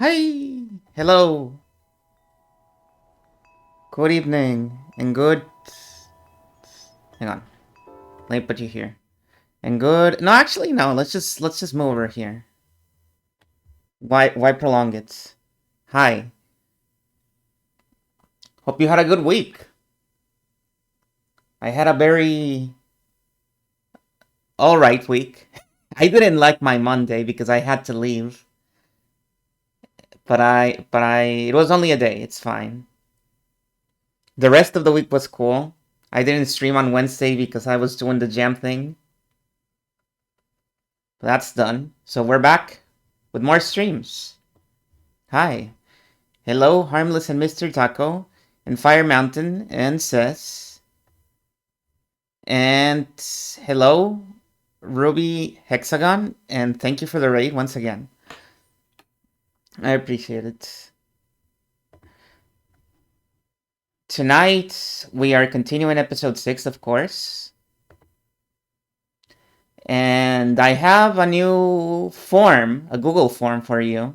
Hi, hello, good evening, and good. Hang on, let me put you here. And good. No, actually, no. Let's just move over here. Why prolong it? Hi. Hope you had a good week. I had a very all right week. I didn't like my Monday because I had to leave. But it was only a day. It's fine. The rest of the week was cool. I didn't stream on Wednesday because I was doing the jam thing. But that's done. So we're back with more streams. Hi. Hello, Harmless and Mr. Taco, and Fire Mountain, and Cess. And hello, Ruby Hexagon, and thank you for the raid once again. I appreciate it. Tonight, we are continuing episode 6, of course. And I have a new form, a Google form for you.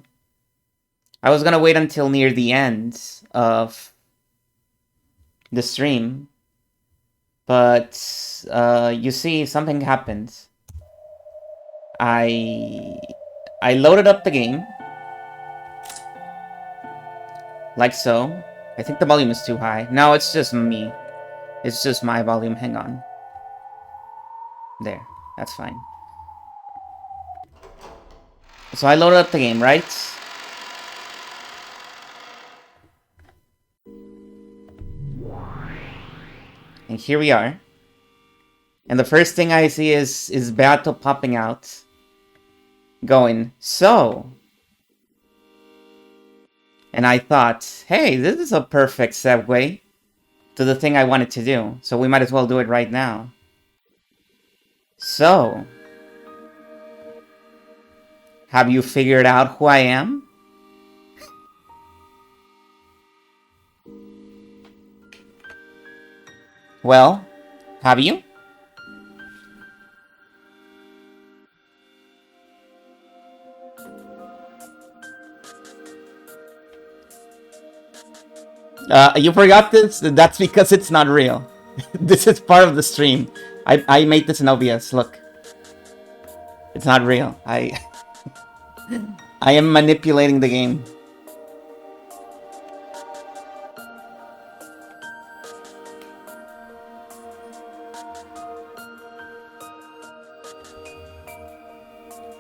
I was gonna wait until near the end of the stream, but you see, something happened. I loaded up the game, like so. I think the volume is too high. No, it's just me. It's just my volume. Hang on. There, that's fine. So I loaded up the game, right? And here we are. And the first thing I see is Beato popping out. Going, so. And I thought, hey, this is a perfect segue to the thing I wanted to do. So we might as well do it right now. So. Have you figured out who I am? Well, have you? You forgot this? That's because it's not real. This is part of the stream. I made this in OBS, look. It's not real. I am manipulating the game.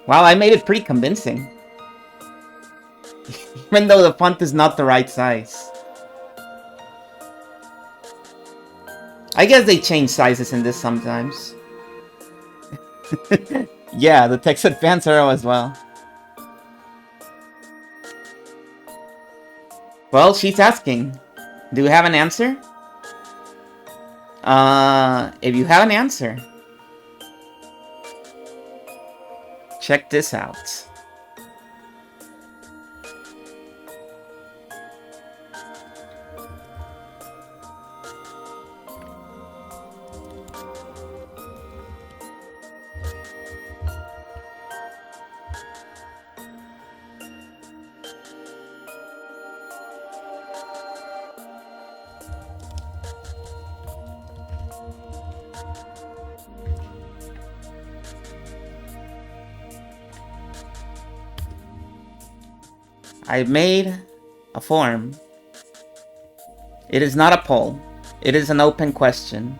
Wow, I made it pretty convincing. Even though the font is not the right size. I guess they change sizes in this sometimes. Yeah, the text advance arrow as well. Well, she's asking, do you have an answer? If you have an answer, check this out. I made a form. It is not a poll. It is an open question.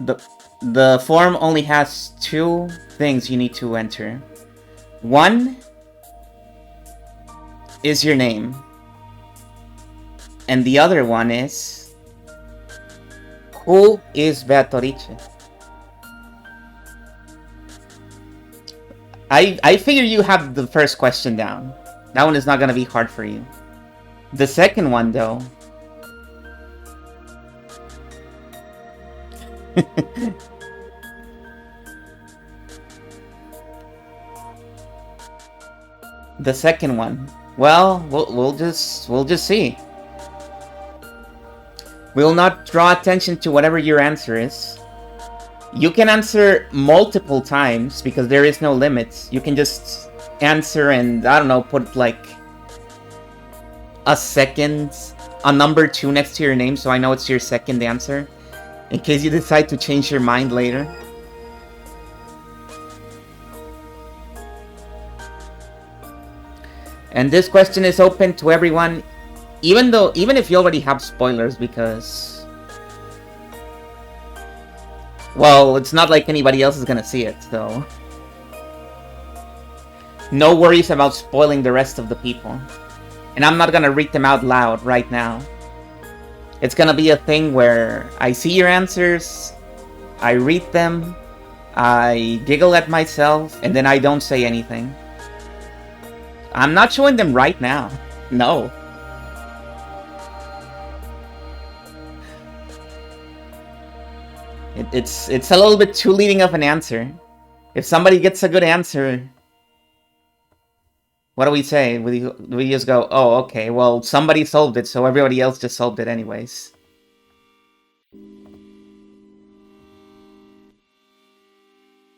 The form only has 2 things you need to enter. One is your name. And the other one is, who is Beatrice? I figure you have the first question down. That one is not gonna be hard for you. The second one, though. The second one. Well, we'll just see. We will not draw attention to whatever your answer is. You can answer multiple times because there is no limit. You can just answer and, I don't know, put like a second, a number 2 next to your name so I know it's your second answer in case you decide to change your mind later. And this question is open to everyone, even if you already have spoilers, because, well, it's not like anybody else is gonna see it, so no worries about spoiling the rest of the people. And I'm not gonna read them out loud right now. It's gonna be a thing where I see your answers, I read them, I giggle at myself, and then I don't say anything. I'm not showing them right now. No. It's a little bit too leading of an answer. If somebody gets a good answer, what do we say? We just go, oh, okay, well, somebody solved it, so everybody else just solved it anyways.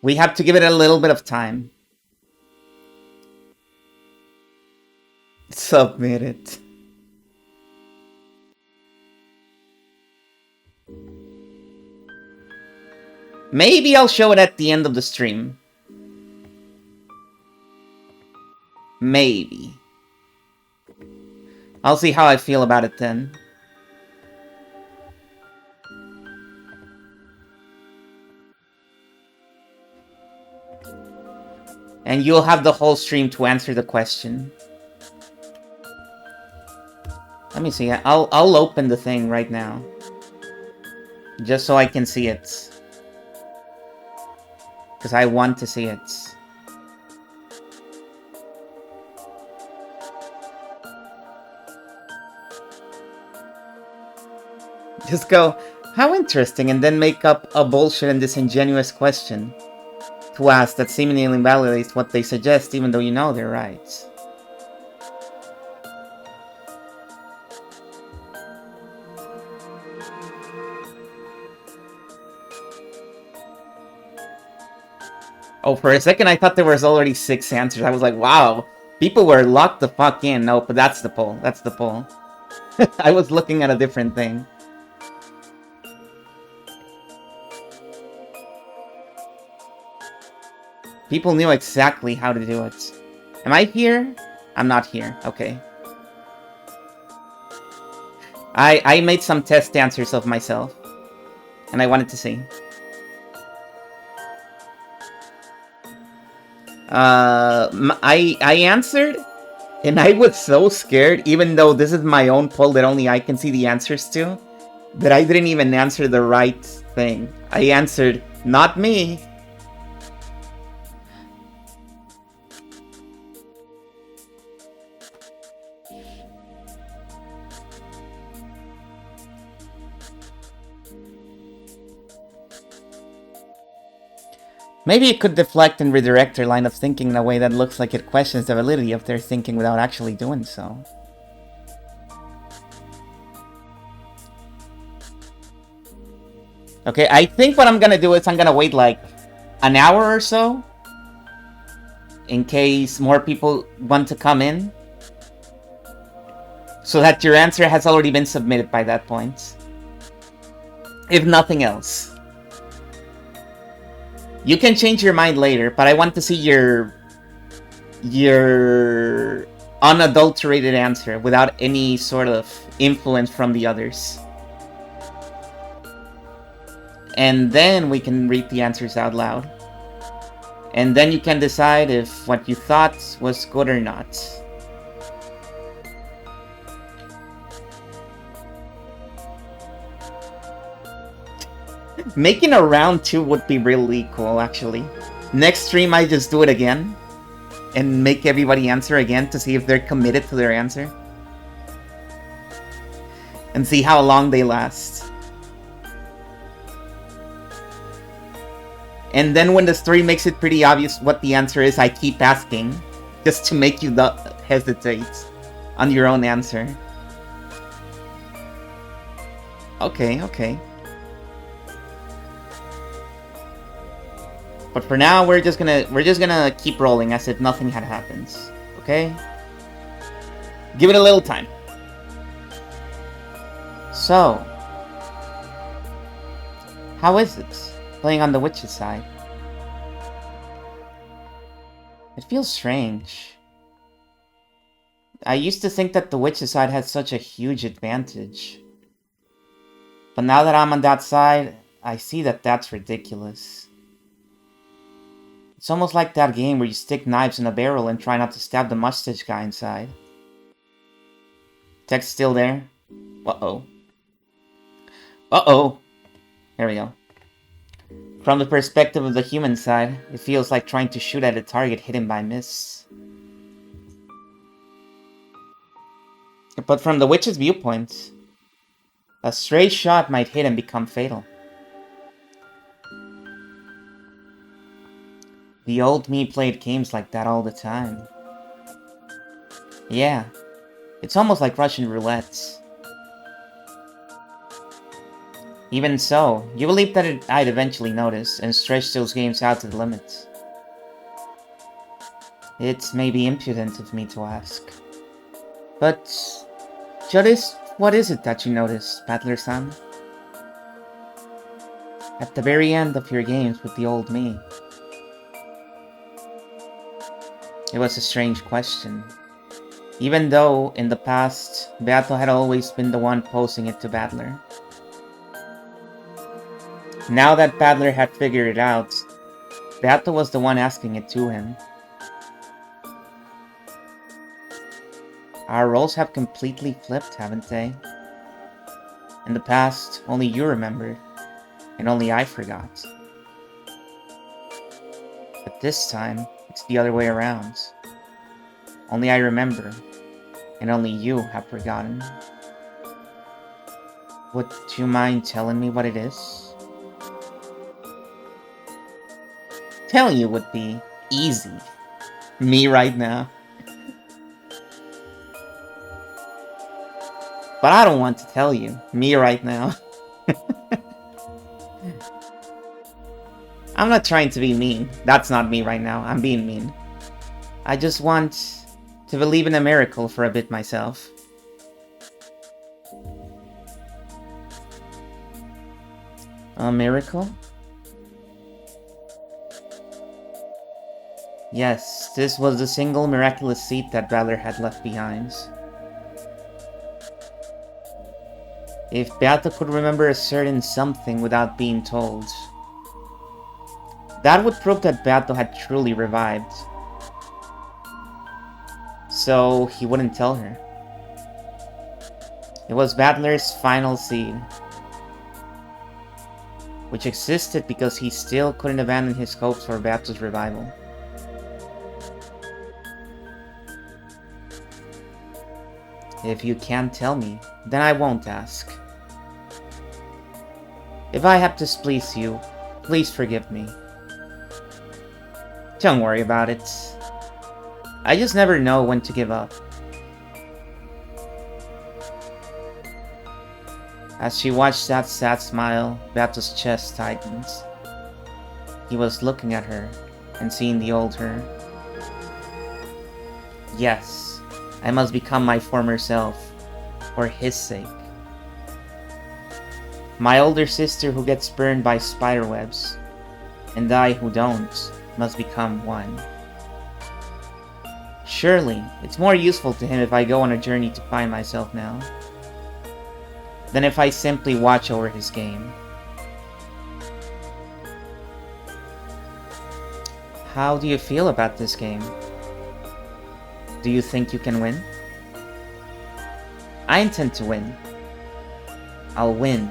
We have to give it a little bit of time. Submit it. Maybe I'll show it at the end of the stream. Maybe. I'll see how I feel about it then. And you'll have the whole stream to answer the question. Let me see. I'll open the thing right now. Just so I can see it. Because I want to see it. Just go, how interesting, and then make up a bullshit and disingenuous question to ask that seemingly invalidates what they suggest, even though you know they're right. Oh, for a second I thought there was already 6 answers. I was like, wow, people were locked the fuck in. No, but that's the poll. That's the poll. I was looking at a different thing. People knew exactly how to do it. Am I here? I'm not here. Okay. I made some test answers of myself. And I wanted to see. I answered, and I was so scared, even though this is my own poll that only I can see the answers to, that I didn't even answer the right thing. I answered, not me. Maybe it could deflect and redirect their line of thinking in a way that looks like it questions the validity of their thinking without actually doing so. Okay, I think what I'm gonna do is I'm gonna wait like an hour or so in case more people want to come in, so that your answer has already been submitted by that point. If nothing else. You can change your mind later, but I want to see your unadulterated answer without any sort of influence from the others. And then we can read the answers out loud. And then you can decide if what you thought was good or not. Making a round 2 would be really cool, actually. Next stream, I just do it again. And make everybody answer again to see if they're committed to their answer. And see how long they last. And then when the story makes it pretty obvious what the answer is, I keep asking. Just to make you hesitate on your own answer. Okay, okay. But for now, we're just gonna keep rolling as if nothing had happened. Okay? Give it a little time. So, how is it playing on the witch's side? It feels strange. I used to think that the witch's side had such a huge advantage. But now that I'm on that side, I see that that's ridiculous. It's almost like that game where you stick knives in a barrel and try not to stab the mustache guy inside. Text still there? Uh-oh. Uh-oh. There we go. From the perspective of the human side, it feels like trying to shoot at a target hidden by miss. But from the witch's viewpoint, a stray shot might hit and become fatal. The old me played games like that all the time. Yeah, it's almost like Russian roulette. Even so, you believe that I'd eventually notice and stretch those games out to the limit. It's maybe impudent of me to ask. But, Judith, what is it that you noticed, Battler-san? At the very end of your games with the old me. It was a strange question. Even though, in the past, Beato had always been the one posing it to Battler. Now that Battler had figured it out, Beato was the one asking it to him. Our roles have completely flipped, haven't they? In the past, only you remembered, and only I forgot. But this time, it's the other way around. Only I remember, and only you have forgotten. Would you mind telling me what it is? Telling you would be easy. Me right now. But I don't want to tell you. Me right now. I'm not trying to be mean. That's not me right now. I'm being mean. I just want to believe in a miracle for a bit myself. A miracle? Yes, this was the single miraculous seed that Valor had left behind. If Beata could remember a certain something without being told, that would prove that Beato had truly revived. So he wouldn't tell her. It was Battler's final seed, which existed because he still couldn't abandon his hopes for Beato's revival. If you can't tell me, then I won't ask. If I have displeased you, please forgive me. Don't worry about it. I just never know when to give up. As she watched that sad smile, Beato's chest tightened. He was looking at her and seeing the old her. Yes, I must become my former self, for his sake. My older sister who gets burned by spiderwebs, and I who don't, must become one. Surely, it's more useful to him if I go on a journey to find myself now, than if I simply watch over his game. How do you feel about this game? Do you think you can win? I intend to win. I'll win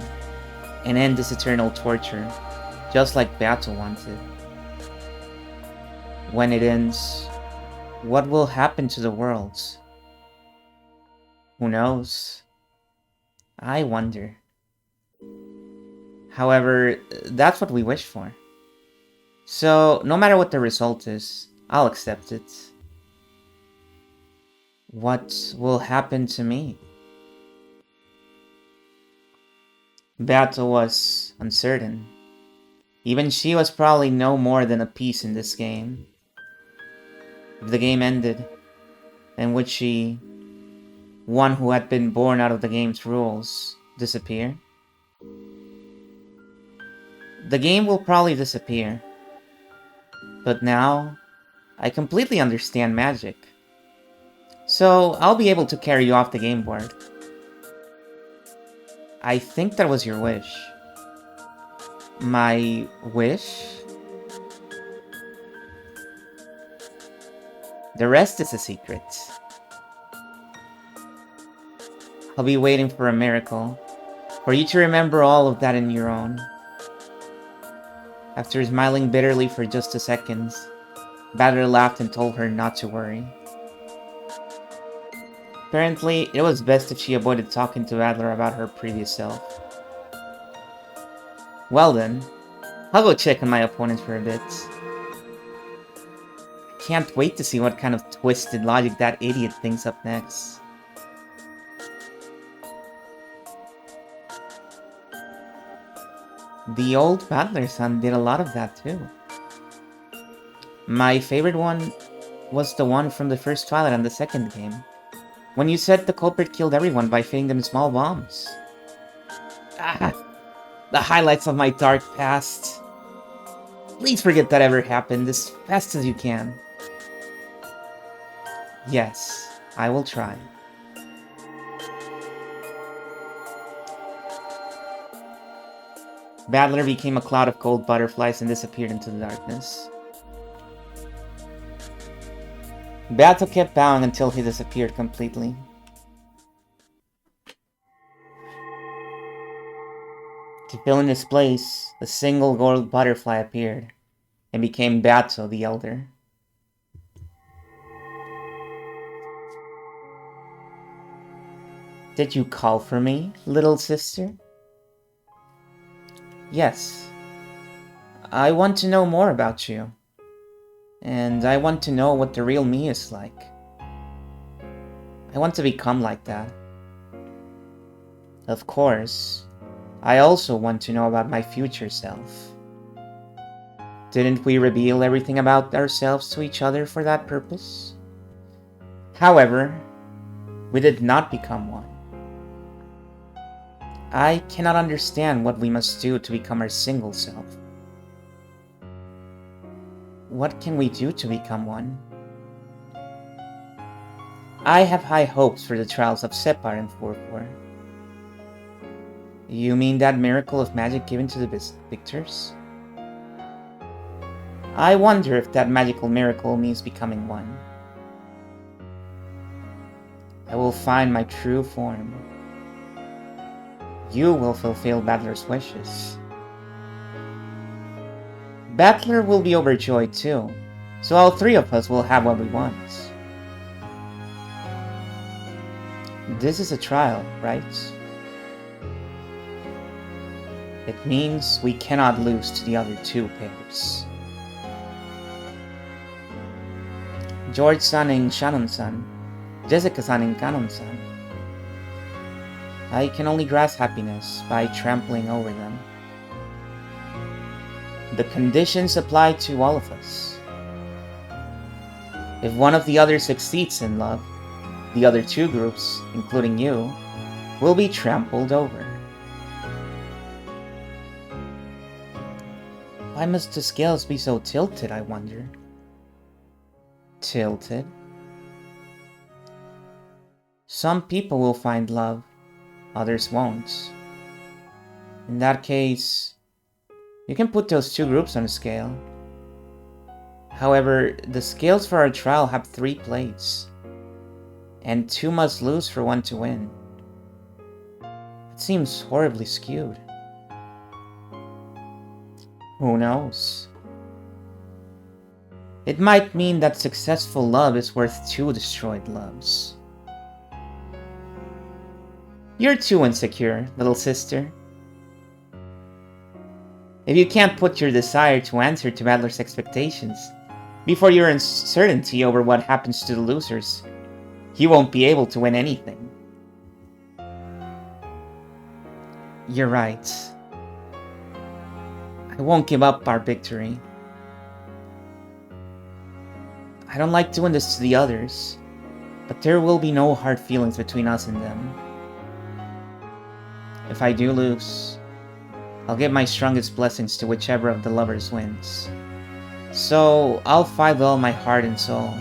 and end this eternal torture, just like Beato wanted. When it ends, what will happen to the world? Who knows? I wonder. However, that's what we wish for. So, no matter what the result is, I'll accept it. What will happen to me? Beato was uncertain. Even she was probably no more than a piece in this game. If the game ended, then would she, one who had been born out of the game's rules, disappear? The game will probably disappear. But now, I completely understand magic. So, I'll be able to carry you off the game board. I think that was your wish. My wish? The rest is a secret. I'll be waiting for a miracle, for you to remember all of that in your own. After smiling bitterly for just a second, Battler laughed and told her not to worry. Apparently, it was best if she avoided talking to Battler about her previous self. Well then, I'll go check on my opponent for a bit. Can't wait to see what kind of twisted logic that idiot thinks up next. The old Battler son did a lot of that too. My favorite one was the one from the first Twilight and the second game, when you said the culprit killed everyone by feeding them small bombs. Ah, the highlights of my dark past. Please forget that ever happened as fast as you can. Yes, I will try. Battler became a cloud of gold butterflies and disappeared into the darkness. Battle kept bowing until he disappeared completely. To fill in his place, a single gold butterfly appeared and became Bato the Elder. Did you call for me, little sister? Yes. I want to know more about you. And I want to know what the real me is like. I want to become like that. Of course, I also want to know about my future self. Didn't we reveal everything about ourselves to each other for that purpose? However, we did not become one. I cannot understand what we must do to become our single self. What can we do to become one? I have high hopes for the trials of Separ and Furfur. You mean that miracle of magic given to the victors? I wonder if that magical miracle means becoming one. I will find my true form. You will fulfill Battler's wishes. Battler will be overjoyed too, so all three of us will have what we want. This is a trial, right? It means we cannot lose to the other two pairs. George-san and Shannon-san, Jessica-san and Canon-san. I can only grasp happiness by trampling over them. The conditions apply to all of us. If one of the others succeeds in love, the other two groups, including you, will be trampled over. Why must the scales be so tilted, I wonder? Tilted? Some people will find love, others won't. In that case, you can put those two groups on a scale. However, the scales for our trial have 3 plates, and 2 must lose for 1 to win. It seems horribly skewed. Who knows? It might mean that successful love is worth 2 destroyed loves. You're too insecure, little sister. If you can't put your desire to answer to Battler's expectations before your uncertainty over what happens to the losers, you won't be able to win anything. You're right. I won't give up our victory. I don't like doing this to the others, but there will be no hard feelings between us and them. If I do lose, I'll give my strongest blessings to whichever of the lovers wins. So I'll fight with all my heart and soul,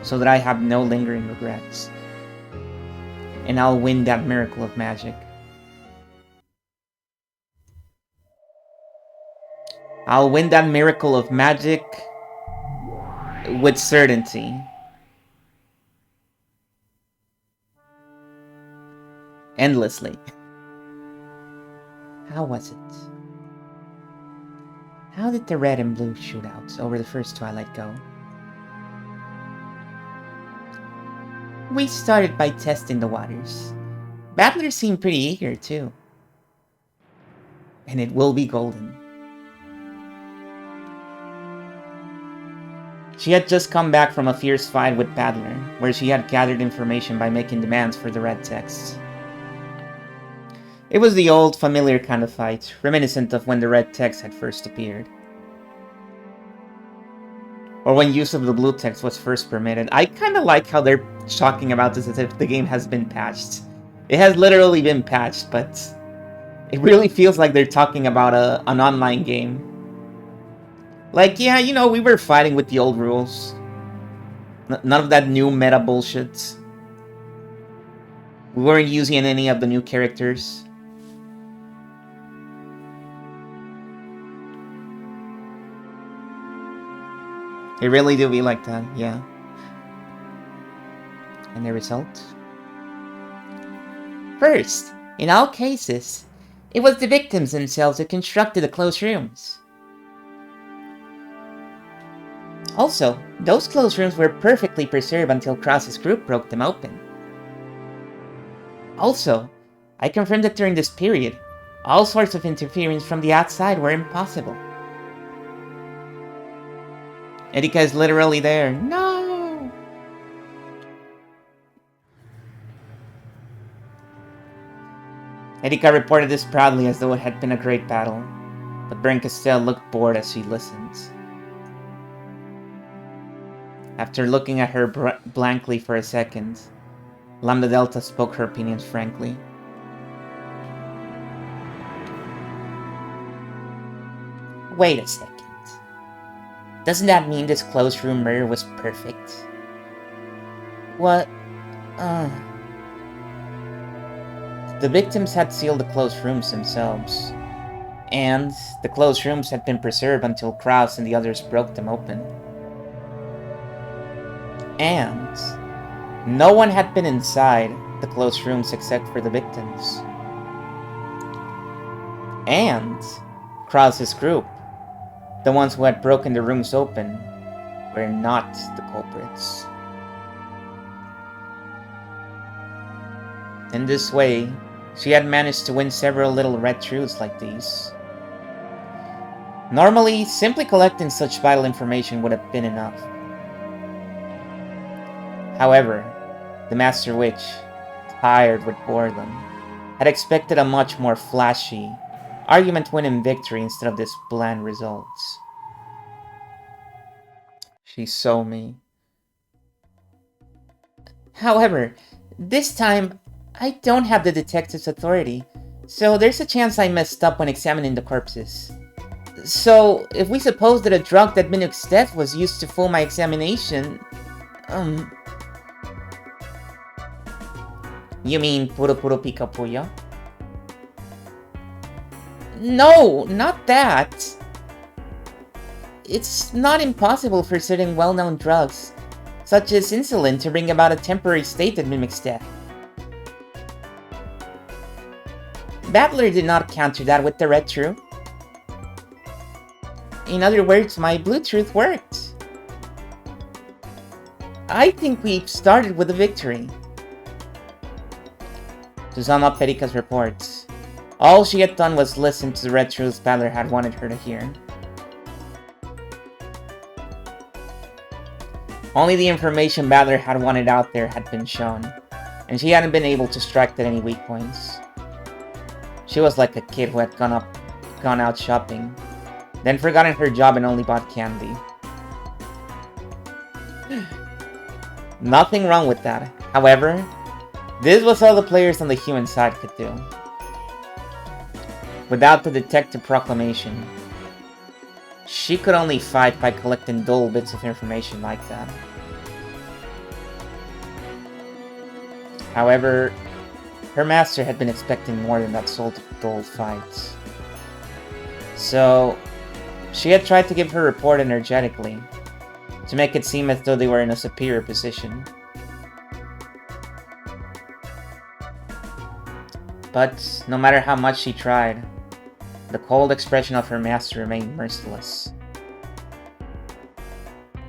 so that I have no lingering regrets. And I'll win that miracle of magic. I'll win that miracle of magic with certainty. Endlessly. How was it? How did the red and blue shootouts over the first Twilight go? We started by testing the waters. Battler seemed pretty eager too. And it will be golden. She had just come back from a fierce fight with Battler, where she had gathered information by making demands for the red texts. It was the old, familiar kind of fight, reminiscent of when the red text had first appeared. Or when use of the blue text was first permitted. I kinda like how they're talking about this as if the game has been patched. It has literally been patched, but it really feels like they're talking about an online game. Like, yeah, you know, we were fighting with the old rules. None of that new meta bullshit. We weren't using any of the new characters. It really do be like that, yeah. And the result? First, in all cases, it was the victims themselves who constructed the closed rooms. Also, those closed rooms were perfectly preserved until Cross's group broke them open. Also, I confirmed that during this period, all sorts of interference from the outside were impossible. Erika is literally there. No! Erika reported this proudly as though it had been a great battle, but Brincastel looked bored as she listened. After looking at her blankly for a second, Lambda Delta spoke her opinions frankly. Wait a second. Doesn't that mean this closed room mirror was perfect? What? The victims had sealed the closed rooms themselves, and the closed rooms had been preserved until Kraus and the others broke them open. And no one had been inside the closed rooms except for the victims. And Kraus's group, the ones who had broken the rooms open, were not the culprits. In this way, she had managed to win several little red truths like these. Normally, simply collecting such vital information would have been enough. However, the Master Witch, tired with boredom, had expected a much more flashy, argument-winning victory instead of this bland results. She's so me. However, this time, I don't have the detective's authority, so there's a chance I messed up when examining the corpses. So, if we suppose that a drug that mimics death was used to fool my examination... You mean Puro Puro Pika Puya? No, not that! It's not impossible for certain well-known drugs, such as insulin, to bring about a temporary state that mimics death. Battler did not counter that with the red truth. In other words, my blue truth worked. I think we've started with a victory. To sum up Erika's reports, all she had done was listen to the red truths Battler had wanted her to hear. Only the information Battler had wanted out there had been shown, and she hadn't been able to strike at any weak points. She was like a kid who had gone out shopping, then forgotten her job and only bought candy. Nothing wrong with that. However, this was all the players on the human side could do. Without the detective proclamation, she could only fight by collecting dull bits of information like that. However, her master had been expecting more than that sort of dull fights. So, she had tried to give her report energetically, to make it seem as though they were in a superior position. But, no matter how much she tried, the cold expression of her master remained merciless.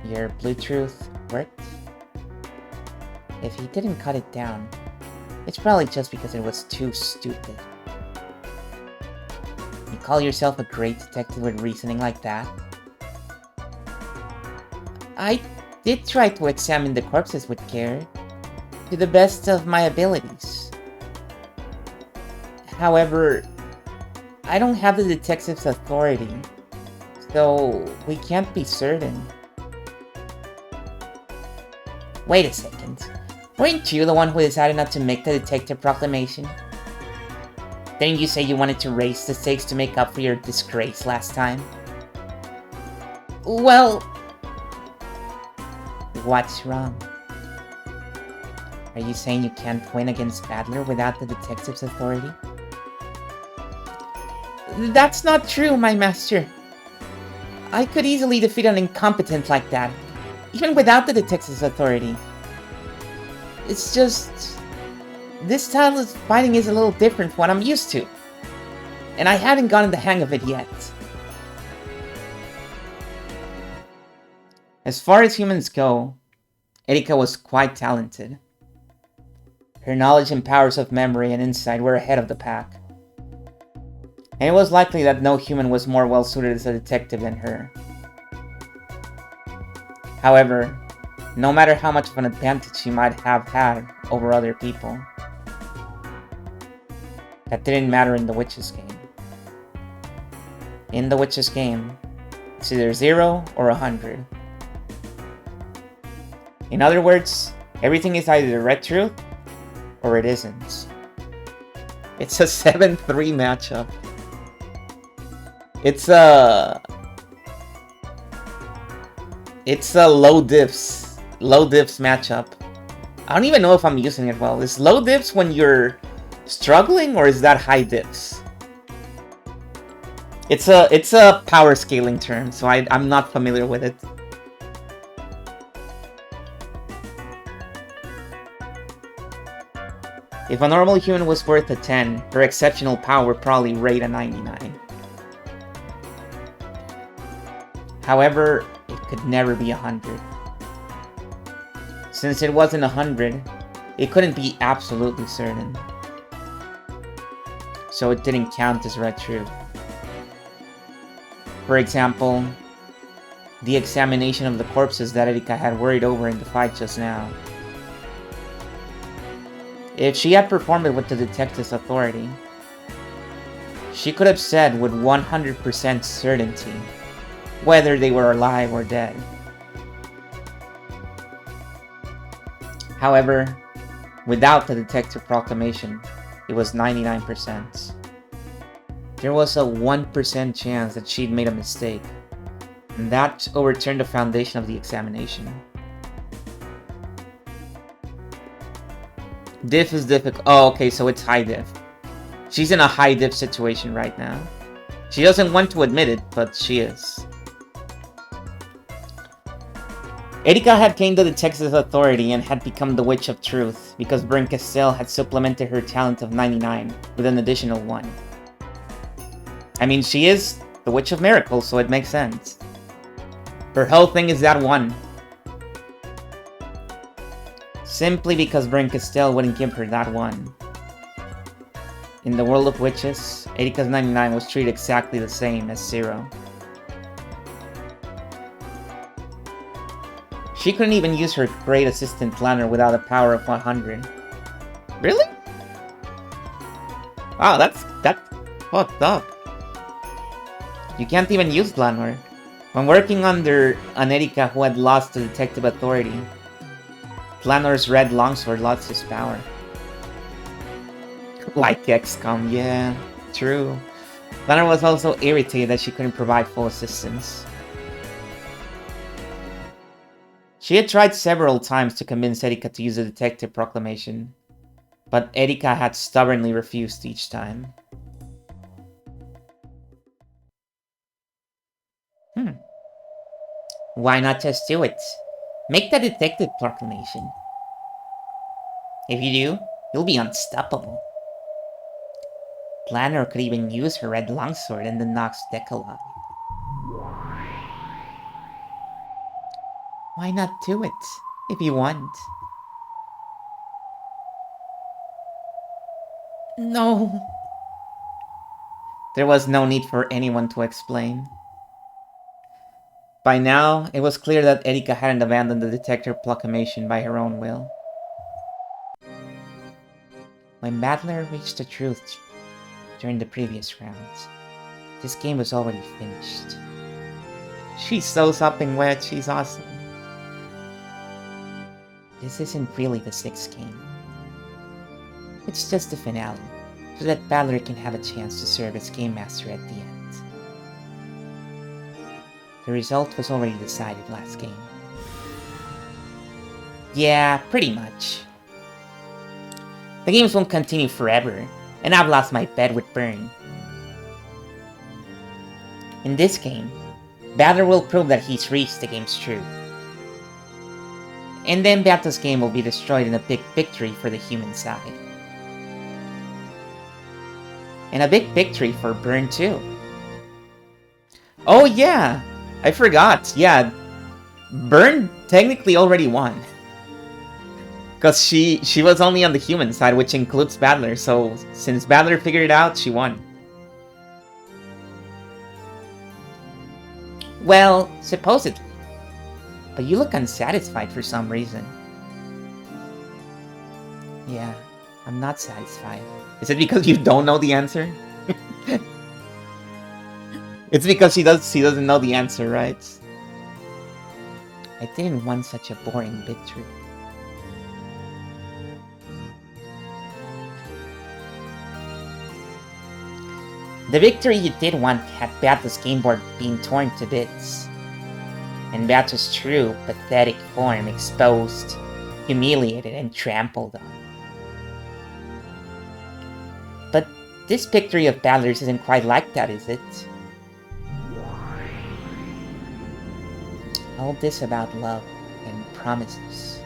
Your Bluetooth worked? If he didn't cut it down, it's probably just because it was too stupid. You call yourself a great detective with reasoning like that? I did try to examine the corpses with care, to the best of my abilities. However, I don't have the detective's authority, so we can't be certain. Wait a second. Weren't you the one who decided not to make the detective proclamation? Didn't you say you wanted to raise the stakes to make up for your disgrace last time? Well... What's wrong? Are you saying you can't win against Adler without the detective's authority? That's not true, my master. I could easily defeat an incompetent like that, even without the detective's authority. It's just... this style of fighting is a little different from what I'm used to, and I haven't gotten the hang of it yet. As far as humans go, Erika was quite talented. Her knowledge and powers of memory and insight were ahead of the pack. And it was likely that no human was more well-suited as a detective than her. However, no matter how much of an advantage she might have had over other people, that didn't matter in the Witch's game. In the Witch's game, it's either 0 or 100. In other words, everything is either the red truth, or it isn't. It's a 7-3 matchup. It's a low diffs matchup. I don't even know if I'm using it well. Is low diffs when you're struggling, or is that high diffs? It's a power scaling term, so I'm not familiar with it. If a normal human was worth a 10, her exceptional power would probably rate a 99. However, it could never be 100. Since it wasn't 100, it couldn't be absolutely certain. So it didn't count as red truth. For example, the examination of the corpses that Erika had worried over in the fight just now. If she had performed it with the detective's authority, she could have said with 100% certainty whether they were alive or dead. However, without the detective proclamation, it was 99%. There was a 1% chance that she'd made a mistake, and that overturned the foundation of the examination. Diff is difficult. Oh, okay, so it's high diff. She's in a high diff situation right now. She doesn't want to admit it, but she is. Erika had gained the detective's authority and had become the Witch of Truth because Bryn Castell had supplemented her talent of 99 with an additional 1. I mean, she is the Witch of Miracles, so it makes sense. Her whole thing is that 1. Simply because Bryn Castell wouldn't give her that 1. In the world of witches, Erika's 99 was treated exactly the same as 0. She couldn't even use her great assistant planner without a power of 100. Really? Wow, that's fucked up. You can't even use Glamour. When working under an Erika who had lost the detective authority, Glanor's red longsword lost his power. Like XCOM, yeah, true. Glanor was also irritated that she couldn't provide full assistance. She had tried several times to convince Erika to use the detective proclamation, but Erika had stubbornly refused each time. Why not just do it? Make the detective proclamation. If you do, you'll be unstoppable. Glanor could even use her red longsword in the Nox Decalogue. Why not do it, if you want? No. There was no need for anyone to explain. By now, it was clear that Erika hadn't abandoned the detective proclamation by her own will. When Battler reached the truth during the previous rounds, this game was already finished. She's so sopping wet, she's awesome. This isn't really the 6th game. It's just the finale, so that Battler can have a chance to serve as Game Master at the end. The result was already decided last game. Yeah, pretty much. The games won't continue forever, and I've lost my bet with Burn. In this game, Battler will prove that he's reached the game's truth. And then Battle's game will be destroyed in a big victory for the human side. And a big victory for Burn too. Oh yeah! I forgot. Yeah, Burn technically already won. Because she was only on the human side, which includes Battler, so since Battler figured it out, she won. Well, supposedly. But you look unsatisfied for some reason. Yeah, I'm not satisfied. Is it because you don't know the answer? It's because she doesn't know the answer, right? I didn't want such a boring victory. The victory you did want had Battle's game board being torn to bits, and Battle's true, pathetic form exposed, humiliated, and trampled on. But this victory of Battler's isn't quite like that, is it? All this about love and promises.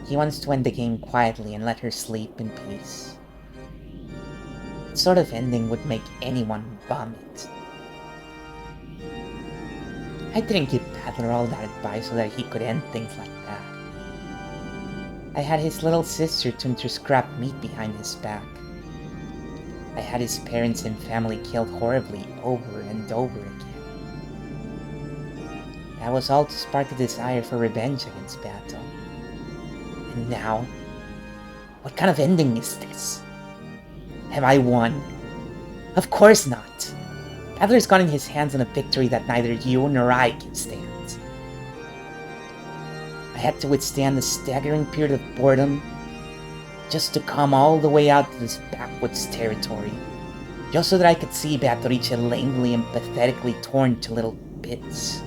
He wants to end the game quietly and let her sleep in peace. That sort of ending would make anyone vomit. I didn't give Battler all that advice so that he could end things like that. I had his little sister turn to scrap meat behind his back. I had his parents and family killed horribly over and over again. That was all to spark a desire for revenge against Battle. And now, what kind of ending is this? Have I won? Of course not. Battler's gotten his hands on a victory that neither you nor I can stand. I had to withstand a staggering period of boredom just to come all the way out to this backwoods territory, just so that I could see Batorice lamely and pathetically torn to little bits.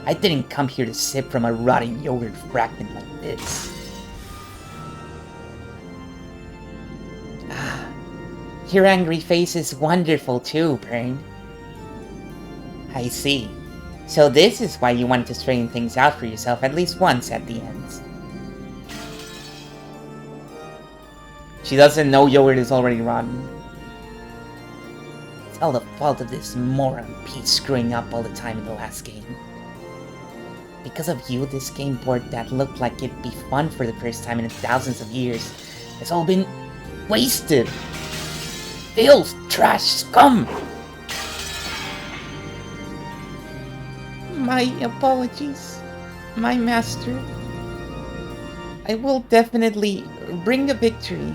I didn't come here to sip from a rotting yogurt fragment like this. Ah, your angry face is wonderful too, Burn. I see. So this is why you wanted to straighten things out for yourself at least once at the end. She doesn't know yogurt is already rotten. It's all the fault of this moron Pete screwing up all the time in the last game. Because of you, this game board that looked like it'd be fun for the first time in thousands of years has all been wasted. Filth, trash, scum! My apologies, my master. I will definitely bring a victory,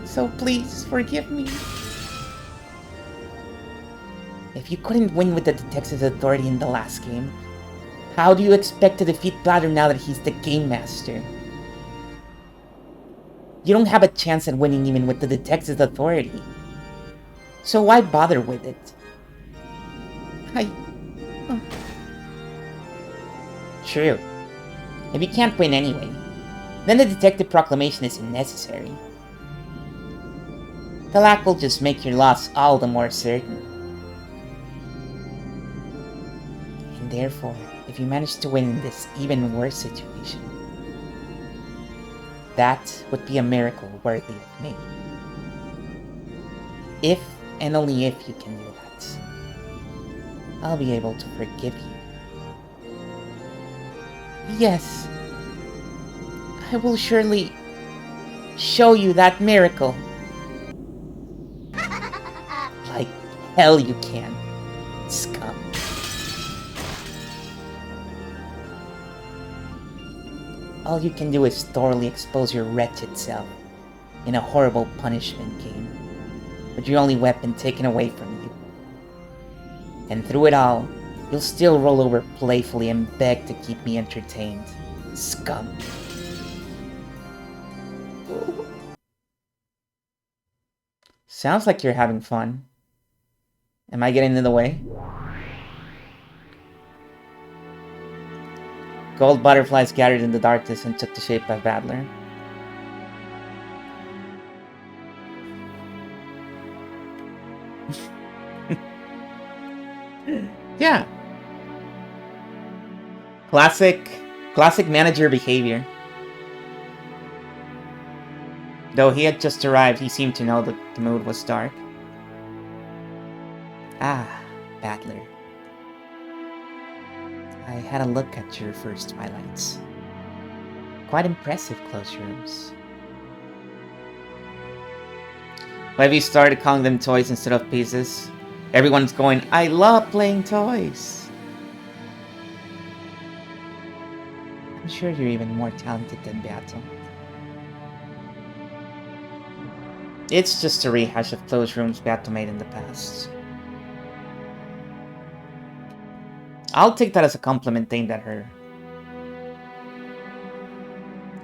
so please forgive me. If you couldn't win with the Detective's authority in the last game, how do you expect to defeat Bladder now that he's the Game Master? You don't have a chance at winning even with the Detective's authority. So why bother with it? True. If you can't win anyway, then the Detective Proclamation isn't necessary. The lack will just make your loss all the more certain. And therefore, if you manage to win in this even worse situation, that would be a miracle worthy of me. If and only if you can do that, I'll be able to forgive you. Yes, I will surely show you that miracle. Like hell you can, scum. All you can do is thoroughly expose your wretched self in a horrible punishment game, with your only weapon taken away from you. And through it all, you'll still roll over playfully and beg to keep me entertained, scum. Sounds like you're having fun. Am I getting in the way? Gold butterflies gathered in the darkness and took the shape of Battler. Yeah. Classic manager behavior. Though he had just arrived, he seemed to know that the mood was dark. Ah, Battler. I had a look at your first highlights. Quite impressive close rooms. Why have you started calling them toys instead of pieces? Everyone's going, I love playing toys. I'm sure you're even more talented than Beato. It's just a rehash of closed rooms Beato made in the past. I'll take that as a compliment aimed at her.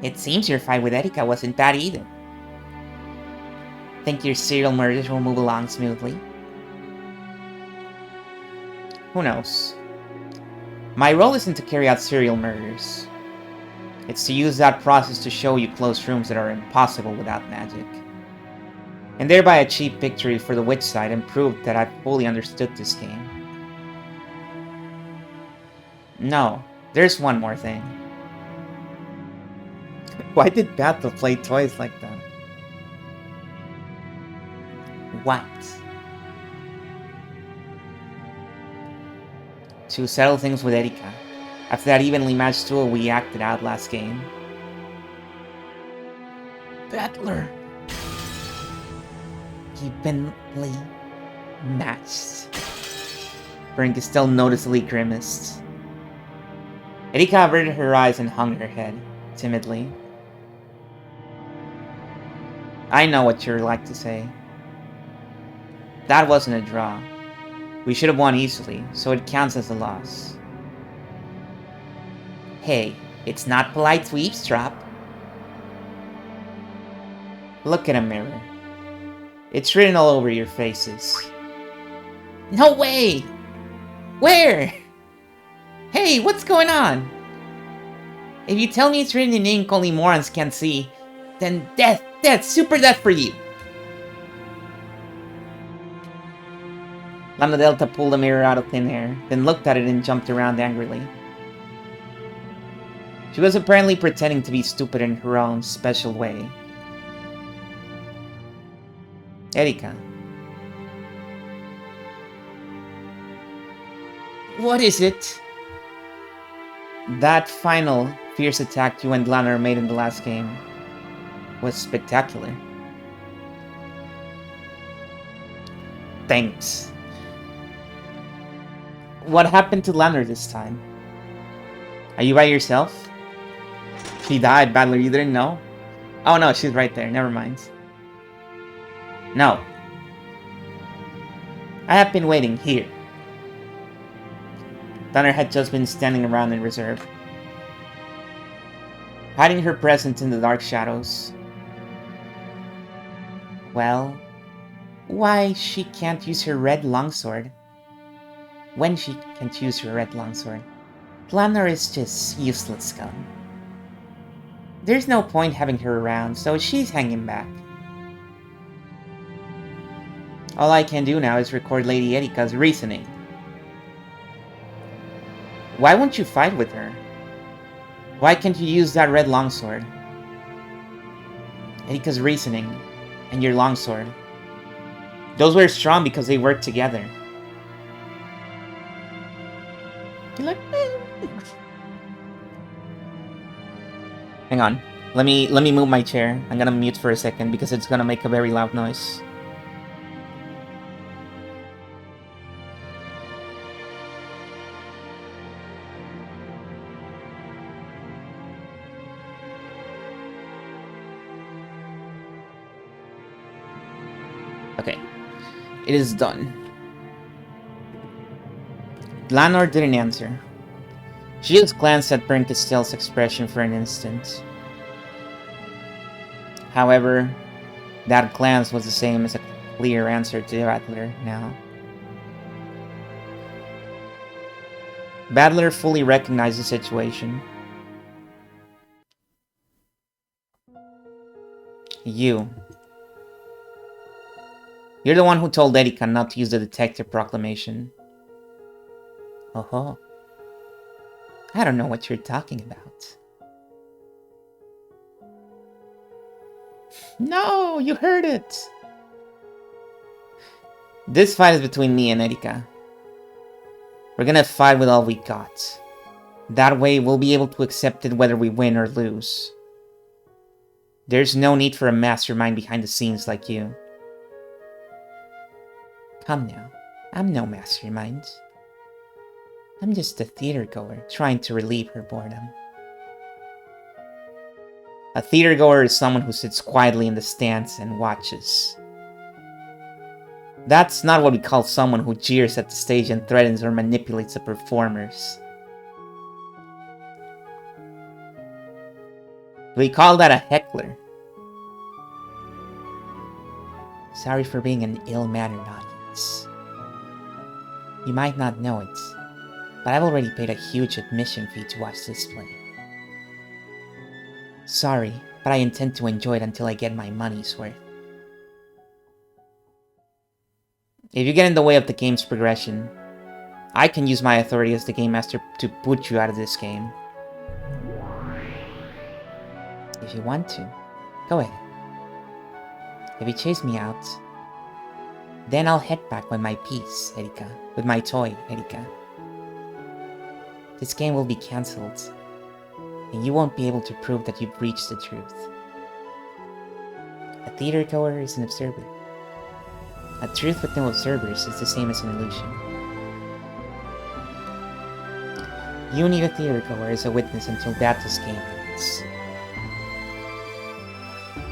It seems your fight with Erika wasn't bad either. Think your serial murders will move along smoothly? Who knows? My role isn't to carry out serial murders. It's to use that process to show you closed rooms that are impossible without magic. And thereby achieve victory for the witch side and prove that I've fully understood this game. No, there's one more thing. Why did Battle play toys like that? What? To settle things with Erika. After that evenly matched duel we acted out last game. Battler. Evenly matched. Brinkistel noticeably grimaced. Erika averted her eyes and hung her head, timidly. I know what you'd like to say. That wasn't a draw. We should have won easily, so it counts as a loss. Hey, it's not polite to eavesdrop. Look in a mirror. It's written all over your faces. No way! Where? Hey, what's going on? If you tell me it's written in ink only morons can see, then death, super death for you! Lambda Delta pulled the mirror out of thin air, then looked at it and jumped around angrily. She was apparently pretending to be stupid in her own special way. Erika. What is it? That final fierce attack you and Lanner made in the last game was spectacular. Thanks. What happened to Lanner this time? Are you by yourself? She died, Battler, you didn't know? Oh no, she's right there, never mind. No. I have been waiting here, Thunder had just been standing around in reserve, hiding her presence in the dark shadows. Well, why she can't use her red longsword? When she can't use her red longsword, Glamnor is just useless scum. There's no point having her around, so she's hanging back. All I can do now is record Lady Erika's reasoning. Why won't you fight with her? Why can't you use that red longsword? Erika's reasoning and your longsword. Those were strong because they worked together. You're like, Hang on. Let me move my chair. I'm gonna mute for a second because it's gonna make a very loud noise. Okay. It is done. Glanor didn't answer. She just glanced at Bern Castell's expression for an instant. However, that glance was the same as a clear answer to Battler now. Battler fully recognized the situation. You're the one who told Erika not to use the detective proclamation. Oh, I don't know what you're talking about. No, you heard it! This fight is between me and Erika. We're gonna fight with all we got. That way, we'll be able to accept it whether we win or lose. There's no need for a mastermind behind the scenes like you. Come now, I'm no mastermind. I'm just a theater goer trying to relieve her boredom. A theater goer is someone who sits quietly in the stands and watches. That's not what we call someone who jeers at the stage and threatens or manipulates the performers. We call that a heckler. Sorry for being an ill-mannered audience. You might not know it, but I've already paid a huge admission fee to watch this play. Sorry, but I intend to enjoy it until I get my money's worth. If you get in the way of the game's progression, I can use my authority as the Game Master to put you out of this game. If you want to, go ahead. If you chase me out, then I'll head back with my piece, Erika. With my toy, Erika. This game will be cancelled, and you won't be able to prove that you've reached the truth. A theater goer is an observer. A truth with no observers is the same as an illusion. You need a theater goer as a witness until Battle's game ends.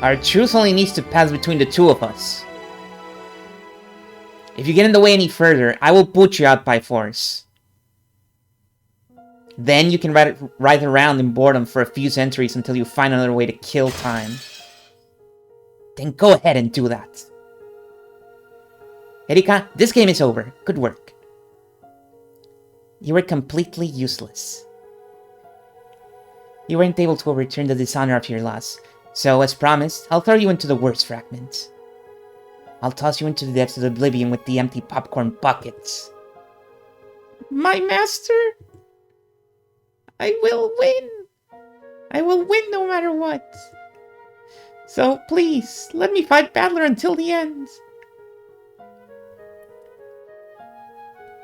Our truth only needs to pass between the two of us. If you get in the way any further, I will put you out by force. Then you can ride around in boredom for a few centuries until you find another way to kill time. Then go ahead and do that. Erika, this game is over. Good work. You were completely useless. You weren't able to overturn the dishonor of your loss, so as promised, I'll throw you into the worst fragment. I'll toss you into the depths of oblivion with the empty popcorn buckets. My master? I will win! I will win no matter what! So please, let me fight Battler until the end.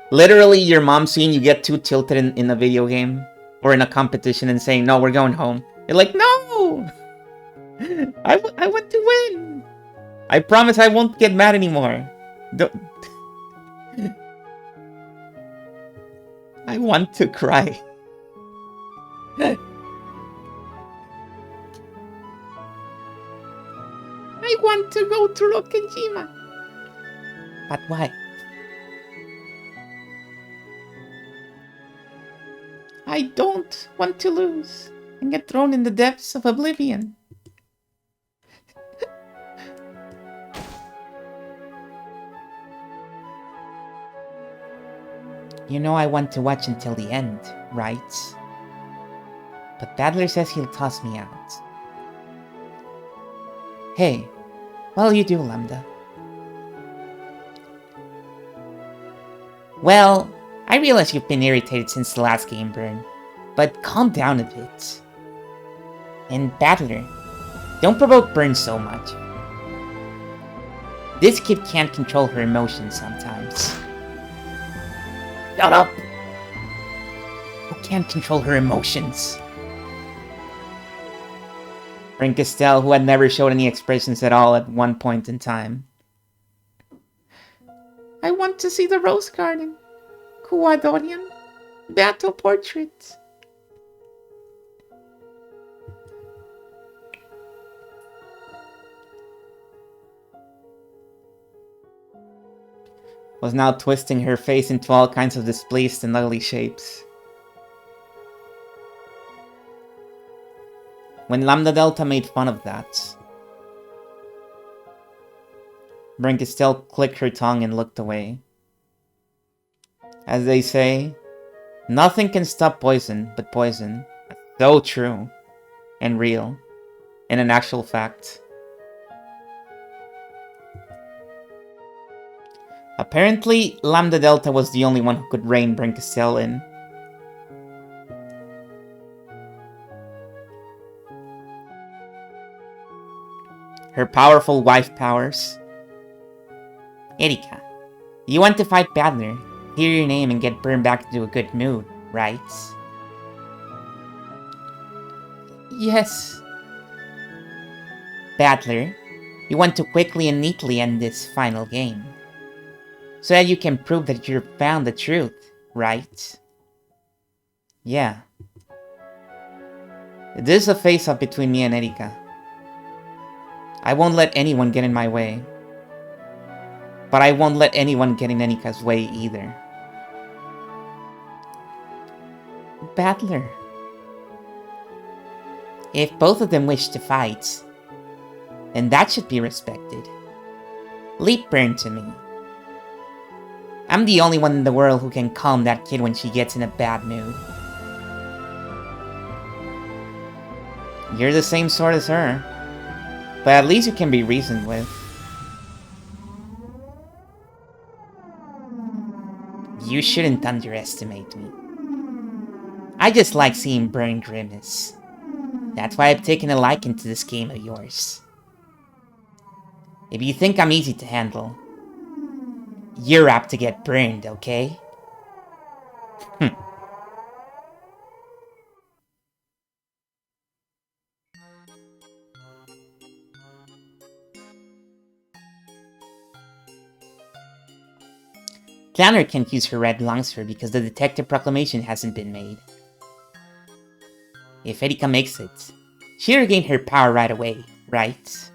Literally, your mom seeing you get too tilted in a video game or in a competition and saying, no, we're going home. You're like, no! I want to win! I promise I won't get mad anymore. I want to cry. I want to go to Rokkenjima. But why? I don't want to lose and get thrown in the depths of oblivion. You know I want to watch until the end, right? But Badler says he'll toss me out. Hey, what'll you do, Lambda? Well, I realize you've been irritated since the last game, Burn, but calm down a bit. And Badler, don't provoke Burn so much. This kid can't control her emotions sometimes. Shut up! Who can't control her emotions? Brinkestelle, who had never showed any expressions at all at one point in time. I want to see the Rose Garden. Kuadorian. Battle portraits. Was now twisting her face into all kinds of displeased and ugly shapes. When Lambda Delta made fun of that, Brinkestelle clicked her tongue and looked away. As they say, nothing can stop poison but poison. So true, and real, and an actual fact. Apparently, Lambda Delta was the only one who could rein Brinkestelle in. Her powerful wife powers. Erika, you want to fight Badler, hear your name and get burned back into a good mood, right? Yes. Badler, you want to quickly and neatly end this final game, so that you can prove that you've found the truth, right? Yeah. This is a face-off between me and Erika. I won't let anyone get in my way. But I won't let anyone get in Erika's way either. Badler. If both of them wish to fight, then that should be respected. Leave Burn to me. I'm the only one in the world who can calm that kid when she gets in a bad mood. You're the same sort as her, but at least you can be reasoned with. You shouldn't underestimate me. I just like seeing Burn grimace. That's why I've taken a liking to this game of yours. If you think I'm easy to handle, you're apt to get burned, okay? Clanner can't use her red longsword because the detective proclamation hasn't been made. If Erika makes it, she'll regain her power right away, right?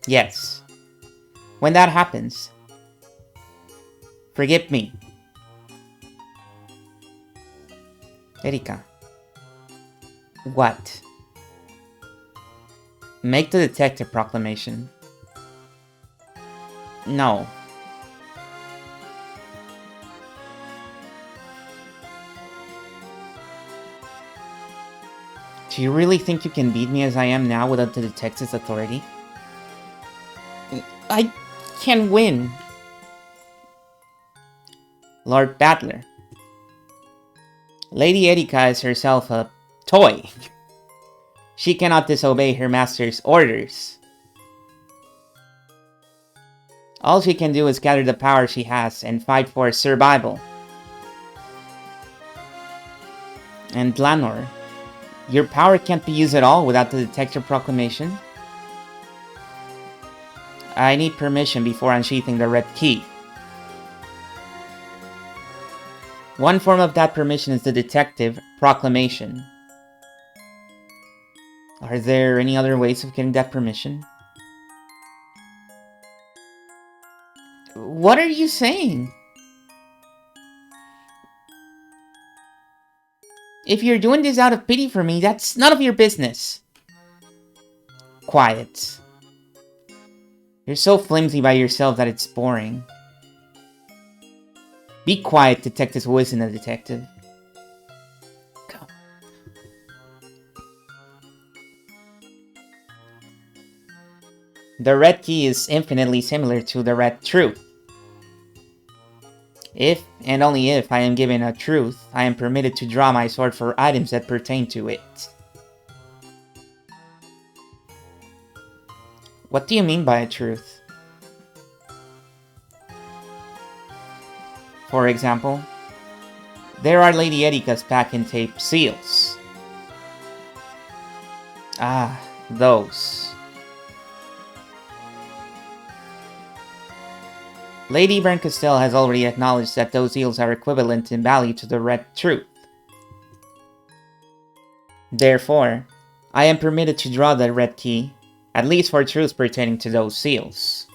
Yes. When that happens, forgive me. Erika. What? Make the detective proclamation. No. Do you really think you can beat me as I am now without the detective's authority? I can win. Lord Badler. Lady Erika is herself a toy. She cannot disobey her master's orders. All she can do is gather the power she has and fight for survival. And Lanor, your power can't be used at all without the detective proclamation. I need permission before unsheathing the red key. One form of that permission is the detective proclamation. Are there any other ways of getting that permission? What are you saying? If you're doing this out of pity for me, that's none of your business. Quiet. You're so flimsy by yourself that it's boring. Be quiet, detective who isn't a detective. Go. The red key is infinitely similar to the red truth. If, and only if, I am given a truth, I am permitted to draw my sword for items that pertain to it. What do you mean by a truth? For example, there are Lady Erika's pack-in tape seals. Ah, those. Lady Berncastel has already acknowledged that those seals are equivalent in value to the red truth. Therefore, I am permitted to draw the red key, at least for truths pertaining to those seals.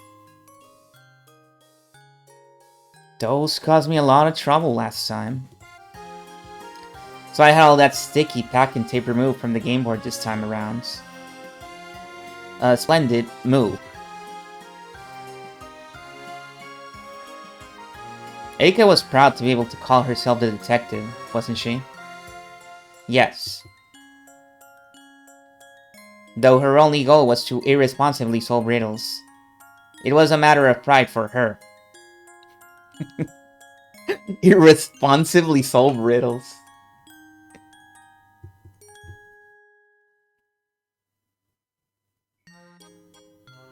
Those caused me a lot of trouble last time. So I had all that sticky pack-in tape removed from the game board this time around. A splendid move. Erika was proud to be able to call herself the detective, wasn't she? Yes. Though her only goal was to irresponsibly solve riddles. It was a matter of pride for her. Irresponsibly solve riddles.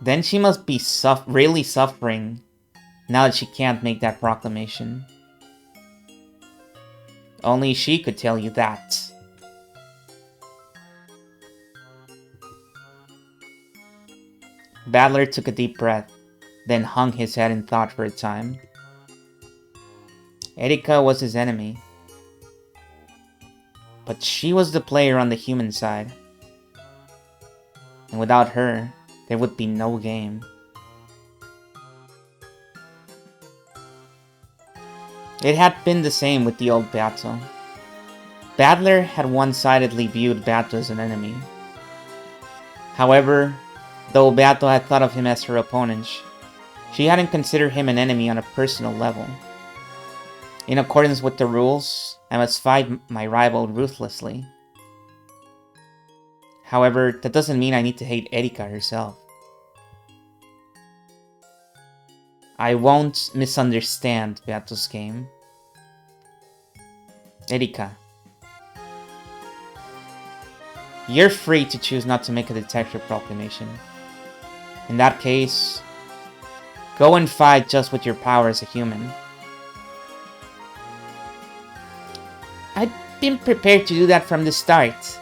Then she must be really suffering now that she can't make that proclamation. Only she could tell you that. Battler took a deep breath, then hung his head in thought for a time. Erika was his enemy. But she was the player on the human side. And without her, there would be no game. It had been the same with the old Beato. Battler had one-sidedly viewed Beato as an enemy. However, though Beato had thought of him as her opponent, she hadn't considered him an enemy on a personal level. In accordance with the rules, I must fight my rival ruthlessly. However, that doesn't mean I need to hate Erika herself. I won't misunderstand Beato's game. Erika, you're free to choose not to make a detective proclamation. In that case, go and fight just with your power as a human. I'd been prepared to do that from the start.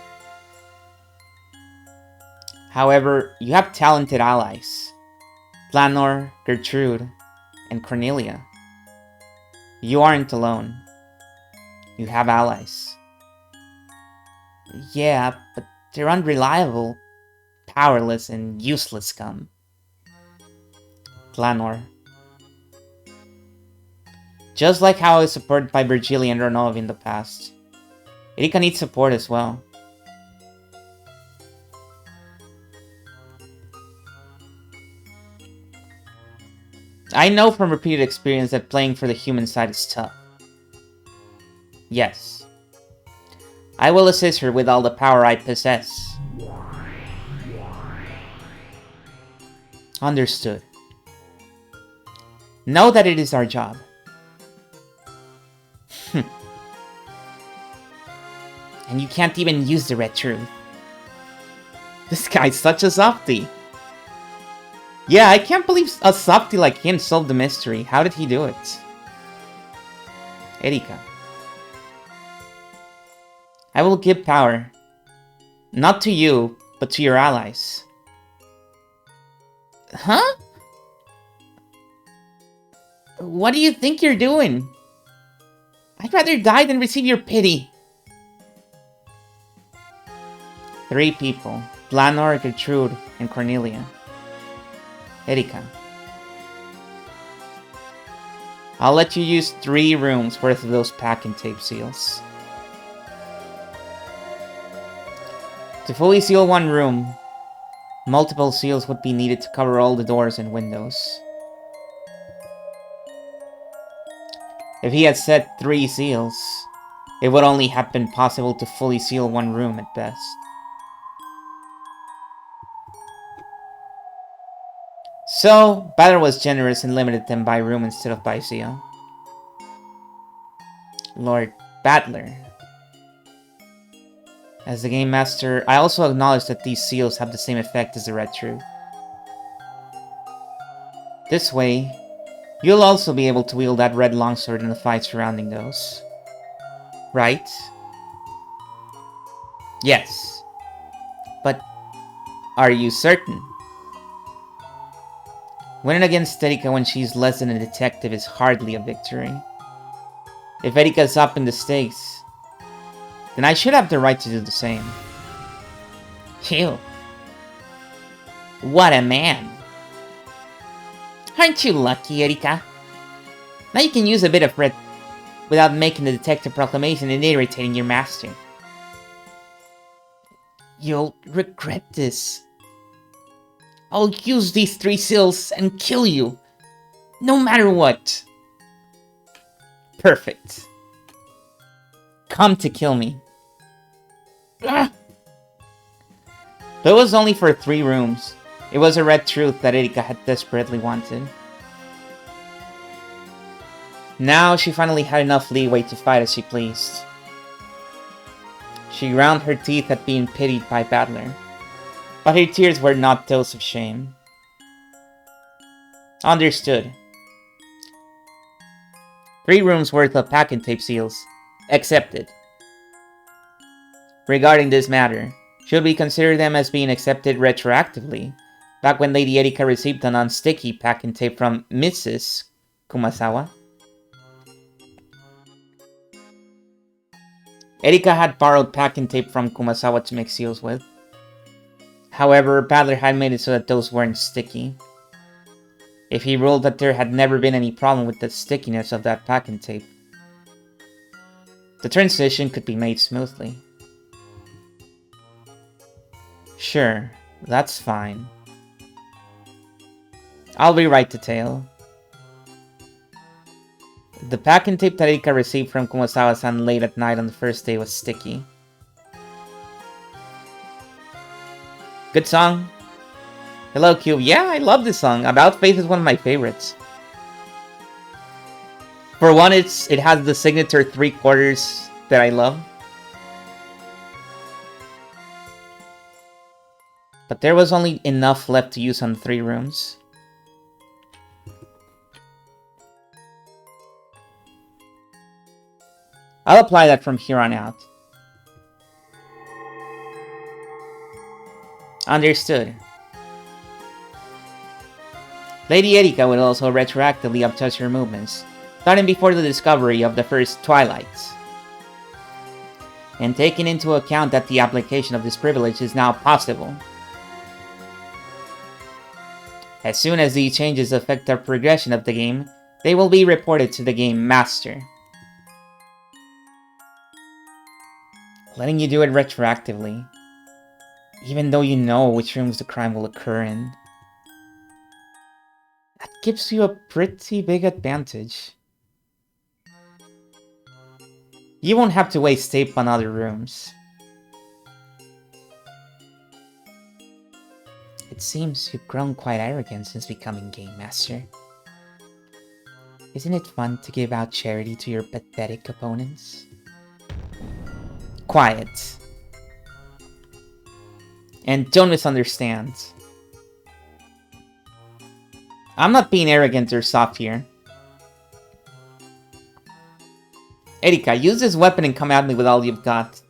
However, you have talented allies. Planor, Gertrude, and Cornelia. You aren't alone. You have allies. Yeah, but they're unreliable, powerless, and useless scum. Planor. Just like how I was supported by Virgili and Ronov in the past, Erika needs support as well. I know from repeated experience that playing for the human side is tough. Yes. I will assist her with all the power I possess. Understood. Know that it is our job. And you can't even use the red truth. This guy's such a softie. Yeah, I can't believe a softie like him solved the mystery. How did he do it? Erika. I will give power. Not to you, but to your allies. Huh? What do you think you're doing? I'd rather die than receive your pity. 3 people. Planor, Gertrude, and Cornelia. Erika. I'll let you use 3 rooms worth of those pack-and-tape seals. To fully seal one room, multiple seals would be needed to cover all the doors and windows. If he had set 3 seals, it would only have been possible to fully seal one room at best. So, Battler was generous and limited them by room instead of by seal. Lord Battler. As the Game Master, I also acknowledge that these seals have the same effect as the Red Truth. This way, you'll also be able to wield that red longsword in the fight surrounding those. Right? Yes. But are you certain? Winning against Erika when she's less than a detective is hardly a victory. If Erika's up in the stakes, then I should have the right to do the same. Phew. What a man. Aren't you lucky, Erika? Now you can use a bit of red without making the detective proclamation and irritating your master. You'll regret this. I'll use these 3 seals and kill you, no matter what. Perfect. Come to kill me. Ugh. Though it was only for 3 rooms, it was a red truth that Erika had desperately wanted. Now she finally had enough leeway to fight as she pleased. She ground her teeth at being pitied by Battler, but her tears were not those of shame. Understood. 3 rooms worth of packing tape seals. Accepted. Regarding this matter, should we consider them as being accepted retroactively, back when Lady Erika received a non-sticky packing tape from Mrs. Kumasawa? Erika had borrowed packing tape from Kumasawa to make seals with. However, Battler had made it so that those weren't sticky. If he ruled that there had never been any problem with the stickiness of that packing tape, the transition could be made smoothly. Sure, that's fine. I'll rewrite the tale. The packing tape that Erika received from Kumasawa-san late at night on the first day was sticky. Good song. Hello, Cube. Yeah, I love this song. About Face is one of my favorites. For one, it has the signature 3/4 that I love. But there was only enough left to use on 3 rooms. I'll apply that from here on out. Understood. Lady Erika would also retroactively adjust her movements, starting before the discovery of the first twilights. And taking into account that the application of this privilege is now possible. As soon as these changes affect the progression of the game, they will be reported to the Game Master. Letting you do it retroactively, even though you know which rooms the crime will occur in, that gives you a pretty big advantage. You won't have to waste tape on other rooms. It seems you've grown quite arrogant since becoming Game Master. Isn't it fun to give out charity to your pathetic opponents? Quiet. And don't misunderstand. I'm not being arrogant or soft here. Erika, use this weapon and come at me with all you've got.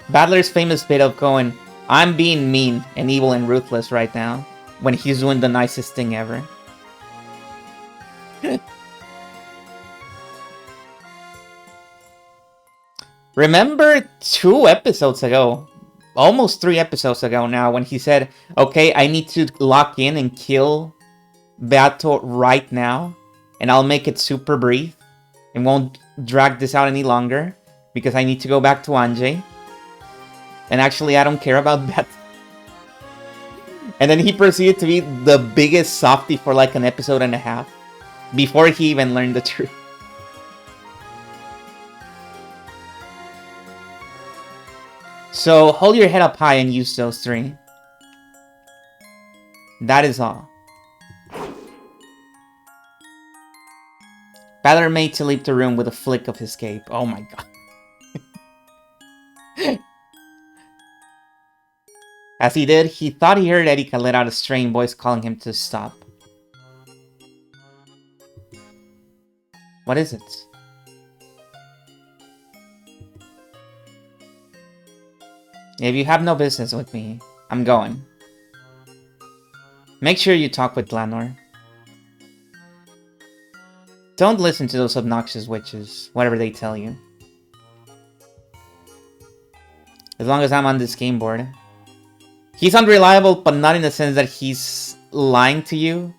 Battler's famous bit of going, I'm being mean and evil and ruthless right now, when he's doing the nicest thing ever. Remember 2 episodes ago, almost 3 episodes ago now, when he said, okay, I need to lock in and kill Beato right now, and I'll make it super brief? and won't drag this out any longer because I need to go back to Anjay. And actually, I don't care about that. And then he proceeded to be the biggest softie for like an episode and a half before he even learned the truth. So hold your head up high and use those 3. That is all. Balor made to leave the room with a flick of his cape. Oh my god. As he did, he thought he heard Erika let out a strained voice calling him to stop. What is it? If you have no business with me, I'm going. Make sure you talk with Glanor. Don't listen to those obnoxious witches, whatever they tell you. As long as I'm on this game board. He's unreliable, but not in the sense that he's lying to you.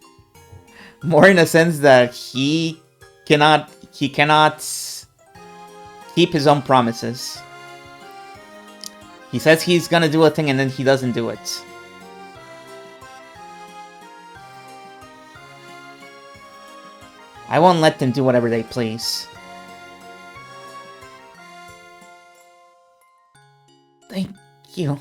More in the sense that he cannot keep his own promises. He says he's gonna do a thing and then he doesn't do it. I won't let them do whatever they please. Thank you.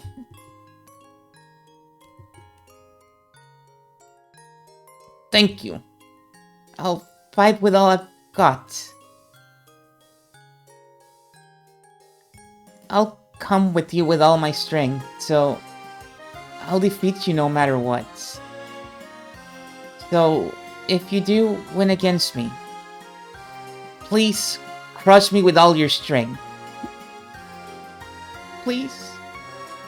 Thank you. I'll fight with all I've got. I'll come with you with all my strength, so I'll defeat you no matter what. So, if you do win against me, please crush me with all your strength. Please,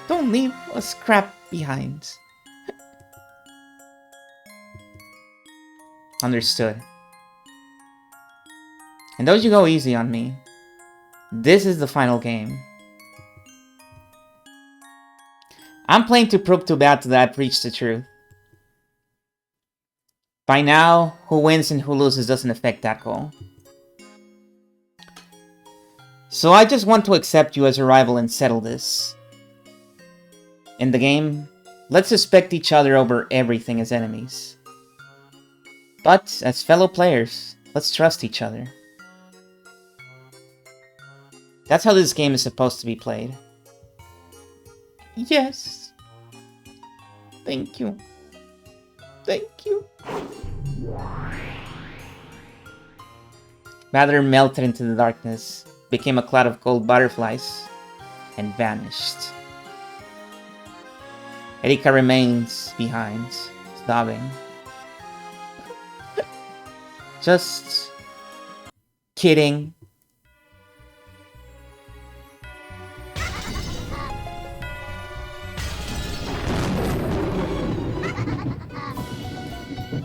don't leave a scrap behind. Understood. And don't you go easy on me. This is the final game. I'm playing to prove to Bat that I've reached the truth. By now, who wins and who loses doesn't affect that goal. So I just want to accept you as a rival and settle this. In the game, let's suspect each other over everything as enemies. But, as fellow players, let's trust each other. That's how this game is supposed to be played. Yes. Thank you. Thank you. Matter melted into the darkness, became a cloud of gold butterflies, and vanished. Erika remains behind, sobbing. Just kidding.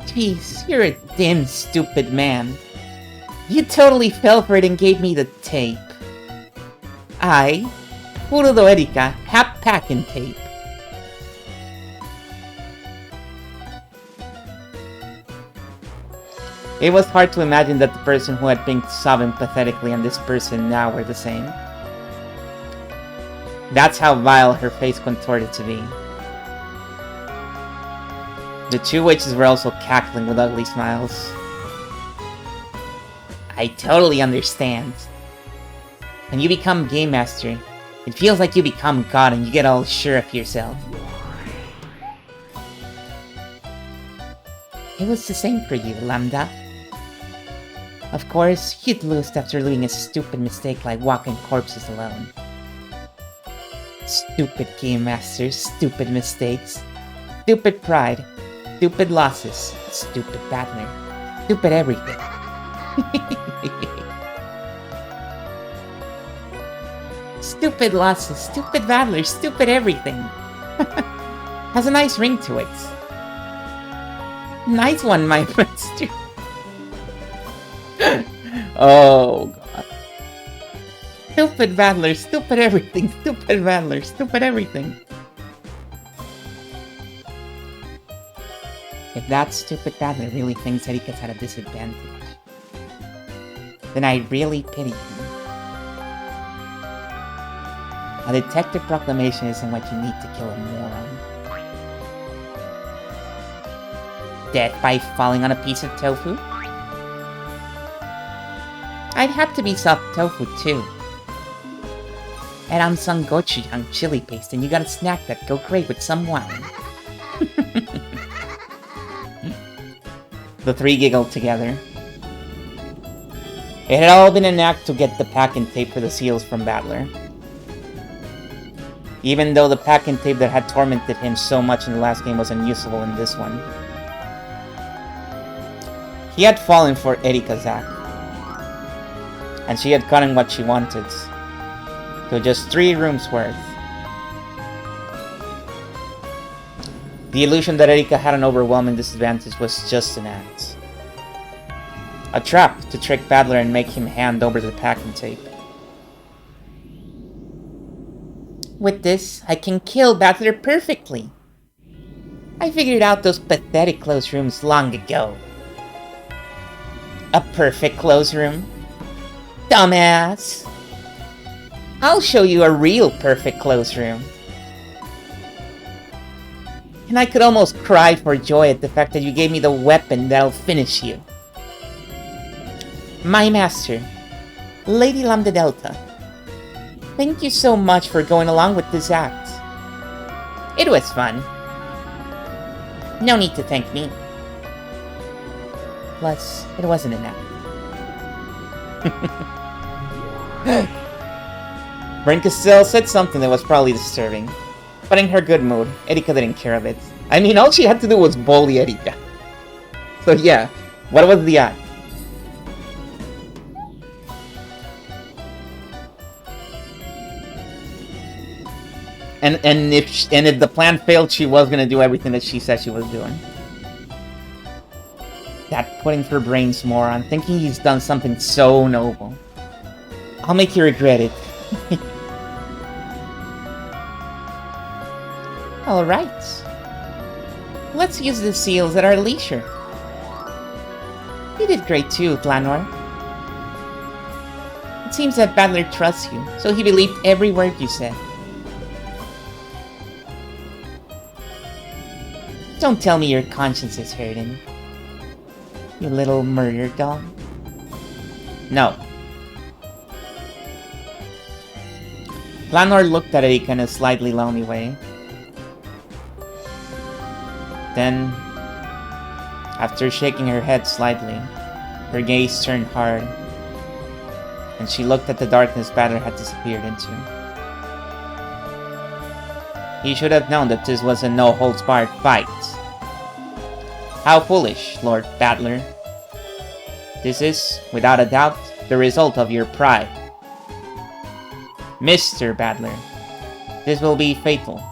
Jeez, you're a damn stupid man. You totally fell for it and gave me the tape. I, puro do Erika, have packing tape. It was hard to imagine that the person who had been sobbing pathetically and this person now were the same. That's how vile her face contorted to be. The two witches were also cackling with ugly smiles. I totally understand. When you become Game Master, it feels like you become God and you get all sure of yourself. It was the same for you, Lambda. Of course, you'd lose after doing a stupid mistake like walking corpses alone. Stupid Game Masters, stupid mistakes, stupid pride, stupid losses, stupid battler, stupid everything. Stupid losses, stupid battlers, stupid everything. Has a nice ring to it. Nice one, my master. Oh, God. Stupid battler, stupid everything, stupid battler, stupid everything. If that stupid battler really thinks Erika's at a disadvantage, then I really pity him. A detective proclamation isn't what you need to kill a moron. Death by falling on a piece of tofu? I'd have to be soft tofu too. And I'm some gochujang chili paste, and you got a snack that'd go great with some wine. The three giggled together. It had all been an act to get the pack and tape for the seals from Battler. Even though the pack and tape that had tormented him so much in the last game was unusable in this one. He had fallen for Erika Zack. And she had gotten what she wanted. So just 3 rooms worth. The illusion that Erika had an overwhelming disadvantage was just an act. A trap to trick Battler and make him hand over the packing tape. With this, I can kill Battler perfectly. I figured out those pathetic closed rooms long ago. A perfect closed room? Dumbass! I'll show you a real perfect closed room. And I could almost cry for joy at the fact that you gave me the weapon that'll finish you. My master, Lady Lambda Delta. Thank you so much for going along with this act. It was fun. No need to thank me. Plus, it wasn't enough. Brinkastil said something that was probably disturbing. But in her good mood, Erika didn't care of it. I mean, all she had to do was bully Erika. So yeah, what was the act? And if the plan failed, she was gonna do everything that she said she was doing. That putting her brains moron, thinking he's done something so noble. I'll make you regret it. Alright. Let's use the seals at our leisure. You did great too, Glanor. It seems that Battler trusts you, so he believed every word you said. Don't tell me your conscience is hurting. You little murder dog. No. Glanor looked at Erika in a slightly lonely way. Then, after shaking her head slightly, her gaze turned hard, and she looked at the darkness Battler had disappeared into. He should have known that this was a no-holds-barred fight. How foolish, Lord Battler. This is, without a doubt, the result of your pride. Mr. Battler, this will be fatal.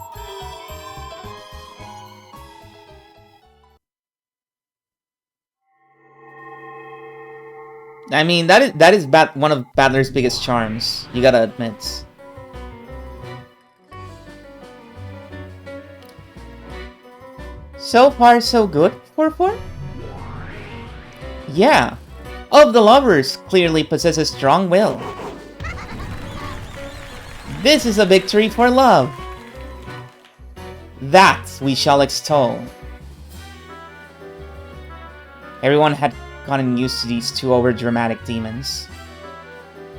I mean, that is one of Battler's biggest charms, you gotta admit. So far, so good, 4-4? Yeah, all of the lovers clearly possess a strong will. This is a victory for love. That we shall extol. Everyone had gotten used to these two over-dramatic demons.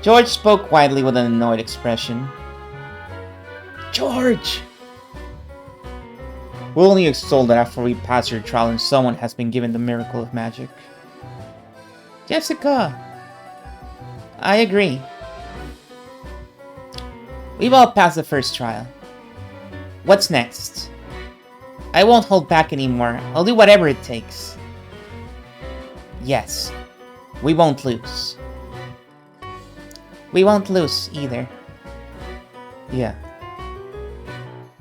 George spoke quietly with an annoyed expression. George! We'll only extol that after we pass your trial and someone has been given the miracle of magic. Jessica! I agree. We've all passed the first trial. What's next? I won't hold back anymore. I'll do whatever it takes. Yes, we won't lose. We won't lose either. Yeah.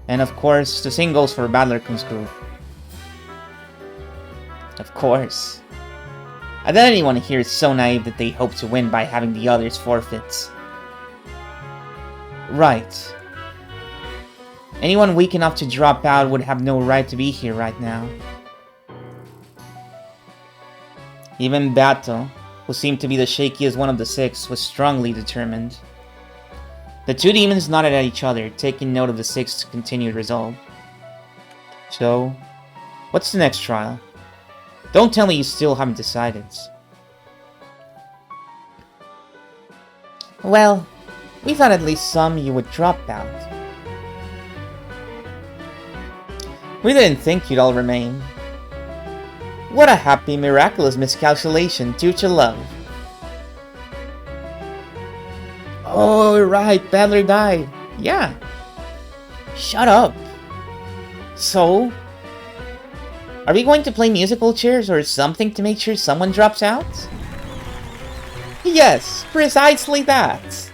And of course, the same goes for Battler Kun's group. Of course. I doubt anyone here is so naive that they hope to win by having the others forfeit. Right. Anyone weak enough to drop out would have no right to be here right now. Even Bato, who seemed to be the shakiest one of the six, was strongly determined. The two demons nodded at each other, taking note of the six's continued resolve. So, what's the next trial? Don't tell me you still haven't decided. Well, we thought at least some you would drop out. We didn't think you'd all remain. What a happy, miraculous miscalculation due to love. Oh, right, Badler died. Yeah. Shut up. So? Are we going to play musical chairs or something to make sure someone drops out? Yes, precisely that.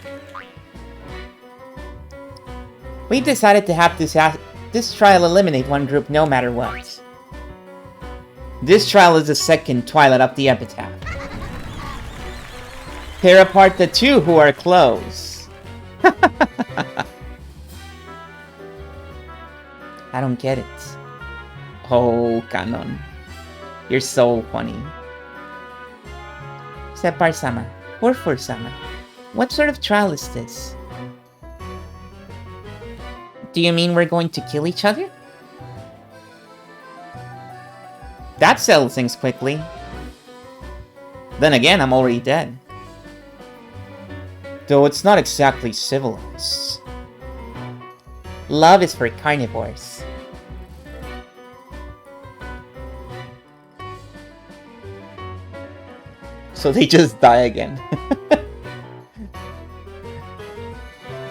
We decided to have this trial eliminate one group no matter what. This trial is the second twilight of the epitaph. Tear apart the two who are close. I don't get it. Oh, Canon. You're so funny. Separ-sama, or For-sama, what sort of trial is this? Do you mean we're going to kill each other? That settles things quickly. Then again, I'm already dead. Though it's not exactly civilized. Love is for carnivores. So they just die again.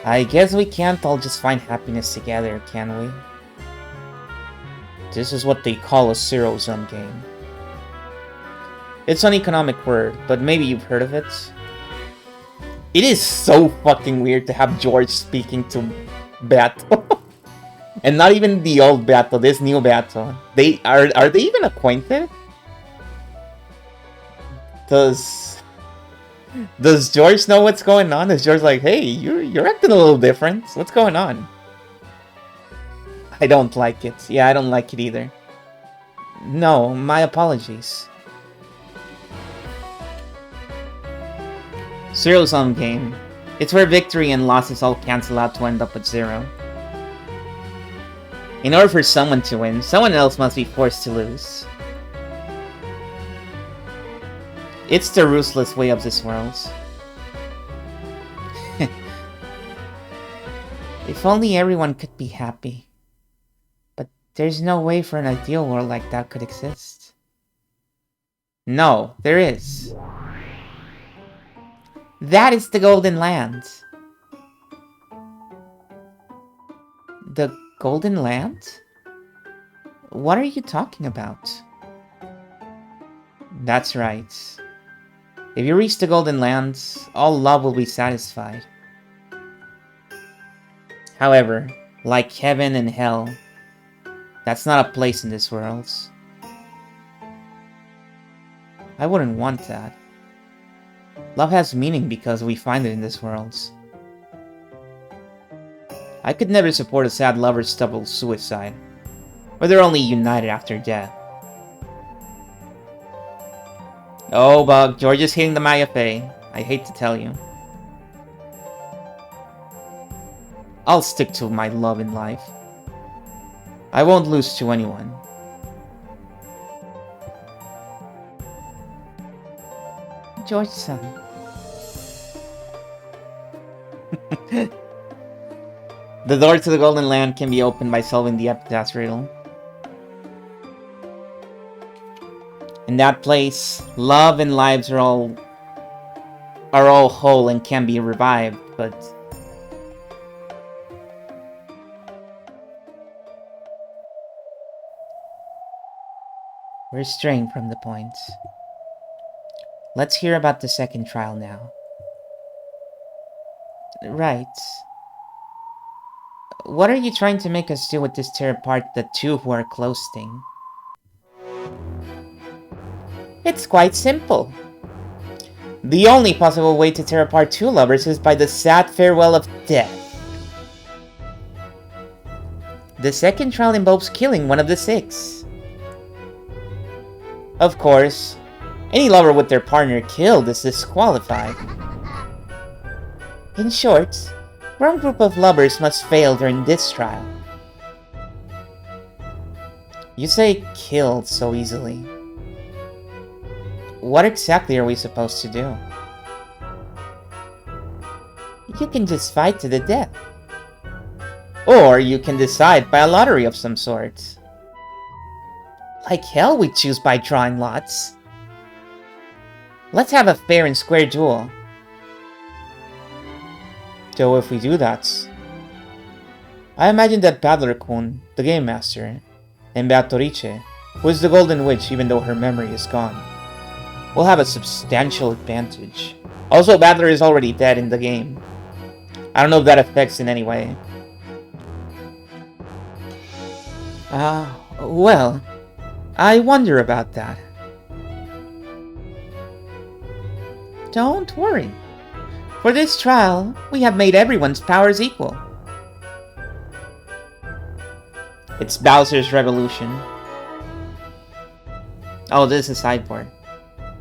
I guess we can't all just find happiness together, can we? This is what they call a zero-sum game. It's an economic word, but maybe you've heard of it. It is so fucking weird to have George speaking to Beato. And not even the old Beato, this new Beato. Are they even acquainted? Does George know what's going on? Is George like, hey, you're acting a little different. What's going on? I don't like it. Yeah, I don't like it either. No, my apologies. Zero-sum game. It's where victory and losses all cancel out to end up at zero. In order for someone to win, someone else must be forced to lose. It's the ruthless way of this world. If only everyone could be happy. But there's no way for an ideal world like that could exist. No, there is. That is the Golden Land. The Golden Land? What are you talking about? That's right. If you reach the Golden Land, all love will be satisfied. However, like heaven and hell, that's not a place in this world. I wouldn't want that. Love has meaning because we find it in this world. I could never support a sad lover's double suicide, where they're only united after death. Oh, Bug, George is hitting the Mayafe. I hate to tell you. I'll stick to my love in life. I won't lose to anyone. George-san. The door to the Golden Land can be opened by solving the Epitaph's riddle. In that place, love and lives are all whole and can be revived, but we're straying from the point. Let's hear about the second trial now. Right. What are you trying to make us do with this tear apart the two who are close thing? It's quite simple. The only possible way to tear apart two lovers is by the sad farewell of death. The second trial involves killing one of the six. Of course, Any lover with their partner killed is disqualified. In short, one group of lovers must fail during this trial. You say killed so easily. What exactly are we supposed to do? You can just fight to the death. Or you can decide by a lottery of some sort. Like hell we choose by drawing lots. Let's have a fair and square duel. So if we do that, I imagine that Battler-kun, the Game Master, and Beatrice, who is the Golden Witch even though her memory is gone, will have a substantial advantage. Also, Battler is already dead in the game. I don't know if that affects in any way. Well, I wonder about that. Don't worry. For this trial, we have made everyone's powers equal. It's Bowser's Revolution. Oh, this is a sideboard.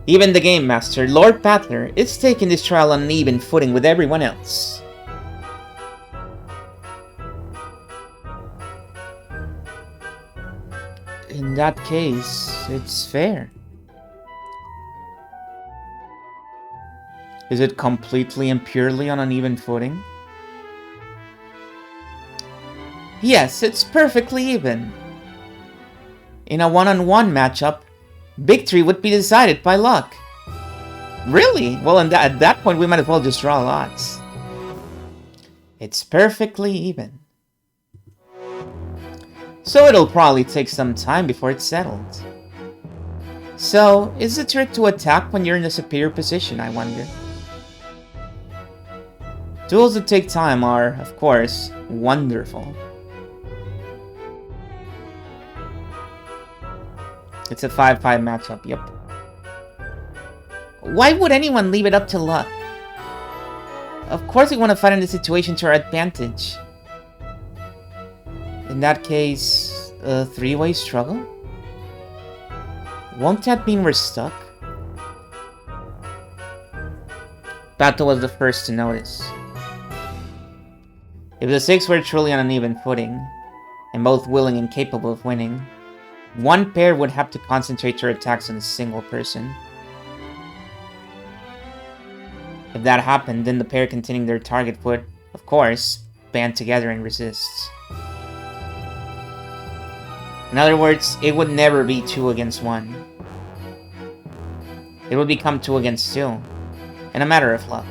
Even the Game Master, Lord Battler, is taking this trial on an even footing with everyone else. In that case, it's fair. Is it completely and purely on an even footing? Yes, it's perfectly even. In a one-on-one matchup, victory would be decided by luck. Really? Well, at that point, we might as well just draw lots. It's perfectly even. So it'll probably take some time before it's settled. So, is the trick to attack when you're in a superior position, I wonder? Duels that take time are, of course, wonderful. It's a 5-5 matchup, yep. Why would anyone leave it up to luck? Of course we want to fight in the situation to our advantage. In that case, a three-way struggle? Won't that mean we're stuck? Bato was the first to notice. If the six were truly on an even footing, and both willing and capable of winning, one pair would have to concentrate their attacks on a single person. If that happened, then the pair containing their target would, of course, band together and resist. In other words, it would never be 2 against 1. It would become 2 against 2, in a matter of luck.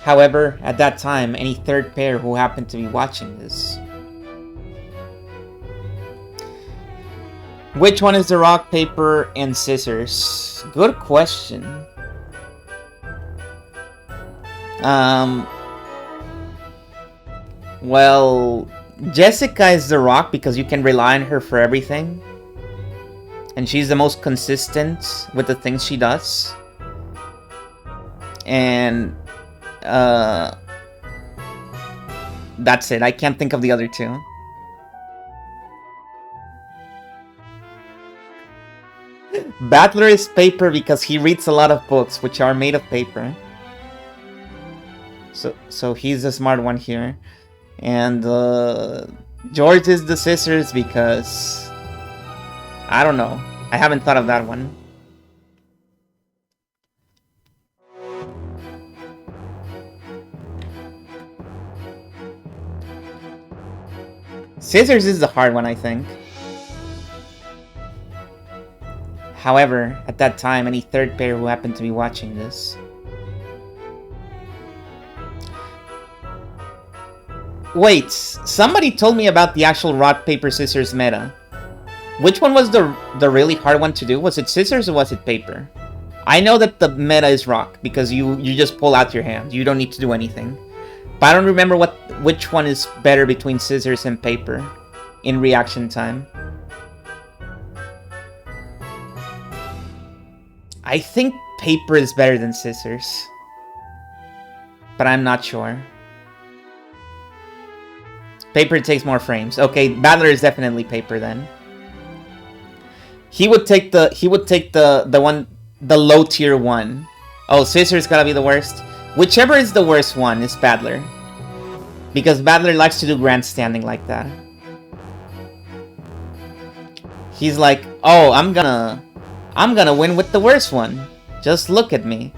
However, at that time, any third pair who happened to be watching this. Which one is the rock, paper, and scissors? Good question. Well, Jessica is the rock because you can rely on her for everything. And she's the most consistent with the things she does. And, that's it. I can't think of the other two. Battler is paper because he reads a lot of books which are made of paper. So he's the smart one here. And George is the scissors because I don't know. I haven't thought of that one. Scissors is the hard one, I think. However, at that time, any third pair who happened to be watching this. Wait, somebody told me about the actual rock, paper, scissors meta. Which one was the really hard one to do? Was it scissors or was it paper? I know that the meta is rock, because you just pull out your hand. You don't need to do anything. But I don't remember which one is better between scissors and paper in reaction time. I think paper is better than scissors. But I'm not sure. Paper takes more frames. Okay, Battler is definitely paper then. He would take the low tier one. Oh, Scissors gotta be the worst. Whichever is the worst one is Battler. Because Battler likes to do grandstanding like that. He's like, oh, I'm gonna win with the worst one. Just look at me.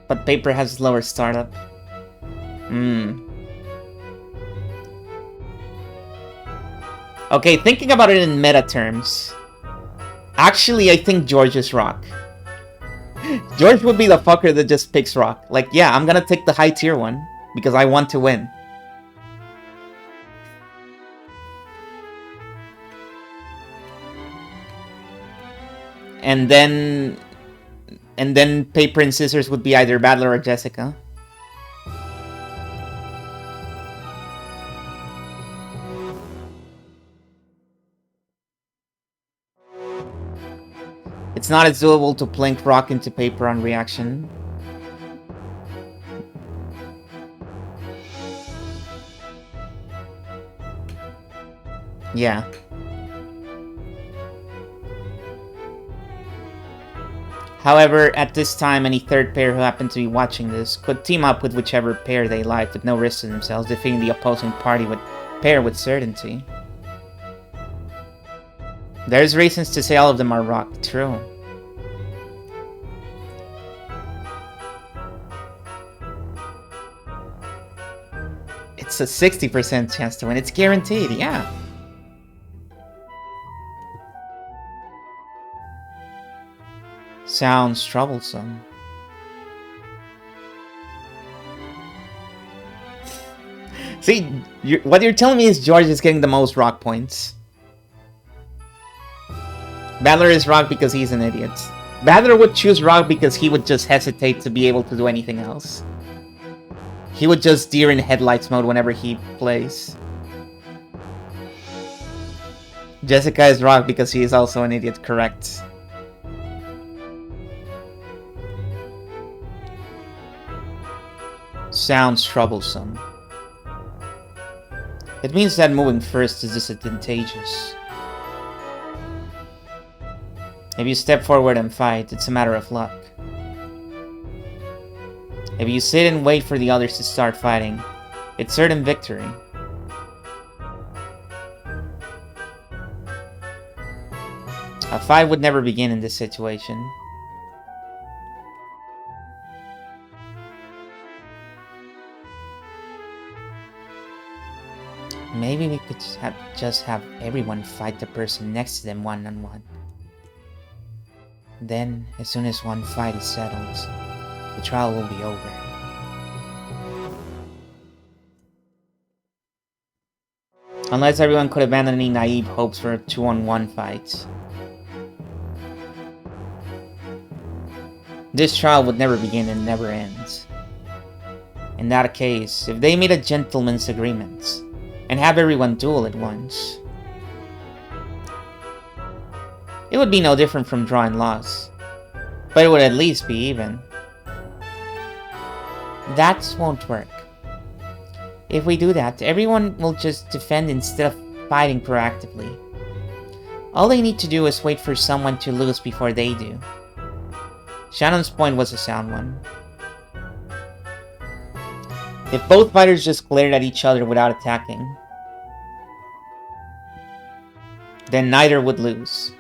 But Paper has lower startup. Okay, thinking about it in meta terms. Actually, I think George is Rock. George would be the fucker that just picks Rock. Like, yeah, I'm gonna take the high tier one. Because I want to win. And then Paper and Scissors would be either Battler or Jessica. It's not as doable to plink Rock into Paper on reaction. Yeah. However, at this time, any third pair who happened to be watching this could team up with whichever pair they like with no risk to themselves, defeating the opposing party with pair with certainty. There's reasons to say all of them are Rock. True. It's a 60% chance to win. It's guaranteed, yeah. Sounds troublesome. See, what you're telling me is George is getting the most Rock points. Battler is Rock because he's an idiot. Battler would choose Rock because he would just hesitate to be able to do anything else. He would just deer in headlights mode whenever he plays. Jessica is Rock because she is also an idiot, correct. Sounds troublesome. It means that moving first is disadvantageous. If you step forward and fight, it's a matter of luck. If you sit and wait for the others to start fighting, it's certain victory. A fight would never begin in this situation. Maybe we could just have everyone fight the person next to them one-on-one. Then, as soon as one fight is settled, the trial will be over. Unless everyone could abandon any naive hopes for a 2-on-1 fight. This trial would never begin and never end. In that case, if they made a gentleman's agreement, and have everyone duel at once, it would be no different from drawing loss, but it would at least be even. That won't work. If we do that, everyone will just defend instead of fighting proactively. All they need to do is wait for someone to lose before they do. Shannon's point was a sound one. If both fighters just glared at each other without attacking, then neither would lose.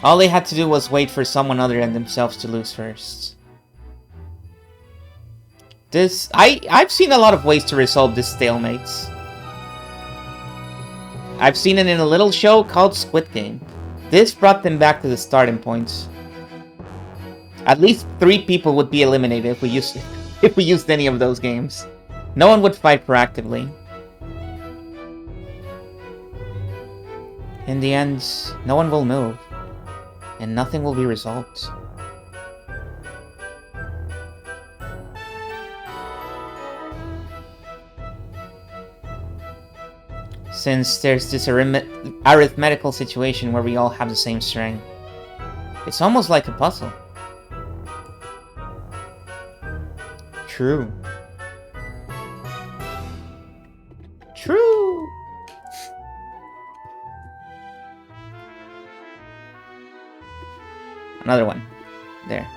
All they had to do was wait for someone other than themselves to lose first. I've seen a lot of ways to resolve this stalemates. I've seen it in a little show called Squid Game. This brought them back to the starting point. At least 3 people would be eliminated if we used any of those games. No one would fight proactively. In the end, no one will move, and nothing will be resolved. since there's this arithmetical situation where we all have the same strength. It's almost like a puzzle. True. True! Another one. There.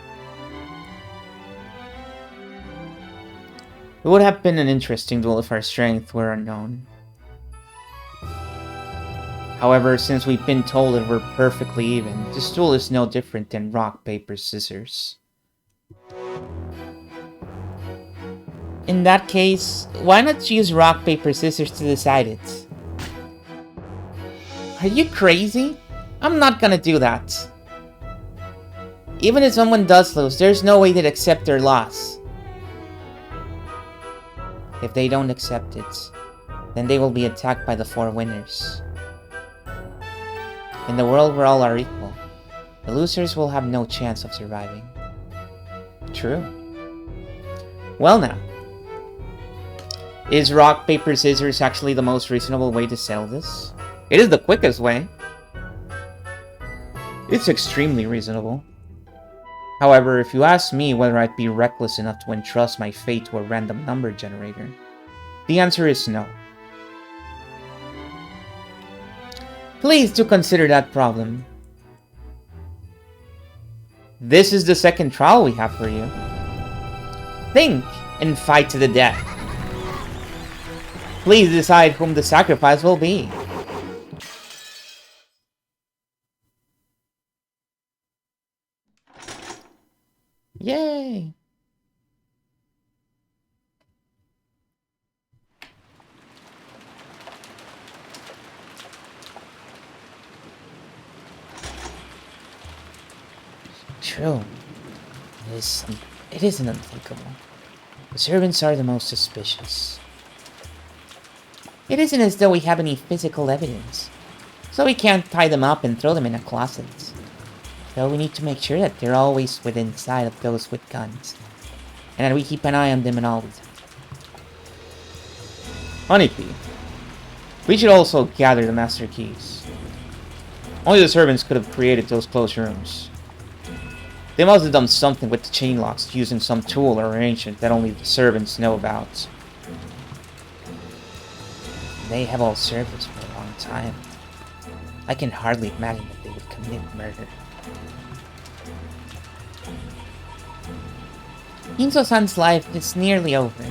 It would have been an interesting duel if our strength were unknown. However, since we've been told that we're perfectly even, this duel is no different than rock, paper, scissors. In that case, why not use rock, paper, scissors to decide it? Are you crazy? I'm not gonna do that. Even if someone does lose, there's no way they'd accept their loss. If they don't accept it, then they will be attacked by the 4 winners. In the world where all are equal, the losers will have no chance of surviving. True. Well now, is rock, paper, scissors actually the most reasonable way to settle this? It is the quickest way. It's extremely reasonable. However, if you ask me whether I'd be reckless enough to entrust my fate to a random number generator, the answer is no. Please do consider that problem. This is the second trial we have for you. Think and fight to the death. Please decide whom the sacrifice will be. Yay! True. It isn't unthinkable. The servants are the most suspicious. It isn't as though we have any physical evidence, so we can't tie them up and throw them in a closet. So we need to make sure that they're always within sight of those with guns, and that we keep an eye on them and all the time. Honeybee, we should also gather the master keys. Only the servants could have created those closed rooms. They must have done something with the chain locks using some tool or arrangement that only the servants know about. They have all served us for a long time. I can hardly imagine that they would commit murder. Ginso-san's life is nearly over,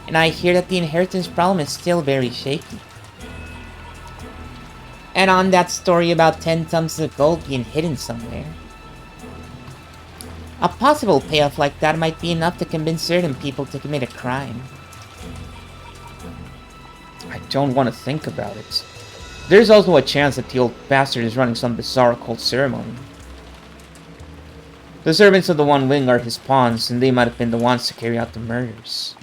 and I hear that the inheritance problem is still very shaky. And on that story about 10 tons of gold being hidden somewhere. A possible payoff like that might be enough to convince certain people to commit a crime. I don't want to think about it. There's also a chance that the old bastard is running some bizarre occult ceremony. The servants of the One Wing are his pawns, and they might have been the ones to carry out the murders.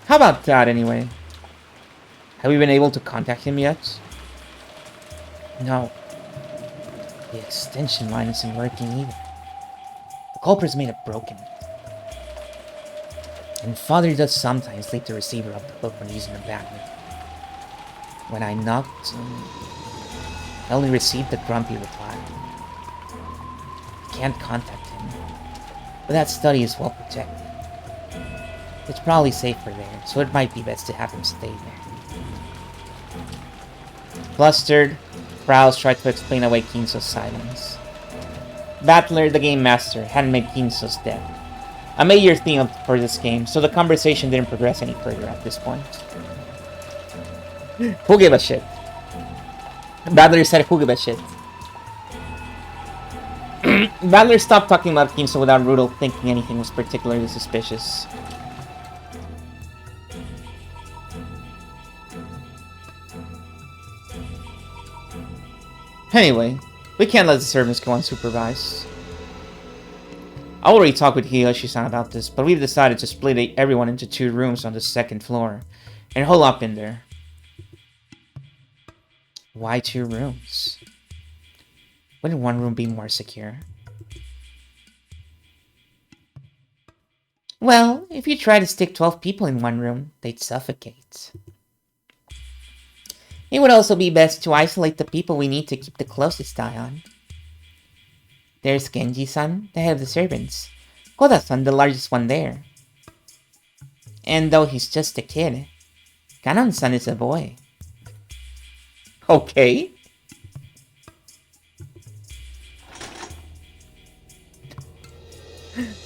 How about that, anyway? Have we been able to contact him yet? No. The extension line isn't working either. The culprits may have broken it. And Father does sometimes leave the receiver off the hook when using a battery. When I knocked, I only received a grumpy reply. I can't contact him, but that study is well protected. It's probably safer there, so it might be best to have him stay there. Flustered, Prowse tried to explain away Ginso's silence. Battler, the game master, hadn't made Ginso's death a major theme for this game, so the conversation didn't progress any further at this point. Who gave a shit? Battler said, who gave a shit? Battler stopped talking about Ginso without Rudel thinking anything was particularly suspicious. Anyway, we can't let the servants go unsupervised. I already talked with Hiyoshi-san about this, but we've decided to split everyone into 2 rooms on the 2nd floor, and hole up in there. Why 2 rooms? Wouldn't 1 room be more secure? Well, if you try to stick 12 people in 1 room, they'd suffocate. It would also be best to isolate the people we need to keep the closest eye on. There's Genji-san, the head of the servants. Koda-san, the largest one there. And though he's just a kid, Kanon-san is a boy. Okay.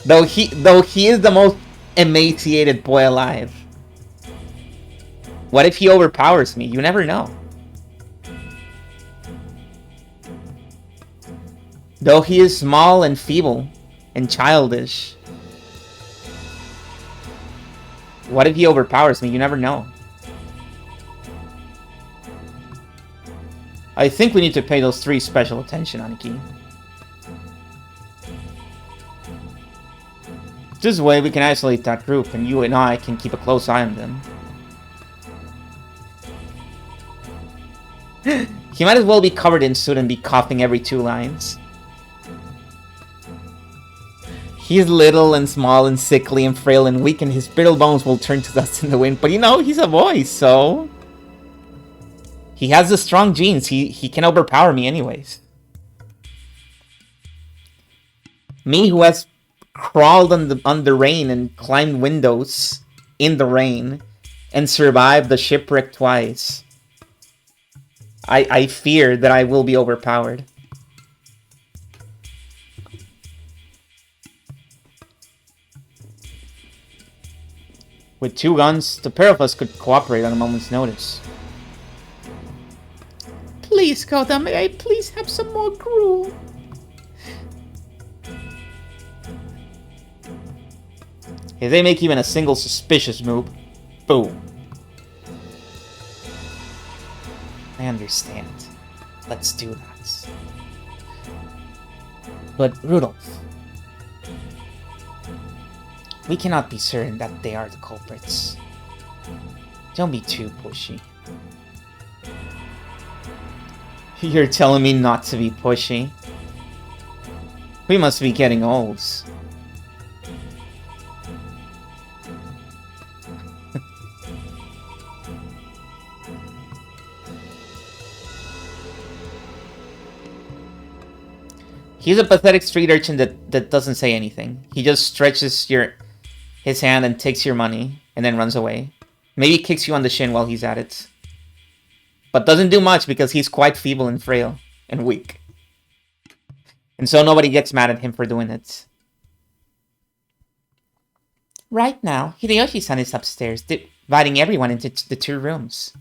Though he is the most emaciated boy alive. What if he overpowers me? You never know. Though he is small and feeble and childish. What if he overpowers me? You never know. I think we need to pay those 3 special attention, Aniki. This way we can isolate that group and you and I can keep a close eye on them. He might as well be covered in soot and be coughing every 2 lines. He's little and small and sickly and frail and weak and his brittle bones will turn to dust in the wind. But you know, he's a boy, so... He has the strong genes. He can overpower me anyways. Me who has crawled on the rain and climbed windows in the rain and survived the shipwreck twice. I fear that I will be overpowered. With 2 guns, the pair of us could cooperate on a moment's notice. Please, Kota, may I please have some more gruel? If they make even a single suspicious move, boom. I understand. Let's do that. But, Rudolph, we cannot be certain that they are the culprits. Don't be too pushy. You're telling me not to be pushy? We must be getting old. He's a pathetic street urchin that doesn't say anything. He just stretches his hand and takes your money and then runs away. Maybe kicks you on the shin while he's at it. But doesn't do much because he's quite feeble and frail and weak. And so nobody gets mad at him for doing it. Right now, Hideyoshi-san is upstairs, dividing everyone into the 2 rooms.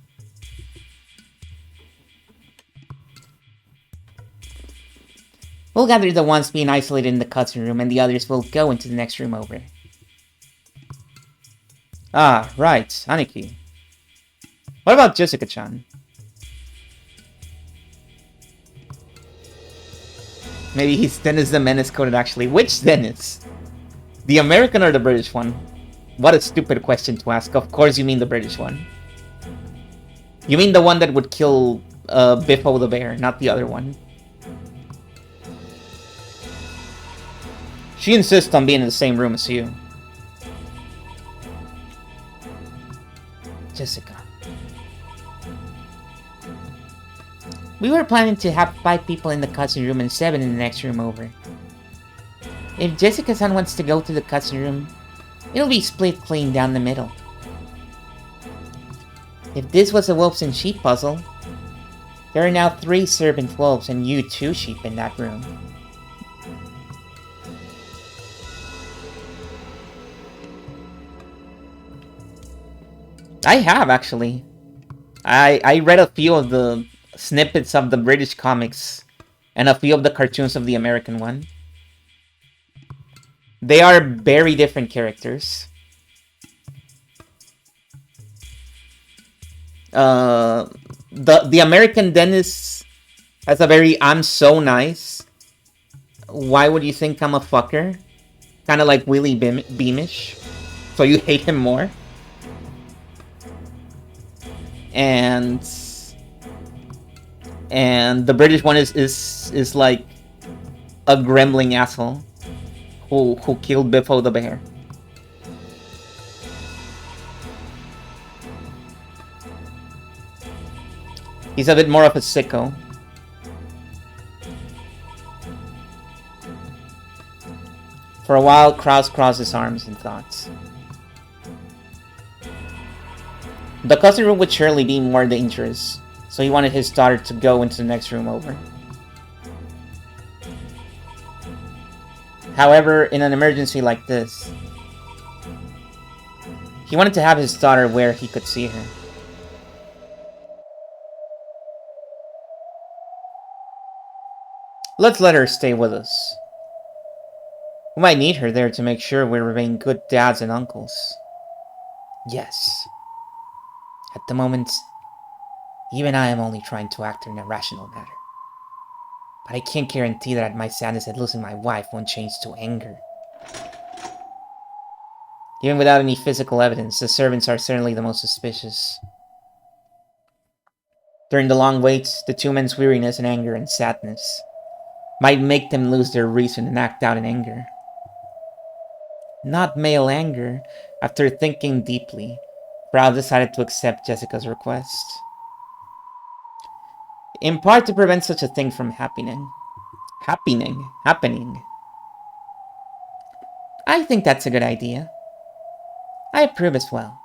We'll gather the ones being isolated in the cousin room, and the others will go into the next room over. Ah, right, Aniki. What about Jessica-chan? Maybe he's Dennis the Menace coded actually. Which Dennis? The American or the British one? What a stupid question to ask. Of course you mean the British one. You mean the one that would kill Biffo the bear, not the other one. She insists on being in the same room as you. Jessica. We were planning to have 5 people in the cousin room and 7 in the next room over. If Jessica-san wants to go to the cousin room, it'll be split clean down the middle. If this was a wolves and sheep puzzle, there are now 3 servant wolves and you 2 sheep in that room. I have, actually. I read a few of the snippets of the British comics and a few of the cartoons of the American one. They are very different characters. The American Dennis has a very "I'm so nice. Why would you think I'm a fucker?" Kind of like Willie Beamish. So you hate him more. And the British one is like a gremlin asshole who killed Biffo the bear. He's a bit more of a sicko. For a while, Kraus crossed his arms in thoughts. The cousin room would surely be more dangerous, so he wanted his daughter to go into the next room over. However, in an emergency like this, he wanted to have his daughter where he could see her. Let's let her stay with us. We might need her there to make sure we remain good dads and uncles. Yes. At the moment, even I am only trying to act in a rational manner. But I can't guarantee that my sadness at losing my wife won't change to anger. Even without any physical evidence, the servants are certainly the most suspicious. During the long waits, the two men's weariness and anger and sadness might make them lose their reason and act out in anger. Not male anger. After thinking deeply, Brow decided to accept Jessica's request. In part to prevent such a thing from happening. Happening. I think that's a good idea. I approve as well.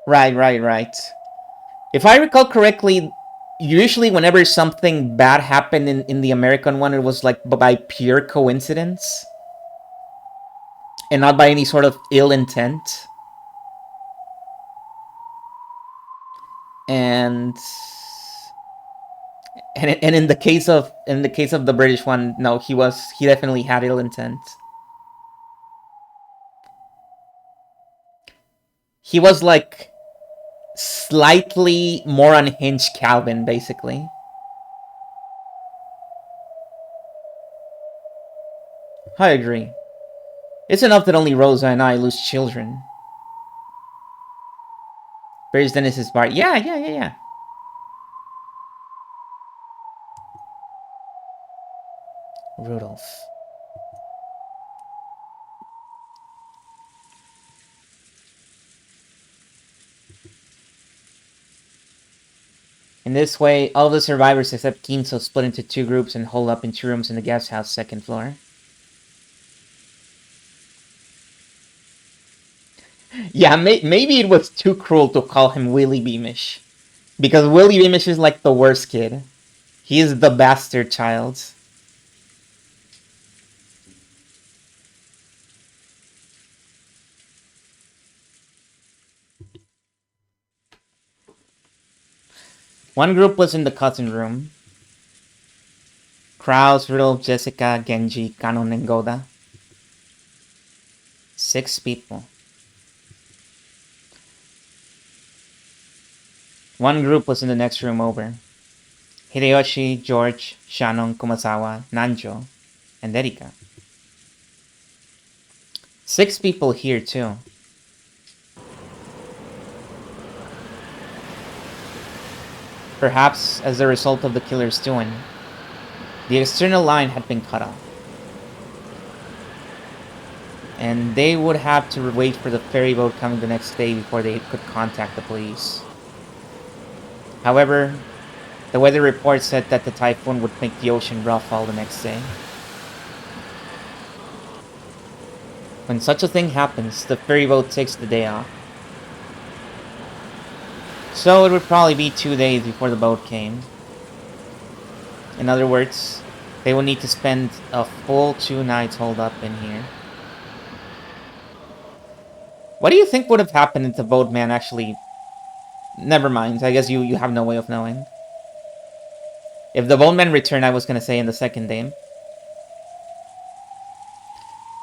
Right. If I recall correctly, usually whenever something bad happened in the American one, it was like by pure coincidence. And not by any sort of ill intent. And in the case of the British one, no, he definitely had ill intent. He was like slightly more unhinged Calvin, basically. I agree. It's enough that only Rosa and I lose children. Where's Dennis's bar? Yeah. Rudolph. In this way, all the survivors except Kinso split into two groups and holed up in 2 rooms in the guest house second floor. Yeah, maybe it was too cruel to call him Willie Beamish. Because Willie Beamish is like the worst kid. He is the bastard child. One group was in the cousin room. Kraus, Rudolph, Jessica, Genji, Kanon, and Goda. 6 people. One group was in the next room over. Hideyoshi, George, Shannon, Kumasawa, Nanjo, and Erika. 6 people here too. Perhaps as a result of the killer's doing, the external line had been cut off. And they would have to wait for the ferry boat coming the next day before they could contact the police. However, the weather report said that the typhoon would make the ocean rough all the next day. When such a thing happens, the ferry boat takes the day off. So it would probably be 2 days before the boat came. In other words, they would need to spend a full 2 nights holed up in here. What do you think would have happened if the boatman actually... Never mind, I guess you have no way of knowing. If the boatman returned, I was gonna say in the second day.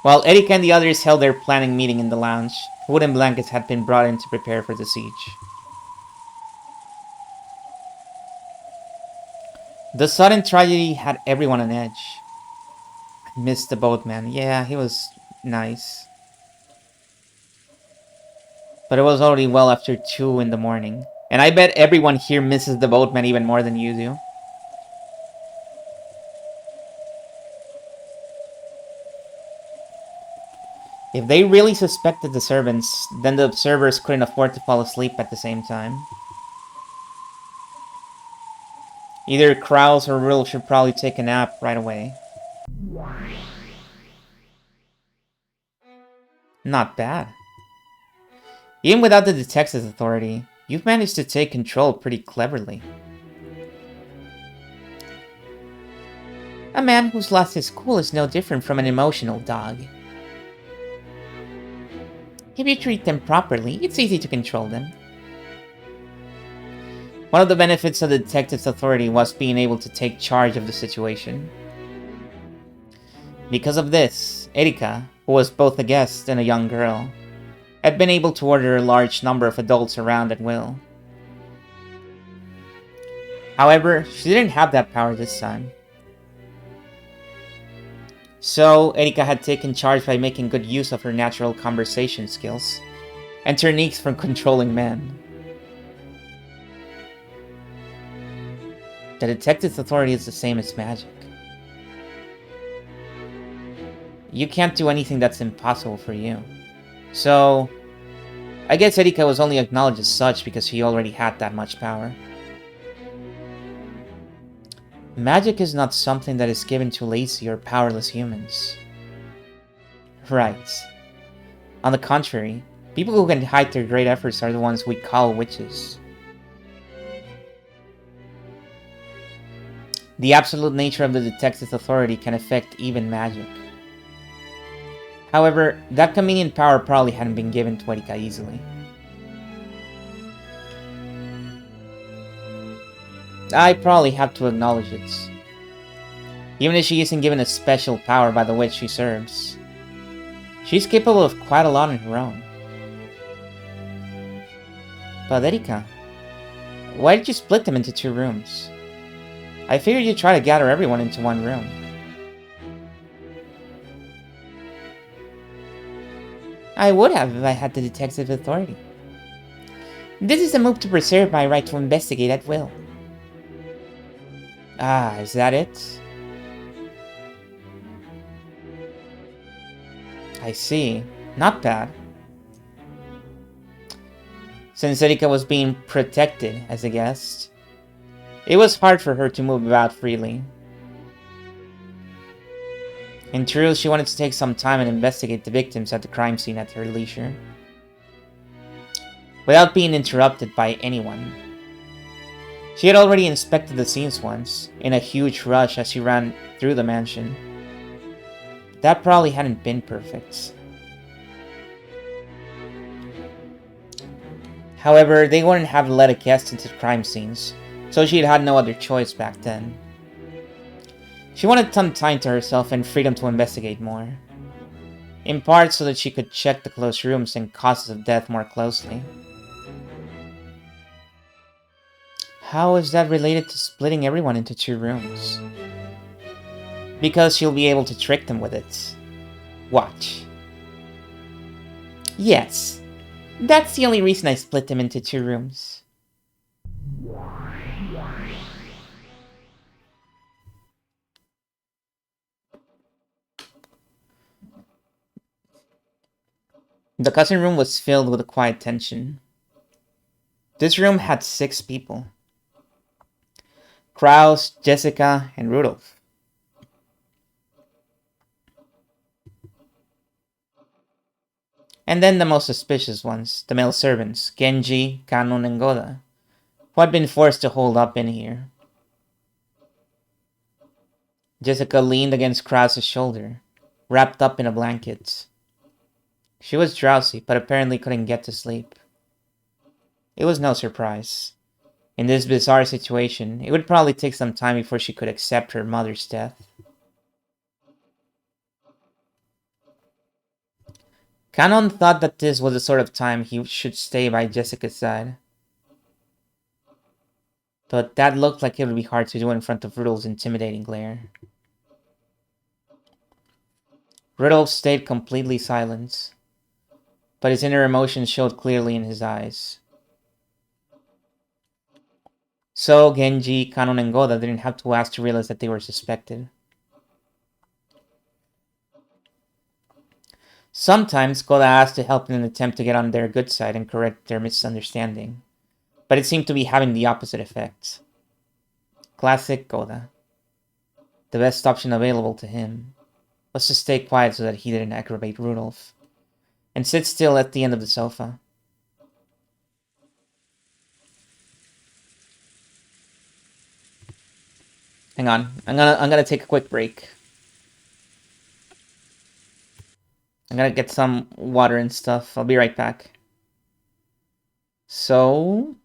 While Erika and the others held their planning meeting in the lounge, wooden blankets had been brought in to prepare for the siege. The sudden tragedy had everyone on edge. I missed the boatman. Yeah, he was nice. But it was already well after 2 in the morning. And I bet everyone here misses the boatman even more than you do. If they really suspected the servants, then the observers couldn't afford to fall asleep at the same time. Either Krause or Riddle should probably take a nap right away. Not bad. Even without the detective's authority, you've managed to take control pretty cleverly. A man who's lost his cool is no different from an emotional dog. If you treat them properly, it's easy to control them. One of the benefits of the detective's authority was being able to take charge of the situation. Because of this, Erika, who was both a guest and a young girl, had been able to order a large number of adults around at will. However, she didn't have that power this time. So, Erika had taken charge by making good use of her natural conversation skills and techniques for controlling men. The detective's authority is the same as magic. You can't do anything that's impossible for you. So, I guess Erika was only acknowledged as such because she already had that much power. Magic is not something that is given to lazy or powerless humans. Right. On the contrary, people who can hide their great efforts are the ones we call witches. The absolute nature of the detective's authority can affect even magic. However, that convenient power probably hadn't been given to Erika easily. I probably have to acknowledge it. Even if she isn't given a special power by the witch she serves, she's capable of quite a lot on her own. But Erika, why did you split them into 2 rooms? I figured you'd try to gather everyone into one room. I would have if I had the detective authority. This is a move to preserve my right to investigate at will. Ah, is that it? I see. Not bad. Since Erika was being protected as a guest, it was hard for her to move about freely. In truth, she wanted to take some time and investigate the victims at the crime scene at her leisure, without being interrupted by anyone. She had already inspected the scenes once, in a huge rush as she ran through the mansion. That probably hadn't been perfect. However, they wouldn't have let a guest into the crime scenes, so she had no other choice back then. She wanted some time to herself and freedom to investigate more. In part so that she could check the closed rooms and causes of death more closely. How is that related to splitting everyone into 2 rooms? Because she'll be able to trick them with it. Watch. Yes, that's the only reason I split them into 2 rooms. The cousin room was filled with a quiet tension. This room had 6 people. Kraus, Jessica, and Rudolph. And then the most suspicious ones, the male servants, Genji, Kanon, and Goda, who had been forced to hold up in here. Jessica leaned against Kraus's shoulder, wrapped up in a blanket. She was drowsy, but apparently couldn't get to sleep. It was no surprise. In this bizarre situation, it would probably take some time before she could accept her mother's death. Kanon thought that this was the sort of time he should stay by Jessica's side. But that looked like it would be hard to do in front of Rudolph's intimidating glare. Rudolph stayed completely silent, but his inner emotions showed clearly in his eyes. So Genji, Kanon, and Goda didn't have to ask to realize that they were suspected. Sometimes Koda asked to help in an attempt to get on their good side and correct their misunderstanding, but it seemed to be having the opposite effect. Classic Koda. The best option available to him was to stay quiet so that he didn't aggravate Rudolph, and sit still at the end of the sofa. Hang on, I'm gonna take a quick break. I'm gonna get some water and stuff. I'll be right back. So...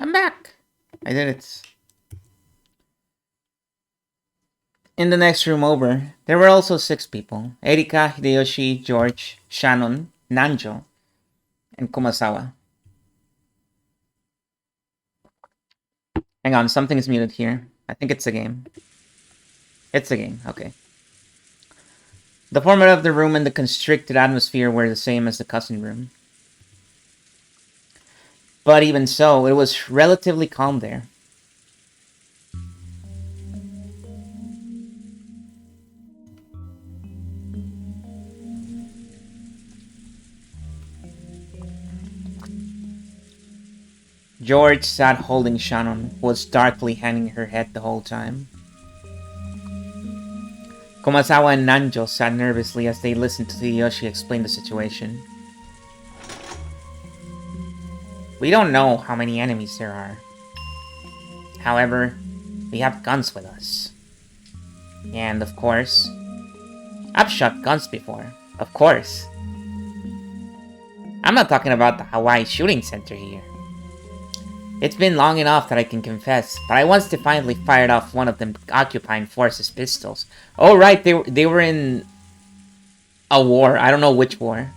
I'm back! I did it. In the next room over, there were also 6 people. Erika, Hideyoshi, George, Shannon, Nanjo, and Kumasawa. Hang on, something is muted here. I think it's a game. It's a game, okay. The format of the room and the constricted atmosphere were the same as the cousin room. But even so, it was relatively calm there. George sat holding Shannon, who was darkly hanging her head the whole time. Komasawa and Nanjo sat nervously as they listened to Hideyoshi explain the situation. We don't know how many enemies there are. However, we have guns with us. And of course, I've shot guns before. Of course. I'm not talking about the Hawaii shooting center here. It's been long enough that I can confess, but I once defiantly fired off one of them occupying forces' pistols. Oh right, they were in a war. I don't know which war.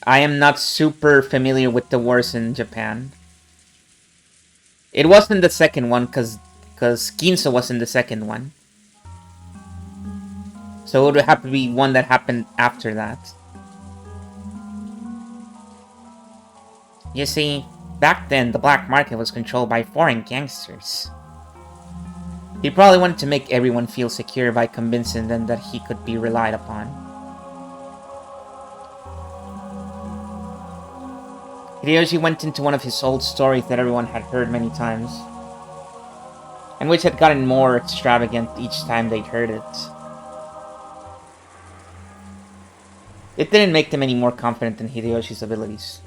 I am not super familiar with the wars in Japan. It wasn't the second one, because Ginso was in the second one. So it would have to be one that happened after that. You see, back then the black market was controlled by foreign gangsters. He probably wanted to make everyone feel secure by convincing them that he could be relied upon. Hideyoshi went into one of his old stories that everyone had heard many times, and which had gotten more extravagant each time they'd heard it. It didn't make them any more confident in Hideyoshi's abilities.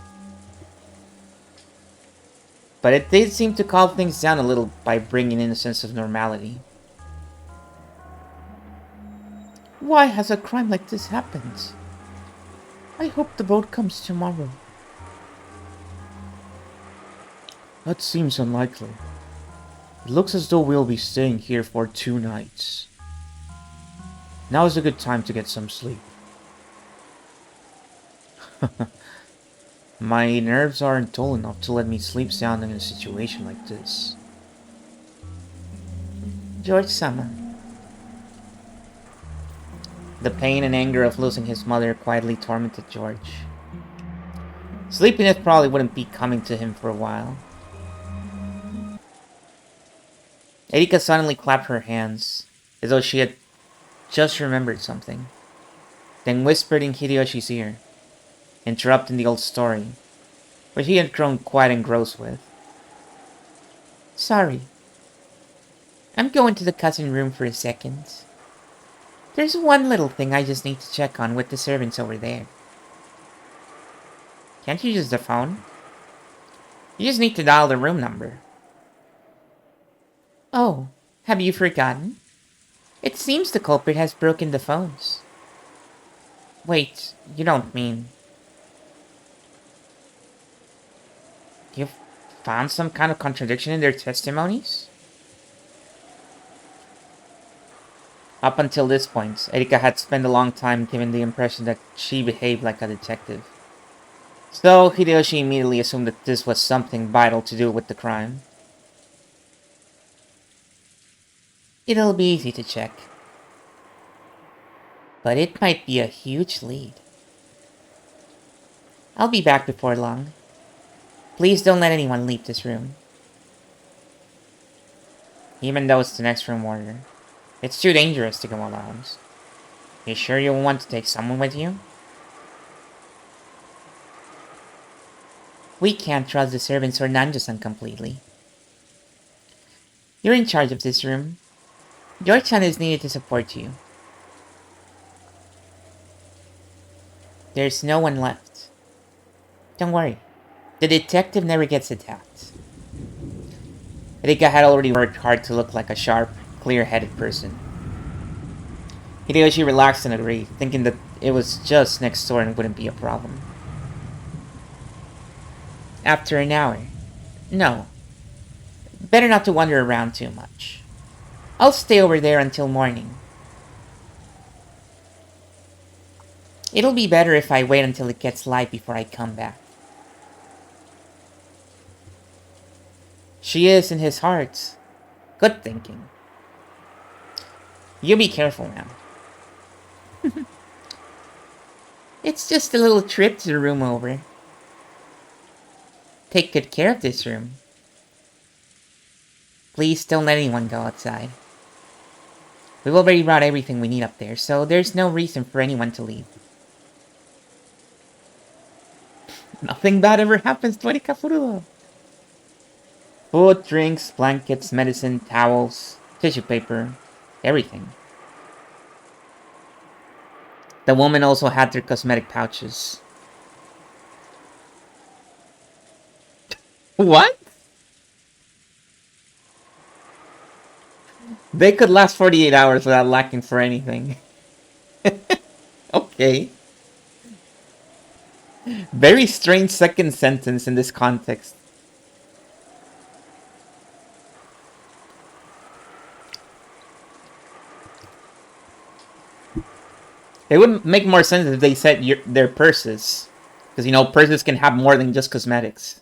But it did seem to calm things down a little by bringing in a sense of normality. Why has a crime like this happened? I hope the boat comes tomorrow. That seems unlikely. It looks as though we'll be staying here for 2 nights. Now is a good time to get some sleep. My nerves aren't dull enough to let me sleep sound in a situation like this. George-sama. The pain and anger of losing his mother quietly tormented George. Sleepiness probably wouldn't be coming to him for a while. Erika suddenly clapped her hands, as though she had just remembered something, then whispered in Hideyoshi's ear, interrupting the old story, which he had grown quite engrossed with. Sorry. I'm going to the cousin room for a second. There's one little thing I just need to check on with the servants over there. Can't you use the phone? You just need to dial the room number. Oh, have you forgotten? It seems the culprit has broken the phones. Wait, you don't mean... You've found some kind of contradiction in their testimonies? Up until this point, Erika had spent a long time giving the impression that she behaved like a detective. So Hideyoshi immediately assumed that this was something vital to do with the crime. It'll be easy to check. But it might be a huge lead. I'll be back before long. Please don't let anyone leave this room. Even though it's the next room order, it's too dangerous to go alone. You sure you want to take someone with you? We can't trust the servants or Nanjo-san completely. You're in charge of this room. George-san is needed to support you. There's no one left. Don't worry. The detective never gets attacked. Erika had already worked hard to look like a sharp, clear-headed person. Hideyoshi relaxed and agreed, thinking that it was just next door and wouldn't be a problem. After an hour. No. Better not to wander around too much. I'll stay over there until morning. It'll be better if I wait until it gets light before I come back. She is in his heart. Good thinking. You be careful now. It's just a little trip to the room over. Take good care of this room. Please don't let anyone go outside. We've already brought everything we need up there, so there's no reason for anyone to leave. Nothing bad ever happens to Erika Furudo. Food, drinks, blankets, medicine, towels, tissue paper, everything. The woman also had their cosmetic pouches. What? They could last 48 hours without lacking for anything. Okay. Very strange second sentence in this context. It would make more sense if they said their purses. Because, you know, purses can have more than just cosmetics.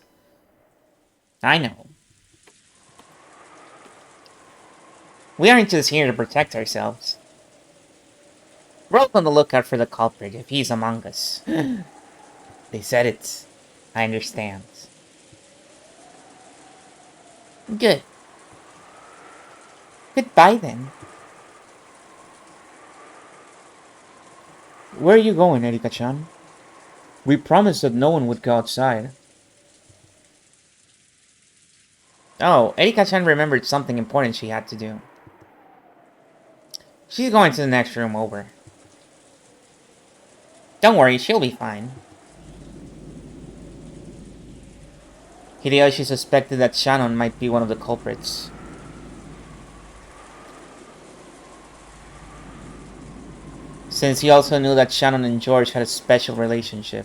I know. We aren't just here to protect ourselves. We're also on the lookout for the culprit if he's among us. They said it. I understand. Good. Goodbye then. Where are you going, Erika-chan? We promised that no one would go outside. Oh, Erika-chan remembered something important she had to do. She's going to the next room over. Don't worry, she'll be fine. Hideyoshi suspected that Shannon might be one of the culprits. Since he also knew that Shannon and George had a special relationship.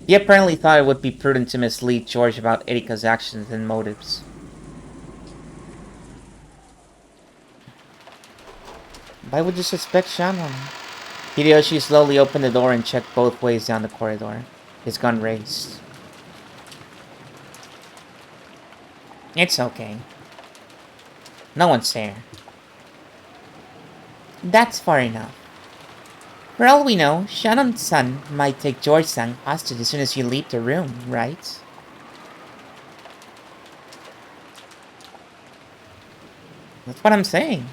He apparently thought it would be prudent to mislead George about Erika's actions and motives. Why would you suspect Shannon? Hideyoshi slowly opened the door and checked both ways down the corridor, his gun raised. It's okay. No one's there. That's far enough. For all we know, Shannon's-san might take George-san hostage as soon as you leave the room, right? That's what I'm saying.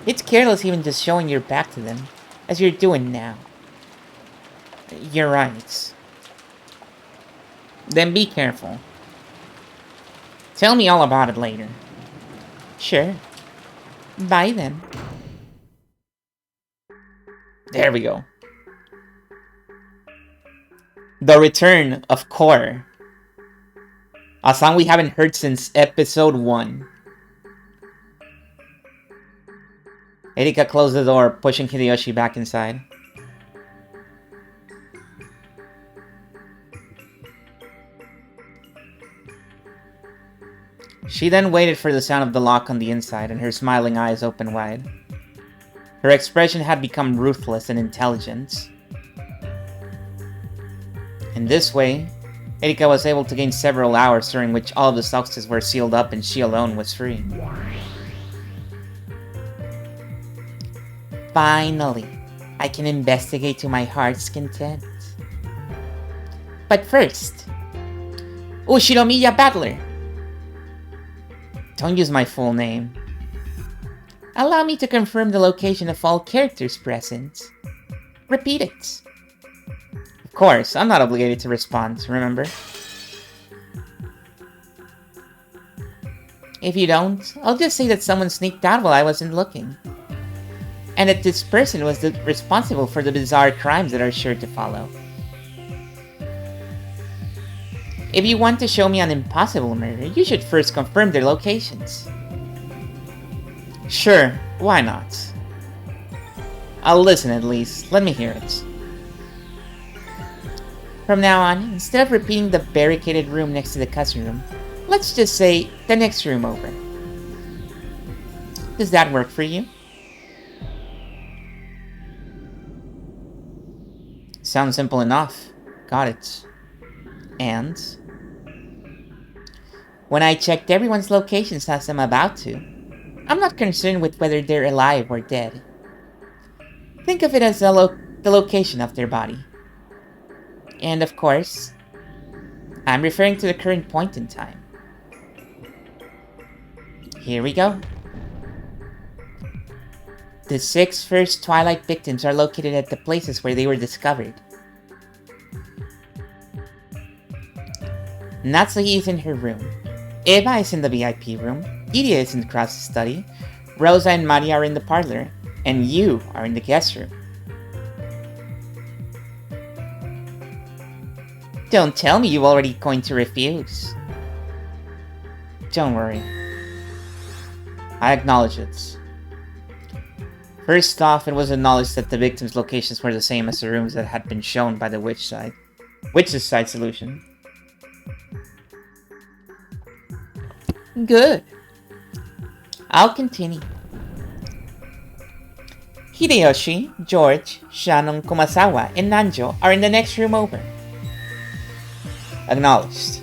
It's careless even just showing your back to them, as you're doing now. You're right. Then be careful. Tell me all about it later. Sure. Bye then. There we go. The return of Core. A song we haven't heard since episode 1. Erika closed the door, pushing Hideyoshi back inside. She then waited for the sound of the lock on the inside, and her smiling eyes opened wide. Her expression had become ruthless and intelligent. In this way, Erika was able to gain several hours during which all of the Soxes were sealed up and she alone was free. Finally, I can investigate to my heart's content. But first, Ushinomiya Battler! Don't use my full name. Allow me to confirm the location of all characters present. Repeat it. Of course, I'm not obligated to respond, remember? If you don't, I'll just say that someone sneaked out while I wasn't looking. And that this person was responsible for the bizarre crimes that are sure to follow. If you want to show me an impossible murder, you should first confirm their locations. Sure, why not? I'll listen at least, let me hear it. From now on, instead of repeating the barricaded room next to the custom room, let's just say the next room over. Does that work for you? Sounds simple enough. Got it. And when I checked everyone's locations as I'm about to, I'm not concerned with whether they're alive or dead. Think of it as the location of their body. And of course, I'm referring to the current point in time. Here we go. The 6 first Twilight victims are located at the places where they were discovered. Natsuki is in her room. Eva is in the VIP room. Iria is in the Krause's study. Rosa and Mari are in the parlor. And you are in the guest room. Don't tell me you're already going to refuse. Don't worry. I acknowledge it. First off, it was acknowledged that the victims' locations were the same as the rooms that had been shown by the Witch's side solution. Good. I'll continue. Hideyoshi, George, Shannon, Kumasawa, and Nanjo are in the next room over. Acknowledged.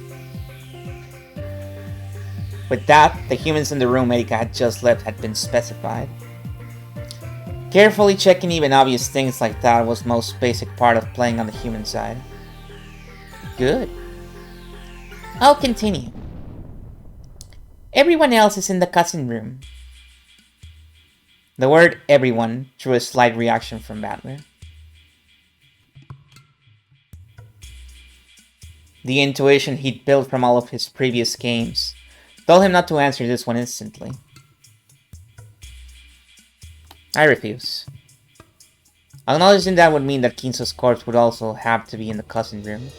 With that, the humans in the room Erika had just left had been specified. Carefully checking even obvious things like that was the most basic part of playing on the human side. Good. I'll continue. Everyone else is in the cousin room. The word everyone drew a slight reaction from Battler. The intuition he'd built from all of his previous games told him not to answer this one instantly. I refuse. Acknowledging that would mean that Kinso's corpse would also have to be in the cousin room.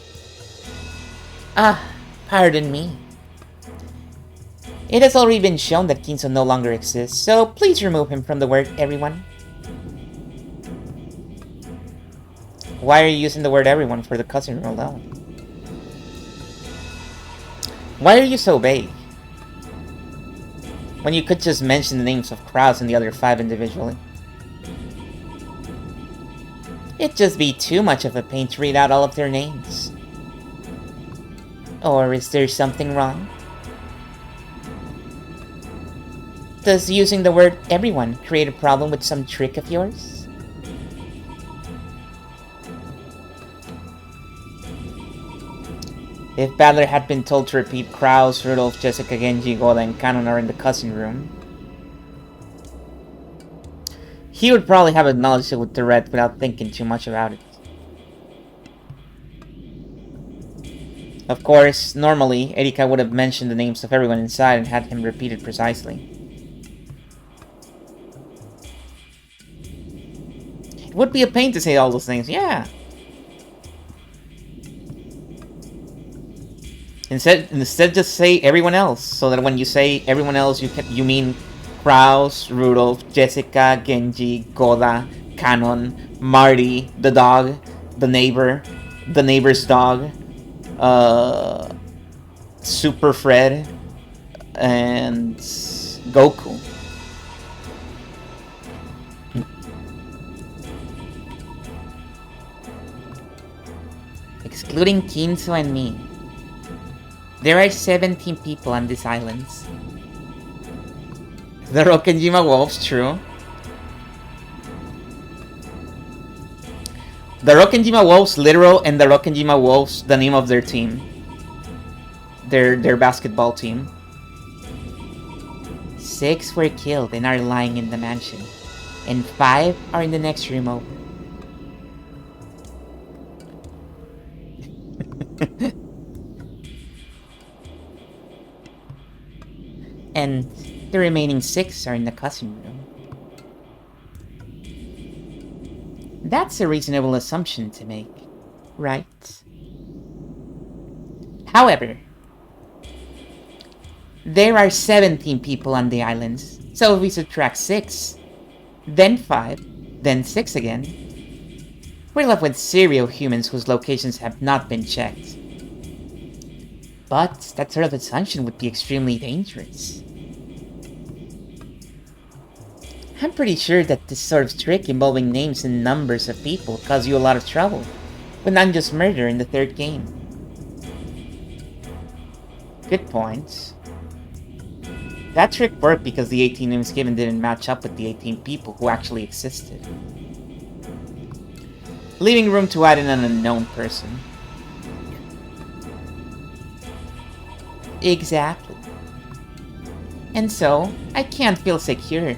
Pardon me. It has already been shown that Kinso no longer exists, so please remove him from the word everyone. Why are you using the word everyone for the cousin room alone? Why are you so vague? When you could just mention the names of Krause and the other 5 individually. It'd just be too much of a pain to read out all of their names. Or is there something wrong? Does using the word everyone create a problem with some trick of yours? If Battler had been told to repeat Krause, Rudolph, Jessica, Genji, Goda, and Kanon are in the cousin room, he would probably have acknowledged it with the red without thinking too much about it. Of course, normally, Erika would have mentioned the names of everyone inside and had him repeat it precisely. It would be a pain to say all those things, yeah. Instead just say everyone else, so that when you say everyone else, you mean Krause, Rudolph, Jessica, Genji, Goda, Kanon, Marty, the dog, the neighbor, the neighbor's dog, Super Fred, and Goku. Excluding Kinso and me, there are 17 people on these islands. The Rokkenjima Wolves, true. The Rokkenjima Wolves, literal, and the Rokkenjima Wolves, the name of their team. Their basketball team. 6 were killed and are lying in the mansion. And 5 are in the next room over. And the remaining 6 are in the cousin room. That's a reasonable assumption to make, right? However, there are 17 people on the islands, so if we subtract 6, then 5, then 6 again, we're left with serial humans whose locations have not been checked. But that sort of assumption would be extremely dangerous. I'm pretty sure that this sort of trick involving names and numbers of people caused you a lot of trouble, but not just murder in the 3rd game. Good point. That trick worked because the 18 names given didn't match up with the 18 people who actually existed, leaving room to add in an unknown person. Exactly. And so, I can't feel secure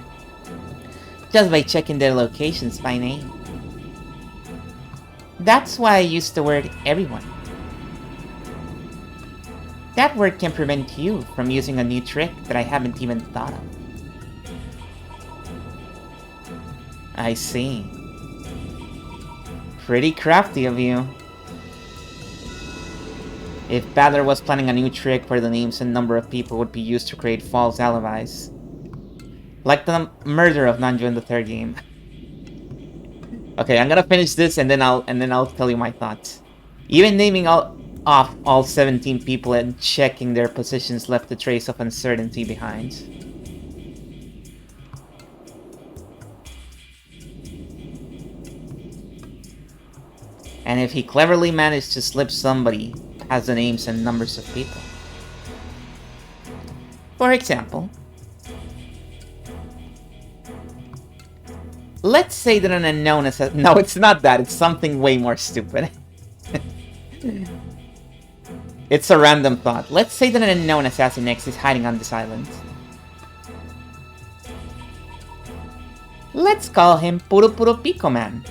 just by checking their locations by name. That's why I used the word everyone. That word can prevent you from using a new trick that I haven't even thought of. I see. Pretty crafty of you. If Battler was planning a new trick where the names and number of people would be used to create false alibis. Like the murder of Nanjo in the third game. Okay, I'm gonna finish this and then I'll tell you my thoughts. Even naming off all 17 people and checking their positions left a trace of uncertainty behind. And if he cleverly managed to slip somebody past the names and numbers of people. For example, let's say that an unknown assassin... No, it's not that. It's something way more stupid. It's a random thought. Let's say that an unknown assassin X is hiding on this island. Let's call him Puro Puro Pico Man.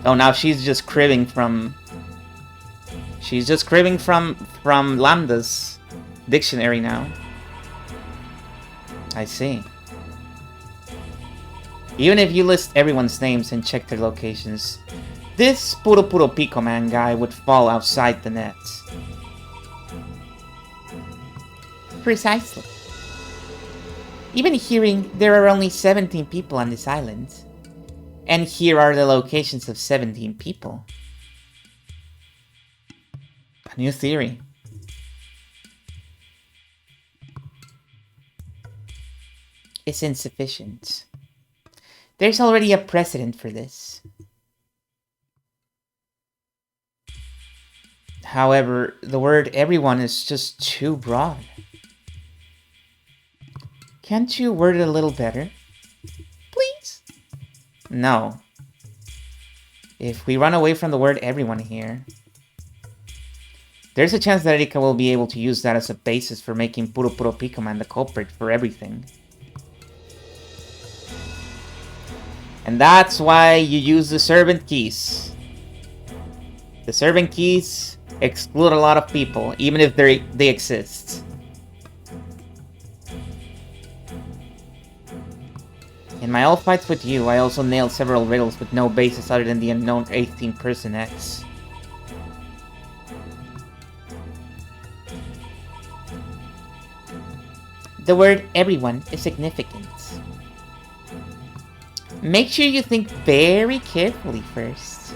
Oh, now she's just cribbing from... She's just cribbing from Lambda's dictionary now. I see. Even if you list everyone's names and check their locations, this Puro Puro Pico Man guy would fall outside the net. Precisely. Even hearing there are only 17 people on this island, and here are the locations of 17 people. A new theory. Is insufficient. There's already a precedent for this. However, the word everyone is just too broad. Can't you word it a little better? Please? No. If we run away from the word everyone here, there's a chance that Erika will be able to use that as a basis for making Puro Puro Pico Man the culprit for everything. And that's why you use the servant keys. The servant keys exclude a lot of people, even if they exist. In my old fights with you, I also nailed several riddles with no basis other than the unknown 18-person X. The word everyone is significant. Make sure you think very carefully first.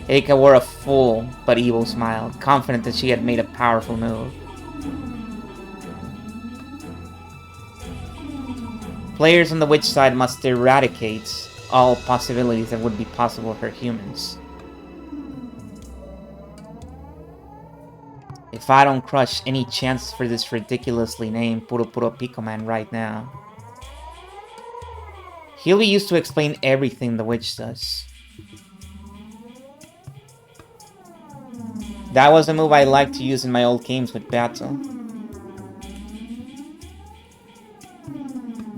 Erika wore a full but evil smile, confident that she had made a powerful move. Players on the witch side must eradicate all possibilities that would be possible for humans. If I don't crush any chances for this ridiculously named Puro Puro Pico Man right now, he'll be used to explain everything the witch does. That was a move I liked to use in my old games with Battle.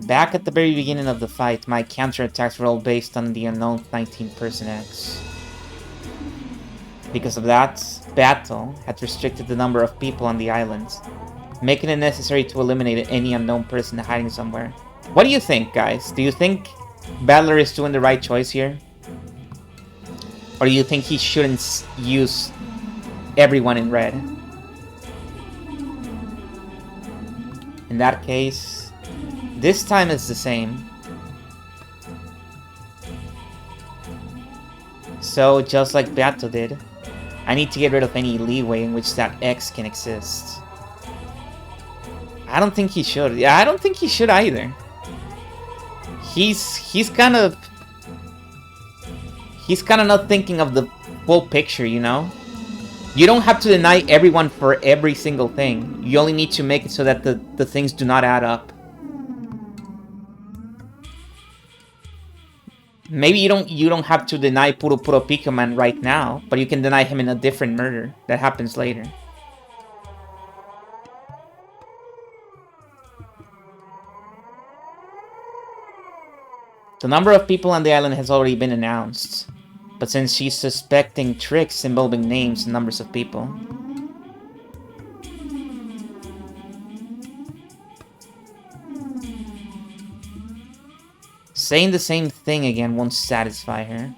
Back at the very beginning of the fight, my counterattacks were all based on the unknown 19-person X. Because of that, Battle had restricted the number of people on the island, making it necessary to eliminate any unknown person hiding somewhere. What do you think, guys? Do you think Battler is doing the right choice here? Or do you think he shouldn't use everyone in red? In that case, this time it's the same. So, just like Beato did, I need to get rid of any leeway in which that X can exist. I don't think he should. Yeah, I don't think he should either. He's kind of not thinking of the full picture, you know? You don't have to deny everyone for every single thing. You only need to make it so that the things do not add up. Maybe you don't have to deny Puro Puro Pico Man right now, but you can deny him in a different murder that happens later. The number of people on the island has already been announced, but since she's suspecting tricks involving names and numbers of people, Saying the same thing again won't satisfy her.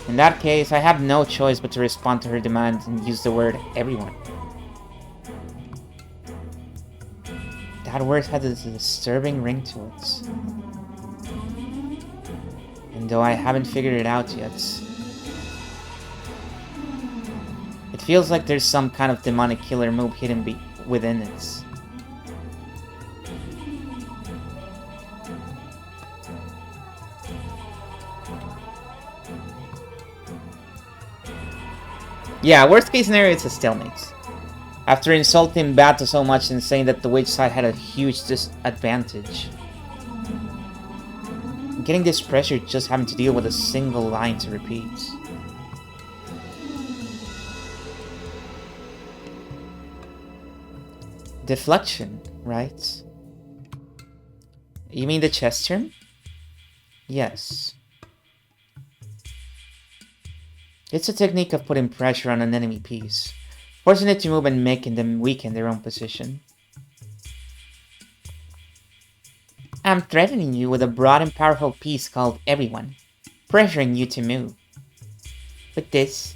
In that case, I have no choice but to respond to her demand and use the word everyone. That word has a disturbing ring to it. And though I haven't figured it out yet, it feels like there's some kind of demonic killer move hidden within it. Yeah, worst case scenario, it's a stalemate. After insulting Bato so much and saying that the witch side had a huge disadvantage. Getting this pressure just having to deal with a single line to repeat. Deflection, right? You mean the chess term? Yes. It's a technique of putting pressure on an enemy piece, forcing it to move and making them weaken their own position. I'm threatening you with a broad and powerful piece called Everyone, pressuring you to move. With this,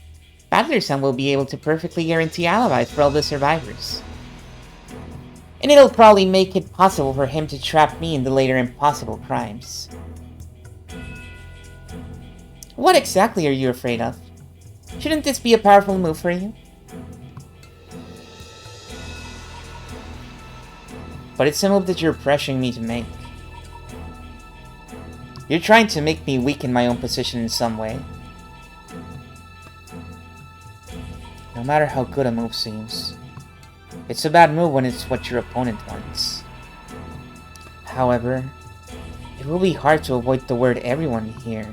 Battlerson will be able to perfectly guarantee alibis for all the survivors. And it'll probably make it possible for him to trap me in the later impossible crimes. What exactly are you afraid of? Shouldn't this be a powerful move for you? But it's a move that you're pressuring me to make. You're trying to make me weaken my own position in some way. No matter how good a move seems, it's a bad move when it's what your opponent wants. However, it will be hard to avoid the word everyone here.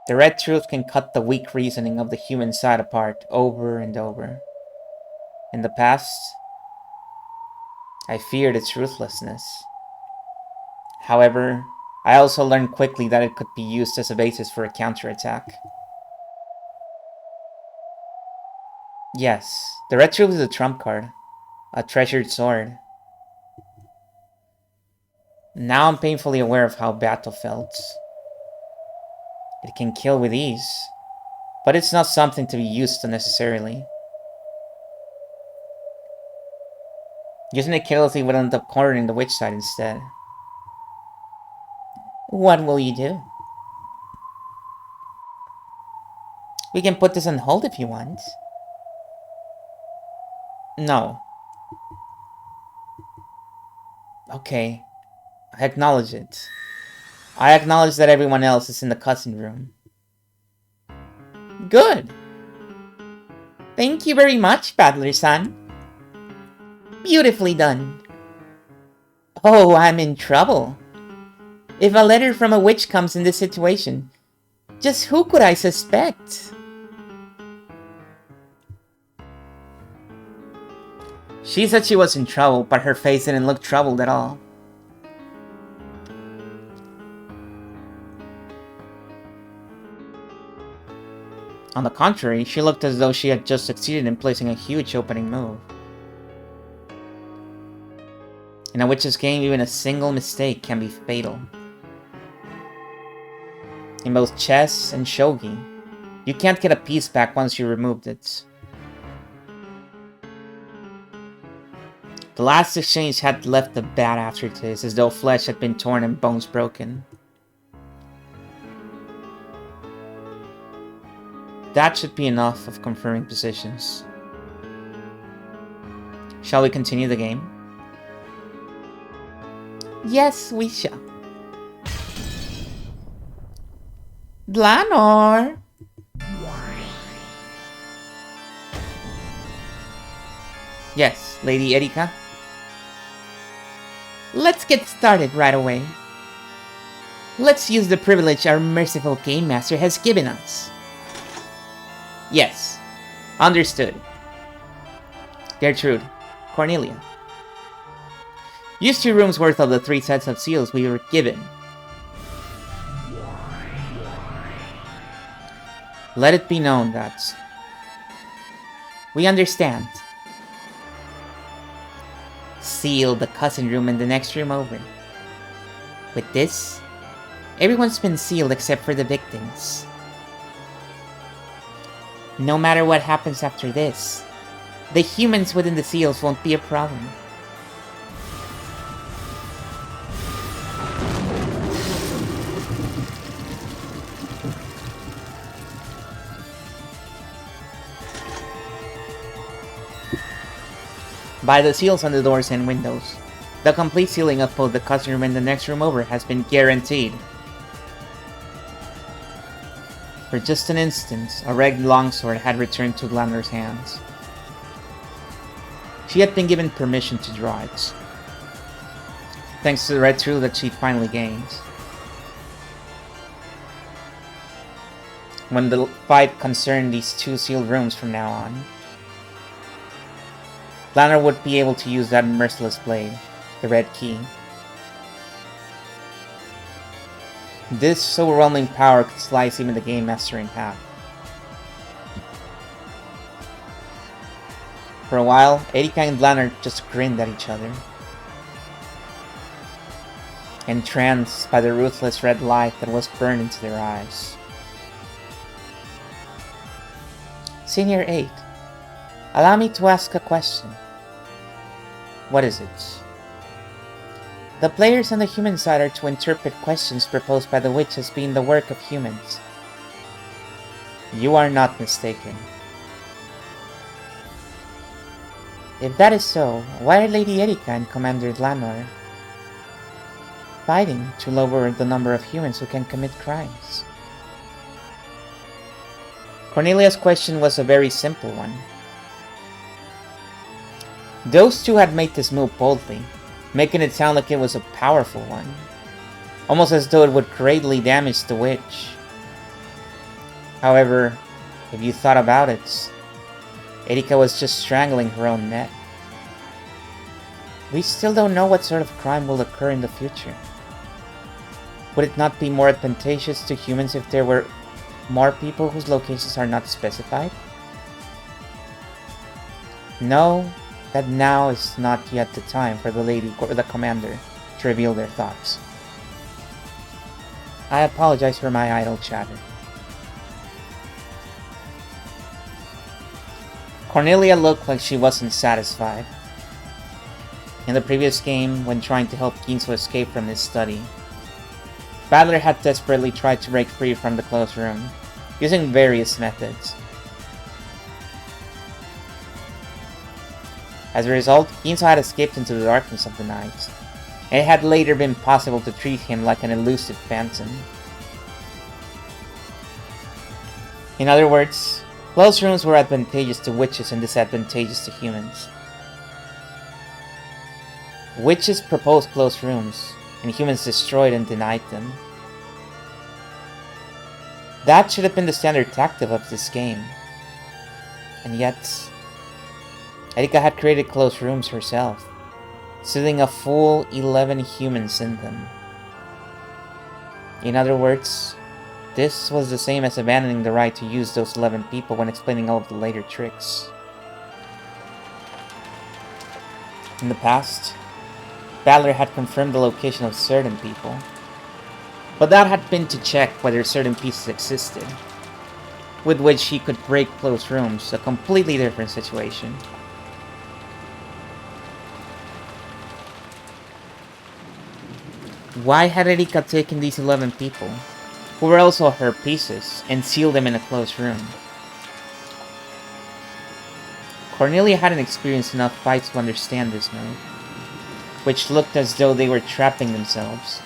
The red truth can cut the weak reasoning of the human side apart over and over. In the past, I feared its ruthlessness. However, I also learned quickly that it could be used as a basis for a counterattack. Yes, the red truth is a trump card, a treasured sword. Now I'm painfully aware of how Battle felt. It can kill with ease, but it's not something to be used unnecessarily. Using it carelessly would end up cornering the witch side instead. What will you do? We can put this on hold if you want. No. Okay, I acknowledge it. I acknowledge that everyone else is in the cutscene room. Good. Thank you very much, Battler-san. Beautifully done. Oh, I'm in trouble. If a letter from a witch comes in this situation, just who could I suspect? She said she was in trouble, but her face didn't look troubled at all. On the contrary, she looked as though she had just succeeded in placing a huge opening move. In a witch's game, even a single mistake can be fatal. In both chess and shogi, you can't get a piece back once you removed it. The last exchange had left a bad aftertaste, as though flesh had been torn and bones broken. That should be enough of confirming positions. Shall we continue the game? Yes, we shall. Blanor! Yes, Lady Erika? Let's get started right away. Let's use the privilege our merciful Game Master has given us. Yes, understood. Gertrude, Cornelia. Use 2 rooms worth of the 3 sets of seals we were given. Let it be known that we understand. Seal the cousin room and the next room over. With this, everyone's been sealed except for the victims. No matter what happens after this, the humans within the seals won't be a problem. By the seals on the doors and windows, the complete sealing of both the cousin room and the next room over has been guaranteed. For just an instant, a red longsword had returned to Glander's hands. She had been given permission to draw it, thanks to the red tool that she finally gained. When the fight concerned these two sealed rooms from now on, Glander would be able to use that merciless blade, the red key. This overwhelming power could slice even the Game Master in half. For a while, Erika and Glander just grinned at each other, entranced by the ruthless red light that was burned into their eyes. Senior 8, allow me to ask a question. What is it? The players on the human side are to interpret questions proposed by the witch as being the work of humans. You are not mistaken. If that is so, why are Lady Erika and Commander Glanor fighting to lower the number of humans who can commit crimes? Cornelia's question was a very simple one. Those two had made this move boldly, making it sound like it was a powerful one, almost as though it would greatly damage the witch. However, if you thought about it, Erika was just strangling her own neck. We still don't know what sort of crime will occur in the future. Would it not be more advantageous to humans if there were more people whose locations are not specified? No, that now is not yet the time for the lady or the commander to reveal their thoughts. I apologize for my idle chatter. Cornelia looked like she wasn't satisfied. In the previous game, when trying to help Ginzo escape from his study, Badler had desperately tried to break free from the closed room, using various methods. As a result, Ginzo had escaped into the darkness of the night, and it had later been possible to treat him like an elusive phantom. In other words, closed rooms were advantageous to witches and disadvantageous to humans. Witches proposed closed rooms, and humans destroyed and denied them. That should have been the standard tactic of this game. And yet, Erika had created closed rooms herself, sealing a full 11 humans in them. In other words, this was the same as abandoning the right to use those 11 people when explaining all of the later tricks. In the past, Badler had confirmed the location of certain people, but that had been to check whether certain pieces existed, with which he could break closed rooms, a completely different situation. Why had Erika taken these 11 people, who were also her pieces, and sealed them in a closed room? Cornelia hadn't experienced enough fights to understand this move, which looked as though they were trapping themselves.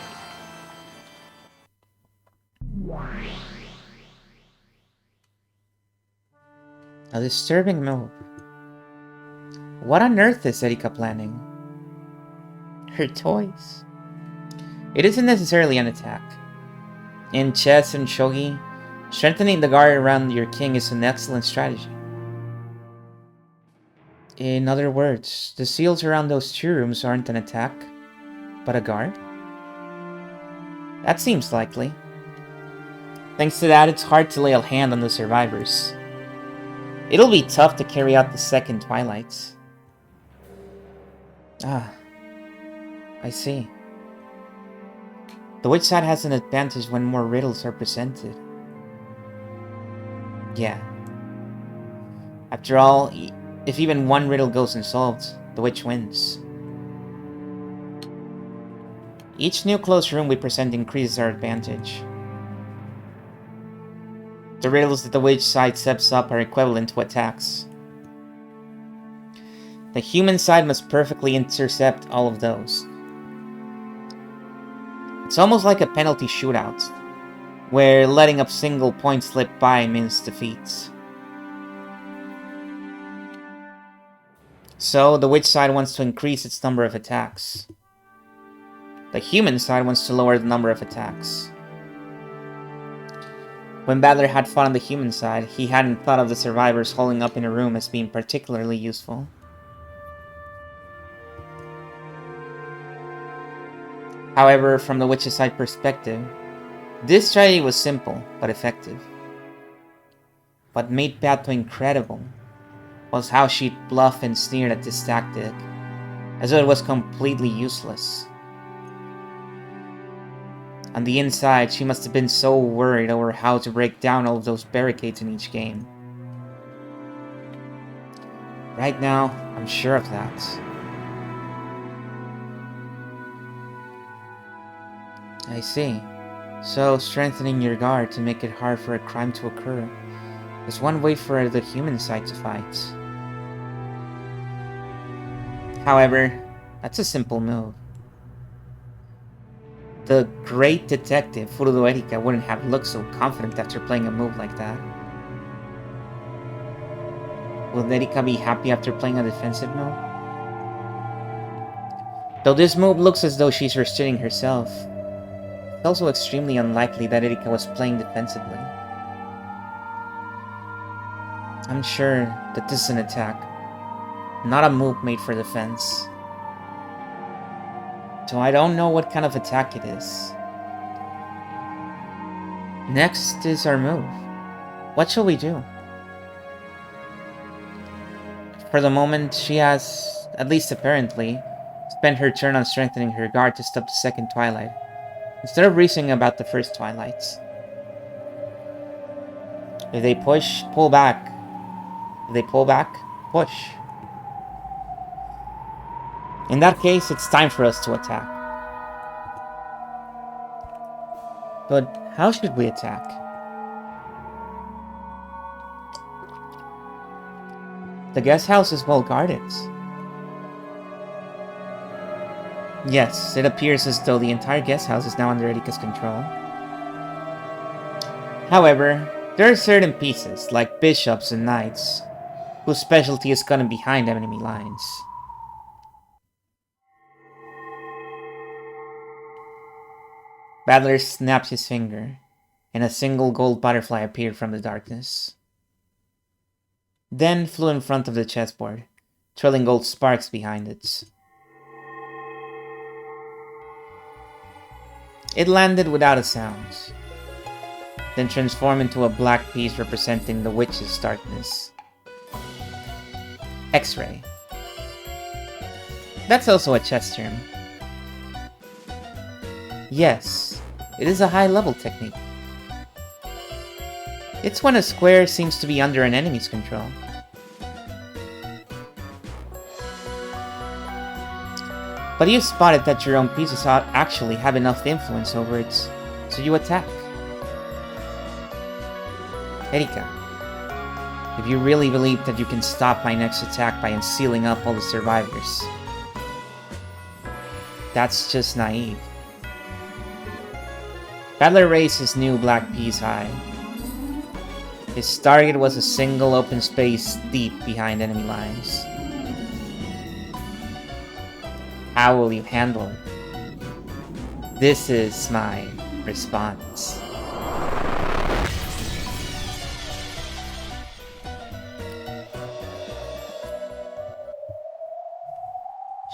A disturbing move. What on earth is Erika planning? Her toys. It isn't necessarily an attack. In chess and shogi, strengthening the guard around your king is an excellent strategy. In other words, the seals around those two rooms aren't an attack, but a guard? That seems likely. Thanks to that, it's hard to lay a hand on the survivors. It'll be tough to carry out the second Twilights. Ah, I see. The witch side has an advantage when more riddles are presented. Yeah. After all, if even one riddle goes unsolved, the witch wins. Each new closed room we present increases our advantage. The riddles that the witch side sets up are equivalent to attacks. The human side must perfectly intercept all of those. It's almost like a penalty shootout, where letting a single point slip by means defeat. So, the witch side wants to increase its number of attacks. The human side wants to lower the number of attacks. When Badler had fought on the human side, he hadn't thought of the survivors holding up in a room as being particularly useful. However, from the witch's side perspective, this strategy was simple, but effective. What made Pato incredible was how she'd bluff and sneered at this tactic, as though it was completely useless. On the inside, she must have been so worried over how to break down all of those barricades in each game. Right now, I'm sure of that. I see. So, strengthening your guard to make it hard for a crime to occur is one way for the human side to fight. However, that's a simple move. The great detective Furudo Erika wouldn't have looked so confident after playing a move like that. Will Erika be happy after playing a defensive move? Though this move looks as though she's restraining herself, it's also extremely unlikely that Erika was playing defensively. I'm sure that this is an attack, not a move made for defense. So I don't know what kind of attack it is. Next is our move. What shall we do? For the moment, she has, at least apparently, spent her turn on strengthening her guard to stop the second Twilight, instead of reasoning about the first Twilights. If they push, pull back. If they pull back, push. In that case, it's time for us to attack. But how should we attack? The guest house is well guarded. Yes, it appears as though the entire guest house is now under Erika's control. However, there are certain pieces, like bishops and knights, whose specialty is gunning behind enemy lines. Badler snapped his finger, and a single gold butterfly appeared from the darkness. Then flew in front of the chessboard, trailing gold sparks behind it. It landed without a sound, then transformed into a black piece representing the witch's darkness. X-ray. That's also a chess term. Yes, it is a high-level technique. It's when a square seems to be under an enemy's control. But you spotted that your own pieces actually have enough influence over it, so you attack. Erika, if you really believe that you can stop my next attack by unsealing up all the survivors, that's just naive. Badler raised his new black piece high. His target was a single open space deep behind enemy lines. How will you handle it? This is my response.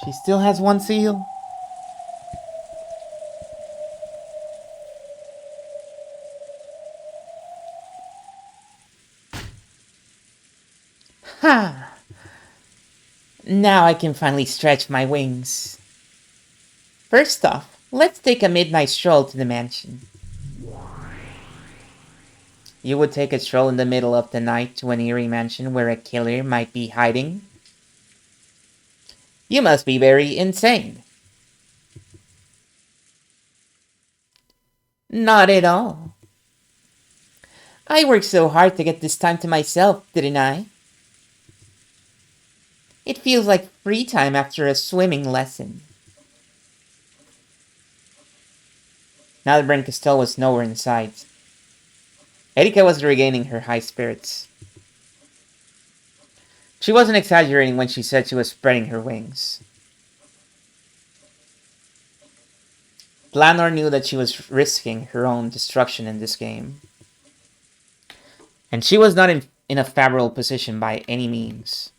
She still has one seal. Ha! Now I can finally stretch my wings. First off, let's take a midnight stroll to the mansion. You would take a stroll in the middle of the night to an eerie mansion where a killer might be hiding? You must be very insane. Not at all. I worked so hard to get this time to myself, didn't I? It feels like free time after a swimming lesson. Now that Brinkestelle was nowhere in sight, Erika was regaining her high spirits. She wasn't exaggerating when she said she was spreading her wings. Planor knew that she was risking her own destruction in this game. And she was not in a favorable position by any means.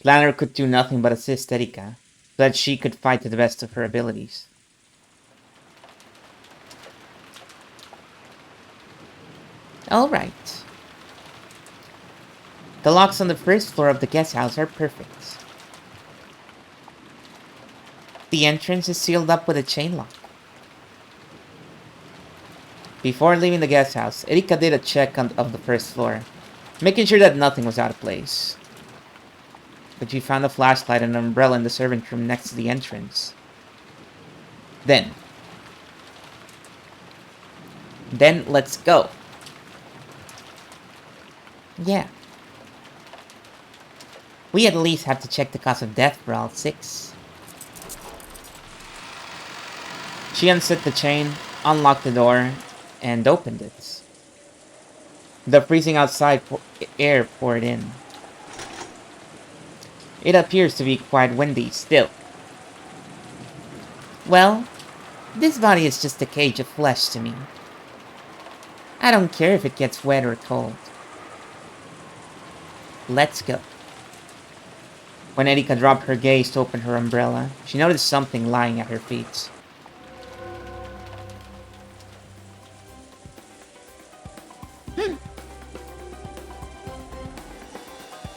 Planor could do nothing but assist Erika, so that she could fight to the best of her abilities. Alright. The locks on the first floor of the guest house are perfect. The entrance is sealed up with a chain lock. Before leaving the guest house, Erika did a check of the first floor, making sure that nothing was out of place. But she found a flashlight and an umbrella in the servant room next to the entrance. Then let's go. Yeah. We at least have to check the cause of death for all 6. She unset the chain, unlocked the door, and opened it. The freezing outside air poured in. It appears to be quite windy still. Well, this body is just a cage of flesh to me. I don't care if it gets wet or cold. Let's go. When Erika dropped her gaze to open her umbrella, she noticed something lying at her feet.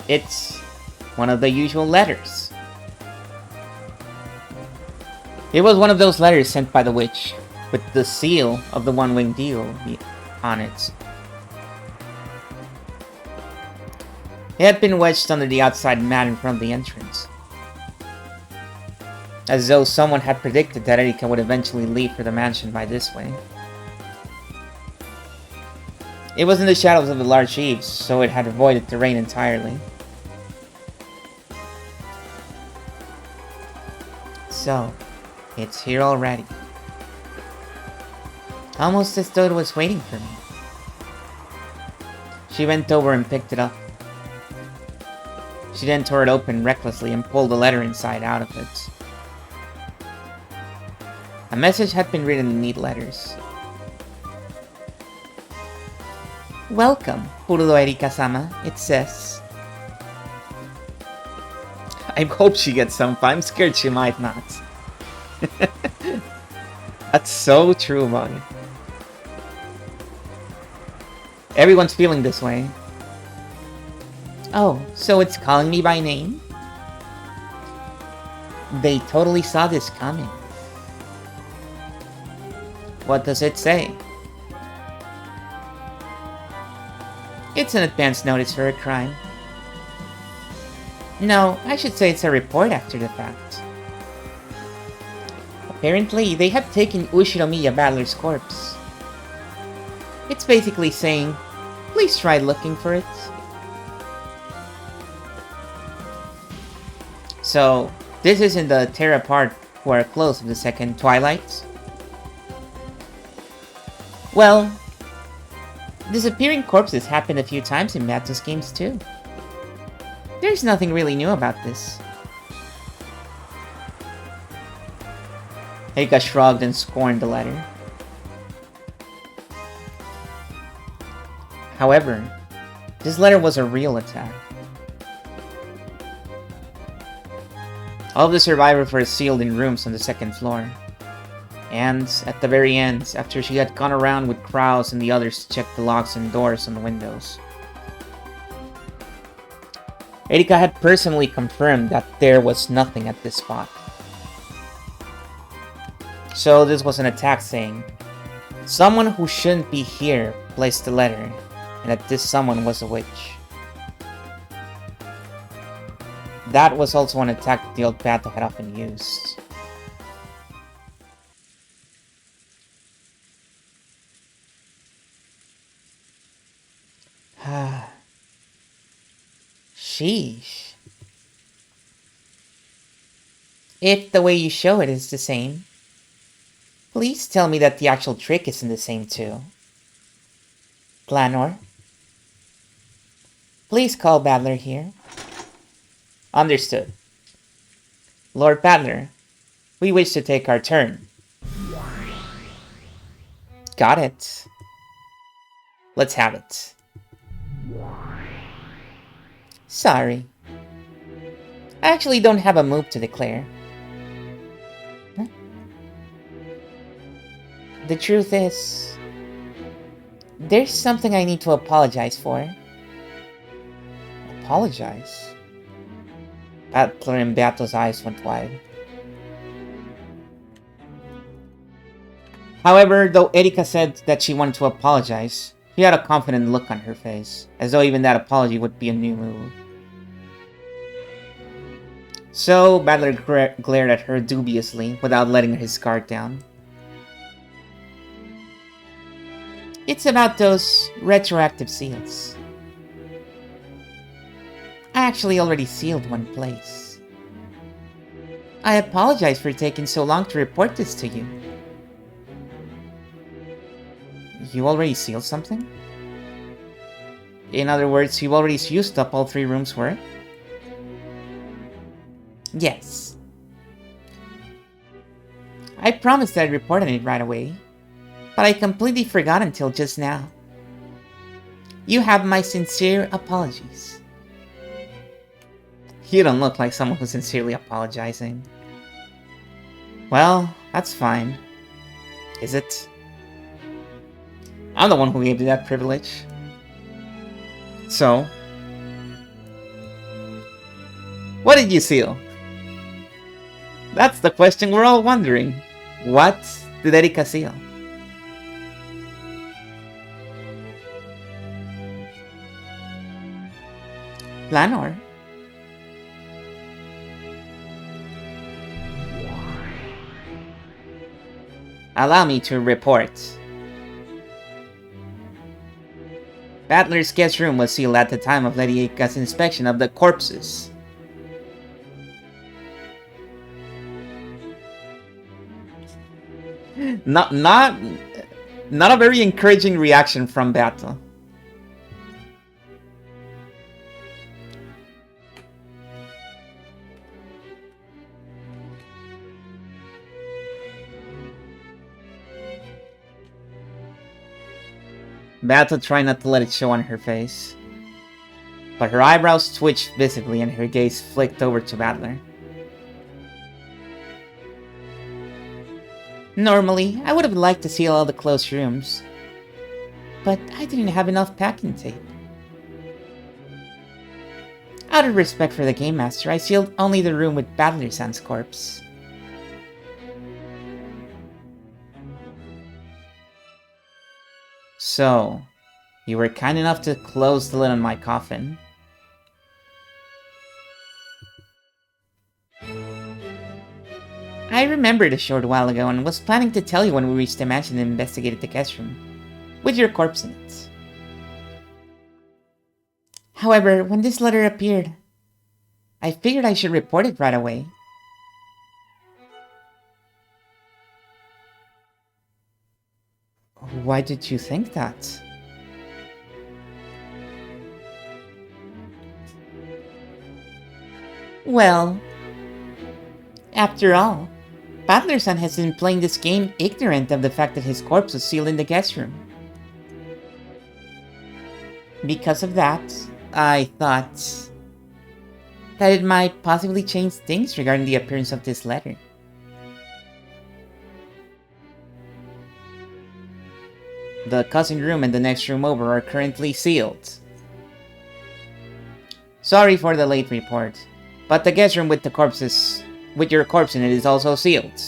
It's one of the usual letters. It was one of those letters sent by the witch, with the seal of the one-winged eagle on it. It had been wedged under the outside mat in front of the entrance, as though someone had predicted that Erika would eventually leave for the mansion by this way. It was in the shadows of the large eaves, so it had avoided the rain entirely. So, it's here already. Almost as though it was waiting for me. She bent over and picked it up. She then tore it open recklessly and pulled the letter inside out of it. A message had been written in neat letters. Welcome, Purudo Erika-sama, it says. I hope she gets some, but I'm scared she might not. That's so true, man. Everyone's feeling this way. Oh, so it's calling me by name? They totally saw this coming. What does it say? It's an advance notice for a crime. No, I should say it's a report after the fact. Apparently, they have taken Ushinomiya Battler's corpse. It's basically saying, please try looking for it. So, this isn't the tear apart who are close of the second Twilight? Well, disappearing corpses happened a few times in Matsu's games too. There's nothing really new about this. Erika shrugged and scorned the letter. However, this letter was a real attack. All of the survivors were sealed in rooms on the second floor. And, at the very end, after she had gone around with Kraus and the others to check the locks and doors on the windows, Erika had personally confirmed that there was nothing at this spot. So this was an attack saying, someone who shouldn't be here placed the letter, and that this someone was a witch. That was also an attack that the old Battle had often used. Sheesh. If the way you show it is the same, please tell me that the actual trick isn't the same too. Glanor? Please call Battler here. Understood. Lord Battler, we wish to take our turn. Got it. Let's have it. Sorry. I actually don't have a move to declare. Huh? The truth is, there's something I need to apologize for. Apologize? Battler and Battle's eyes went wide. However, though Erika said that she wanted to apologize, she had a confident look on her face, as though even that apology would be a new move. So, Battler glared at her dubiously, without letting his guard down. It's about those retroactive seals. I actually already sealed one place. I apologize for taking so long to report this to you. You already sealed something? In other words, you already used up all 3 rooms worth? Yes. I promised I'd report on it right away, but I completely forgot until just now. You have my sincere apologies. You don't look like someone who's sincerely apologizing. Well, that's fine. Is it? I'm the one who gave you that privilege. So, what did you seal? That's the question we're all wondering. What did Erika seal? Lanor? Allow me to report. Battler's guest room was sealed at the time of Lady Erika's inspection of the corpses. Not a very encouraging reaction from Battle. Battle tried not to let it show on her face, but her eyebrows twitched visibly and her gaze flicked over to Battler. Normally, I would have liked to seal all the closed rooms, but I didn't have enough packing tape. Out of respect for the Game Master, I sealed only the room with Battler-san's corpse. So, you were kind enough to close the lid on my coffin. I remembered a short while ago and was planning to tell you when we reached the mansion and investigated the guest room, with your corpse in it. However, when this letter appeared, I figured I should report it right away. Why did you think that? Well, after all, Battler-san has been playing this game ignorant of the fact that his corpse was sealed in the guest room. Because of that, I thought that it might possibly change things regarding the appearance of this letter. The cousin room and the next room over are currently sealed. Sorry for the late report, but the guest room with your corpse in it is also sealed.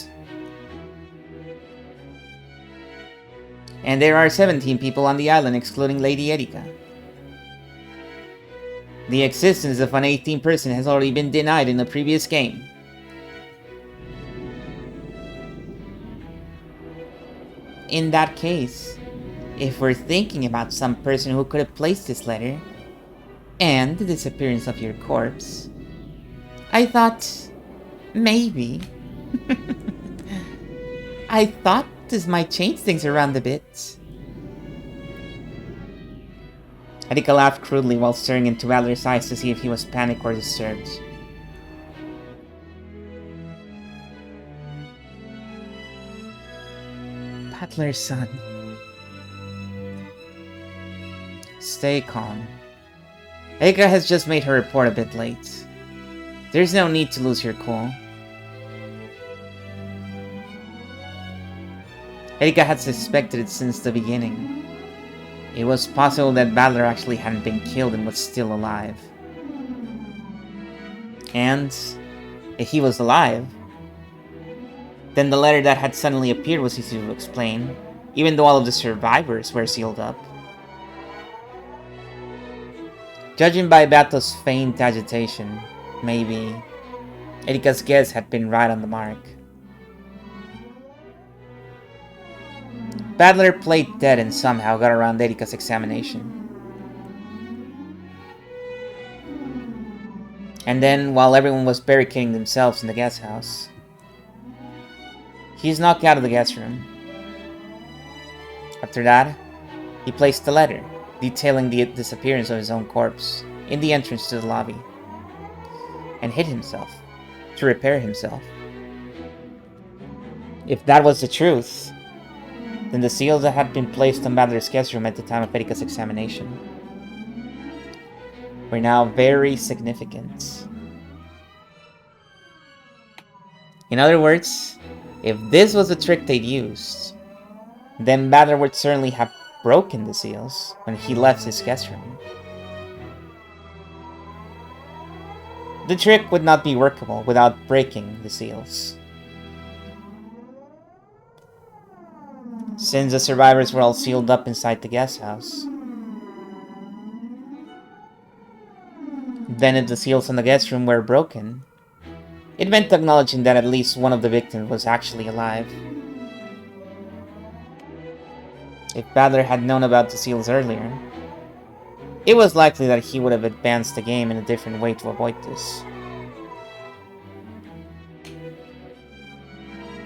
And there are 17 people on the island excluding Lady Erika. The existence of an 18th person has already been denied in the previous game. In that case, if we're thinking about some person who could have placed this letter, and the disappearance of your corpse, I thought maybe I thought this might change things around a bit. Erika laughed crudely while staring into Adler's eyes to see if he was panicked or disturbed. Adler's son. Stay calm. Erika has just made her report a bit late. There's no need to lose your cool. Erika had suspected it since the beginning. It was possible that Badler actually hadn't been killed and was still alive. And if he was alive, then the letter that had suddenly appeared was easy to explain, even though all of the survivors were sealed up. Judging by Bato's faint agitation, maybe Erika's guess had been right on the mark. Badler played dead and somehow got around Erika's examination. And then, while everyone was barricading themselves in the guest house, he snuck out of the guest room. After that, he placed the letter, detailing the disappearance of his own corpse, in the entrance to the lobby, and hid himself, to repair himself. If that was the truth, then the seals that had been placed on Badler's guest room at the time of Erika's examination were now very significant. In other words, if this was the trick they'd used, then Badler would certainly have broken the seals when he left his guest room. The trick would not be workable without breaking the seals. Since the survivors were all sealed up inside the guest house, then if the seals on the guest room were broken, it meant acknowledging that at least one of the victims was actually alive. If Badler had known about the seals earlier, it was likely that he would have advanced the game in a different way to avoid this.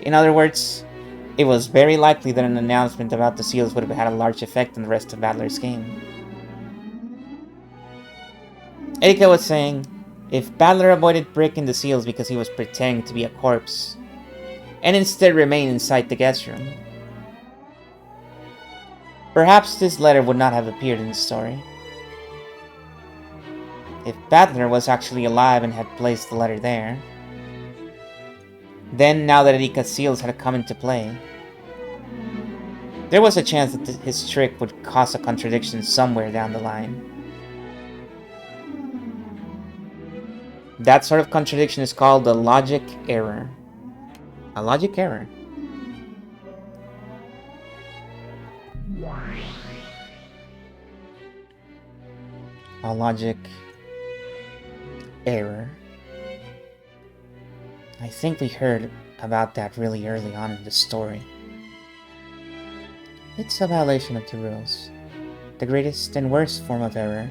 In other words, it was very likely that an announcement about the seals would have had a large effect on the rest of Badler's game. Erika was saying, if Badler avoided breaking the seals because he was pretending to be a corpse, and instead remained inside the guest room, perhaps this letter would not have appeared in the story. If Badler was actually alive and had placed the letter there, then now that Erika's seals had come into play, there was a chance that his trick would cause a contradiction somewhere down the line. That sort of contradiction is called a logic error. A logic error. A logic error. I think we heard about that really early on in the story. It's a violation of the rules, the greatest and worst form of error,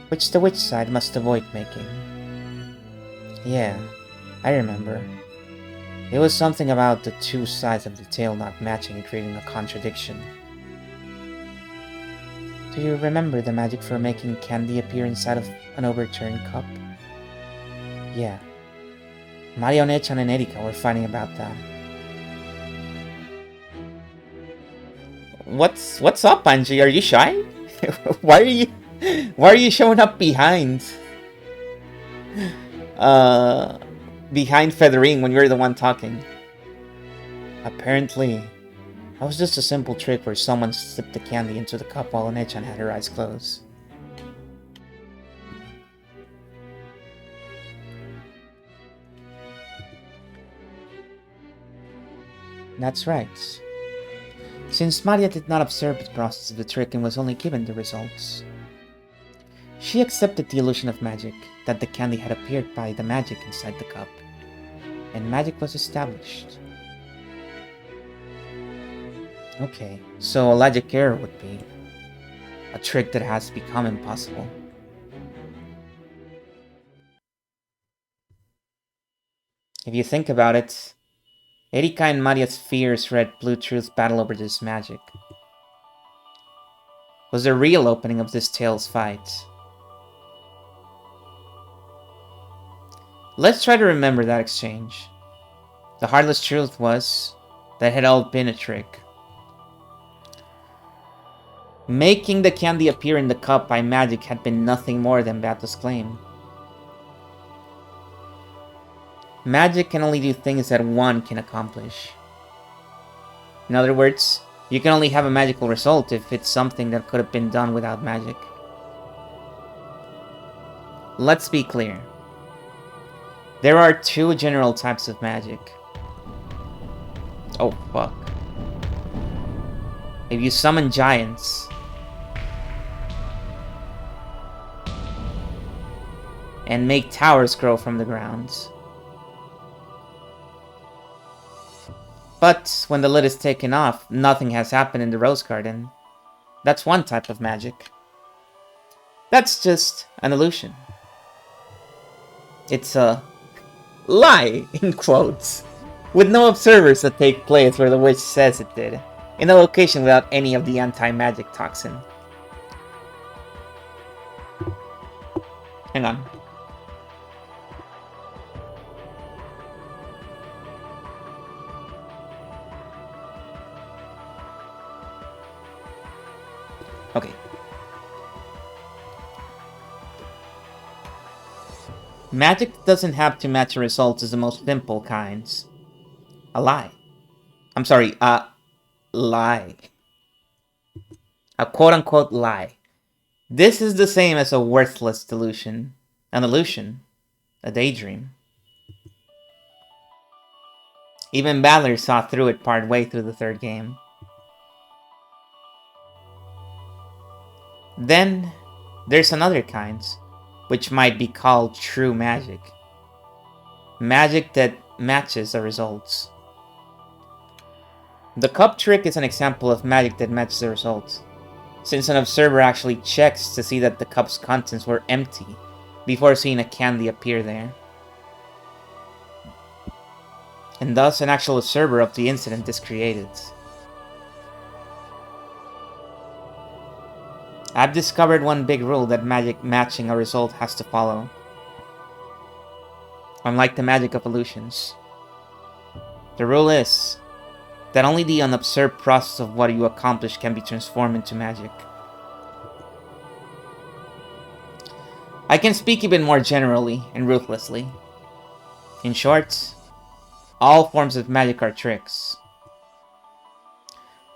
which the witch side must avoid making. Yeah, I remember. It was something about the two sides of the tale not matching and creating a contradiction. Do you remember the magic for making candy appear inside of an overturned cup? Yeah. Mario-chan and Erika were fighting about that. What's up, Angie? Are you shy? Why are you showing up behind Feathering when you're the one talking? Apparently, that was just a simple trick where someone slipped the candy into the cup while One-chan had her eyes closed. That's right. Since Maria did not observe the process of the trick and was only given the results, she accepted the illusion of magic, that the candy had appeared by the magic inside the cup, and magic was established. Okay, so a logic error would be a trick that has become impossible. If you think about it, Erika and Maria's fierce red-blue truth battle over this magic was the real opening of this tale's fight. Let's try to remember that exchange. The heartless truth was that it had all been a trick. Making the candy appear in the cup by magic had been nothing more than Beato's claim. Magic can only do things that one can accomplish. In other words, you can only have a magical result if it's something that could have been done without magic. Let's be clear. There are two general types of magic. Oh, fuck. If you summon giants, and make towers grow from the ground. But when the lid is taken off, nothing has happened in the rose garden. That's one type of magic. That's just an illusion. It's a lie, in quotes, with no observers that take place where the witch says it did, in a location without any of the anti-magic toxin. Hang on. Okay. Magic doesn't have to match the results as the most simple kinds. A lie. I'm sorry, a lie. A quote-unquote lie. This is the same as a worthless delusion. An illusion. A daydream. Even Badler saw through it part way through the third game. Then, there's another kind, which might be called true magic. Magic that matches the results. The cup trick is an example of magic that matches the results, since an observer actually checks to see that the cup's contents were empty before seeing a candy appear there. And thus an actual observer of the incident is created. I've discovered one big rule that magic matching a result has to follow. Unlike the magic of illusions. The rule is that only the unobserved process of what you accomplish can be transformed into magic. I can speak even more generally and ruthlessly. In short, all forms of magic are tricks.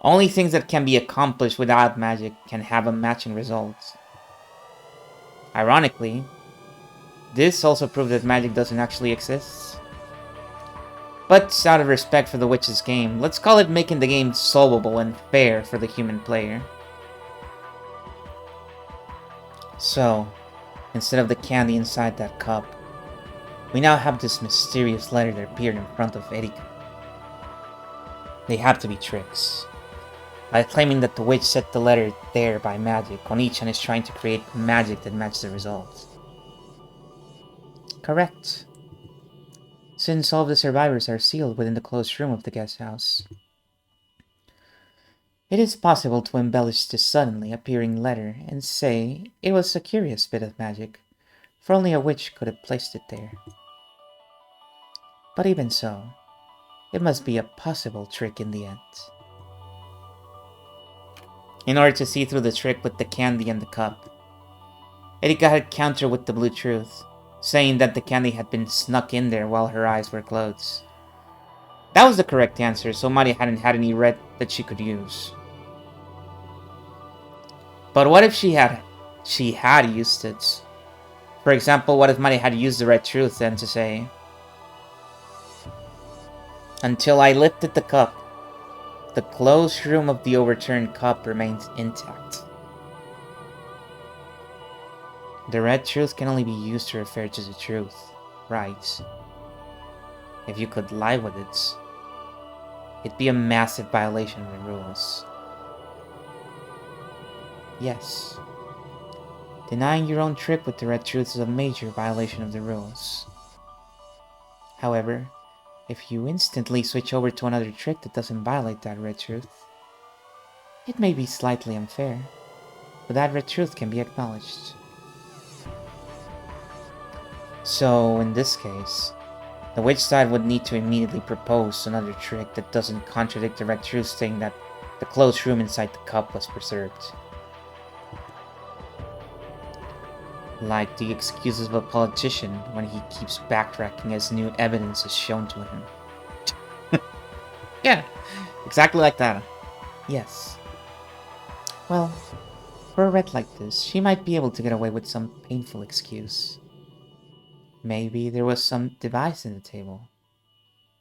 Only things that can be accomplished without magic can have a matching result. Ironically, this also proves that magic doesn't actually exist. But out of respect for the witch's game, let's call it making the game solvable and fair for the human player. So, instead of the candy inside that cup, we now have this mysterious letter that appeared in front of Erika. They have to be tricks. By claiming that the witch set the letter there by magic, Onichan is trying to create magic that matches the results. Correct. Since all of the survivors are sealed within the closed room of the guest house, it is possible to embellish this suddenly appearing letter and say it was a curious bit of magic, for only a witch could have placed it there. But even so, it must be a possible trick in the end. In order to see through the trick with the candy and the cup, Erika had countered with the blue truth, saying that the candy had been snuck in there while her eyes were closed. That was the correct answer, so Maria hadn't had any red that she could use. But what if she had used it? For example, what if Maria had used the red truth then to say, "Until I lifted the cup, the closed room of the overturned cup remains intact. The red truth can only be used to refer to the truth, right? If you could lie with it, it'd be a massive violation of the rules. Yes. Denying your own trick with the red truth is a major violation of the rules. However, if you instantly switch over to another trick that doesn't violate that red truth, it may be slightly unfair, but that red truth can be acknowledged. So, in this case, the witch side would need to immediately propose another trick that doesn't contradict the red truth stating that the closed room inside the cup was preserved. Like the excuses of a politician when he keeps backtracking as new evidence is shown to him. Yeah, exactly like that. Yes. Well, for a red like this, she might be able to get away with some painful excuse. Maybe there was some device in the table.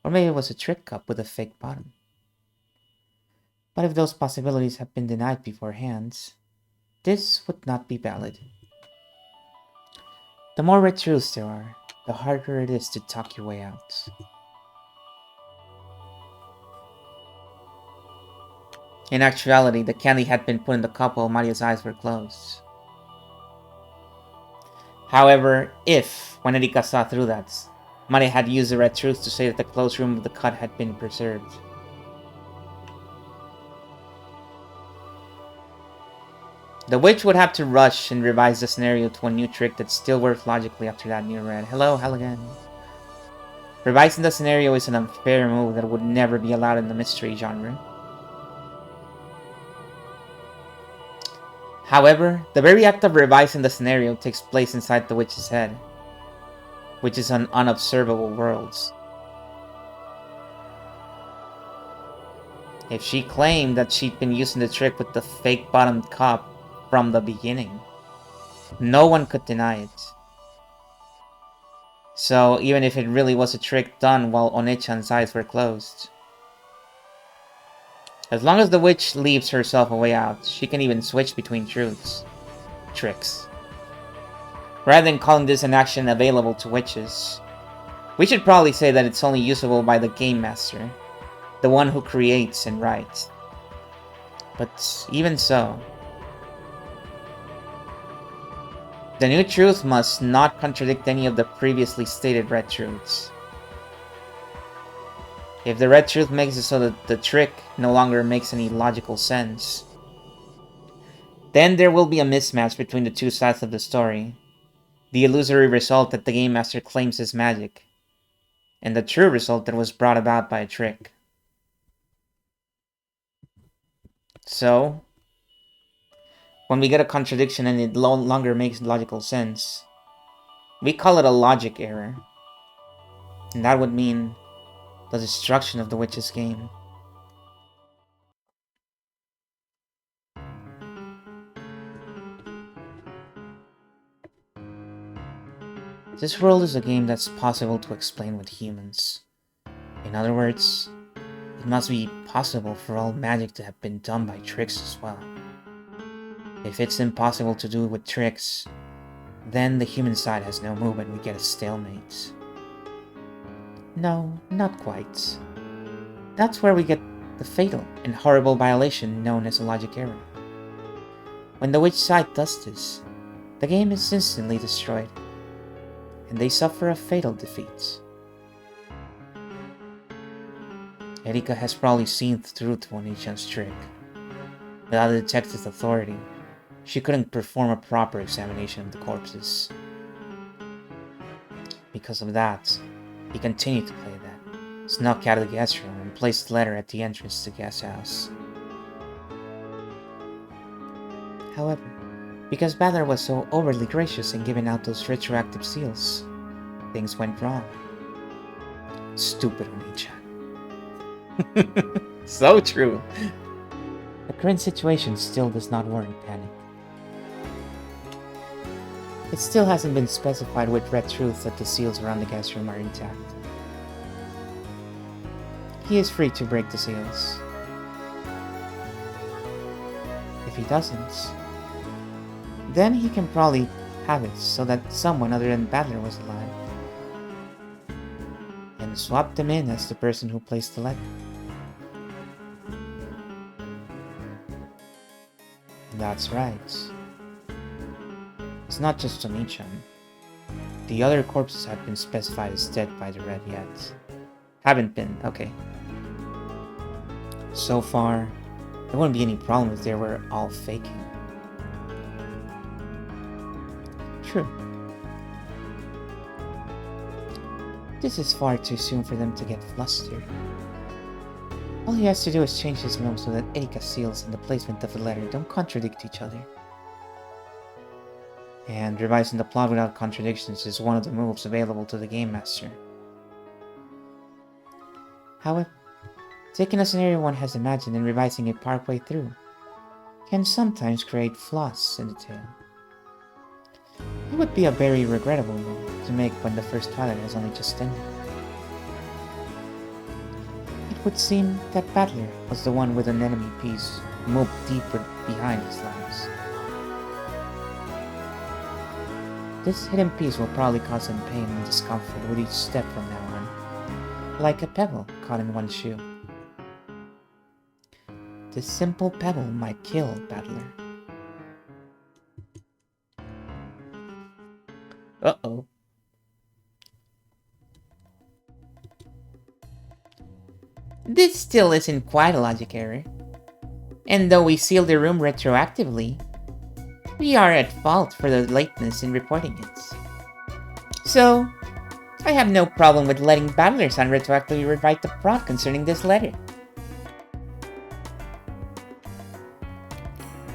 Or maybe it was a trick cup with a fake bottom. But if those possibilities have been denied beforehand, this would not be valid. The more red truths there are, the harder it is to talk your way out. In actuality, the candy had been put in the cup while Maria's eyes were closed. However, if, when Erika saw through that, Maria had used the red truth to say that the closed room of the cut had been preserved, the witch would have to rush and revise the scenario to a new trick that still worked logically after that new red. Hello, Halligan. Revising the scenario is an unfair move that would never be allowed in the mystery genre. However, the very act of revising the scenario takes place inside the witch's head, which is an unobservable world. If she claimed that she'd been using the trick with the fake bottomed cup from the beginning, no one could deny it. So even if it really was a trick done while One-chan's eyes were closed, as long as the witch leaves herself a way out, she can even switch between tricks. Rather than calling this an action available to witches, we should probably say that it's only usable by the game master, the one who creates and writes. But even so, the new truth must not contradict any of the previously stated red truths. If the red truth makes it so that the trick no longer makes any logical sense, then there will be a mismatch between the two sides of the story. The illusory result that the game master claims is magic, and the true result that was brought about by a trick. So, when we get a contradiction and it no longer makes logical sense, we call it a logic error. And that would mean the destruction of the witch's game. This world is a game that's possible to explain with humans. In other words, it must be possible for all magic to have been done by tricks as well. If it's impossible to do with tricks, then the human side has no move and we get a stalemate. No, not quite. That's where we get the fatal and horrible violation known as a logic error. When the witch side does this, the game is instantly destroyed, and they suffer a fatal defeat. Erika has probably seen through to One-chan's trick. Without the detective's authority, she couldn't perform a proper examination of the corpses. Because of that, he continued to play that, snuck out of the guest room and placed the letter at the entrance to the guest house. However, because Badler was so overly gracious in giving out those retroactive seals, things went wrong. Stupid One-chan. So true. The current situation still does not warrant panic. It still hasn't been specified with red truth that the seals around the guest room are intact. He is free to break the seals. If he doesn't, then he can probably have it so that someone other than Battler was alive, and swap them in as the person who placed the letter. That's right. It's not just Onichan. The other corpses have been specified as dead by the Red yet. Haven't been, okay. So far, there wouldn't be any problem if they were all faking. True. This is far too soon for them to get flustered. All he has to do is change his move so that Erika's seals and the placement of the letter don't contradict each other. And revising the plot without contradictions is one of the moves available to the Game Master. However, taking a scenario one has imagined and revising it partway through can sometimes create flaws in the tale. It would be a very regrettable move to make when the first twilight has only just ended. It would seem that Battler was the one with an enemy piece moved deeper behind his lines. This hidden piece will probably cause him pain and discomfort with each step from now on, like a pebble caught in one shoe. This simple pebble might kill Battler. Uh-oh. This still isn't quite a logic error. And though we sealed the room retroactively, we are at fault for the lateness in reporting it. So, I have no problem with letting Battler-san retroactively rewrite the plot concerning this letter.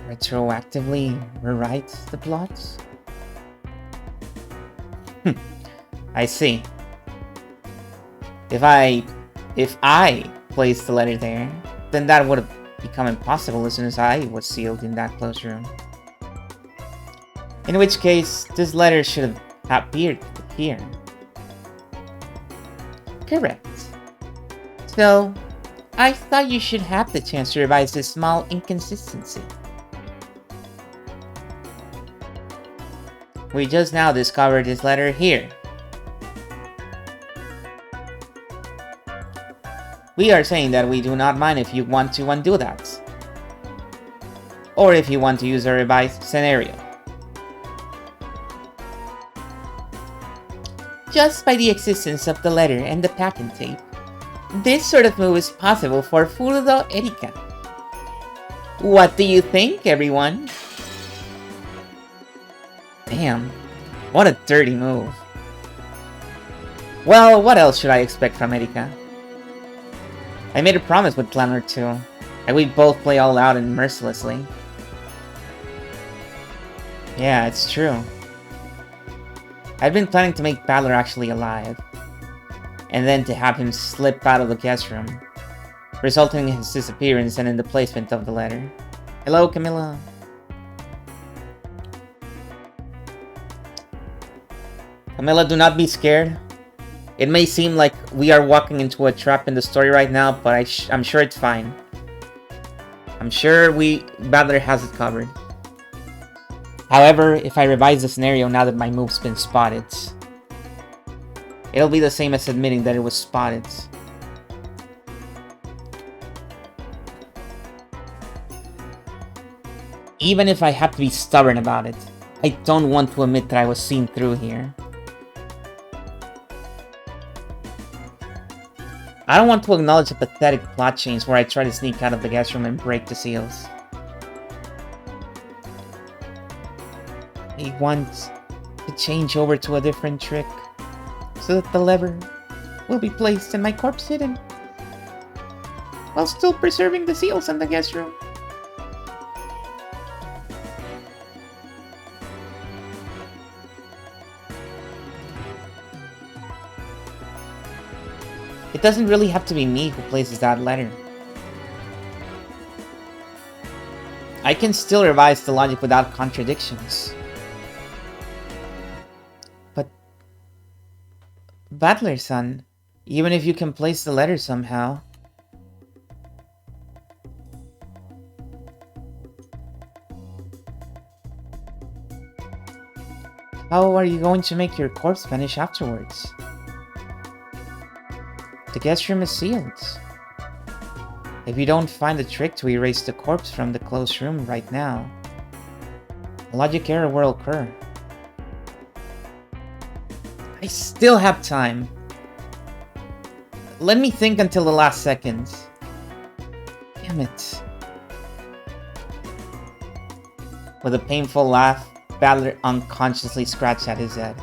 Retroactively rewrite the plots? I see. If I placed the letter there, then that would have become impossible as soon as I was sealed in that closed room. In which case, this letter should have appeared here. Correct. So, I thought you should have the chance to revise this small inconsistency. We just now discovered this letter here. We are saying that we do not mind if you want to undo that. Or if you want to use a revised scenario. Just by the existence of the letter and the packing tape, this sort of move is possible for Furudo Erika. What do you think, everyone? Damn, what a dirty move. Well, what else should I expect from Erika? I made a promise with Planner 2, and we both play all out and mercilessly. Yeah, it's true. I've been planning to make Battler actually alive, and then to have him slip out of the guest room, resulting in his disappearance and in the placement of the letter. Hello, Camilla. Camilla, do not be scared. It may seem like we are walking into a trap in the story right now, but I'm sure it's fine. I'm sure Battler has it covered. However, if I revise the scenario now that my move's been spotted, it'll be the same as admitting that it was spotted. Even if I have to be stubborn about it, I don't want to admit that I was seen through here. I don't want to acknowledge a pathetic plot change where I try to sneak out of the guest room and break the seals. I want to change over to a different trick, so that the lever will be placed and my corpse hidden, while still preserving the seals in the guest room. It doesn't really have to be me who places that letter. I can still revise the logic without contradictions. But Battler-san, even if you can place the letter somehow, How are you going to make your corpse vanish afterwards? The guest room is sealed. If you don't find a trick to erase the corpse from the closed room right now, a logic error will occur. I still have time. Let me think until the last second. Damn it. With a painful laugh, Battler unconsciously scratched at his head.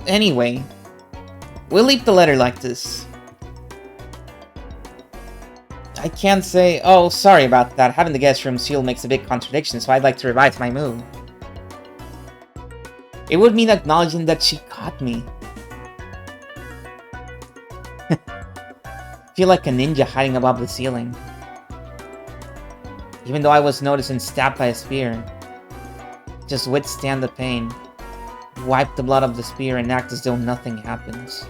Anyway, we'll leave the letter like this. I can't say, oh, sorry about that. Having the guest room sealed makes a big contradiction, so I'd like to revise my move. It would mean acknowledging that she caught me. I feel like a ninja hiding above the ceiling. Even though I was noticed and stabbed by a spear, just withstand the pain, wipe the blood of the spear, and act as though nothing happens.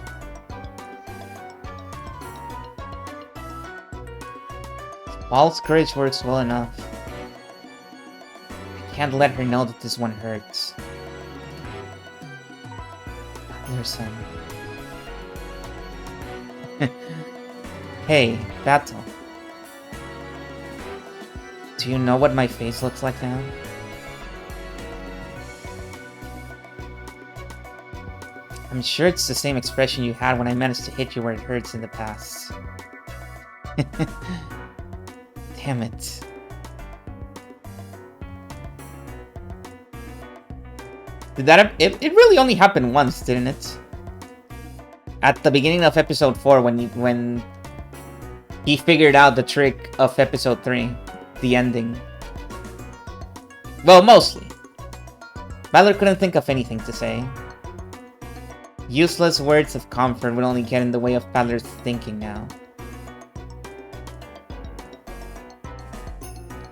False courage works well enough. I can't let her know that this one hurts. There's some. Hey, Battle. Do you know what my face looks like now? I'm sure it's the same expression you had when I managed to hit you where it hurts in the past. Damn it. Did that... It really only happened once, didn't it? At the beginning of episode 4, when he figured out the trick of episode 3. The ending. Well, mostly. Battler couldn't think of anything to say. Useless words of comfort would only get in the way of Battler's thinking now.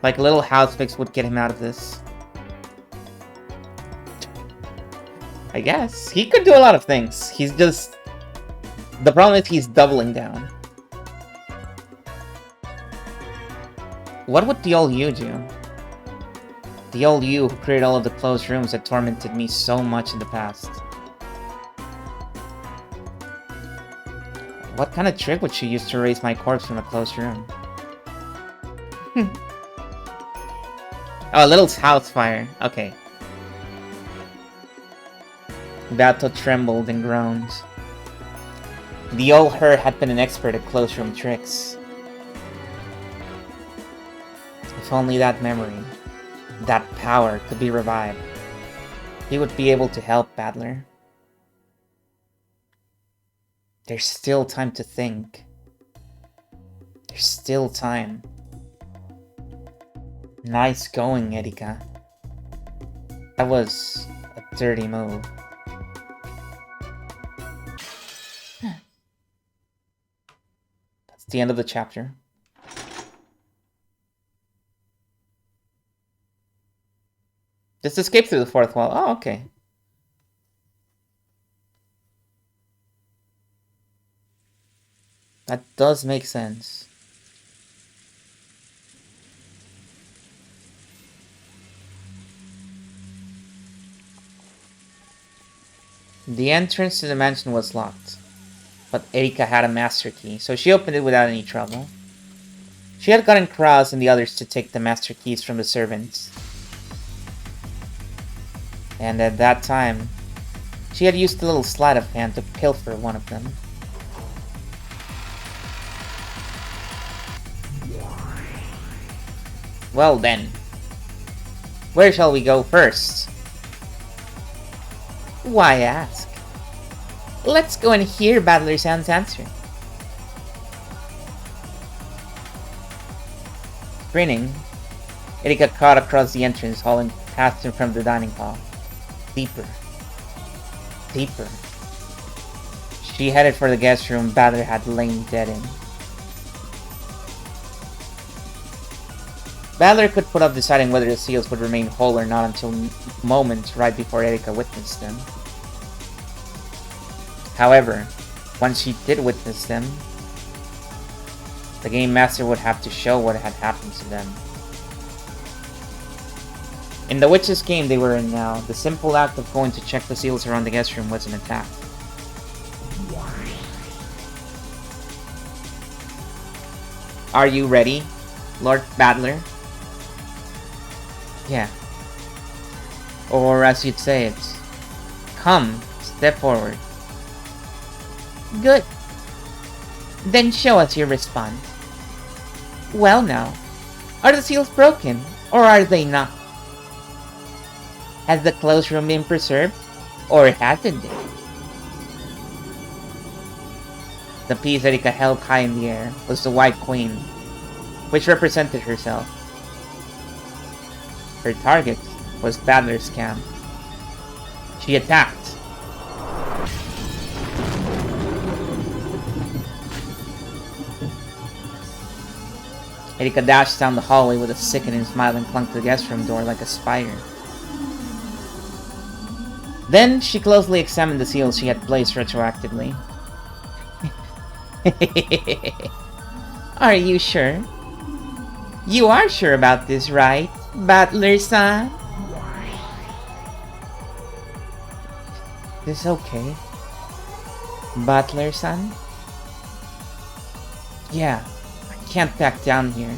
Like a little house fix would get him out of this. I guess. He could do a lot of things. He's just... The problem is he's doubling down. What would the old you do? The old you who created all of the closed rooms that tormented me so much in the past. What kind of trick would she use to erase my corpse from a closed room? Oh, a little house fire. Okay. Bato trembled and groaned. The old her had been an expert at closed room tricks. If only that memory, that power could be revived, he would be able to help Battler. There's still time to think. There's still time. Nice going, Erika. That was a dirty move. That's the end of the chapter. Just escape through the fourth wall. Oh, okay. That does make sense. The entrance to the mansion was locked, but Erika had a master key, so she opened it without any trouble. She had gotten Kraz and the others to take the master keys from the servants. And at that time, she had used the little sleight of hand to pilfer one of them. Well then, where shall we go first? Why ask? Let's go and hear Battler Sound's answer. Grinning, Erika caught across the entrance hall and passed in front of the dining hall. Deeper. Deeper. She headed for the guest room Battler had lain dead in. Battler could put off deciding whether the seals would remain whole or not until moments right before Erika witnessed them. However, once she did witness them, the Game Master would have to show what had happened to them. In the witch's game they were in now, the simple act of going to check the seals around the guest room was an attack. Are you ready, Lord Battler? Yeah. Or as you'd say it, come, step forward. Good. Then show us your response. Well now, are the seals broken, or are they not? Has the closed room been preserved, or hasn't it? The piece Erika held high in the air was the White Queen, which represented herself. Her target was Battler's camp. She attacked. Erika dashed down the hallway with a sickening smile and clung to the guest room door like a spider. Then she closely examined the seals she had placed retroactively. Are you sure? You are sure about this, right, Battler-san? This okay? Battler-san? Yeah, I can't back down here.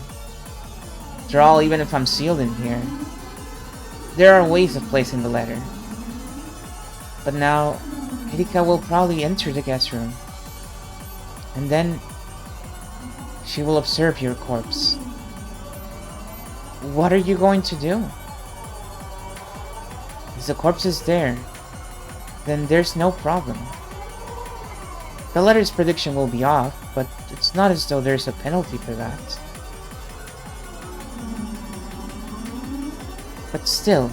After all, even if I'm sealed in here, there are ways of placing the letter. But now, Erika will probably enter the guest room. And then, she will observe your corpse. What are you going to do? If the corpse is there, then there's no problem. The letter's prediction will be off, but it's not as though there's a penalty for that. But still,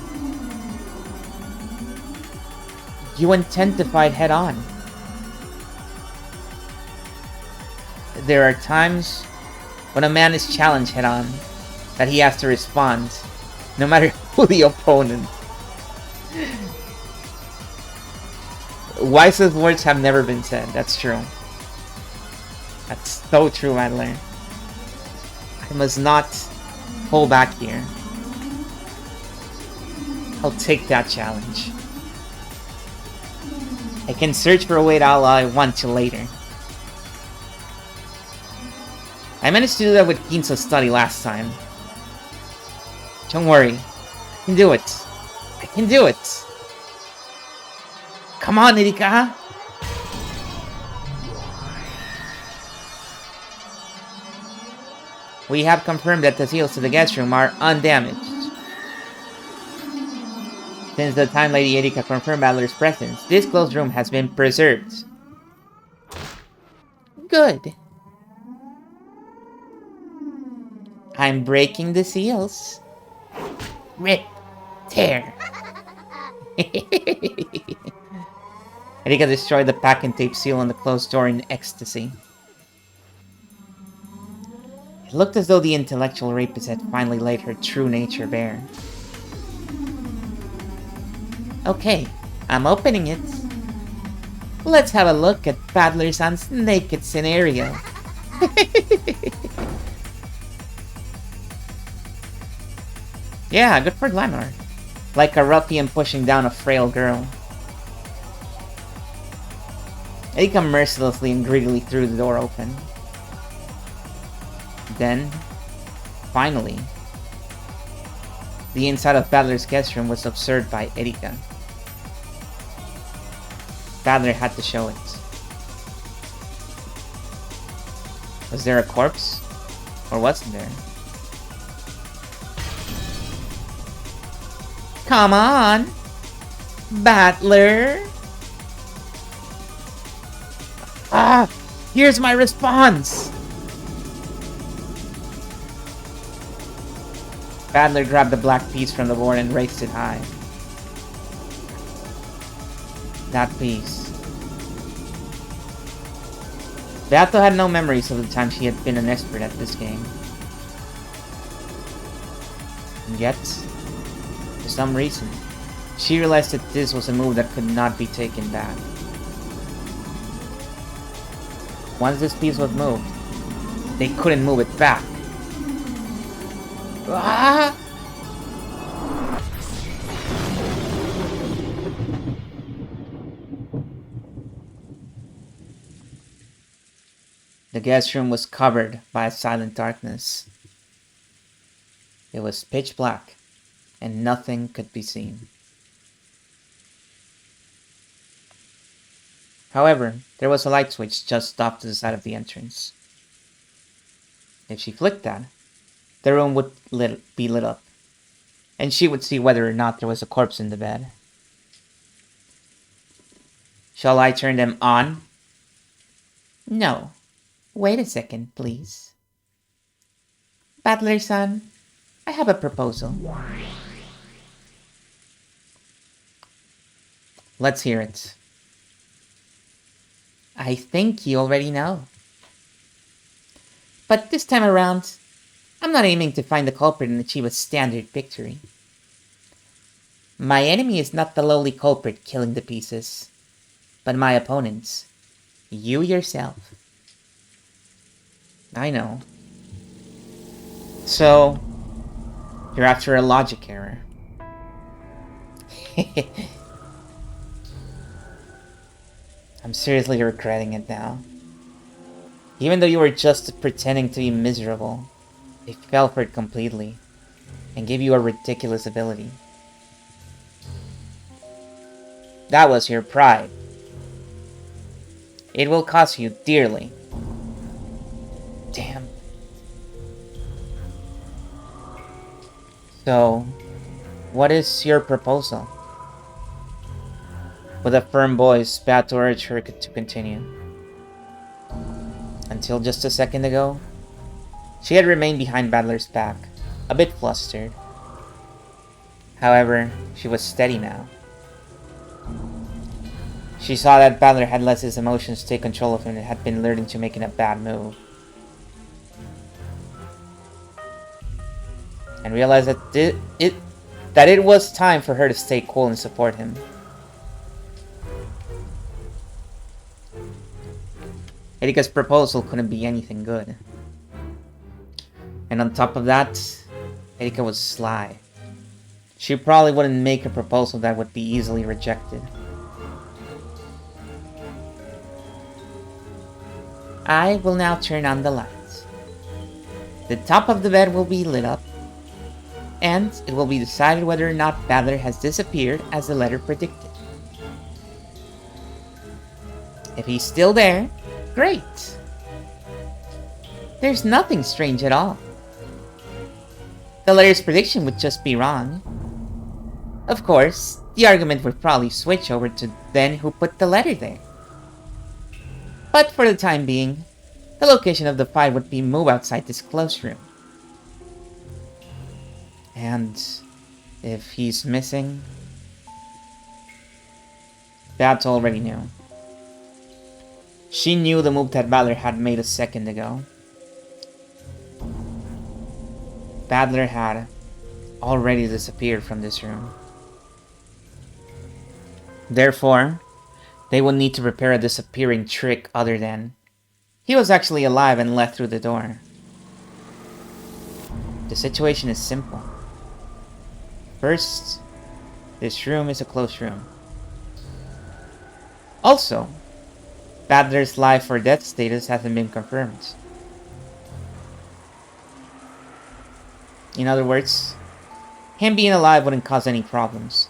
you intend to fight head-on. There are times when a man is challenged head-on that he has to respond, no matter who the opponent. Wisest words have never been said, that's true. That's so true, Adler. I must not hold back here. I'll take that challenge. I can search for a way to ally I want to later. I managed to do that with Ginso's study last time. Don't worry. I can do it. I can do it. Come on, Erika. We have confirmed that the seals to the guest room are undamaged. Since the time Lady Erika confirmed Battler's presence, this closed room has been preserved. Good. I'm breaking the seals. Rip. Tear. Erika destroyed the pack and tape seal on the closed door in ecstasy. It looked as though the intellectual rapist had finally laid her true nature bare. Okay, I'm opening it. Let's have a look at Battler-san's naked scenario. Yeah, good for glamour. Like a ruffian pushing down a frail girl. Erika mercilessly and greedily threw the door open. Then, finally, the inside of Battler's guest room was observed by Erika. Battler had to show it. Was there a corpse? Or wasn't there? Come on! Battler! Ah! Here's my response! Battler grabbed the black piece from the board and raised it high. That piece. Beato had no memories of the time she had been an expert at this game. And yet, for some reason, she realized that this was a move that could not be taken back. Once this piece was moved, they couldn't move it back. Ah! The guest room was covered by a silent darkness. It was pitch black, and nothing could be seen. However, there was a light switch just off to the side of the entrance. If she flicked that, the room would be lit up, and she would see whether or not there was a corpse in the bed. Shall I turn them on? No. Wait a second, please. Butler-san, I have a proposal. Let's hear it. I think you already know. But this time around, I'm not aiming to find the culprit and achieve a standard victory. My enemy is not the lowly culprit killing the pieces, but my opponents. You yourself. I know. So, you're after a logic error. I'm seriously regretting it now. Even though you were just pretending to be miserable, they fell for it completely and gave you a ridiculous ability. That was your pride. It will cost you dearly. Damn. So, what is your proposal? With a firm voice, Bat urged her to continue. Until just a second ago, she had remained behind Battler's back, a bit flustered. However, she was steady now. She saw that Battler had let his emotions take control of him and had been lured into making a bad move. And realized that it was time for her to stay cool and support him. Erika's proposal couldn't be anything good. And on top of that, Erika was sly. She probably wouldn't make a proposal that would be easily rejected. I will now turn on the lights. The top of the bed will be lit up, and it will be decided whether or not Battler has disappeared as the letter predicted. If he's still there, great! There's nothing strange at all. The letter's prediction would just be wrong. Of course, the argument would probably switch over to then who put the letter there. But for the time being, the location of the fight would be moved outside this close room. And if he's missing, Bat already knew. She knew the move that Battler had made a second ago. Battler had already disappeared from this room. Therefore, they would need to prepare a disappearing trick other than he was actually alive and left through the door. The situation is simple. First, this room is a closed room. Also, Battler's life or death status hasn't been confirmed. In other words, him being alive wouldn't cause any problems.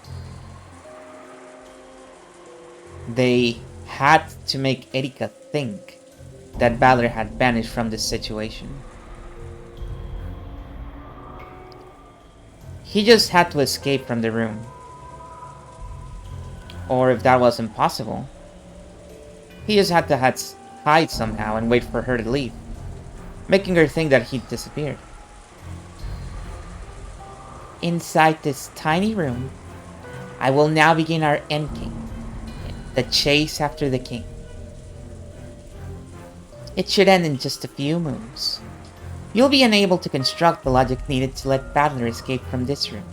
They had to make Erika think that Battler had vanished from this situation. He just had to escape from the room. Or if that was impossible, he just had to hide somehow and wait for her to leave, making her think that he'd disappeared. Inside this tiny room, I will now begin our endgame, the chase after the king. It should end in just a few moves. You'll be unable to construct the logic needed to let Battler escape from this room.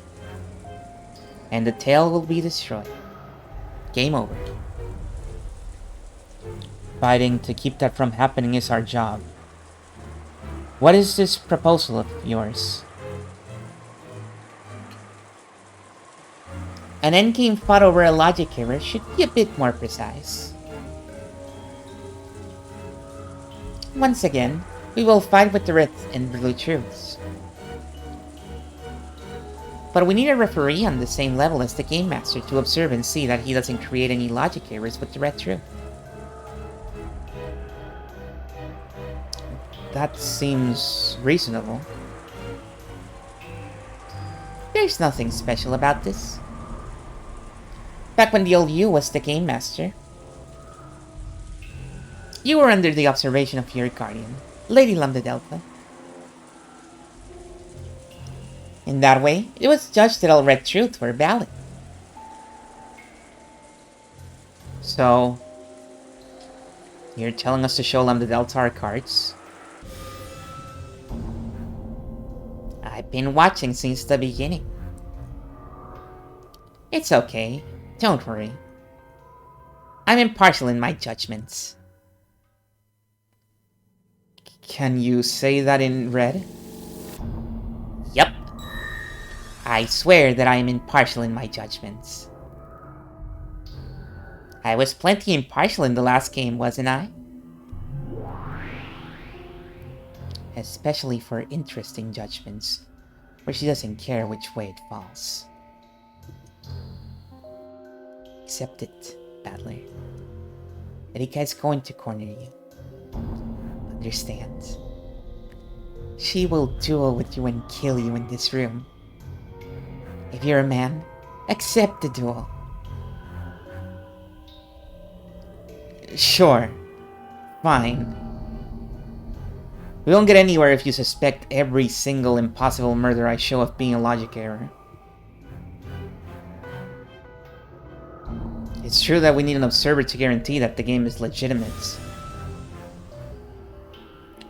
And the tale will be destroyed. Game over. Fighting to keep that from happening is our job. What is this proposal of yours? An endgame fought over a logic error should be a bit more precise. Once again, we will fight with the red and blue truths. But we need a referee on the same level as the Game Master to observe and see that he doesn't create any logic errors with the red truth. That seems reasonable. There's nothing special about this. Back when the old you was the Game Master, you were under the observation of your guardian, Lady Lambda Delta. In that way, it was judged that all red truths were valid. So, you're telling us to show Lambda Delta our cards? I've been watching since the beginning. It's okay, don't worry. I'm impartial in my judgments. Can you say that in red? Yep. I swear that I am impartial in my judgments. I was plenty impartial in the last game, wasn't I? Especially for interesting judgments, where she doesn't care which way it falls. Accept it, Battler. Erika is going to corner you. Understand. She will duel with you and kill you in this room. If you're a man, accept the duel. Sure. Fine. We won't get anywhere if you suspect every single impossible murder I show of being a logic error. It's true that we need an observer to guarantee that the game is legitimate.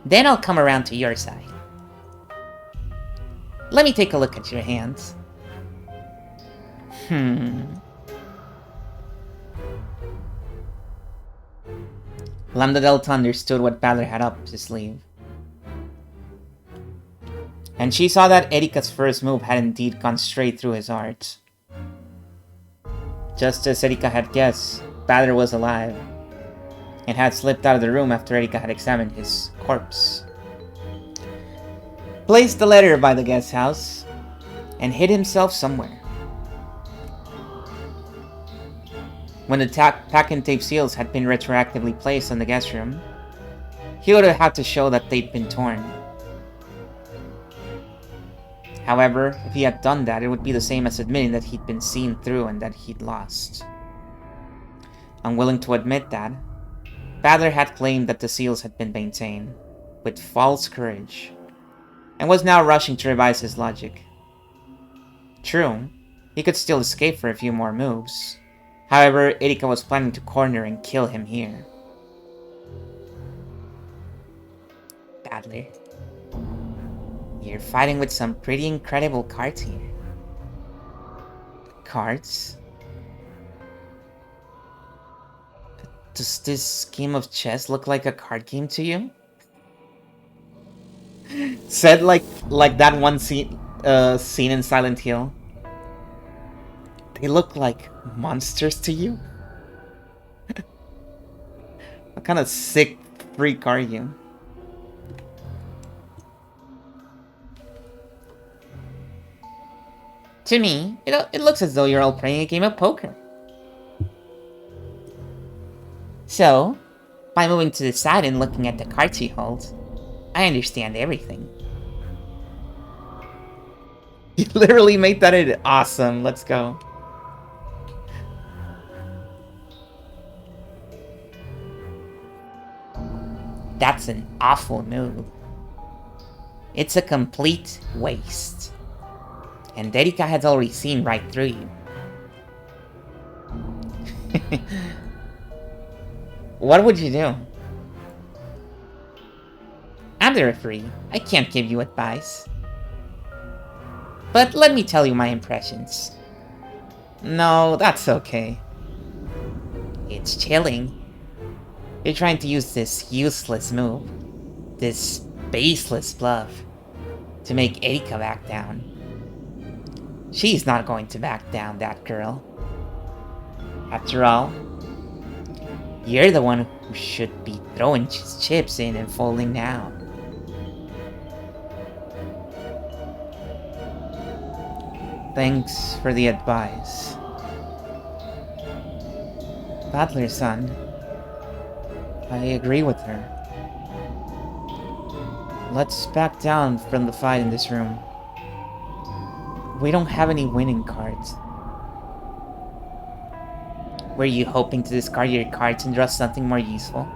Then I'll come around to your side. Let me take a look at your hands. Lambda Delta understood what Battler had up his sleeve. And she saw that Erika's first move had indeed gone straight through his heart. Just as Erika had guessed, Battler was alive, and had slipped out of the room after Erika had examined his corpse. Placed the letter by the guest house, and hid himself somewhere. When the pack and tape seals had been retroactively placed on the guest room, he would have had to show that they'd been torn. However, if he had done that, it would be the same as admitting that he'd been seen through and that he'd lost. Unwilling to admit that, Battler had claimed that the seals had been maintained, with false courage, and was now rushing to revise his logic. True, he could still escape for a few more moves. However, Erika was planning to corner and kill him here. Battler, you're fighting with some pretty incredible cards here. Cards? Does this game of chess look like a card game to you? Said like that one scene in Silent Hill. They look like monsters to you? What kind of sick freak are you? To me, it looks as though you're all playing a game of poker. So, by moving to the side and looking at the cards you hold, I understand everything. You literally made that awesome. Let's go. That's an awful move. It's a complete waste. And Erika has already seen right through you. What would you do? I'm the referee. I can't give you advice. But let me tell you my impressions. No, that's okay. It's chilling. You're trying to use this useless move, this baseless bluff, to make Erika back down. She's not going to back down, that girl. After all, You're the one who should be throwing chips in and falling down. Thanks for the advice. Battler-san, I agree with her. Let's back down from the fight in this room. We don't have any winning cards. Were you hoping to discard your cards and draw something more useful?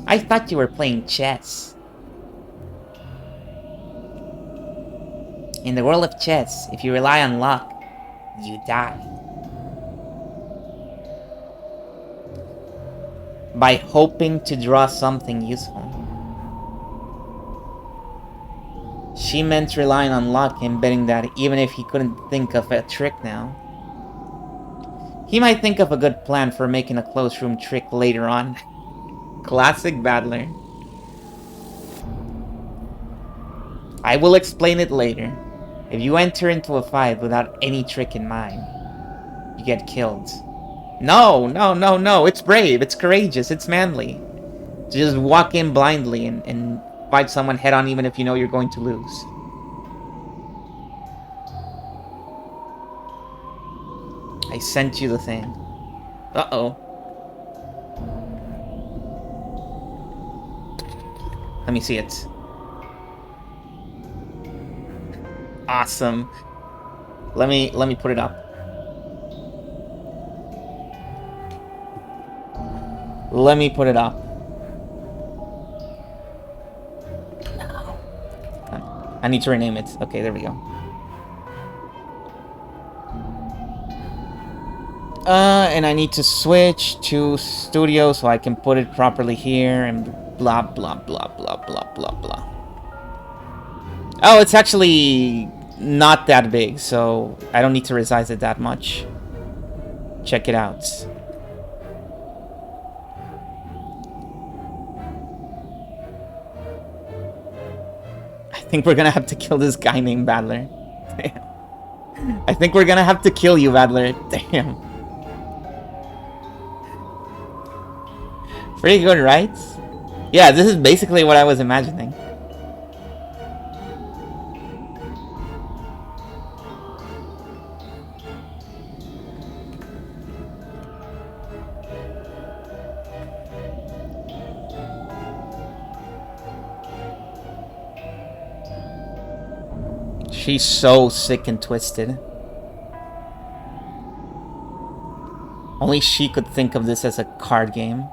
I thought you were playing chess. In the world of chess, if you rely on luck, you die. By hoping to draw something useful. She meant relying on luck and betting that even if he couldn't think of a trick now, he might think of a good plan for making a closed room trick later on. Classic Battler. I will explain it later. If you enter into a fight without any trick in mind, you get killed. No, no, no, no. It's brave, it's courageous, it's manly. To just walk in blindly and fight someone head on even if you know you're going to lose. I sent you the thing. Uh-oh. Let me see it. Awesome. Let me put it up. Let me put it up. I need to rename it. Okay, there we go. And I need to switch to studio so I can put it properly here and blah, blah, blah, blah, blah, blah, blah. Oh, it's actually not that big, so I don't need to resize it that much. Check it out. I think we're gonna have to kill this guy named Battler. Damn. I think we're gonna have to kill you, Battler. Damn. Pretty good, right? Yeah, this is basically what I was imagining. She's so sick and twisted. Only she could think of this as a card game.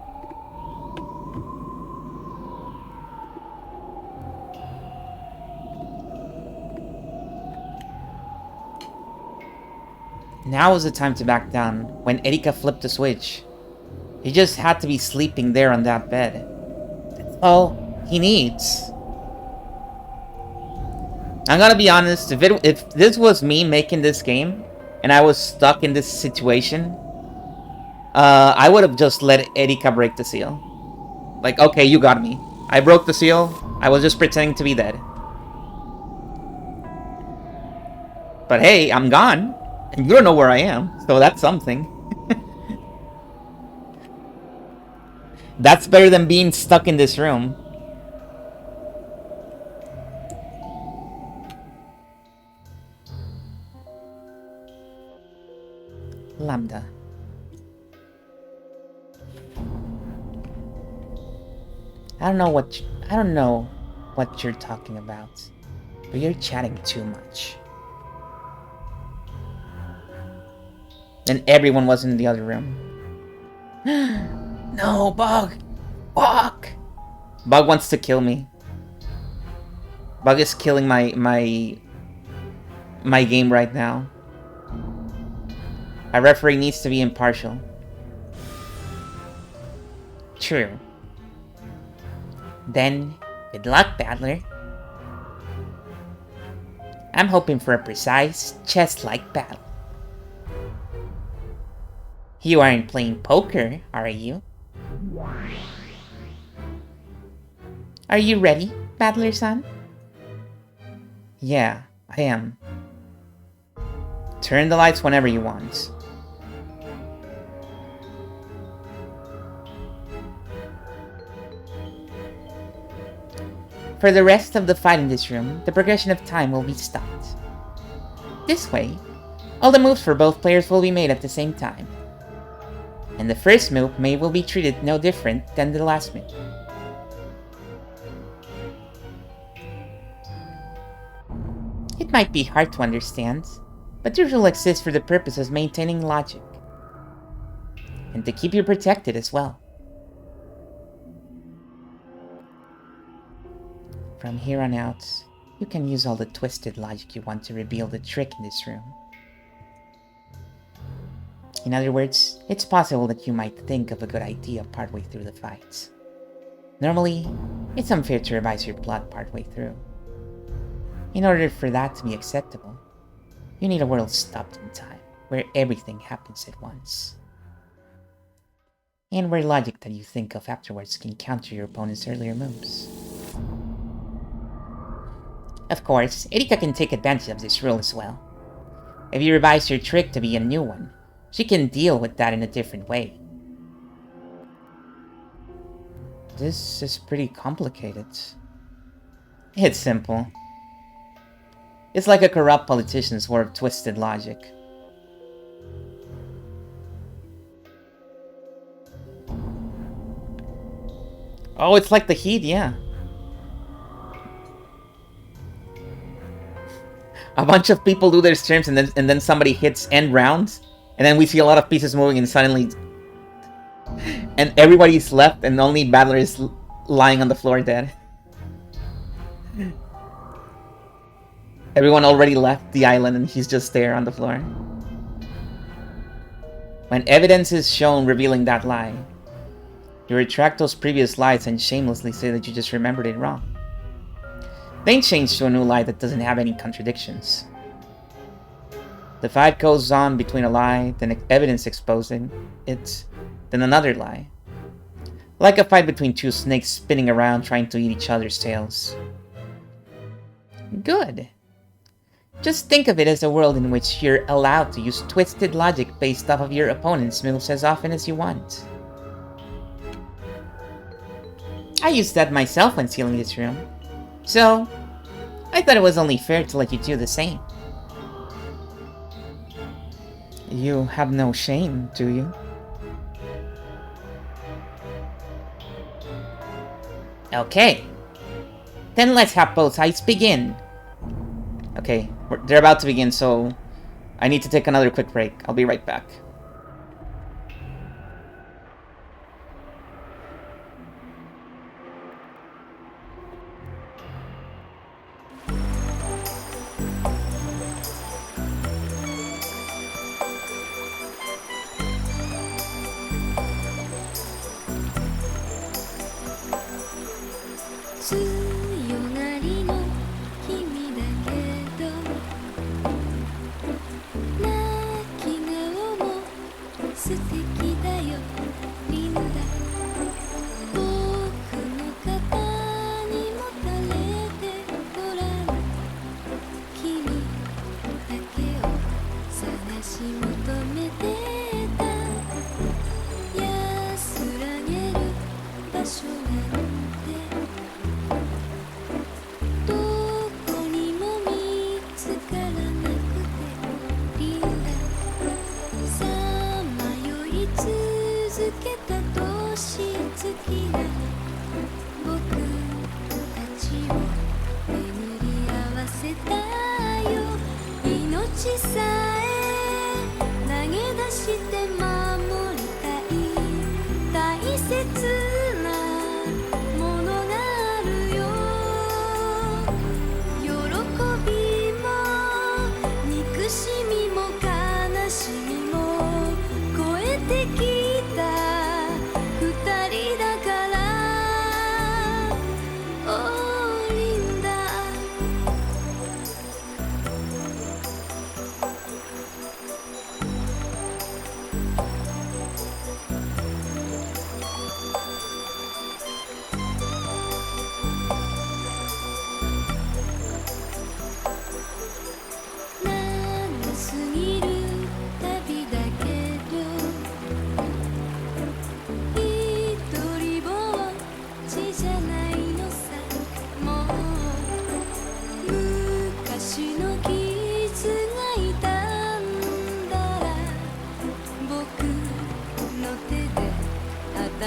Now was the time to back down, when Erika flipped the switch. He just had to be sleeping there on that bed. That's all he needs. I'm gonna be honest, if this was me making this game, and I was stuck in this situation, I would have just let Erika break the seal. Like, okay, you got me. I broke the seal, I was just pretending to be dead. But hey, I'm gone, and you don't know where I am, so that's something. That's better than being stuck in this room. Lambda. I don't know what you're talking about, but you're chatting too much. And everyone was in the other room. No, Bug! Bug! Bug wants to kill me. Bug is killing my game right now. A referee needs to be impartial. True. Then, good luck, Battler. I'm hoping for a precise, chess-like battle. You aren't playing poker, are you? Are you ready, Battler-san? Yeah, I am. Turn the lights whenever you want. For the rest of the fight in this room, the progression of time will be stopped. This way, all the moves for both players will be made at the same time. And the first move will be treated no different than the last move. It might be hard to understand, but this rule exists for the purpose of maintaining logic. And to keep you protected as well. From here on out, you can use all the twisted logic you want to reveal the trick in this room. In other words, it's possible that you might think of a good idea partway through the fight. Normally, it's unfair to revise your plot partway through. In order for that to be acceptable, you need a world stopped in time, where everything happens at once. And where logic that you think of afterwards can counter your opponent's earlier moves. Of course, Erika can take advantage of this rule as well. If you revise your trick to be a new one, she can deal with that in a different way. This is pretty complicated. It's simple. It's like a corrupt politician's war of twisted logic. Oh, it's like the Heat, yeah. A bunch of people do their streams and then somebody hits end rounds, and then we see a lot of pieces moving and suddenly... and everybody's left and only Battler is lying on the floor dead. Everyone already left the island and he's just there on the floor. When evidence is shown revealing that lie, you retract those previous lies and shamelessly say that you just remembered it wrong. Then change to a new lie that doesn't have any contradictions. The fight goes on between a lie, then evidence exposing it, then another lie. Like a fight between two snakes spinning around trying to eat each other's tails. Good. Just think of it as a world in which you're allowed to use twisted logic based off of your opponent's moves as often as you want. I used that myself when sealing this room, so I thought it was only fair to let you do the same. You have no shame, do you? Okay. Then let's have both sides begin. Okay, they're about to begin, so I need to take another quick break. I'll be right back.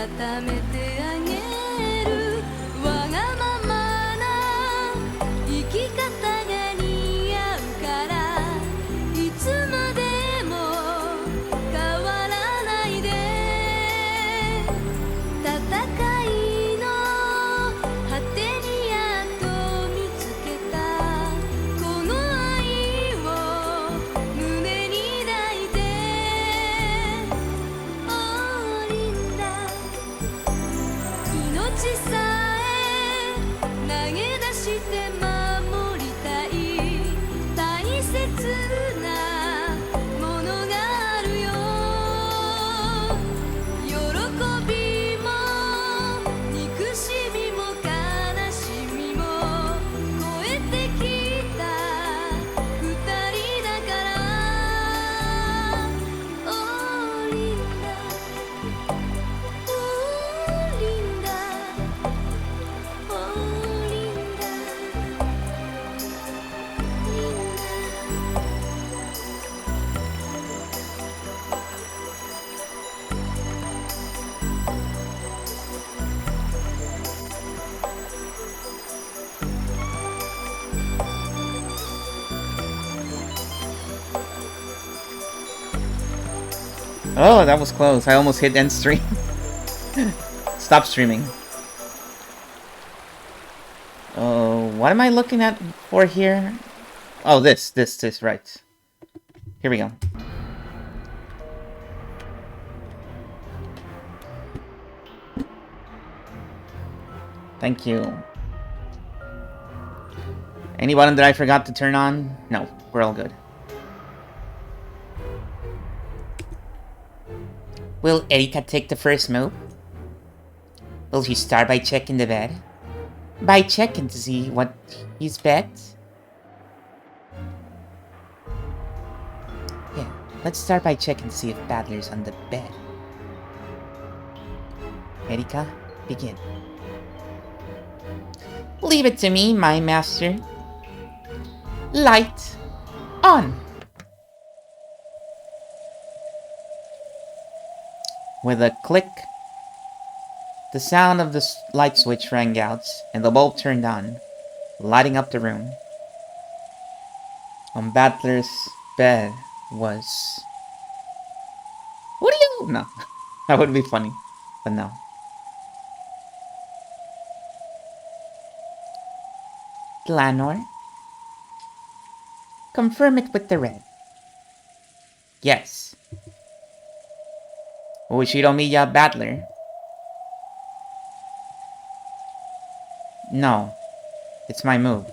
固めてあげるわがままな生き方が似合うからいつまでも変わらないで戦いの果てにやっと見つけたこの愛を胸に抱いておリンダ命さえ投げ出して守りたい大切なものがあるよ喜びも憎しみも悲しみも越えてきた二人だからオーリンダオーリンダオーリンダリンダOh, that was close. I almost hit end stream. Stop streaming. Oh, what am I looking at for here? Oh, this, right. Here we go. Thank you. Any button that I forgot to turn on? No, we're all good. Will Erika take the first move? Will she start by checking the bed? By checking to see what he's bet? Yeah, let's start by checking to see if Badler's on the bed. Erika, begin. Leave it to me, my master. Light on. With a click, the sound of the light switch rang out, and the bulb turned on, lighting up the room. On Badler's bed was... What do you... No, that would be funny, but no. Glanor? Confirm it with the red. Yes. Ushiromiya Badler? No. It's my move.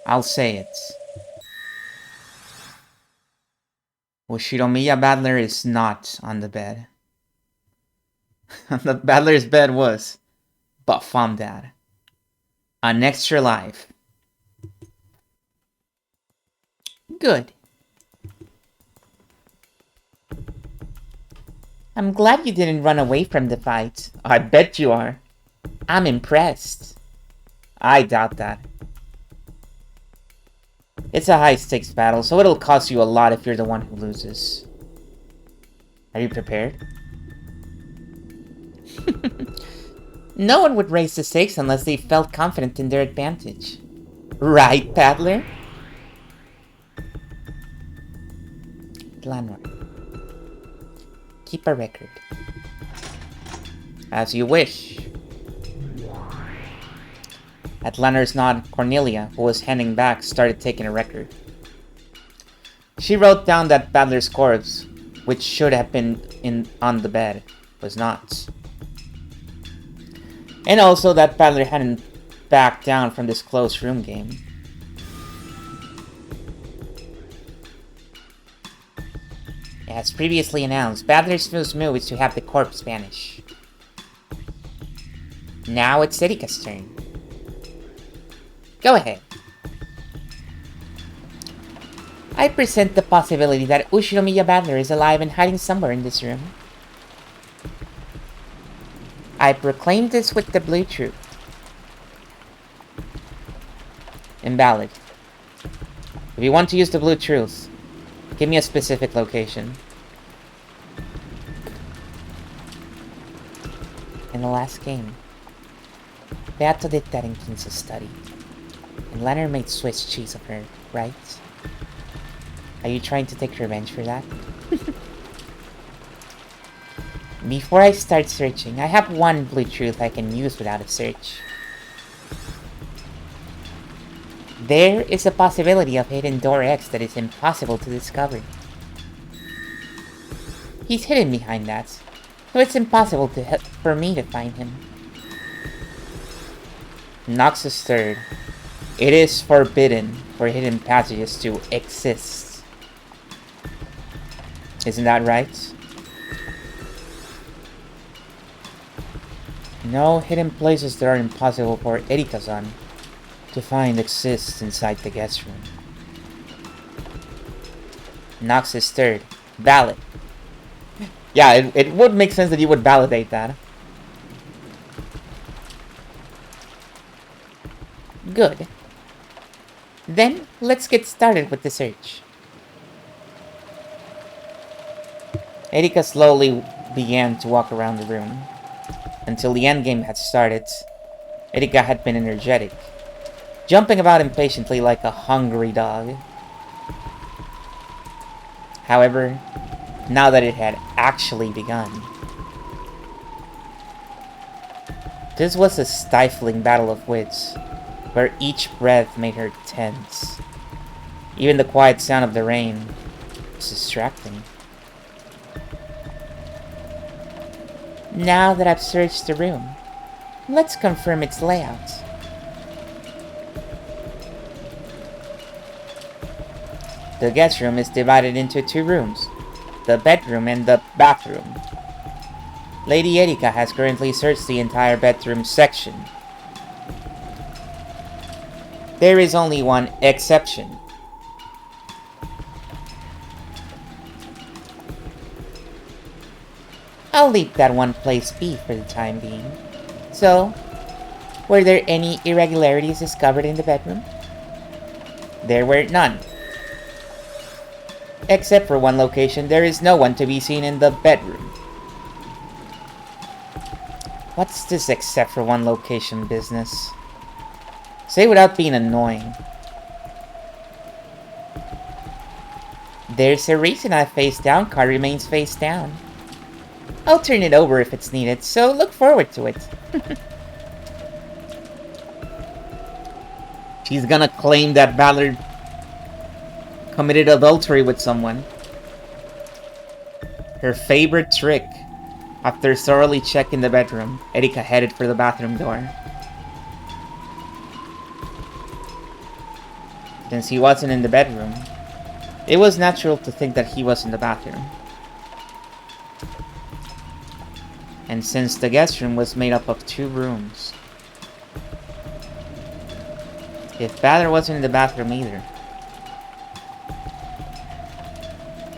I'll say it. Ushiromiya Badler is not on the bed. The Badler's bed was Buffomdad. An extra life. Good. I'm glad you didn't run away from the fight. I bet you are. I'm impressed. I doubt that. It's a high-stakes battle, so it'll cost you a lot if you're the one who loses. Are you prepared? No one would raise the stakes unless they felt confident in their advantage. Right, Badler? Glanor. Keep a record. As you wish. At Glannor's nod, Cornelia, who was handing back, started taking a record. She wrote down that Badler's corpse, which should have been on the bed, was not. And also that Badler hadn't backed down from this close room game. As previously announced, Badler's first move is to have the corpse vanish. Now it's Erika's turn. Go ahead. I present the possibility that Ushiromiya Badler is alive and hiding somewhere in this room. I proclaim this with the blue truth. Invalid. If you want to use the blue truth, give me a specific location. the last game. Beato did that in King's study. And Leonard made Swiss cheese of her, right? Are you trying to take revenge for that? Before I start searching, I have one blue truth I can use without a search. There is a possibility of hidden door X that is impossible to discover. He's hidden behind that, so it's impossible for me to find him. Noxus third. It is forbidden for hidden passages to exist. Isn't that right? No hidden places that are impossible for Erika-san to find exist inside the guest room. Noxus third. Valid. Yeah, it would make sense that you would validate that. Good. Then, let's get started with the search. Erika slowly began to walk around the room. Until the endgame had started, Erika had been energetic, jumping about impatiently like a hungry dog. However, now that it had actually begun, this was a stifling battle of wits, where each breath made her tense. Even the quiet sound of the rain was distracting. Now that I've searched the room, let's confirm its layout. The guest room is divided into two rooms, the bedroom and the bathroom. Lady Erika has currently searched the entire bedroom section. There is only one exception. I'll leave that one place be for the time being. So, were there any irregularities discovered in the bedroom? There were none. Except for one location, there is no one to be seen in the bedroom. What's this except for one location business? Say without being annoying. There's a reason our face down card remains face down. I'll turn it over if it's needed, so look forward to it. She's gonna claim that Ballard committed adultery with someone. Her favorite trick. After thoroughly checking the bedroom, Erika headed for the bathroom door. Since he wasn't in the bedroom, it was natural to think that he was in the bathroom. And since the guest room was made up of two rooms, if Ballard wasn't in the bathroom either,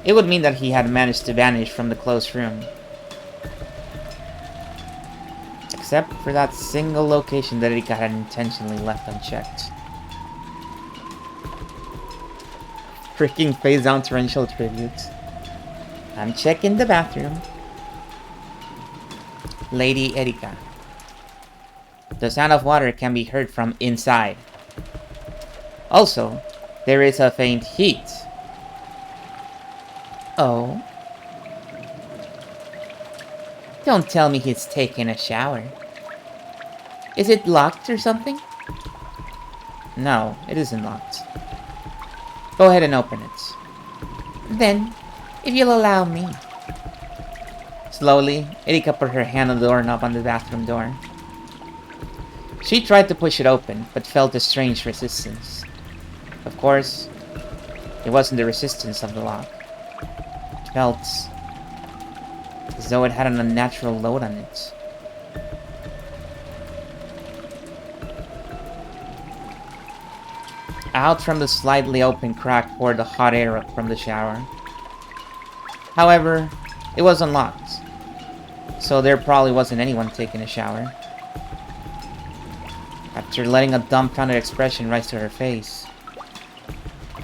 it would mean that he had managed to vanish from the closed room. Except for that single location that Erika had intentionally left unchecked. Freaking face down torrential tribute. I'm checking the bathroom. Lady Erika. The sound of water can be heard from inside. Also, there is a faint heat. Oh? Don't tell me he's taking a shower. Is it locked or something? No, it isn't locked. Go ahead and open it. Then, if you'll allow me. Slowly, Erika put her hand on the doorknob on the bathroom door. She tried to push it open, but felt a strange resistance. Of course, it wasn't the resistance of the lock. It felt as though it had an unnatural load on it. Out from the slightly open crack poured the hot air up from the shower. However, it was unlocked, so there probably wasn't anyone taking a shower. After letting a dumbfounded expression rise to her face,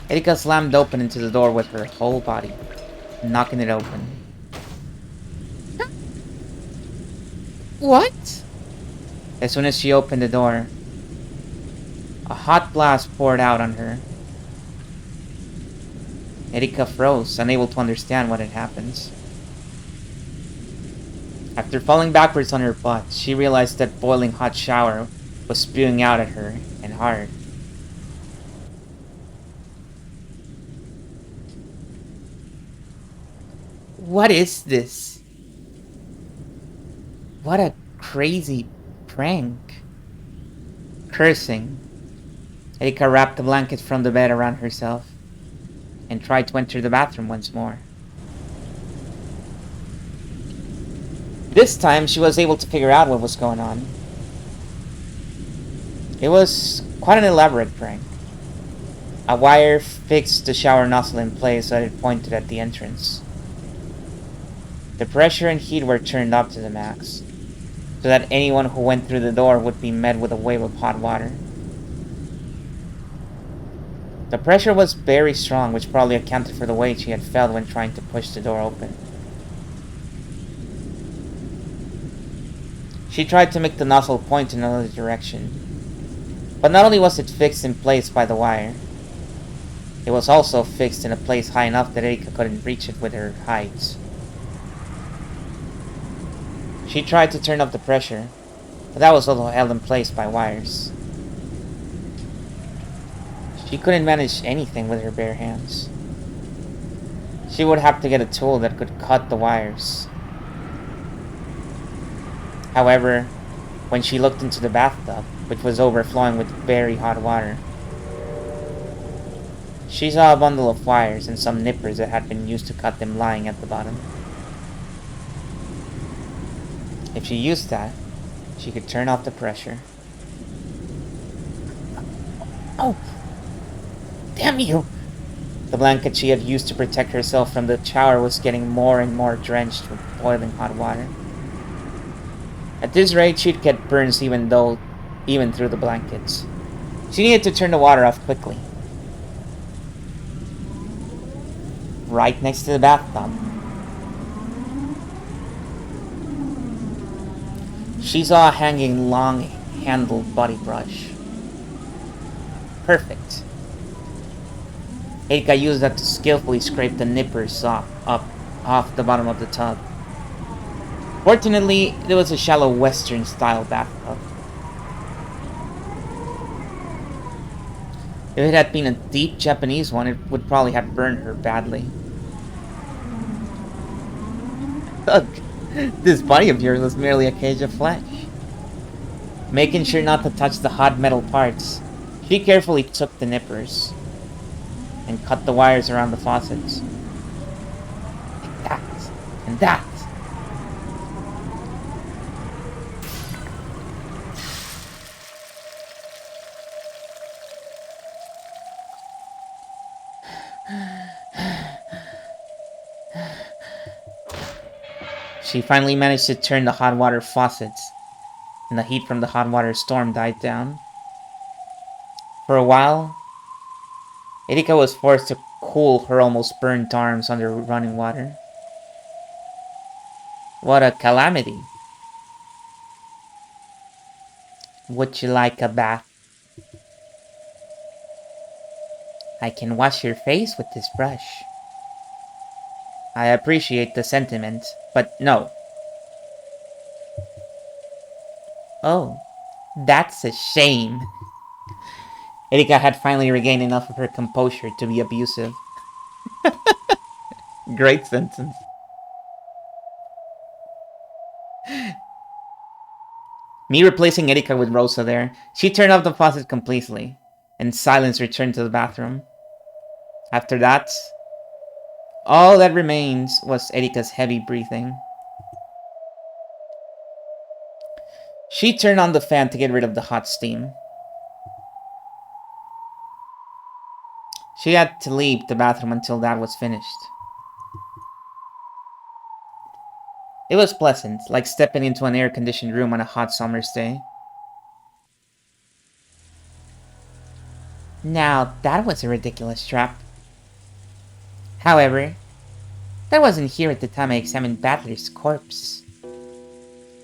Erika slammed open into the door with her whole body, knocking it open. What? As soon as she opened the door, a hot blast poured out on her. Erika froze, unable to understand what had happened. After falling backwards on her butt, she realized that boiling hot shower was spewing out at her, and hard. What is this? What a crazy prank. Cursing, Erika wrapped the blanket from the bed around herself and tried to enter the bathroom once more. This time, she was able to figure out what was going on. It was quite an elaborate prank. A wire fixed the shower nozzle in place so that it pointed at the entrance. The pressure and heat were turned up to the max, so that anyone who went through the door would be met with a wave of hot water. The pressure was very strong, which probably accounted for the weight she had felt when trying to push the door open. She tried to make the nozzle point in another direction, but not only was it fixed in place by the wire, it was also fixed in a place high enough that Erika couldn't reach it with her height. She tried to turn up the pressure, but that was also held in place by wires. She couldn't manage anything with her bare hands. She would have to get a tool that could cut the wires. However, when she looked into the bathtub, which was overflowing with very hot water, she saw a bundle of wires and some nippers that had been used to cut them lying at the bottom. If she used that, she could turn off the pressure. Oh! Damn you! The blanket she had used to protect herself from the shower was getting more and more drenched with boiling hot water. At this rate, she'd get burns even through the blankets. She needed to turn the water off quickly. Right next to the bathtub, she saw a hanging long-handled body brush. Perfect. Erika used that to skillfully scrape the nippers off the bottom of the tub. Fortunately, it was a shallow Western-style bathtub. If it had been a deep Japanese one, it would probably have burned her badly. Ugh, this body of yours was merely a cage of flesh. Making sure not to touch the hot metal parts, she carefully took the nippers and cut the wires around the faucets. Like that, and that. She finally managed to turn the hot water faucets, and the heat from the hot water storm died down. For a while, Erika was forced to cool her almost burnt arms under running water. What a calamity. Would you like a bath? I can wash your face with this brush. I appreciate the sentiment, but no. Oh, that's a shame. Erika had finally regained enough of her composure to be abusive. Great sentence. Me replacing Erika with Rosa there, she turned off the faucet completely, and silence returned to the bathroom. After that, all that remains was Erika's heavy breathing. She turned on the fan to get rid of the hot steam. She had to leave the bathroom until that was finished. It was pleasant, like stepping into an air-conditioned room on a hot summer's day. Now, that was a ridiculous trap. However, that wasn't here at the time I examined Battler's corpse.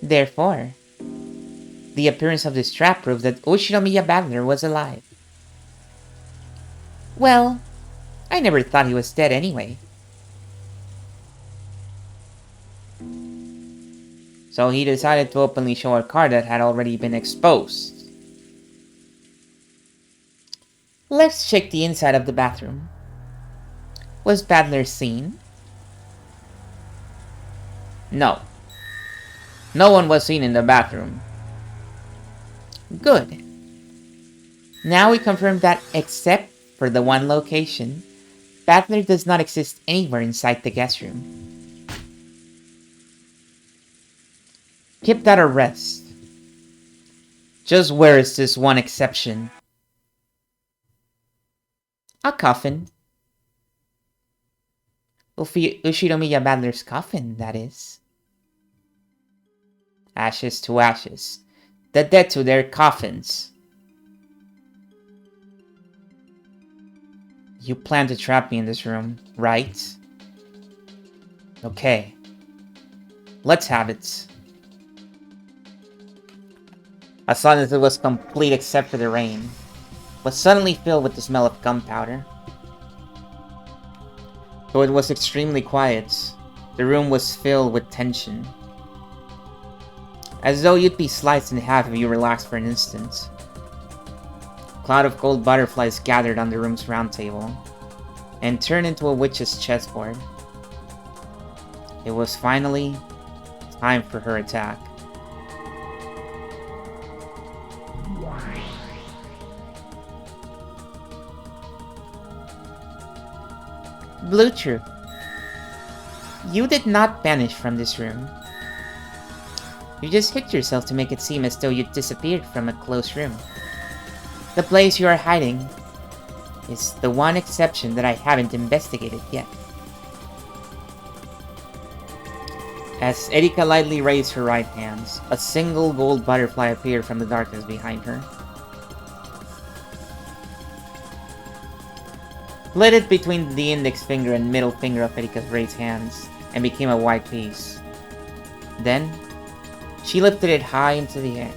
Therefore, the appearance of this trap proved that Ushinomiya Badler was alive. Well, I never thought he was dead anyway. So he decided to openly show a card that had already been exposed. Let's check the inside of the bathroom. Was Badler seen? No. No one was seen in the bathroom. Good. Now we confirm that except for the one location, Badler does not exist anywhere inside the guest room. Keep that a rest. Just where is this one exception? A coffin. Ushinomiya Badler's coffin, that is. Ashes to ashes. The dead to their coffins. You plan to trap me in this room, right? Okay. Let's have it. As long as it was complete except for the rain, was suddenly filled with the smell of gunpowder. Though it was extremely quiet, the room was filled with tension. As though you'd be sliced in half if you relaxed for an instant. A cloud of gold butterflies gathered on the room's round table, and turned into a witch's chessboard. It was finally time for her attack. Blue Truth, you did not vanish from this room. You just hid yourself to make it seem as though you disappeared from a closed room. The place you are hiding is the one exception that I haven't investigated yet. As Erika lightly raised her right hands, a single gold butterfly appeared from the darkness behind her. Split it between the index finger and middle finger of Erika's raised hands, and became a white piece. Then, she lifted it high into the air.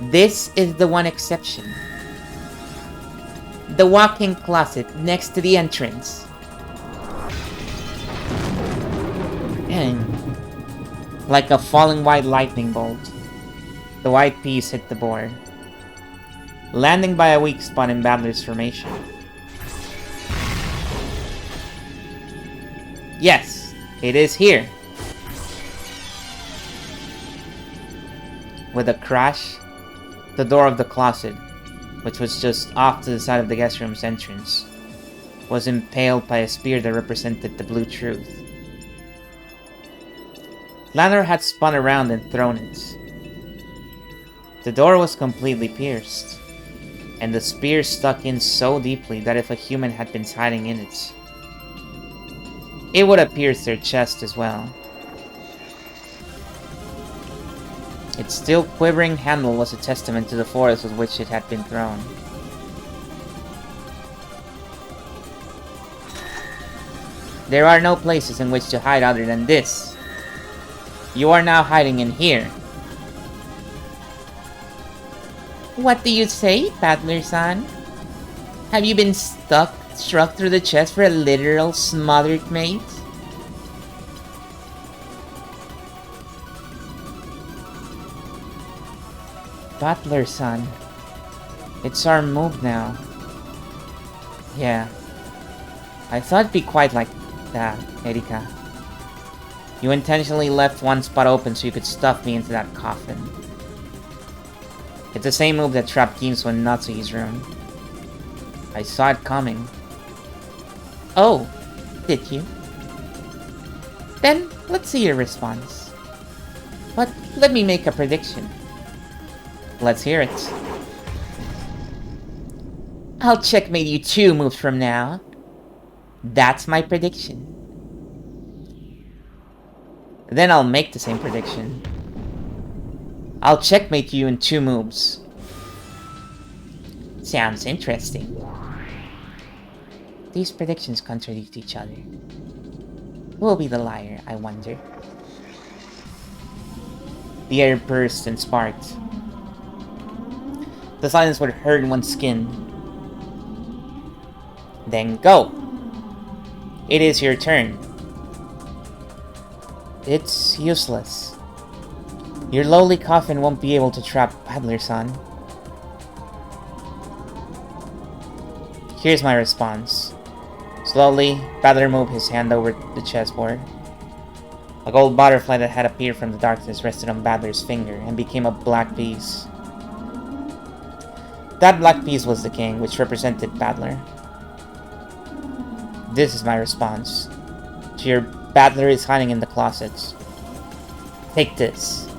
This is the one exception. The walk-in closet next to the entrance. And, like a falling white lightning bolt, the white piece hit the board, landing by a weak spot in Badler's formation. Yes, it is here. With a crash, the door of the closet, which was just off to the side of the guest room's entrance, was impaled by a spear that represented the Blue Truth. Lanner had spun around and thrown it. The door was completely pierced, and the spear stuck in so deeply that if a human had been hiding in it, it would have pierced their chest as well. Its still quivering handle was a testament to the force with which it had been thrown. There are no places in which to hide other than this. You are now hiding in here. What do you say, Badler-san? Have you been struck through the chest for a literal smothered mate? Badler-san, it's our move now. Yeah, I thought it'd be quite like that, Erika. You intentionally left one spot open so you could stuff me into that coffin. It's the same move that trapped Ginso in Natsuhi's room. I saw it coming. Oh, did you? Then, let's see your response. But let me make a prediction. Let's hear it. I'll checkmate you 2 moves from now. That's my prediction. Then I'll make the same prediction. I'll checkmate you in 2 moves. Sounds interesting. These predictions contradict each other. Who will be the liar, I wonder? The air burst and sparked. The silence would hurt one's skin. Then go! It is your turn. It's useless. Your lowly coffin won't be able to trap Paddler-san. Here's my response. Slowly, Paddler moved his hand over the chessboard. A gold butterfly that had appeared from the darkness rested on Paddler's finger and became a black piece. That black piece was the king, which represented Paddler. This is my response. Your Paddler is hiding in the closets. Take this.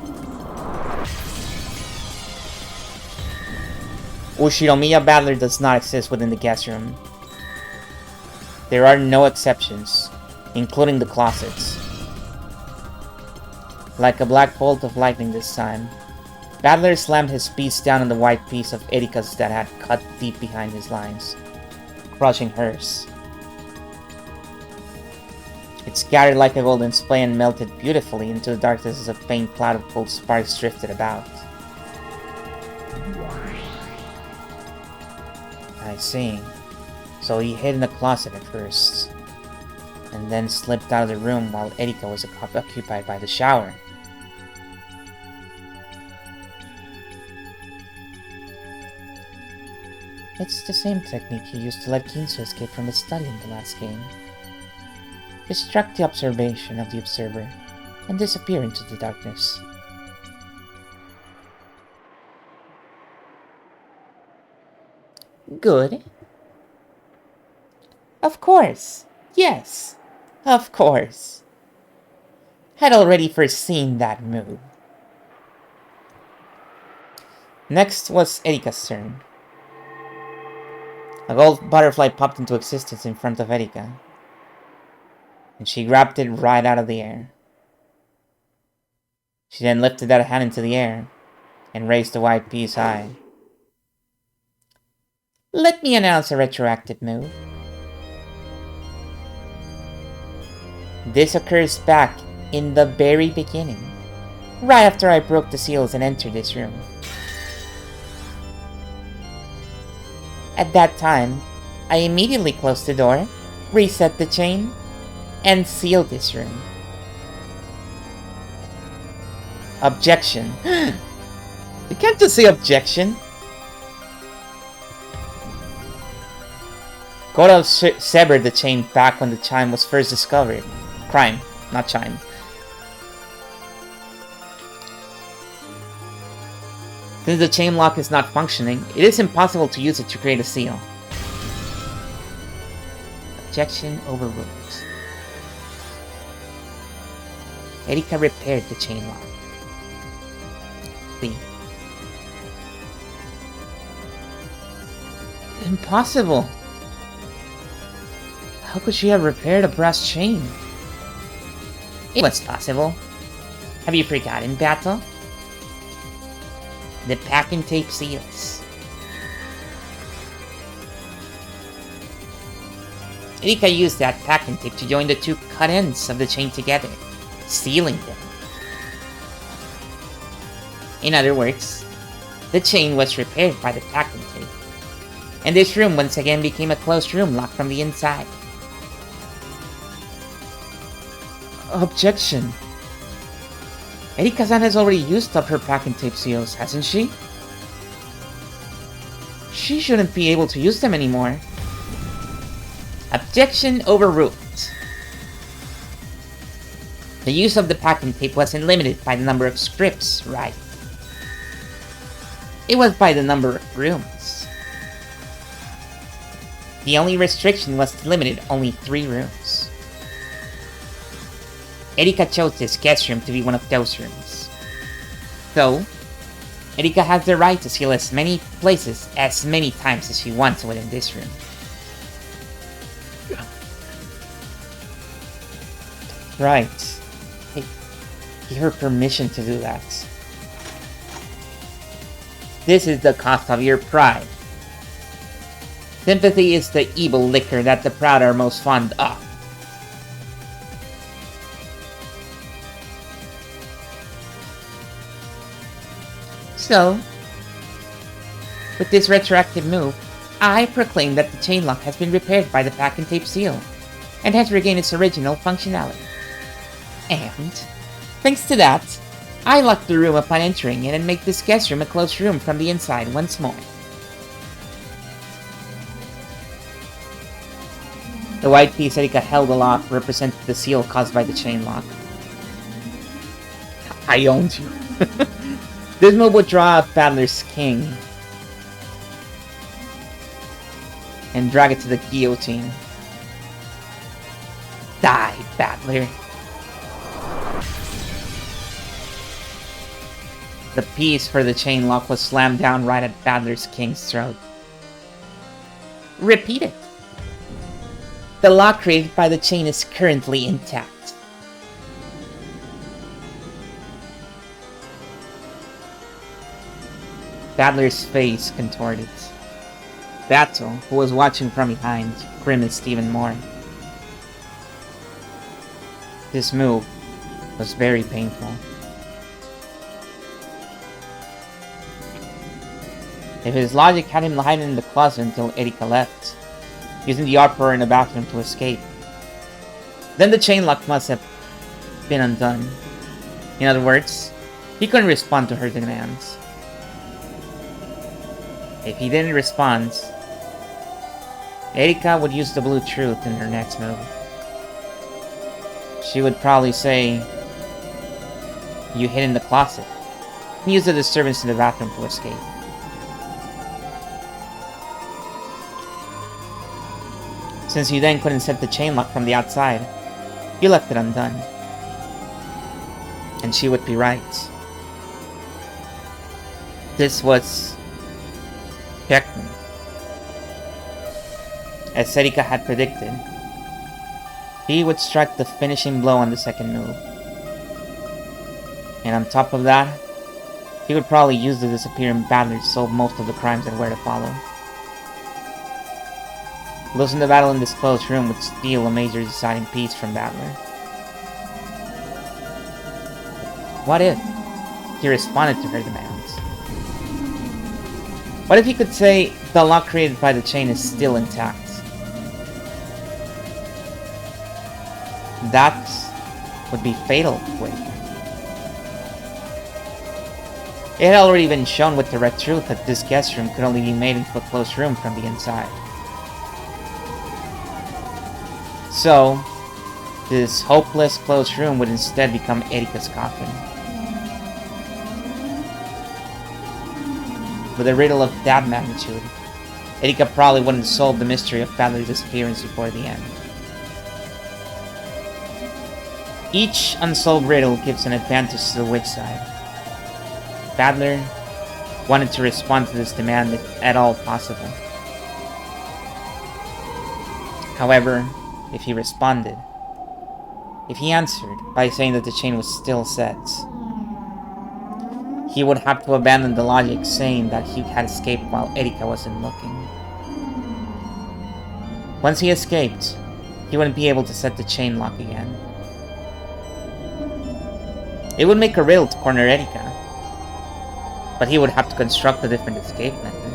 Ushinomiya Paddler does not exist within the guest room. There are no exceptions, including the closets. Like a black bolt of lightning this time, Paddler slammed his piece down on the white piece of Erika's that had cut deep behind his lines, crushing hers. It scattered like a golden spray and melted beautifully into the darkness as a faint cloud of gold sparks drifted about. I see. So he hid in the closet at first, and then slipped out of the room while Erika was occupied by the shower. It's the same technique he used to let Kinsu escape from his study in the last game. Distract the observation of the observer and disappear into the darkness. Good. Of course. Yes. Of course. Had already foreseen that move. Next was Erika's turn. A gold butterfly popped into existence in front of Erika, and she grabbed it right out of the air. She then lifted that hand into the air and raised the white piece high. Let me announce a retroactive move. This occurs back in the very beginning, right after I broke the seals and entered this room. At that time, I immediately closed the door, reset the chain, and sealed this room. Objection. You can't just say objection. Koda severed the chain back when the chime was first discovered. Crime, not chime. Since the chain lock is not functioning, it is impossible to use it to create a seal. Objection overruled. Erika repaired the chain lock. B. Impossible! How could she have repaired a brass chain? It was possible. Have you forgotten, Battle? The packing tape seals. Erika used that packing tape to join the two cut ends of the chain together, sealing them. In other words, the chain was repaired by the packing tape, and this room once again became a closed room locked from the inside. Objection. Erika-san has already used up her packing tape seals, hasn't she? She shouldn't be able to use them anymore. Objection overruled. The use of the packing tape wasn't limited by the number of scripts, right? It was by the number of rooms. The only restriction was to limit it only 3 rooms. Erika chose this guest room to be one of those rooms. So, Erika has the right to seal as many places as many times as she wants within this room. Right. Hey, give her permission to do that. This is the cost of your pride. Sympathy is the evil liquor that the proud are most fond of. So, with this retroactive move, I proclaim that the chain lock has been repaired by the pack and tape seal, and has regained its original functionality. And, thanks to that, I lock the room upon entering it and make this guest room a closed room from the inside once more. The white piece Erika held aloft represented the seal caused by the chain lock. I owned you. This move would draw up Battler's King and drag it to the guillotine. Die, Battler. The piece for the chain lock was slammed down right at Battler's King's throat. Repeat it. The lock created by the chain is currently intact. Battler's face contorted. Battle, who was watching from behind, grimaced even more. This move was very painful. If his logic had him hiding in the closet until Erika left, using the uproar in the bathroom to escape, then the chain lock must have been undone. In other words, he couldn't respond to her demands. If he didn't respond, Erika would use the blue truth in her next move. She would probably say, "You hid in the closet," and use the disturbance in the bathroom to escape. Since you then couldn't set the chain lock from the outside, you left it undone. And she would be right. This was checkmate. As Erika had predicted, he would strike the finishing blow on the second move. And on top of that, he would probably use the disappearing Battler to solve most of the crimes that were to follow. Losing the battle in this closed room would steal a major deciding piece from Battler. What if he responded to her demands? What if he could say the lock created by the chain is still intact? That would be fatal to Erika. It had already been shown with the red truth that this guest room could only be made into a closed room from the inside. So, this hopeless closed room would instead become Erika's coffin. With a riddle of that magnitude, Erika probably wouldn't solve the mystery of Battler's disappearance before the end. Each unsolved riddle gives an advantage to the witch side. Battler wanted to respond to this demand if at all possible. However, if he responded, if he answered by saying that the chain was still set, he would have to abandon the logic saying that he had escaped while Erika wasn't looking. Once he escaped, he wouldn't be able to set the chain lock again. It would make a riddle to corner Erika, but he would have to construct a different escape method.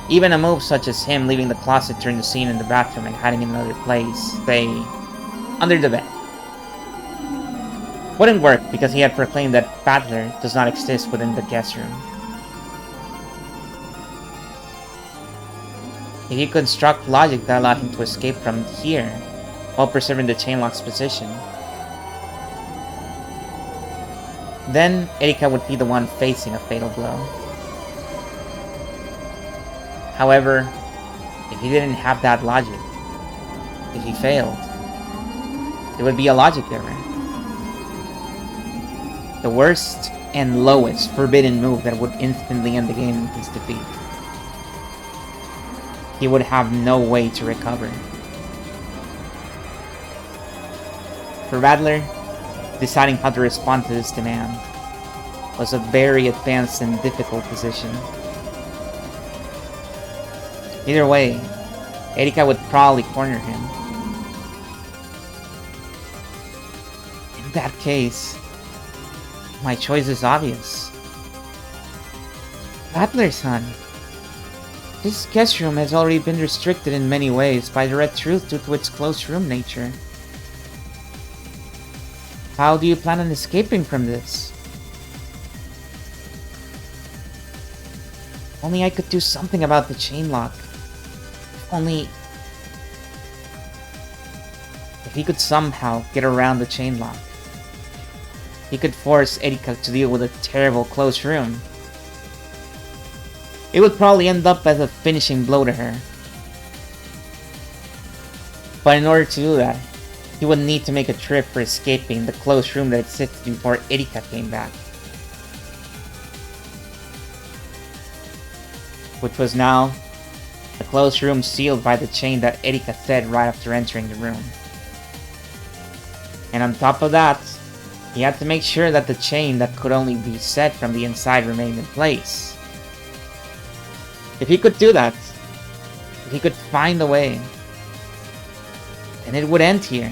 Even a move such as him leaving the closet during the scene in the bathroom and hiding in another place, say, under the bed, wouldn't work because he had proclaimed that Battler does not exist within the guest room. If he construct logic that allowed him to escape from here while preserving the chain lock's position, then Erika would be the one facing a fatal blow. However, if he didn't have that logic, if he failed, it would be a logic error. The worst and lowest forbidden move that would instantly end the game in his defeat. He would have no way to recover. For Battler, deciding how to respond to this demand was a very advanced and difficult decision. Either way, Erika would probably corner him. that case, my choice is obvious. Battler-san. This guest room has already been restricted in many ways by the Red Truth due to its closed room nature. How do you plan on escaping from this? Only I could do something about the chain lock. Only... if he could somehow get around the chain lock, he could force Erika to deal with a terrible closed room. It would probably end up as a finishing blow to her. But in order to do that, he would need to make a trip for escaping the closed room that existed before Erika came back. Which was now a closed room sealed by the chain that Erika said right after entering the room. And on top of that, he had to make sure that the chain that could only be set from the inside remained in place. If he could do that, if he could find a way, then it would end here.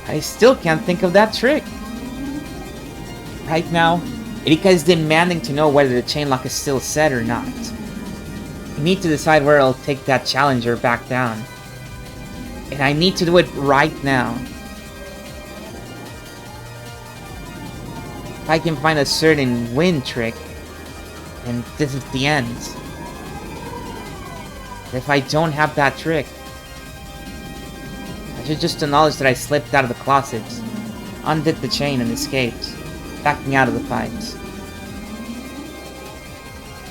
I still can't think of that trick. Right now, Erika is demanding to know whether the chain lock is still set or not. We need to decide where I'll take that challenger back down. And I need to do it right now. If I can find a certain win trick, and this is the end. If I don't have that trick, I should just acknowledge that I slipped out of the closet, undid the chain and escaped, backing out of the fight.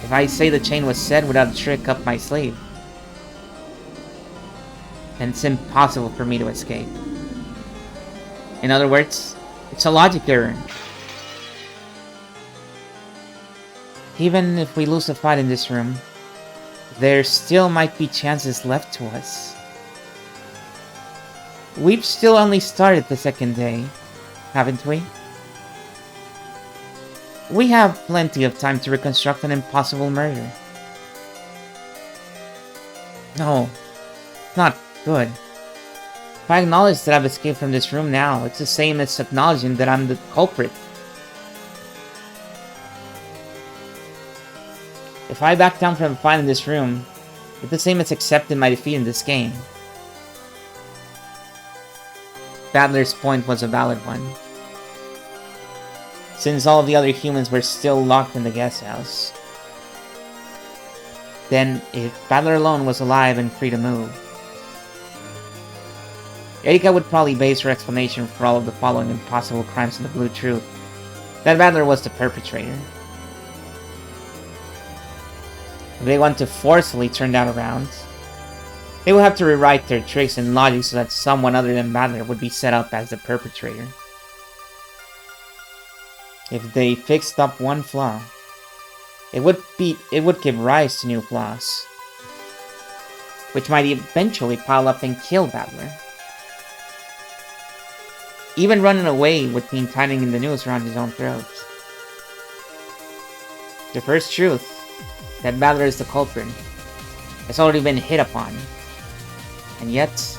If I say the chain was set without a trick up my sleeve, then it's impossible for me to escape. In other words, it's a logic error. Even if we lose a fight in this room, there still might be chances left to us. We've still only started the second day, haven't we? We have plenty of time to reconstruct an impossible murder. No, not good. If I acknowledge that I've escaped from this room now, it's the same as acknowledging that I'm the culprit. If I back down from a fight in this room, it's the same as accepting my defeat in this game. Badler's point was a valid one. Since all of the other humans were still locked in the guest house. Then, if Badler alone was alive and free to move, Erika would probably base her explanation for all of the following impossible crimes in the Blue Truth that Badler was the perpetrator. If they want to forcefully turn that around, they will have to rewrite their tricks and logic so that someone other than Badler would be set up as the perpetrator. If they fixed up one flaw, it would give rise to new flaws, which might eventually pile up and kill Badler. Even running away would mean tightening the noose around his own throat. The first truth, that Badler is the culprit, has already been hit upon, and yet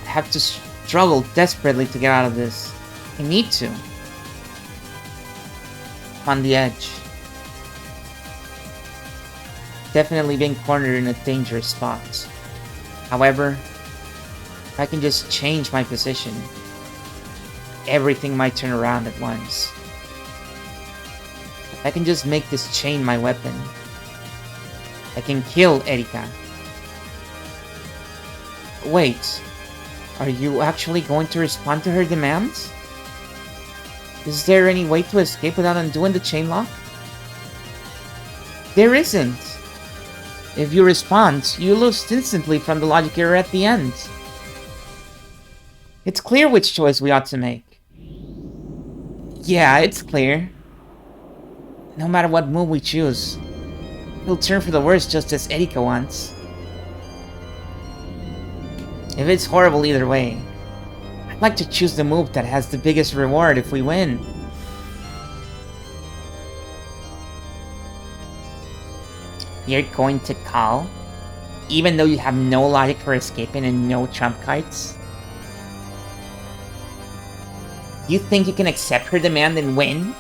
I have to struggle desperately to get out of this. I need to. On the edge. Definitely being cornered in a dangerous spot. However, if I can just change my position, everything might turn around at once. If I can just make this chain my weapon, I can kill Erika. Wait, are you actually going to respond to her demands? Is there any way to escape without undoing the chain lock? There isn't. If you respond, you lose instantly from the logic error at the end. It's clear which choice we ought to make. Yeah, it's clear. No matter what move we choose, it'll turn for the worse just as Erika wants. If it's horrible either way, I'd like to choose the move that has the biggest reward if we win. You're going to call? even though you have no logic for escaping and no trump cards? You think you can accept her demand and win?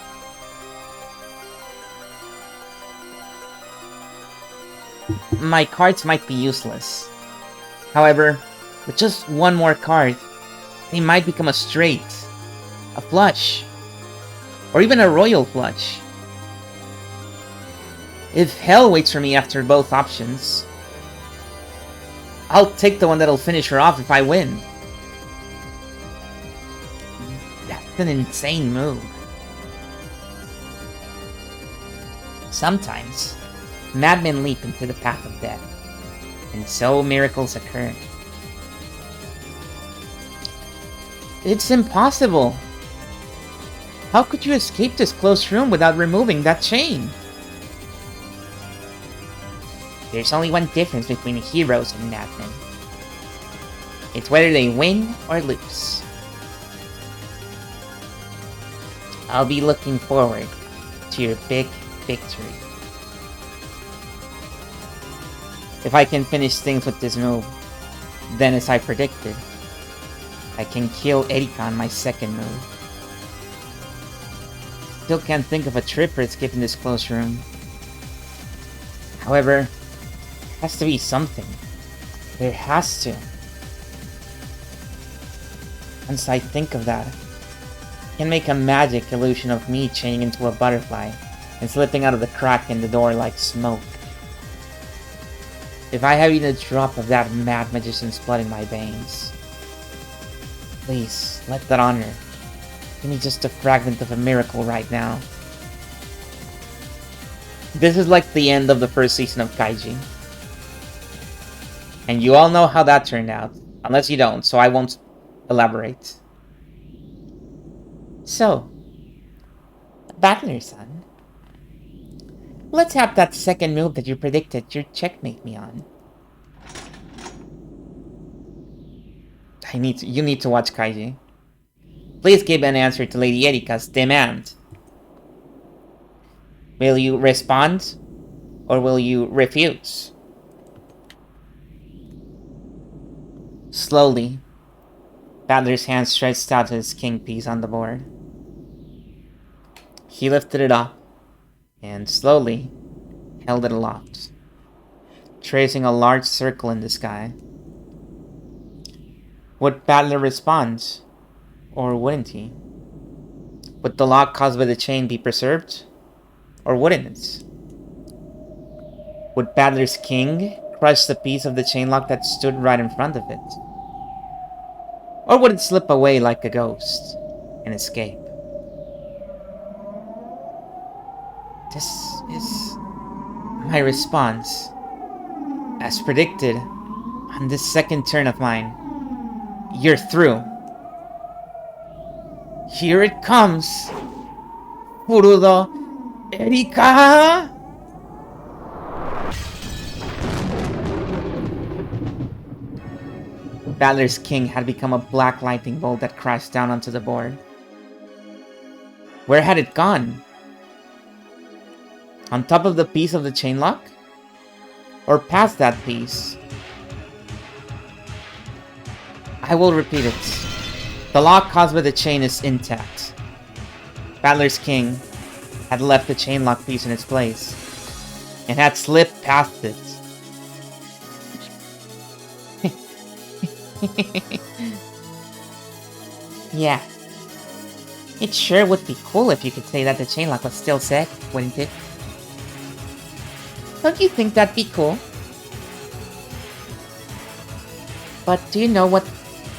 My cards might be useless. However, with just one more card, they might become a straight, a flush, or even a royal flush. If hell waits for me after both options, I'll take the one that'll finish her off if I win. That's an insane move. Sometimes, madmen leap into the path of death, and so miracles occur. It's impossible! How could you escape this closed room without removing that chain? There's only one difference between heroes and madmen. It's whether they win or lose. I'll be looking forward to your big victory. If I can finish things with this move, then as I predicted, I can kill Erika on my second move. Still can't think of a trip for escaping this closed room. However, has to be something. There has to. Once I think of that, I can make a magic illusion of me changing into a butterfly and slipping out of the crack in the door like smoke. If I have even a drop of that mad magician's blood in my veins, please, let that honor. Give me just a fragment of a miracle right now. This is like the end of the first season of Kaiji. And you all know how that turned out. Unless you don't, so I won't elaborate. So, Battler-san, let's have that second move that you predicted you'd checkmate me on. You need to watch Kaiji. Please give an answer to Lady Erika's demand. Will you respond, or will you refuse? Slowly, Battler's hand stretched out to his king piece on the board. He lifted it up, and slowly held it aloft, tracing a large circle in the sky. Would Battler respond, or wouldn't he? Would the lock caused by the chain be preserved, or wouldn't it? Would Battler's king crush the piece of the chain lock that stood right in front of it? Or would it slip away like a ghost and escape? This is my response. As predicted, on this second turn of mine, you're through. Here it comes! Furudo Erika! Battler's king had become a black lightning bolt that crashed down onto the board. Where had it gone? On top of the piece of the chain lock? Or past that piece? I will repeat it. The lock caused by the chain is intact. Battler's king had left the chain lock piece in its place and had slipped past it. Yeah. It sure would be cool if you could say that the chain lock was still set, wouldn't it? Don't you think that'd be cool? But do you know what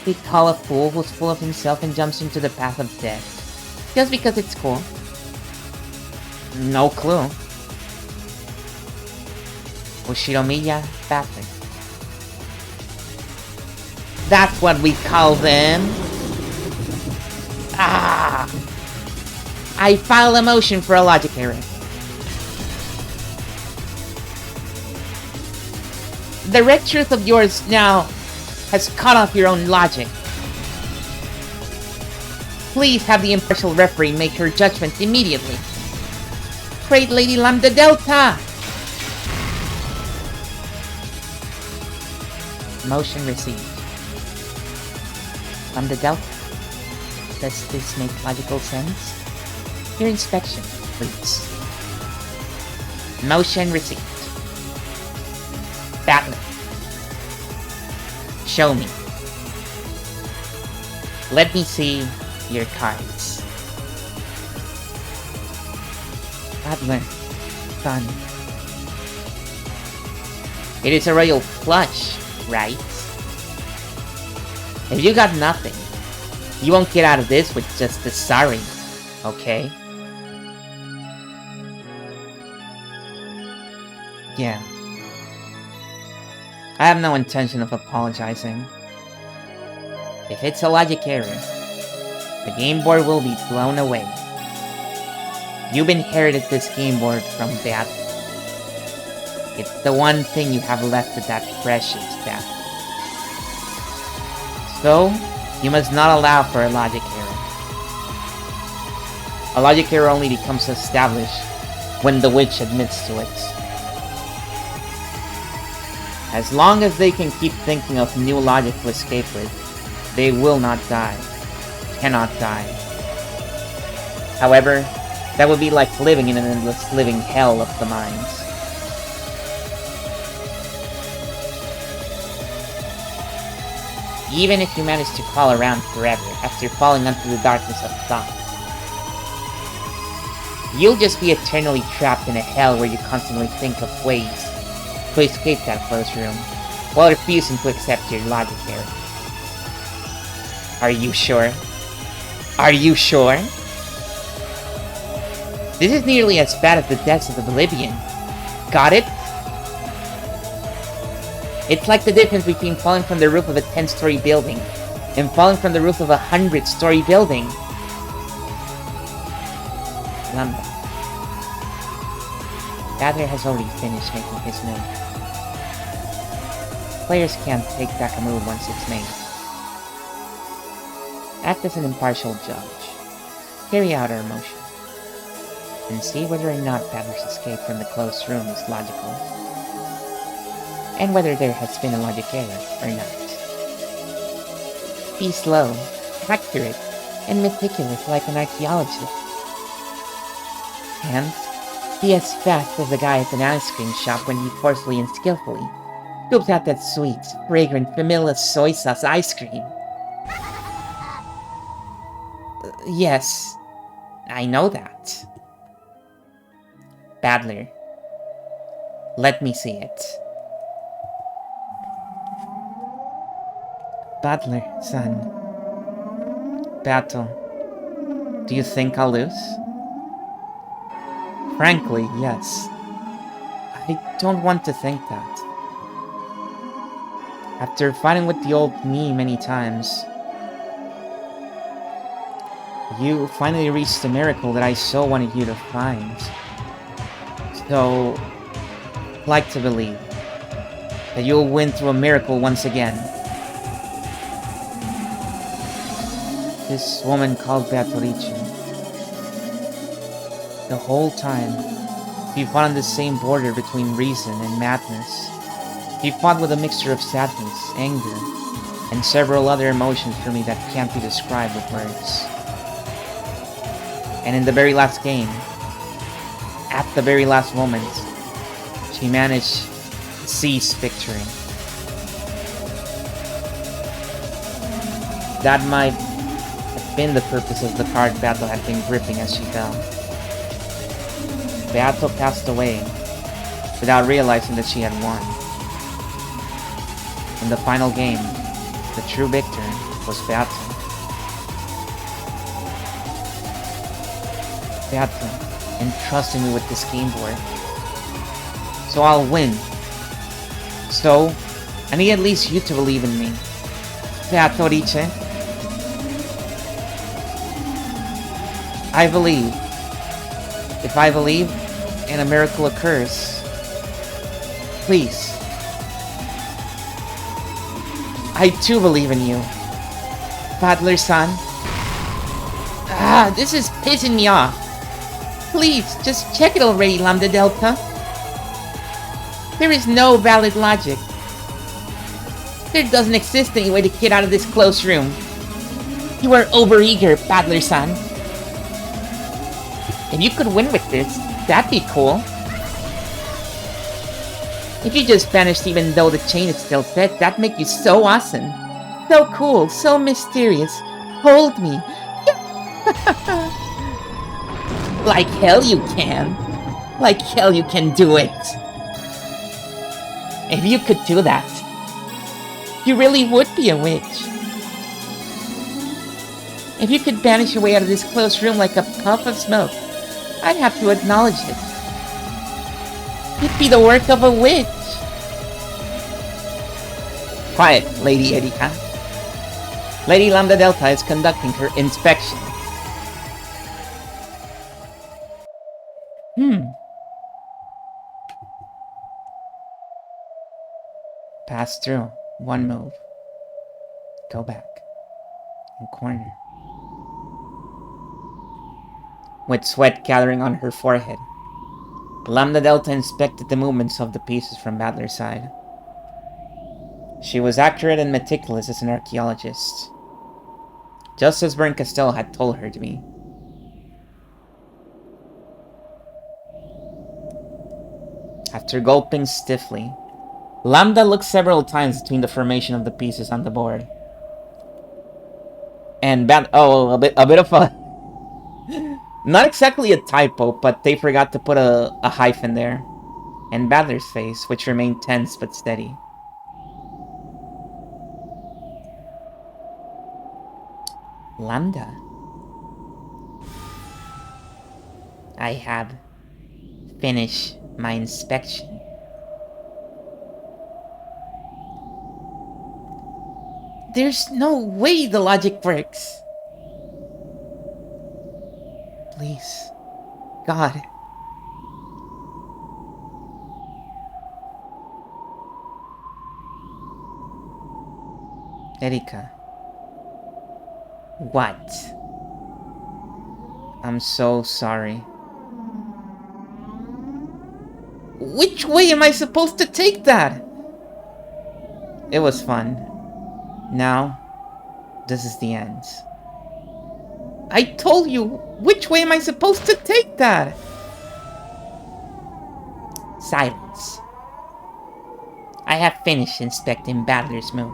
we call a fool who's full of himself and jumps into the path of death? Just because it's cool? No clue. Ushiromiya Battler. That's what we call them. Ah! I file a motion for a logic error. The red truth of yours now has cut off your own logic. Please have the impartial referee make her judgment immediately. Great Lady Lambda Delta! Motion received. Lambda Delta. Does this make logical sense? Your inspection, please. Motion received. Batman. Show me. Let me see your cards. Adler. Fun. It is a royal flush, right? If you got nothing, you won't get out of this with just a sorry, okay? Yeah. I have no intention of apologizing. If it's a logic error, the game board will be blown away. You've inherited this game board from Dad. It's the one thing you have left of that precious Dad. So, you must not allow for a logic error. A logic error only becomes established when the witch admits to it. As long as they can keep thinking of new logic to escape with, they will not die. Cannot die. However, that would be like living in an endless living hell of the minds. Even if you manage to crawl around forever after falling into the darkness of thought, you'll just be eternally trapped in a hell where you constantly think of ways to escape that closed room, while refusing to accept your logic error. Are you sure? Are you sure? This is nearly as bad as the depths of Oblivion. Got it? It's like the difference between falling from the roof of a 10-story building and falling from the roof of a 100-story building. Lambda. Adler has already finished making his move. Players can't take back a move once it's made. Act as an impartial judge. Carry out our motion. And see whether or not Adler's escape from the closed room is logical. And whether there has been a logic error or not. Be slow, accurate, and meticulous like an archaeologist. And be as fast as the guy at an ice cream shop when he forcefully and skillfully scoops out that sweet, fragrant, vanilla soy sauce ice cream. Yes, I know that. Badler, let me see it. Badler, son. Battle. Do you think I'll lose? Frankly, yes. I don't want to think that. After fighting with the old me many times, you finally reached the miracle that I so wanted you to find. So, I'd like to believe that you'll win through a miracle once again. This woman called Beatrice. The whole time, he fought on the same border between reason and madness. He fought with a mixture of sadness, anger, and several other emotions for me that can't be described with words. And in the very last game, at the very last moment, she managed to seize victory. That might have been the purpose of the card Battle had been gripping as she fell. Battle passed away without realizing that she had won. In the final game, the true victor was Battle. Battle entrusted me with this game board. So I'll win. So, I need at least you to believe in me. Beatrice. I believe. If I believe, and a miracle occurs, please. I too believe in you. Badler-san. This is pissing me off. Please, just check it already, Lambda Delta. There is no valid logic. There doesn't exist any way to get out of this closed room. You are overeager, Battler-san. If you could win with this, that'd be cool. If you just vanished even though the chain is still set, that'd make you so awesome. So cool, so mysterious. Hold me. Like hell you can. Like hell you can do it. If you could do that, you really would be a witch. If you could vanish your way out of this closed room like a puff of smoke, I'd have to acknowledge it. It'd be the work of a witch. Quiet, Lady Erika. Lady Lambda Delta is conducting her inspection. Pass through. One move. Go back. In corner. With sweat gathering on her forehead, Lambda Delta inspected the movements of the pieces from Battler's side. She was accurate and meticulous as an archaeologist, just as Bern Costello had told her to be. After gulping stiffly, Lambda looked several times between the formation of the pieces on the board. And a bit of a... Not exactly a typo, but they forgot to put a hyphen there. And Battler's face, which remained tense but steady. Lambda. I have finished my inspection. There's no way the logic works. Please, God. Erika. What? I'm so sorry. Which way am I supposed to take that? It was fun. Now, this is the end. I told you! Which way am I supposed to take that? Silence. I have finished inspecting Battler's move.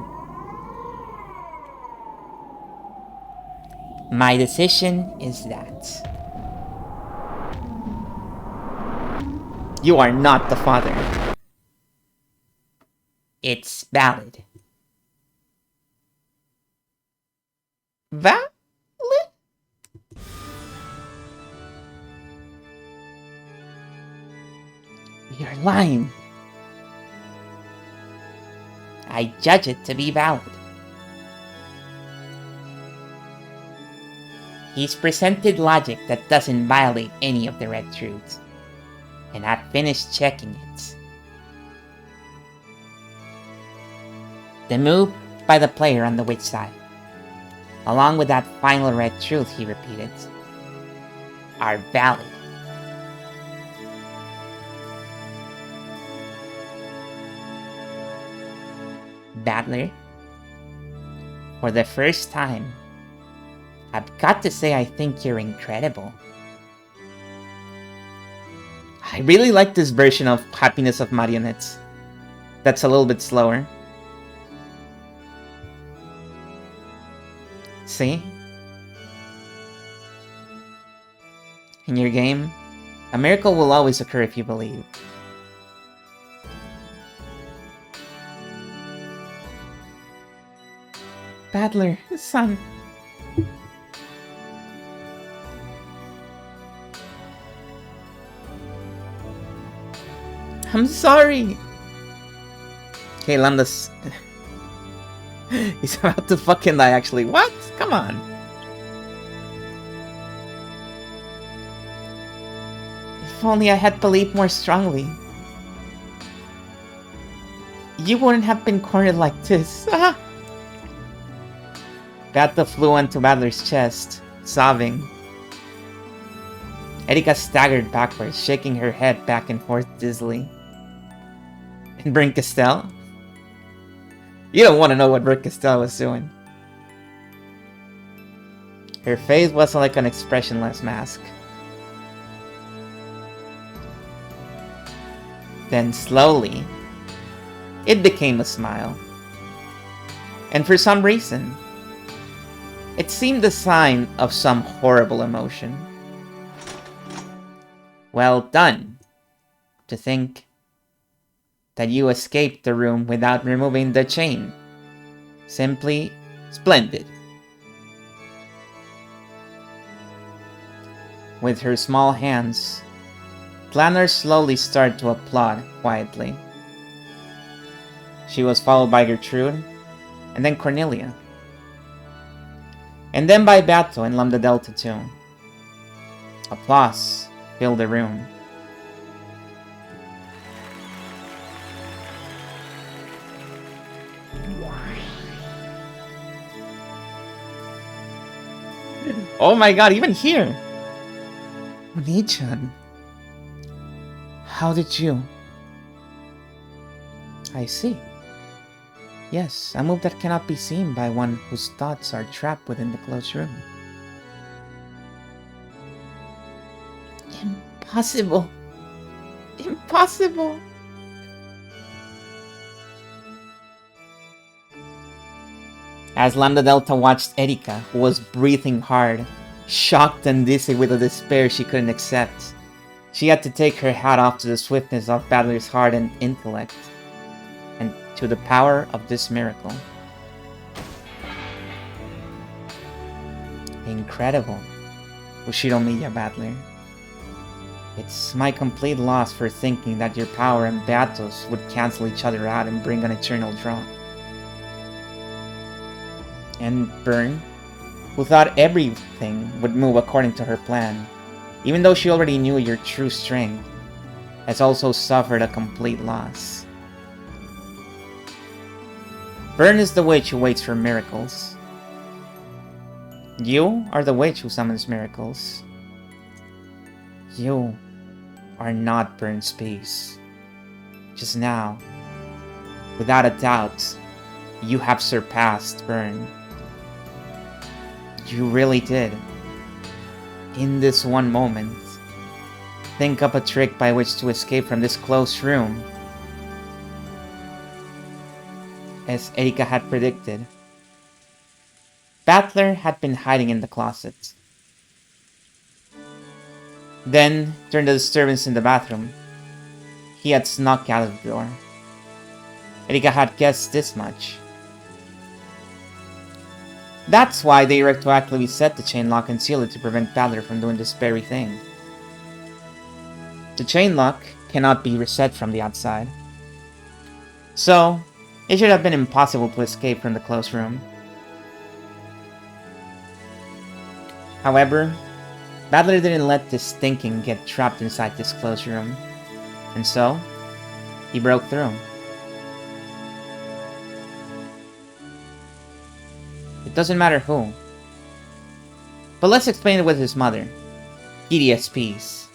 My decision is that you are not the father. It's valid. Valid? You're lying. I judge it to be valid. He's presented logic that doesn't violate any of the red truths, and I've finished checking it. The move by the player on the witch side, along with that final red truth he repeated, are valid. Battler, for the first time, I've got to say I think you're incredible. I really like this version of Happiness of Marionettes. That's a little bit slower. See? In your game, a miracle will always occur if you believe. Battler, son. I'm sorry. Okay, Lambda's... He's about to fucking die, actually. What? Come on. If only I had believed more strongly. You wouldn't have been cornered like this. Gata flew onto Battler's chest, sobbing. Erika staggered backwards, shaking her head back and forth dizzily. And Bryn Castell? You don't want to know what Rick Costello was doing. Her face wasn't like an expressionless mask. Then slowly, it became a smile. And for some reason, it seemed the sign of some horrible emotion. Well done. To think that you escaped the room without removing the chain. Simply splendid. With her small hands, Planner slowly started to applaud quietly. She was followed by Gertrude, and then Cornelia. And then by Bato and Lambda Delta too. Applause filled the room. Oh my god, even here! Oni-chan, how did you? I see. Yes, a move that cannot be seen by one whose thoughts are trapped within the closed room. Impossible! Impossible! As Lambda Delta watched Erika, who was breathing hard, shocked and dizzy with a despair she couldn't accept, she had to take her hat off to the swiftness of Battler's heart and intellect, and to the power of this miracle. Incredible, Ushiromiya Battler. It's my complete loss for thinking that your power and battles would cancel each other out and bring an eternal draw. And Byrne, who thought everything would move according to her plan, even though she already knew your true strength, has also suffered a complete loss. Byrne is the witch who waits for miracles. You are the witch who summons miracles. You are not Byrne's piece. Just now, without a doubt, you have surpassed Byrne. You really did. In this one moment, think up a trick by which to escape from this closed room. As Erika had predicted, Battler had been hiding in the closet. Then, during the disturbance in the bathroom, he had snuck out of the door. Erika had guessed this much. That's why they retroactively set the chain lock and sealed it to prevent Battler from doing this very thing. The chain lock cannot be reset from the outside. So, it should have been impossible to escape from the closed room. However, Battler didn't let this thinking get trapped inside this closed room, and so, he broke through. It doesn't matter who. But let's explain it with his mother, Ep6.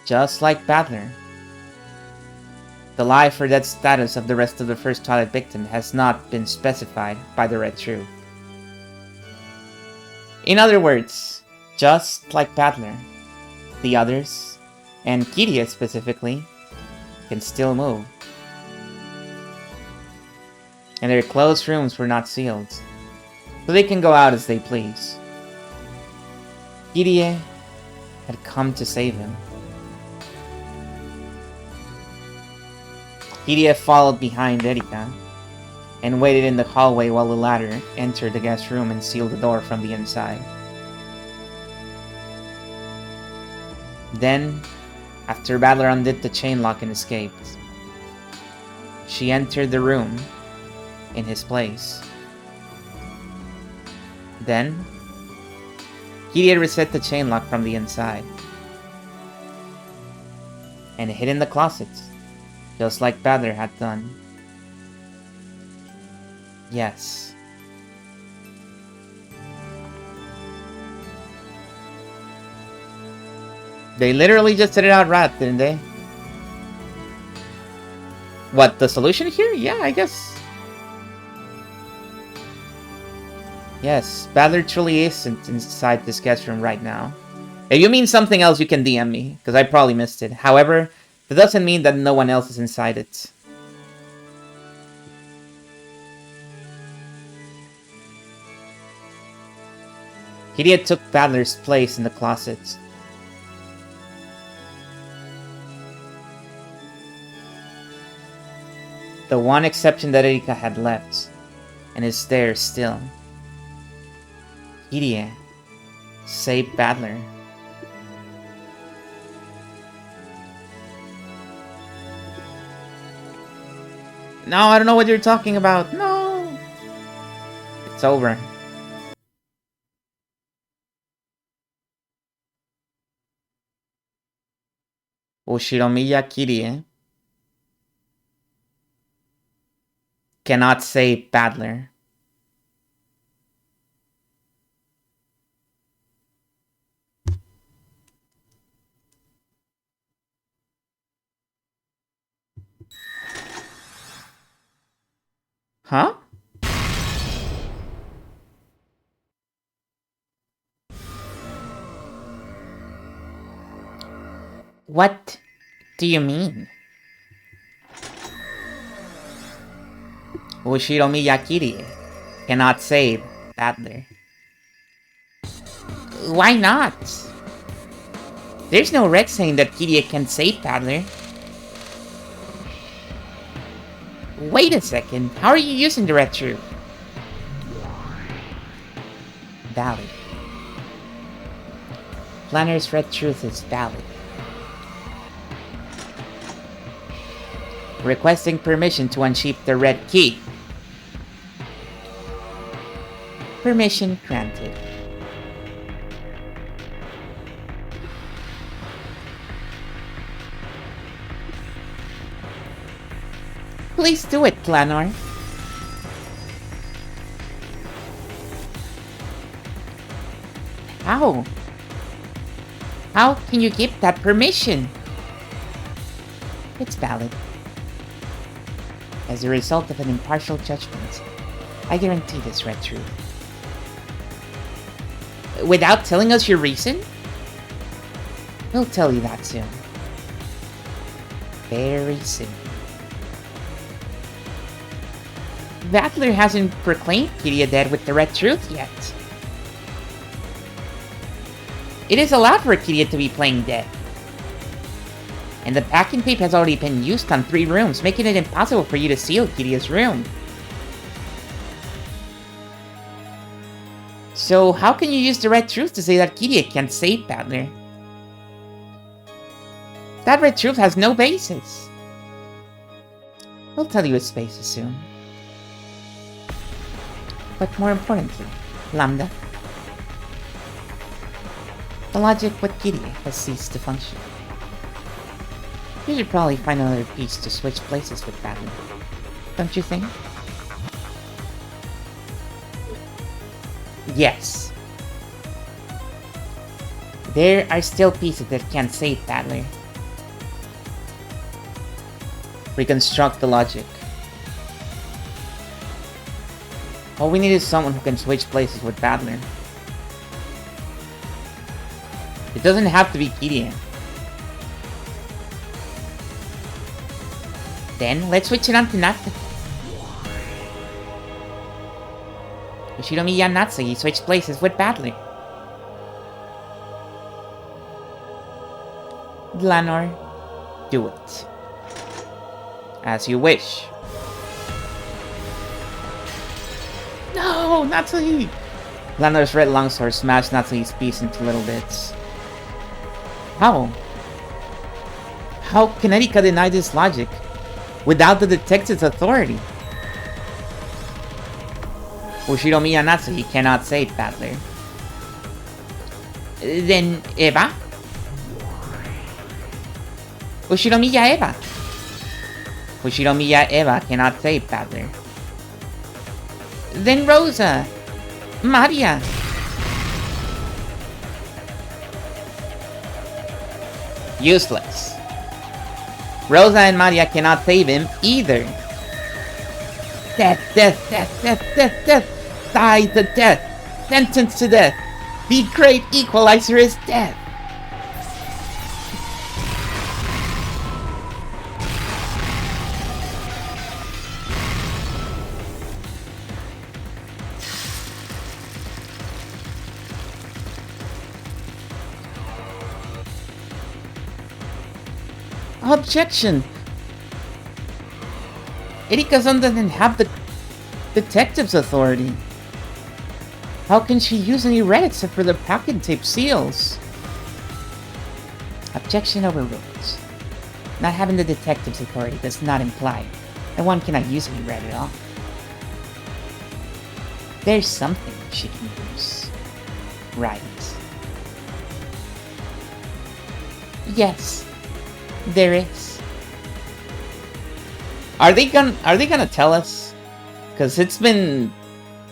Just like Battler, the life or death status of the rest of the first Twilight victim has not been specified by the Red Truth. In other words, just like Battler, the others, and Kiria specifically, can still move. And their closed rooms were not sealed, so they can go out as they please. Kirie had come to save him. Kirie followed behind Erika, and waited in the hallway while the latter entered the guest room and sealed the door from the inside. Then, after Battler undid the chain lock and escaped, she entered the room in his place. Then, Kirie reset the chain lock from the inside and hid in the closet, just like Battler had done. Yes. They literally just said it out right, didn't they? What, the solution here? Yeah, I guess. Yes, Battler truly isn't inside this guest room right now. If you mean something else, you can DM me, because I probably missed it. However, that doesn't mean that no one else is inside it. Kiria took Battler's place in the closet. The one exception that Erika had left, and is there still. Kiria saved Battler. No, I don't know what you're talking about. No! It's over. Ushiromiya Kirie cannot save Battler. Huh? What do you mean? Ushiromiya Kirie cannot save Battler. Why not? There's no rec saying that Kirie can save Battler. Wait a second, how are you using the red truth? Valid. Planner's red truth is valid. Requesting permission to unsheep the red key. Permission granted. Please do it, Planor. How? How can you give that permission? It's valid. As a result of an impartial judgment, I guarantee this red truth. Without telling us your reason? We'll tell you that soon. Very soon. Battler hasn't proclaimed Kiria dead with the red truth yet. It is allowed for Kiria to be playing dead. And the packing tape has already been used on 3 rooms, making it impossible for you to seal Kiria's room. So how can you use the red truth to say that Kiria can't save Battler? That red truth has no basis. We'll tell you its basis soon. But more importantly, Lambda, the logic with Kiria has ceased to function. You should probably find another piece to switch places with Battler, don't you think? Yes. There are still pieces that can't save Battler. Reconstruct the logic. All we need is someone who can switch places with Battler. It doesn't have to be Kiria. Then, let's switch it on to Natsuki. Ushiromiya Natsuki switch places with Battler. Glanor, do it. As you wish. No, Natsuki! Glanor's red longsword smashed Natsuki's piece into little bits. How? How can Erika deny this logic without the detective's authority? Ushiromiya Natsuki cannot save Battler. Then Eva? Ushiromiya Eva. Ushiromiya Eva cannot save Battler. Then Rosa. Maria. Useless. Rosa and Maria cannot save him either. Death, death, death, death, death, death. Die to death. Sentence to death. The great equalizer is death. Objection! Erika-san doesn't have the detective's authority. How can she use any red except for the packet tape seals? Objection overruled. Not having the detective's authority does not imply that one cannot use any red at all. There's something she can use. Right. Yes. There is. Are they gonna tell us? Because it's been...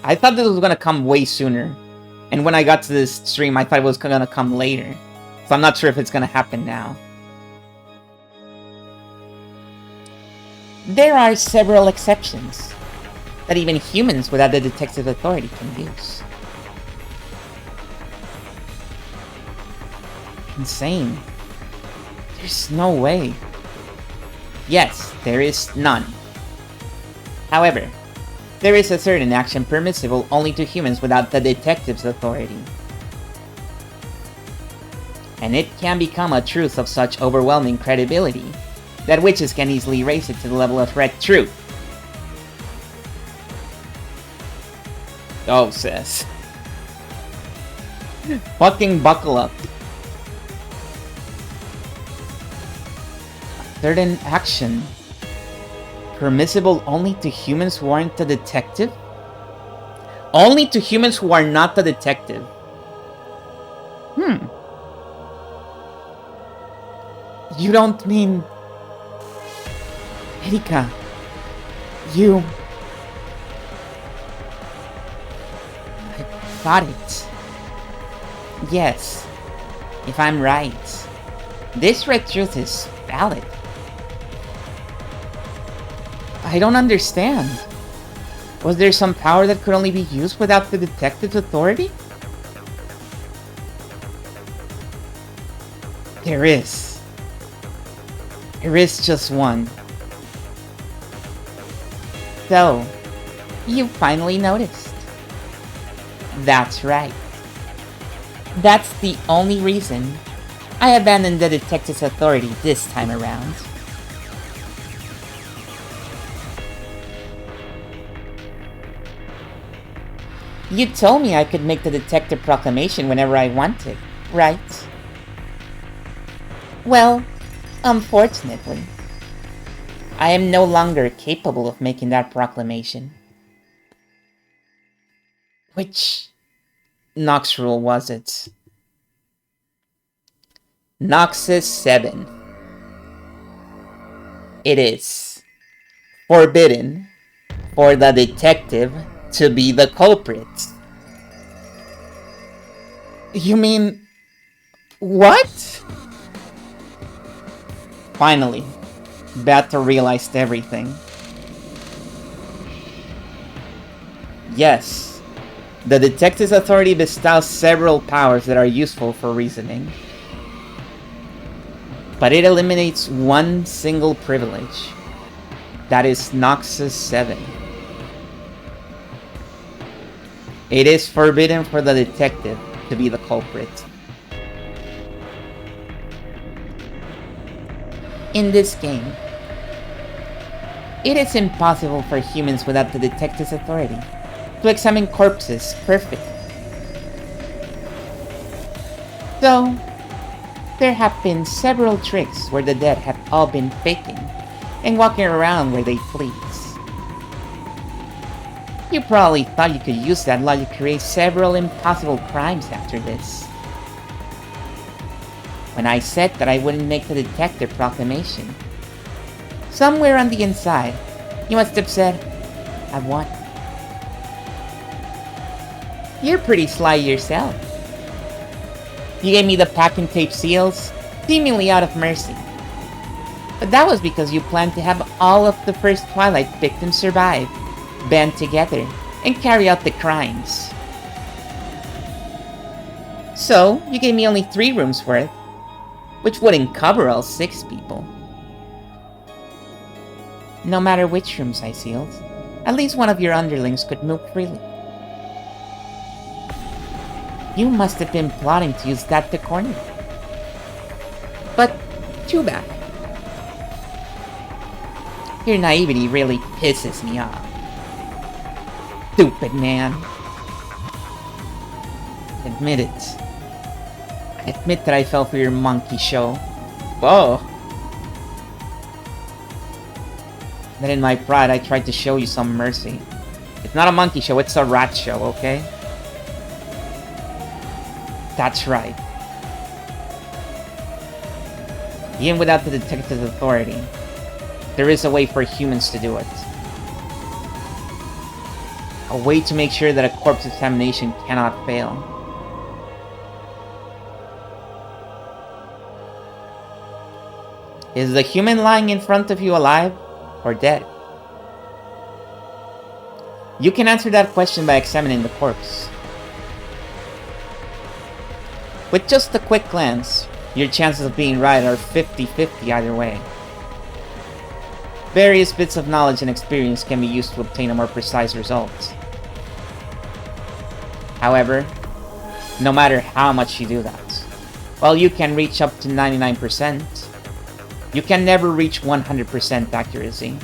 I thought this was gonna come way sooner. And when I got to this stream, I thought it was gonna come later. So I'm not sure if it's gonna happen now. There are several exceptions that even humans without the detective authority can use. Insane. There's no way. Yes, there is none. However, there is a certain action permissible only to humans without the detective's authority. And it can become a truth of such overwhelming credibility that witches can easily raise it to the level of red truth. Oh, sis. Fucking buckle up. Certain action permissible only to humans who aren't the detective? Only to humans who are not the detective. You don't mean... Erika, you... I got it. Yes, if I'm right, this red truth is valid. I don't understand. Was there some power that could only be used without the detective's authority? There is. There is just one. So, you finally noticed. That's right. That's the only reason I abandoned the detective's authority this time around. You told me I could make the detective proclamation whenever I wanted, right? Well, unfortunately, I am no longer capable of making that proclamation. Which Nox rule was it? Noxus 7. It is forbidden for the detective to be the culprit. You mean... what? Finally, Bata realized everything. Yes, the detective's authority bestows several powers that are useful for reasoning. But it eliminates one single privilege. That is Noxus 7. It is forbidden for the detective to be the culprit. In this game, it is impossible for humans without the detective's authority to examine corpses perfectly. So, there have been several tricks where the dead have all been faking and walking around where they please. You probably thought you could use that logic to create several impossible crimes after this. When I said that I wouldn't make the detective proclamation, somewhere on the inside, you must have said, I've won. You're pretty sly yourself. You gave me the packing tape seals, seemingly out of mercy. But that was because you planned to have all of the first Twilight victims survive, band together, and carry out the crimes. So, you gave me only 3 rooms worth, which wouldn't cover all 6 people. No matter which rooms I sealed, at least one of your underlings could move freely. You must have been plotting to use that to corner me. But, too bad. Your naivety really pisses me off. Stupid man. Admit it. Admit that I fell for your monkey show. Whoa. That in my pride I tried to show you some mercy. It's not a monkey show, it's a rat show, okay? That's right. Even without the detective's authority, there is a way for humans to do it. A way to make sure that a corpse examination cannot fail. Is the human lying in front of you alive or dead? You can answer that question by examining the corpse. With just a quick glance, your chances of being right are 50-50 either way. Various bits of knowledge and experience can be used to obtain a more precise result. However, no matter how much you do that, while you can reach up to 99%, you can never reach 100% accuracy.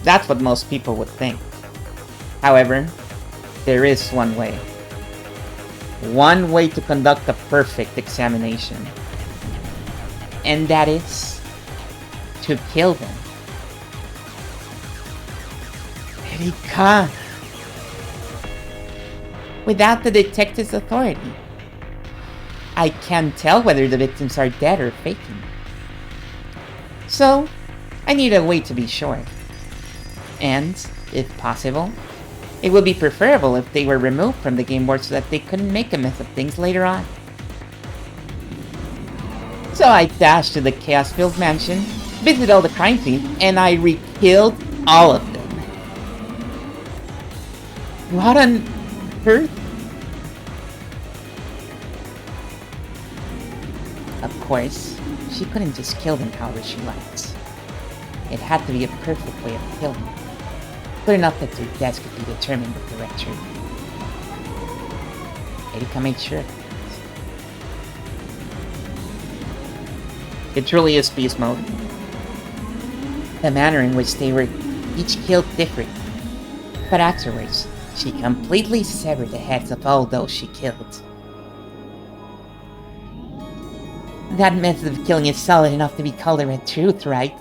That's what most people would think. However, there is one way. One way to conduct a perfect examination. And that is to kill them. Erika! Without the detective's authority, I can't tell whether the victims are dead or faking. So, I need a way to be sure. And, if possible, it would be preferable if they were removed from the game board so that they couldn't make a mess of things later on. So I dashed to the chaos-filled mansion, visited all the crime scenes, and I re-killed all of them. What on earth? Of course, she couldn't just kill them however she liked. It had to be a perfect way of killing them. But enough that their deaths could be determined with direct truth. Erika made sure of that. It truly is beast mode. The manner in which they were each killed differed. But afterwards, she completely severed the heads of all those she killed. That method of killing is solid enough to be called a red truth, right,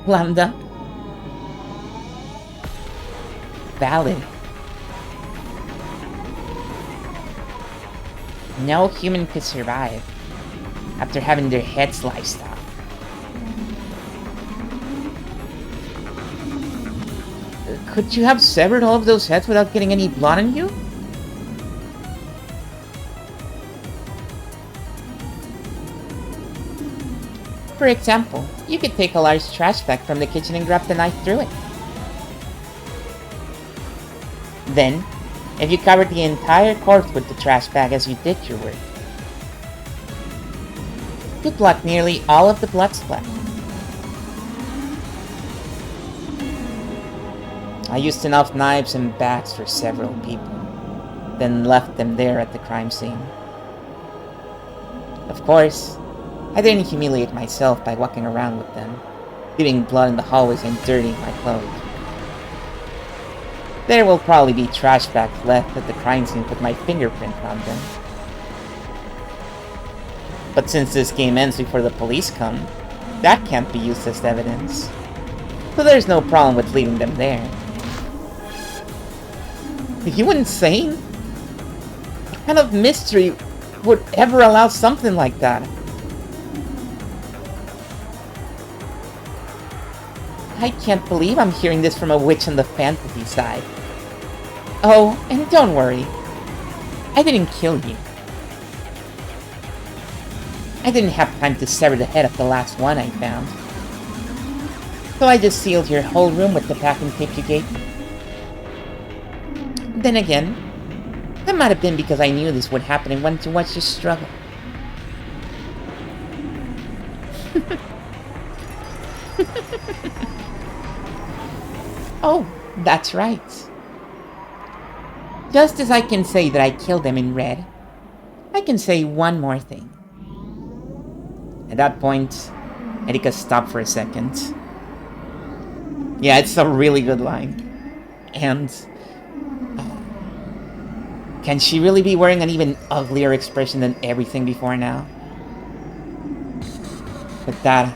Lambda? Valid. No human could survive after having their head sliced off. Could you have severed all of those heads without getting any blood on you? For example, you could take a large trash bag from the kitchen and grab the knife through it. Then, if you covered the entire corpse with the trash bag as you did your work, you blocked nearly all of the blood splat. I used enough knives and bags for several people, then left them there at the crime scene. Of course, I didn't humiliate myself by walking around with them, leaving blood in the hallways and dirtying my clothes. There will probably be trash bags left at the crime scene with my fingerprint on them. But since this game ends before the police come, that can't be used as evidence. So there's no problem with leaving them there. Are you insane? What kind of mystery would ever allow something like that? I can't believe I'm hearing this from a witch on the fantasy side. Oh, and don't worry. I didn't kill you. I didn't have time to sever the head of the last one I found. So I just sealed your whole room with the packing tape you gave me. Then again, that might have been because I knew this would happen and wanted to watch you struggle. Oh, that's right. Just as I can say that I killed them in red, I can say one more thing. At that point, Erika stopped for a second. Yeah, it's a really good line. And can she really be wearing an even uglier expression than everything before now? With that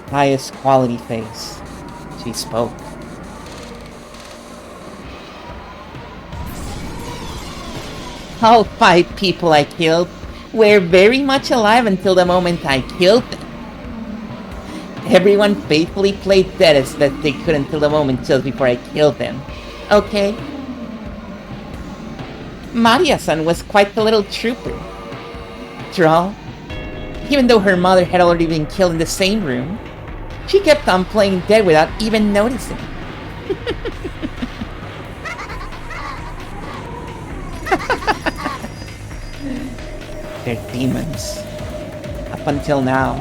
highest quality face, she spoke. All 5 people I killed were very much alive until the moment I killed them. Everyone faithfully played dead as best they could until the moment just before I killed them. Okay? Maria-san was quite the little trooper. After all, even though her mother had already been killed in the same room, she kept on playing dead without even noticing. They're demons. Up until now,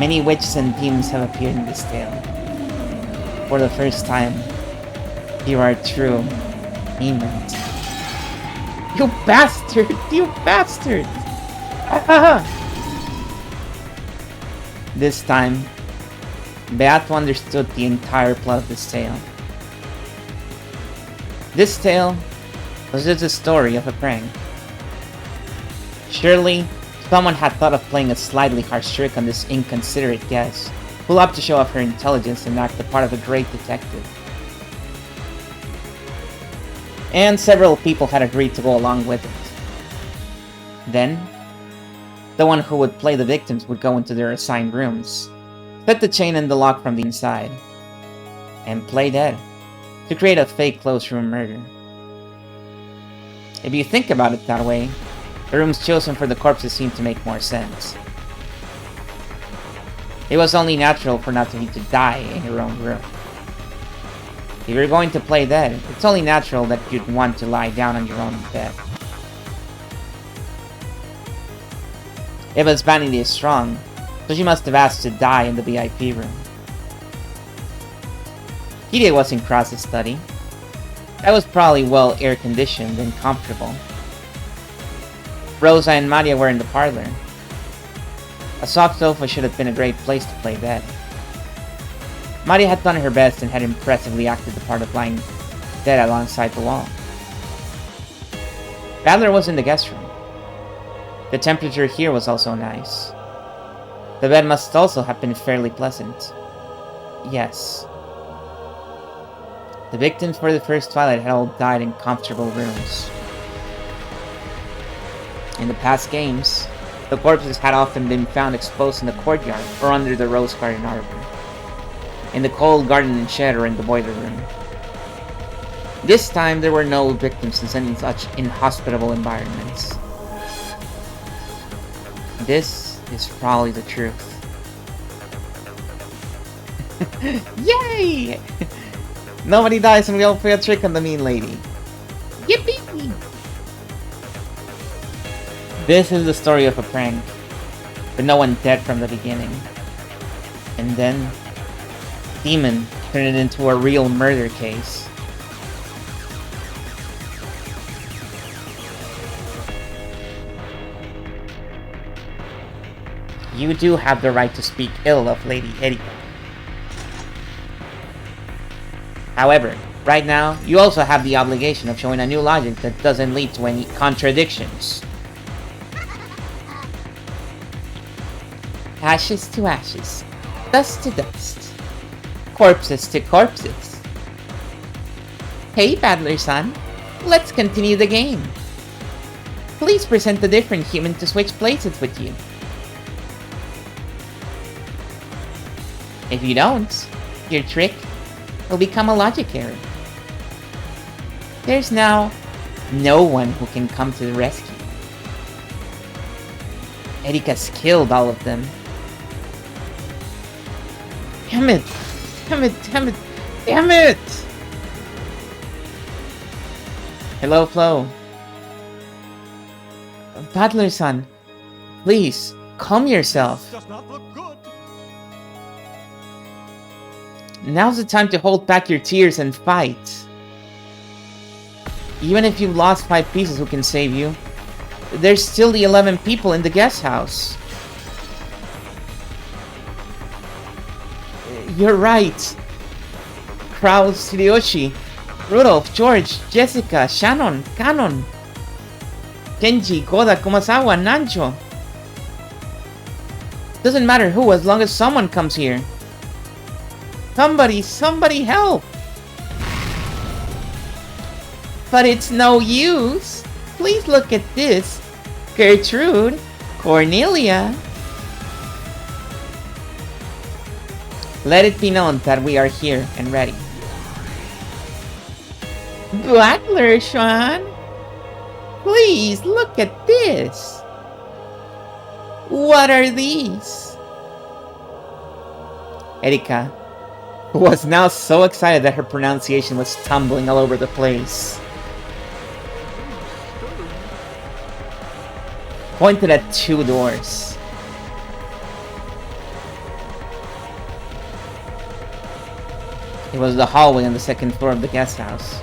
many witches and demons have appeared in this tale. For the first time, here are true demons. You bastard! You bastard! This time, Beato understood the entire plot of this tale. This tale was just a story of a prank. Surely, someone had thought of playing a slightly harsh trick on this inconsiderate guest, who loved to show off her intelligence and act the part of a great detective. And several people had agreed to go along with it. Then, the one who would play the victims would go into their assigned rooms, set the chain and the lock from the inside, and play dead, to create a fake closed room murder. If you think about it that way, the rooms chosen for the corpses seem to make more sense. It was only natural for Natsuki to die in her own room. If you're going to play dead, it's only natural that you'd want to lie down on your own bed. Eva's vanity is strong, so she must have asked to die in the VIP room. Hide was in Cross's study. That was probably well air-conditioned and comfortable. Rosa and Maria were in the parlor. A soft sofa should have been a great place to play dead. Maria had done her best and had impressively acted the part of lying dead alongside the wall. Badler was in the guest room. The temperature here was also nice. The bed must also have been fairly pleasant. Yes. The victims for the first twilight had all died in comfortable rooms. In the past games, the corpses had often been found exposed in the courtyard or under the rose garden arbor, in the cold garden and shed or in the boiler room. This time there were no victims in any such inhospitable environments. This is probably the truth. Yay! Nobody dies and we all play a trick on the mean lady. Yippee! This is the story of a prank, but no one dead from the beginning. And then, Demon turned it into a real murder case. You do have the right to speak ill of Lady Erika. However, right now, you also have the obligation of showing a new logic that doesn't lead to any contradictions. Ashes to ashes, dust to dust, corpses to corpses. Hey, Badler-san, let's continue the game. Please present a different human to switch places with you. If you don't, your trick will become a logic error. There's now no one who can come to the rescue. Erika's killed all of them. Damn it! Damn it! Damn it! Damn it! Hello, Flo. Battler-san, please, calm yourself. Does not look good. Now's the time to hold back your tears and fight. Even if you've lost 5 pieces who can save you, there's still the 11 people in the guest house. You're right. Kraus, Hideyoshi, Rudolph, George, Jessica, Shannon, Kanon, Kenji, Koda, Kumasawa, Nancho. Doesn't matter who, as long as someone comes here. Somebody help! But it's no use. Please look at this. Gertrude, Cornelia. Let it be known that we are here and ready. Blackler, Sean. Please look at this. What are these? Erika was now so excited that her pronunciation was tumbling all over the place. Pointed at 2 doors. It was the hallway on the 2nd floor of the guest house.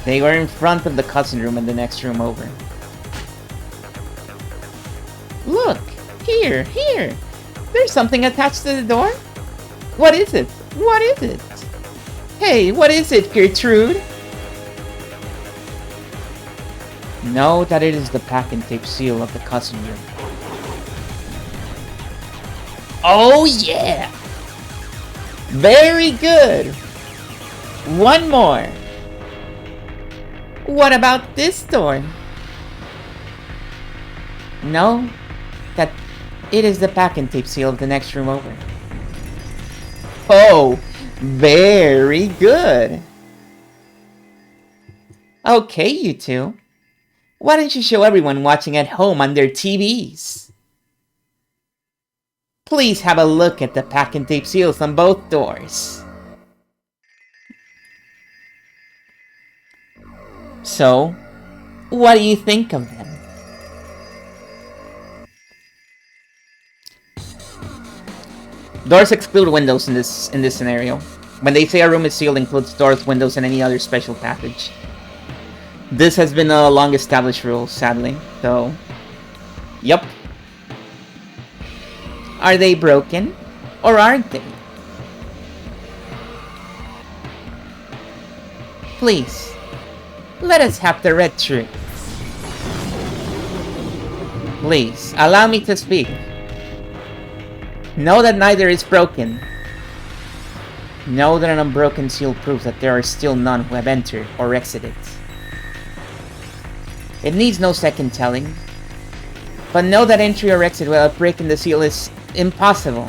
They were in front of the cousin room and the next room over. Look! Here! There's something attached to the door? What is it? What is it? Hey, what is it, Gertrude? Know that it is the pack and tape seal of the cousin room. Oh yeah! Very good! One more! What about this door? No, that it is the pack and tape seal of the next room over. Oh, very good! Okay, you two. Why don't you show everyone watching at home on their TVs? Please have a look at the pack and tape seals on both doors. So, what do you think of them? Doors exclude windows in this scenario. When they say a room is sealed, includes doors, windows, and any other special passage. This has been a long-established rule, sadly, so... Yup. Are they broken? Or aren't they? Please, let us have the red truth. Please, allow me to speak. Know that neither is broken. Know that an unbroken seal proves that there are still none who have entered or exited. It needs no second telling. But know that entry or exit without breaking the seal is impossible.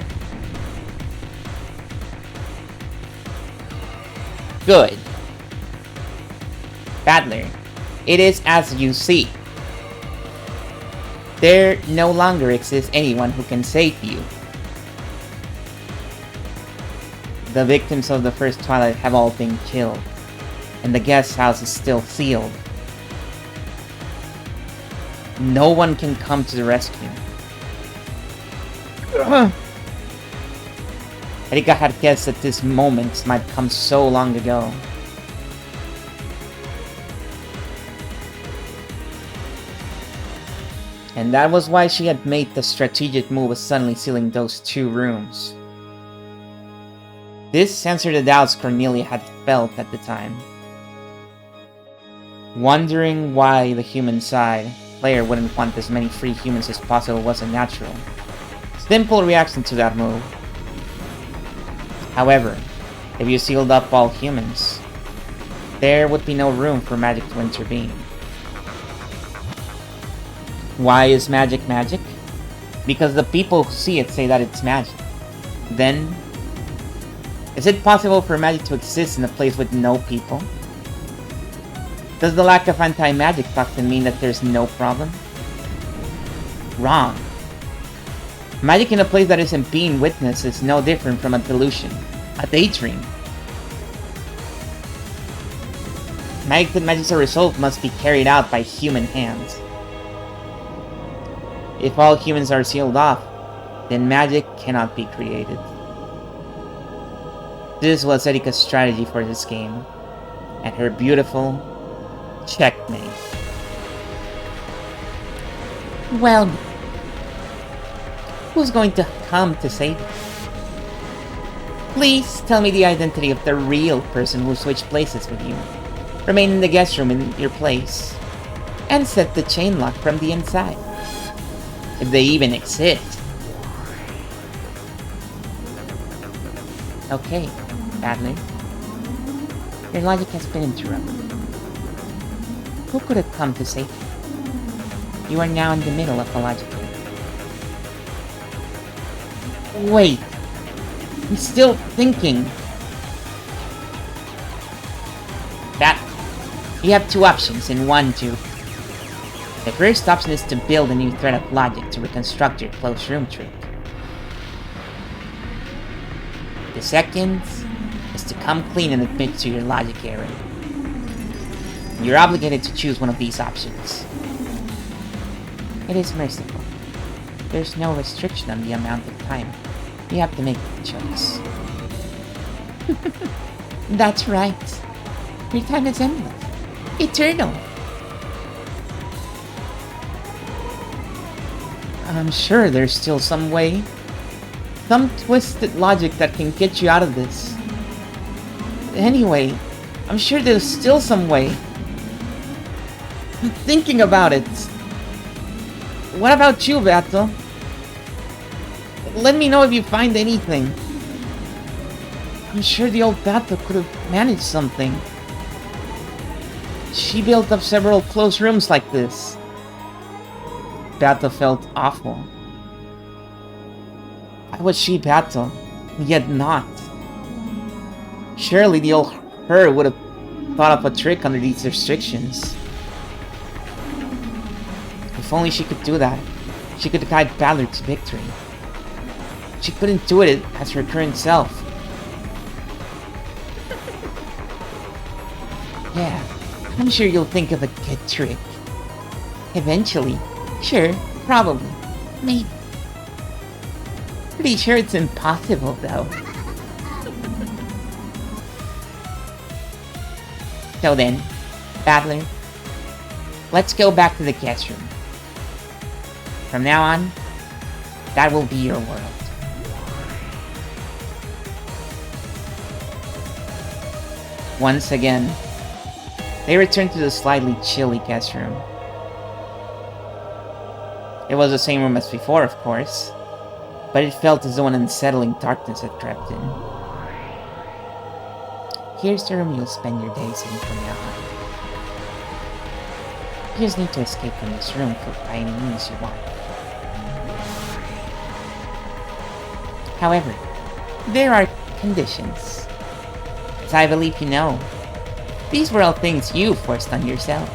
Good. Battler, it is as you see. There no longer exists anyone who can save you. The victims of the first Twilight have all been killed, and the guest house is still sealed. No one can come to the rescue. Erika had guessed that this moment might come so long ago. And that was why she had made the strategic move of suddenly sealing those 2 rooms. This answered the doubts Cornelia had felt at the time. Wondering why the human side player wouldn't want as many free humans as possible was a natural, simple reaction to that move. However, if you sealed up all humans, there would be no room for magic to intervene. Why is magic magic? Because the people who see it say that it's magic. Then, is it possible for magic to exist in a place with no people? Does the lack of anti-magic doctrine mean that there's no problem? wrong. Magic in a place that isn't being witnessed is no different from a delusion, a daydream. Magic that matches a result must be carried out by human hands. If all humans are sealed off, then magic cannot be created. This was Erika's strategy for this game, and her beautiful checkmate. Well, who's going to come to save you? Please tell me the identity of the real person who switched places with you. Remain in the guest room in your place, and set the chain lock from the inside. If they even exist. Okay, Badler. Your logic has been interrupted. Who could have come to save you? You are now in the middle of a logic game. Wait. I'm still thinking. That. You have two options in 1-2. The first option is to build a new thread of logic to reconstruct your closed room trick. The second is to come clean and admit to your logic error. You're obligated to choose one of these options. It is merciful. There's no restriction on the amount of time. You have to make the choice. That's right. Your time is endless. Eternal. I'm sure there's still some way. Some twisted logic that can get you out of this. Anyway, I'm sure there's still some way. I'm thinking about it. What about you, Beato? Let me know if you find anything. I'm sure the old Beato could have managed something. She built up several closed rooms like this. Beato felt awful. Why was she Beato, yet not? Surely the old her would have thought of a trick under these restrictions. If only she could do that, she could guide Badler to victory. She couldn't do it as her current self. Yeah, I'm sure you'll think of a good trick. Eventually. Sure, probably. Maybe. Pretty sure it's impossible, though. So then, Badler, let's go back to the guest room. From now on, that will be your world. Once again, they returned to the slightly chilly guest room. It was the same room as before, of course, but it felt as though an unsettling darkness had crept in. Here's the room you'll spend your days in from now on. You just need to escape from this room by any means you want. However, there are conditions. As I believe you know, these were all things you forced on yourself.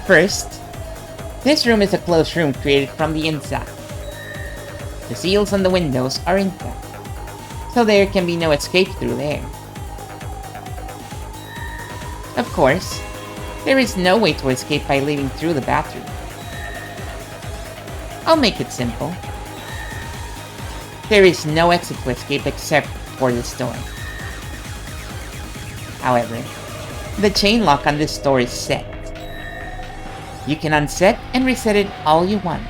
First, this room is a closed room created from the inside. The seals on the windows are intact, so there can be no escape through there. Of course, there is no way to escape by leaving through the bathroom. I'll make it simple. There is no exit to escape except for this door. However, the chain lock on this door is set. You can unset and reset it all you want,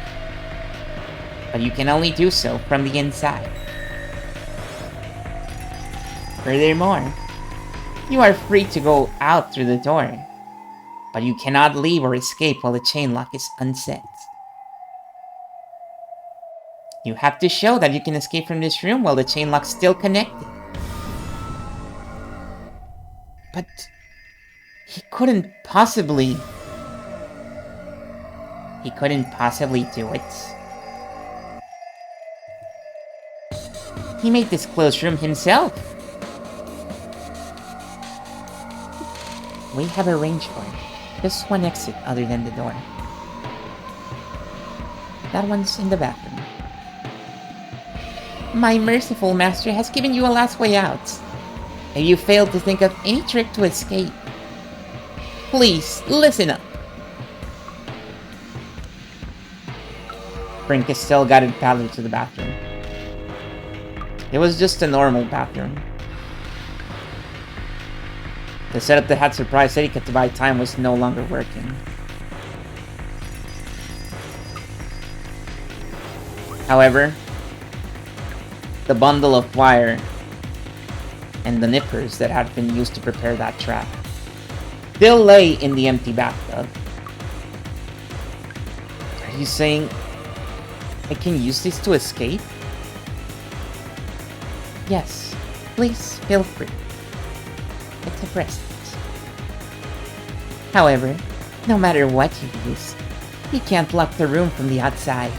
but you can only do so from the inside. Furthermore, you are free to go out through the door, but you cannot leave or escape while the chain lock is unset. You have to show that you can escape from this room while the chain lock's still connected. But he couldn't possibly do it. He made this closed room himself. We have arranged for just one exit other than the door. That one's in the bathroom. My merciful master has given you a last way out, and you failed to think of any trick to escape. Please, listen up. Frank still guided Paddler to the bathroom. It was just a normal bathroom. The setup that had surprised etiquette to buy time was no longer working. However, the bundle of wire and the nippers that had been used to prepare that trap still lay in the empty bathtub. Are you saying I can use this to escape? Yes, please feel free. It's a present. However, no matter what you use, you can't lock the room from the outside.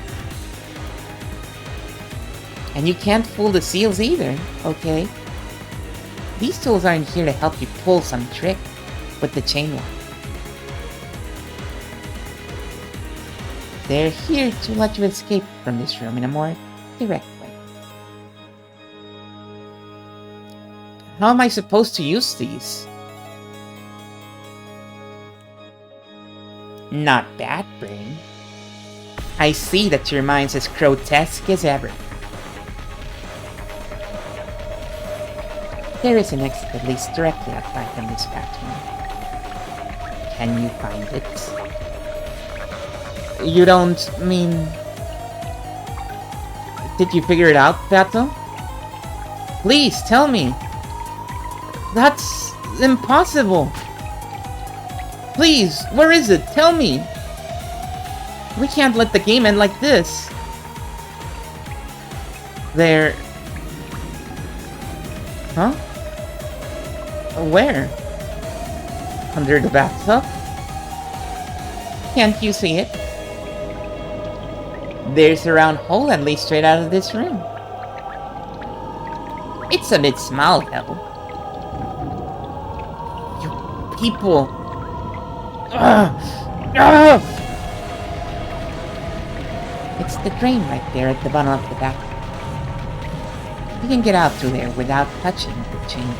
And you can't fool the seals either, okay? These tools aren't here to help you pull some trick with the chain lock. They're here to let you escape from this room in a more direct way. How am I supposed to use these? Not bad, Brain. I see that your mind's as grotesque as ever. There is an exit that leads directly outside from this bathroom. Can you find it? You don't mean... Did you figure it out, Pato? Please, tell me. That's impossible. Please, where is it? Tell me. We can't let the game end like this. There... Huh? Where? Under the bathtub? Can't you see it? There's a round hole that leads straight out of this room. It's a bit small, though. You people... It's the drain right there at the bottom of the bathroom. You can get out through there without touching the chain.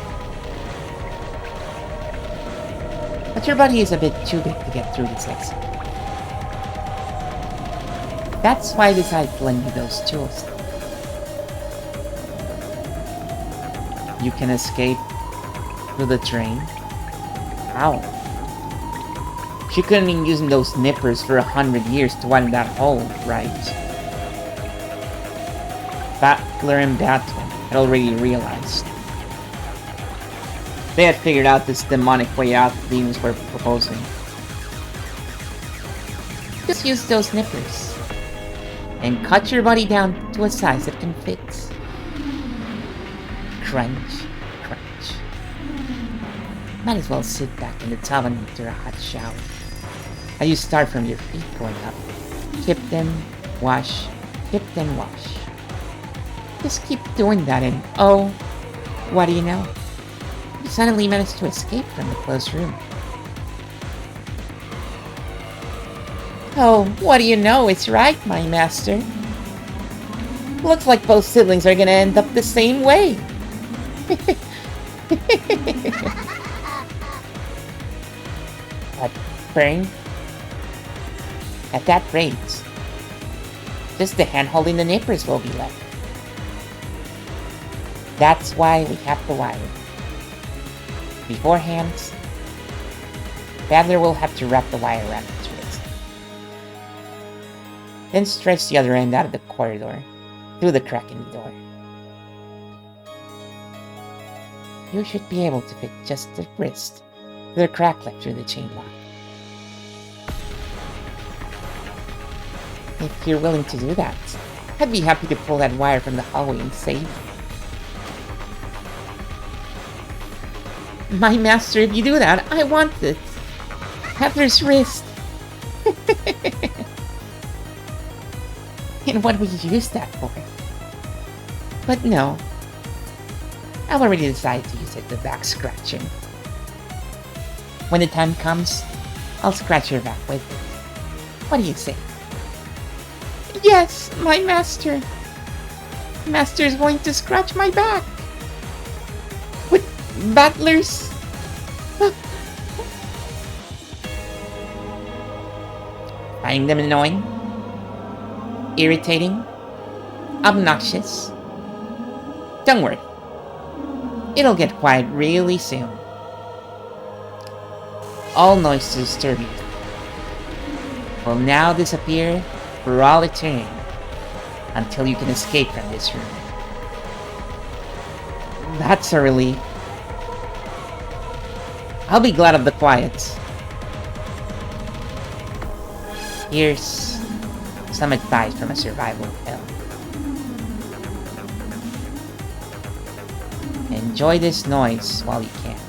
But your body is a bit too big to get through this exit. That's why I decided to lend you those tools. You can escape through the drain. How? She couldn't been using those nippers for 100 years to widen that hole, right? Battler and Battle had already realized. They had figured out this demonic way out the demons were proposing. Just use those nippers and cut your body down to a size that can fit. Crunch, crunch. Might as well sit back in the tub and enter a hot shower. As you start from your feet going up. Kip them, wash, kip them, wash. Just keep doing that and oh, what do you know? You suddenly managed to escape from the closed room. Oh, what do you know? It's right, my master. Looks like both siblings are gonna end up the same way. But, Brain, at that rate, just the hand holding the nippers will be left. That's why we have the wire. Beforehand, Battler will have to wrap the wire around its wrist. Then stretch the other end out of the corridor, through the crack in the door. You should be able to fit just the wrist through the crack left through the chain lock. If you're willing to do that, I'd be happy to pull that wire from the hallway and save you. My master, if you do that, I want it. Battler's wrist. And what would you use that for? But no. I've already decided to use it for back scratching. When the time comes, I'll scratch your back with it. What do you say? Yes, my master. Master is going to scratch my back. With battlers. Find them annoying, irritating, obnoxious. Don't worry. It'll get quiet really soon. All noise to disturb you will now disappear for all eternity until you can escape from this room. That's a relief. I'll be glad of the quiet. Here's some advice from a survival hell. Enjoy this noise while you can.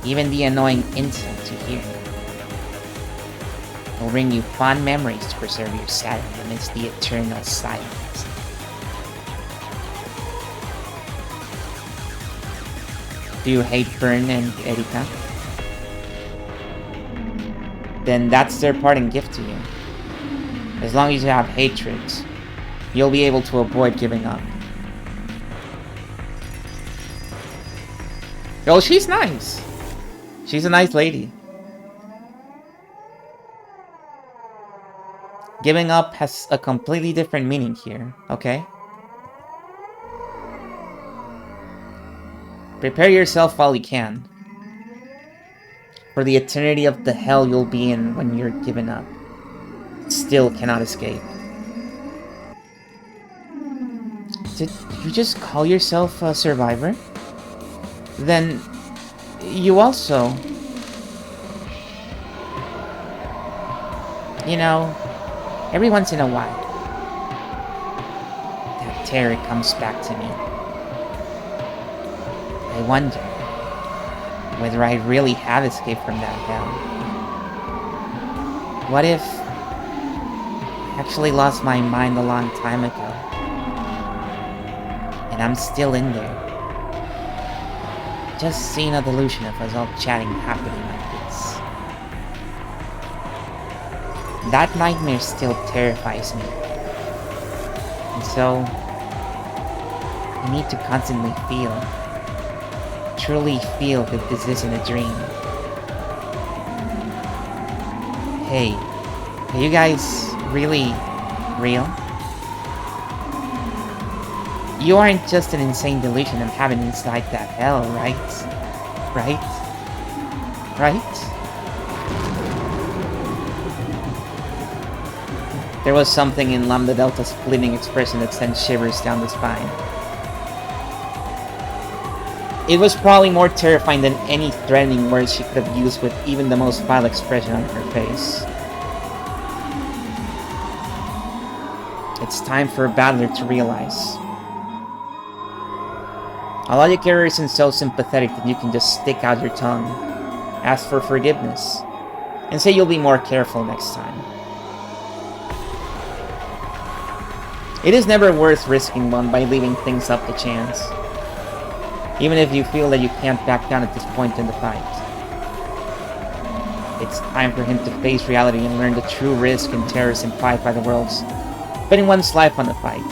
Even the annoying insects you hear will bring you fond memories to preserve your sanity amidst the eternal silence. Do you hate Fern and Erika? Then that's their parting gift to you. As long as you have hatred, you'll be able to avoid giving up. Oh, she's nice. She's a nice lady. Giving up has a completely different meaning here, okay? Prepare yourself while you can. For the eternity of the hell you'll be in when you're given up. Still cannot escape. Did you just call yourself a survivor? Then you also... You know, every once in a while, that terror comes back to me. I wonder whether I really have escaped from that hell. What if I actually lost my mind a long time ago, and I'm still in there, just seeing a delusion of us all chatting happily like this? That nightmare still terrifies me, and so I need to constantly truly feel that this isn't a dream. Hey, are you guys really real? You aren't just an insane delusion I'm having inside that hell, right? Right? Right? There was something in Lambda Delta's fleeting expression that sent shivers down the spine. It was probably more terrifying than any threatening words she could have used with even the most vile expression on her face. It's time for a battler to realize. A logic error isn't so sympathetic that you can just stick out your tongue, ask for forgiveness, and say you'll be more careful next time. It is never worth risking one by leaving things up to chance, even if you feel that you can't back down at this point in the fight. It's time for him to face reality and learn the true risk and terrors implied by the world's putting one's life on the fight,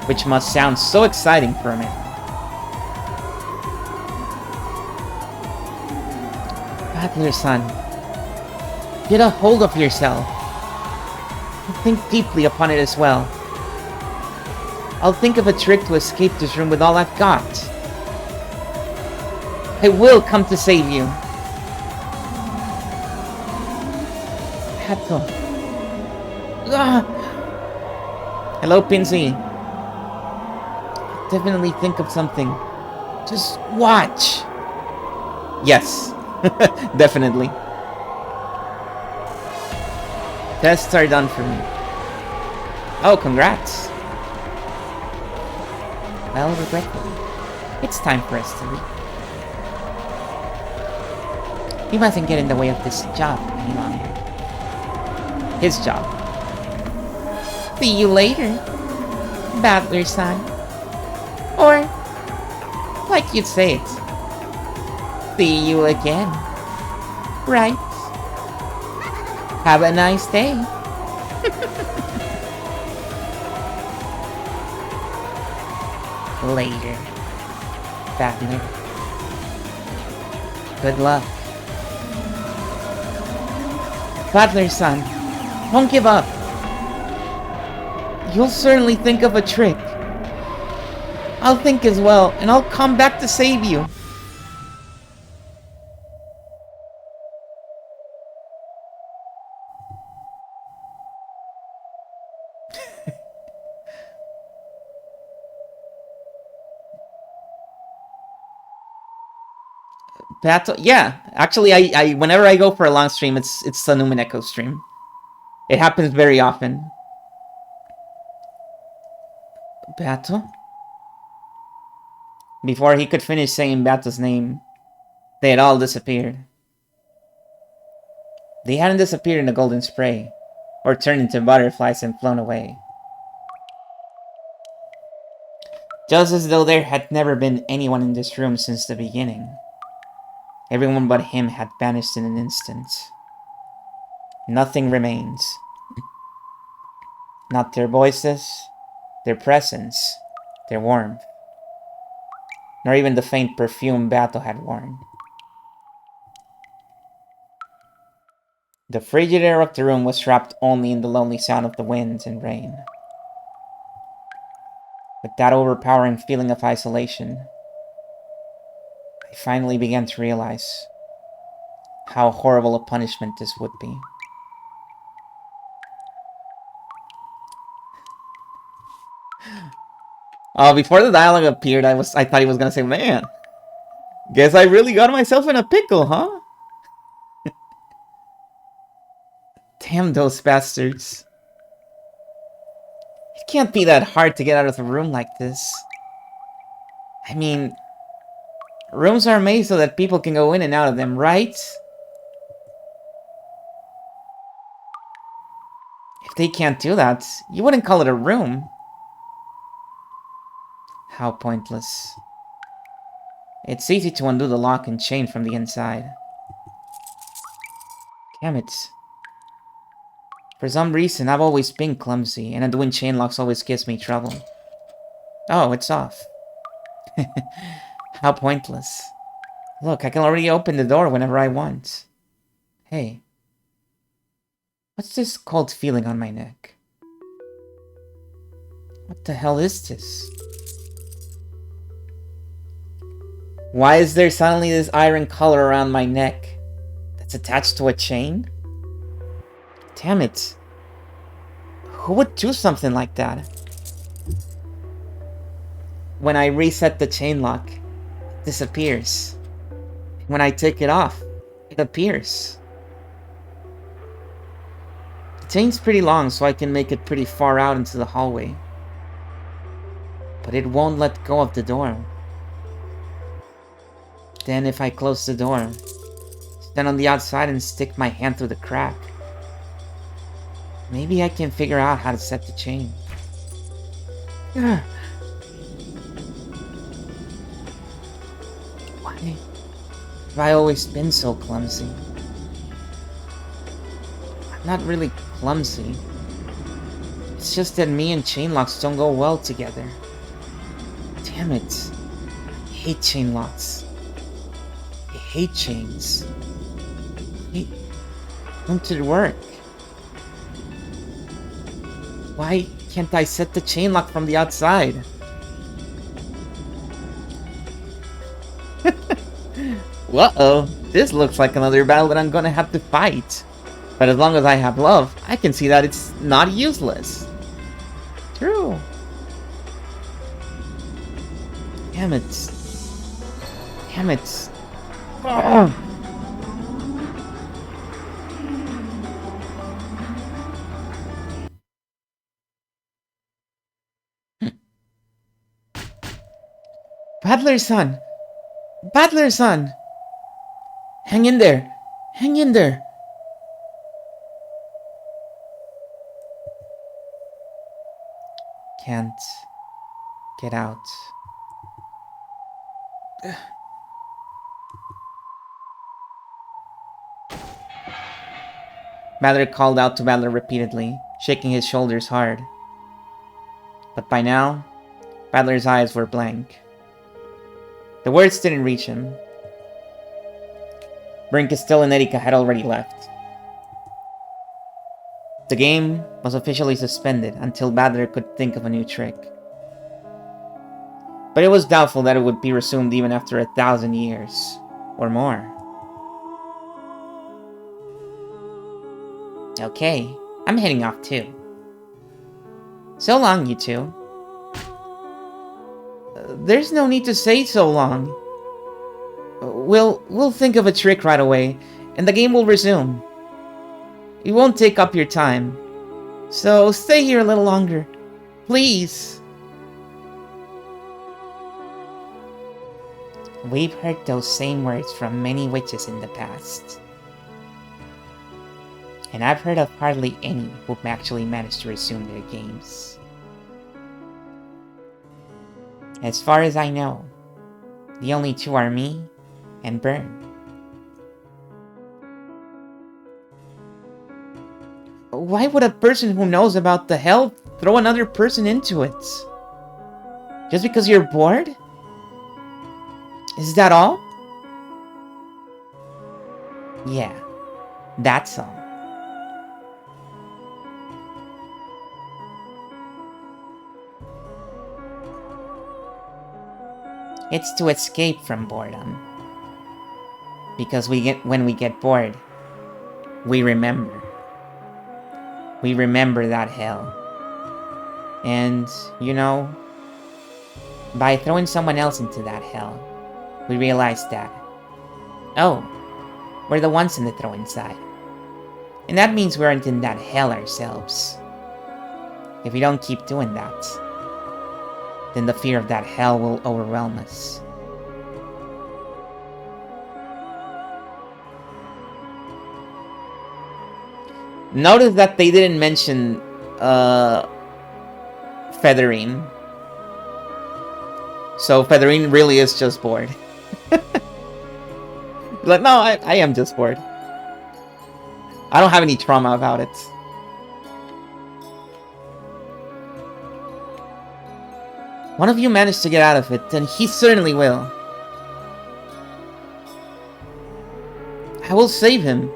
which must sound so exciting for a man. Battler son, get a hold of yourself. Think deeply upon it as well. I'll think of a trick to escape this room with all I've got. I will come to save you. Hato. Ah! Hello, Pinsy. I'll definitely think of something. Just watch. Yes, definitely. Tests are done for me. Oh, congrats. Well, regretfully, it's time for us to leave. He mustn't get in the way of this job any longer. His job. See you later, Battler son. Or, like you'd say it, see you again. Right? Have a nice day. Later, Battler. Good luck. Battler-san, don't give up. You'll certainly think of a trick. I'll think as well, and I'll come back to save you. Battle, yeah. Actually, I whenever I go for a long stream, it's the Numeneko stream. It happens very often. Battle? Before he could finish saying Battle's name, they had all disappeared. They hadn't disappeared in the golden spray, or turned into butterflies and flown away. Just as though there had never been anyone in this room since the beginning. Everyone but him had vanished in an instant. Nothing remains. Not their voices, their presence, their warmth, nor even the faint perfume Battle had worn. The frigid air of the room was wrapped only in the lonely sound of the wind and rain. With that overpowering feeling of isolation, I finally began to realize how horrible a punishment this would be. Before the dialogue appeared, I thought he was gonna say, "Man, guess I really got myself in a pickle, huh?" Damn those bastards. It can't be that hard to get out of a room like this. I mean, rooms are made so that people can go in and out of them, right? If they can't do that, you wouldn't call it a room. How pointless. It's easy to undo the lock and chain from the inside. Damn it. For some reason, I've always been clumsy, and undoing chain locks always gives me trouble. Oh, it's off. How pointless. Look, I can already open the door whenever I want. Hey. What's this cold feeling on my neck? What the hell is this? Why is there suddenly this iron collar around my neck that's attached to a chain? Damn it. Who would do something like that? When I reset the chain lock, it disappears. When I take it off, it appears. The chain's pretty long, so I can make it pretty far out into the hallway. But it won't let go of the door. Then if I close the door, stand on the outside and stick my hand through the crack, maybe I can figure out how to set the chain. Why have I always been so clumsy? I'm not really clumsy. It's just that me and chain locks don't go well together. Damn it. I hate chain locks. I hate chains. Won't it work? Why can't I set the chain lock from the outside? Uh-oh, this looks like another battle that I'm gonna have to fight. But as long as I have love, I can see that it's not useless. True. Damn it. Damn it. Oh. Battler-san! Battler-san! Hang in there! Hang in there! Can't get out. Battler called out to Battler repeatedly, shaking his shoulders hard. But by now, Battler's eyes were blank. The words didn't reach him. Brinkastil and Erika had already left. The game was officially suspended until Battler could think of a new trick. But it was doubtful that it would be resumed even after 1,000 years, or more. Okay, I'm heading off too. So long, you two. There's no need to say so long. We'll think of a trick right away, and the game will resume. It won't take up your time. So stay here a little longer. Please. We've heard those same words from many witches in the past. And I've heard of hardly any who actually managed to resume their games. As far as I know, the only two are me and Burn. Why would a person who knows about the hell throw another person into it? Just because you're bored? Is that all? Yeah, that's all. It's to escape from boredom. Because when we get bored, we remember. We remember that hell. And, you know, by throwing someone else into that hell, we realize that, oh, we're the ones in the throwing side. And that means we aren't in that hell ourselves. If we don't keep doing that, then the fear of that hell will overwhelm us. Notice that they didn't mention Featherine. So Featherine really is just bored. Like, no, I am just bored. I don't have any trauma about it. One of you managed to get out of it, and he certainly will. I will save him.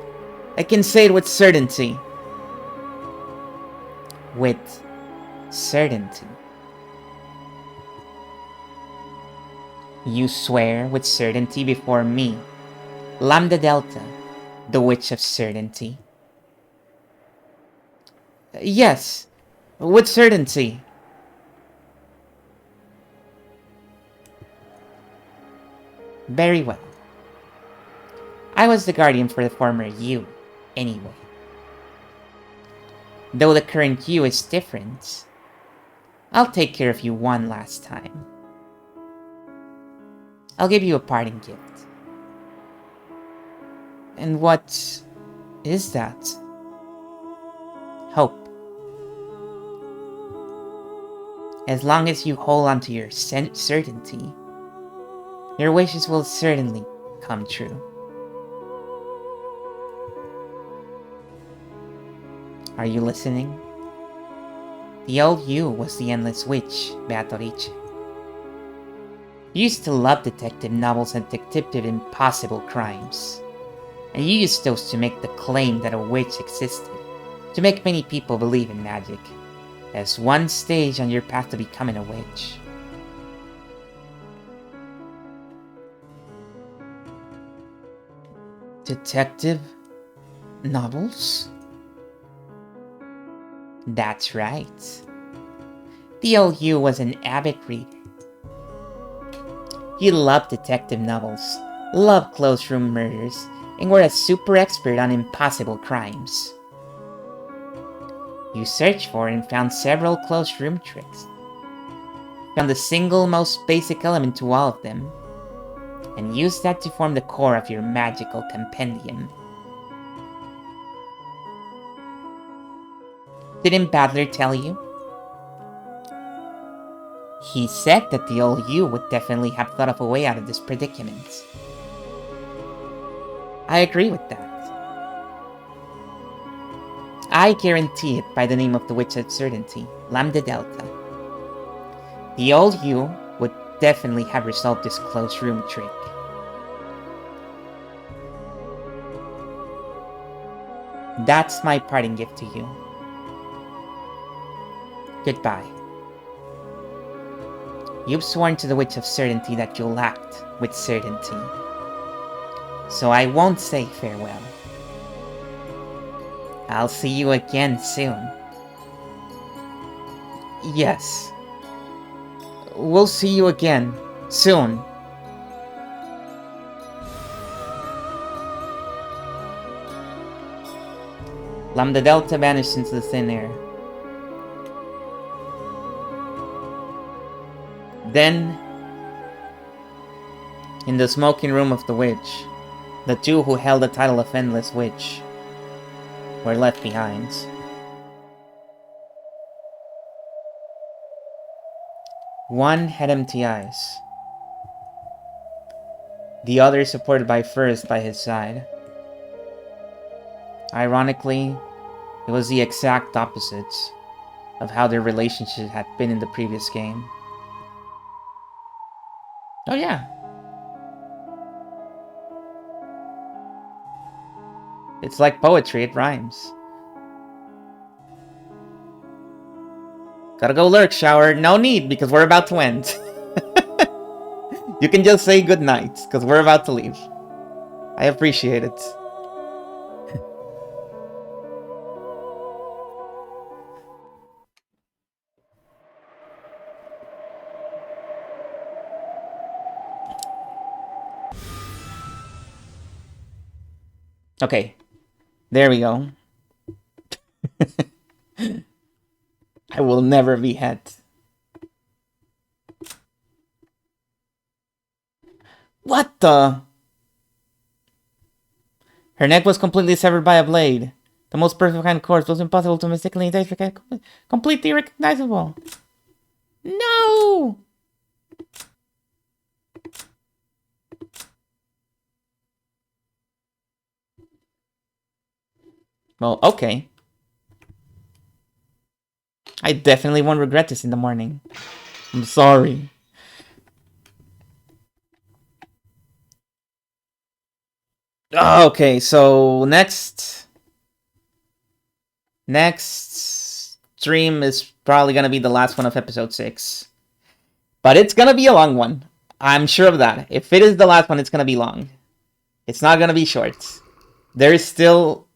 I can say it with certainty. With certainty. You swear with certainty before me, Lambda Delta, the Witch of Certainty. Yes, with certainty. Very well. I was the guardian for the former you, anyway. Though the current you is different, I'll take care of you one last time. I'll give you a parting gift. And what is that? Hope. As long as you hold on to your certainty, your wishes will certainly come true. Are you listening? The old you was the endless witch, Beatrice. You used to love detective novels and detective impossible crimes. And you used those to make the claim that a witch existed, to make many people believe in magic, as one stage on your path to becoming a witch. Detective novels? That's right. The old you was an avid reader. You loved detective novels, loved close room murders, and were a super expert on impossible crimes. You searched for and found several close room tricks, found the single most basic element to all of them, and used that to form the core of your magical compendium. Didn't Badler tell you? He said that the old you would definitely have thought of a way out of this predicament. I agree with that. I guarantee it by the name of the witch of certainty, Lambda Delta. The old you would definitely have resolved this closed room trick. That's my parting gift to you. Goodbye. You've sworn to the witch of certainty that you'll act with certainty. So I won't say farewell. I'll see you again soon. Yes. We'll see you again soon. Lambda Delta vanished into the thin air. Then, in the smoking room of the witch, the two who held the title of Endless Witch were left behind. One had empty eyes. The other supported by First by his side. Ironically, it was the exact opposite of how their relationship had been in the previous game. Oh yeah. It's like poetry, it rhymes. Gotta go lurk, shower. No need, because we're about to end. You can just say goodnight, because we're about to leave. I appreciate it. Okay. There we go. I will never be het. What the? Her neck was completely severed by a blade. The most perfect kind of course was impossible to mistakenly identify. Completely recognizable. No! Well, okay. I definitely won't regret this in the morning. I'm sorry. Okay, so next stream is probably gonna be the last one of episode 6. But it's gonna be a long one. I'm sure of that. If it is the last one, it's gonna be long. It's not gonna be short. There is still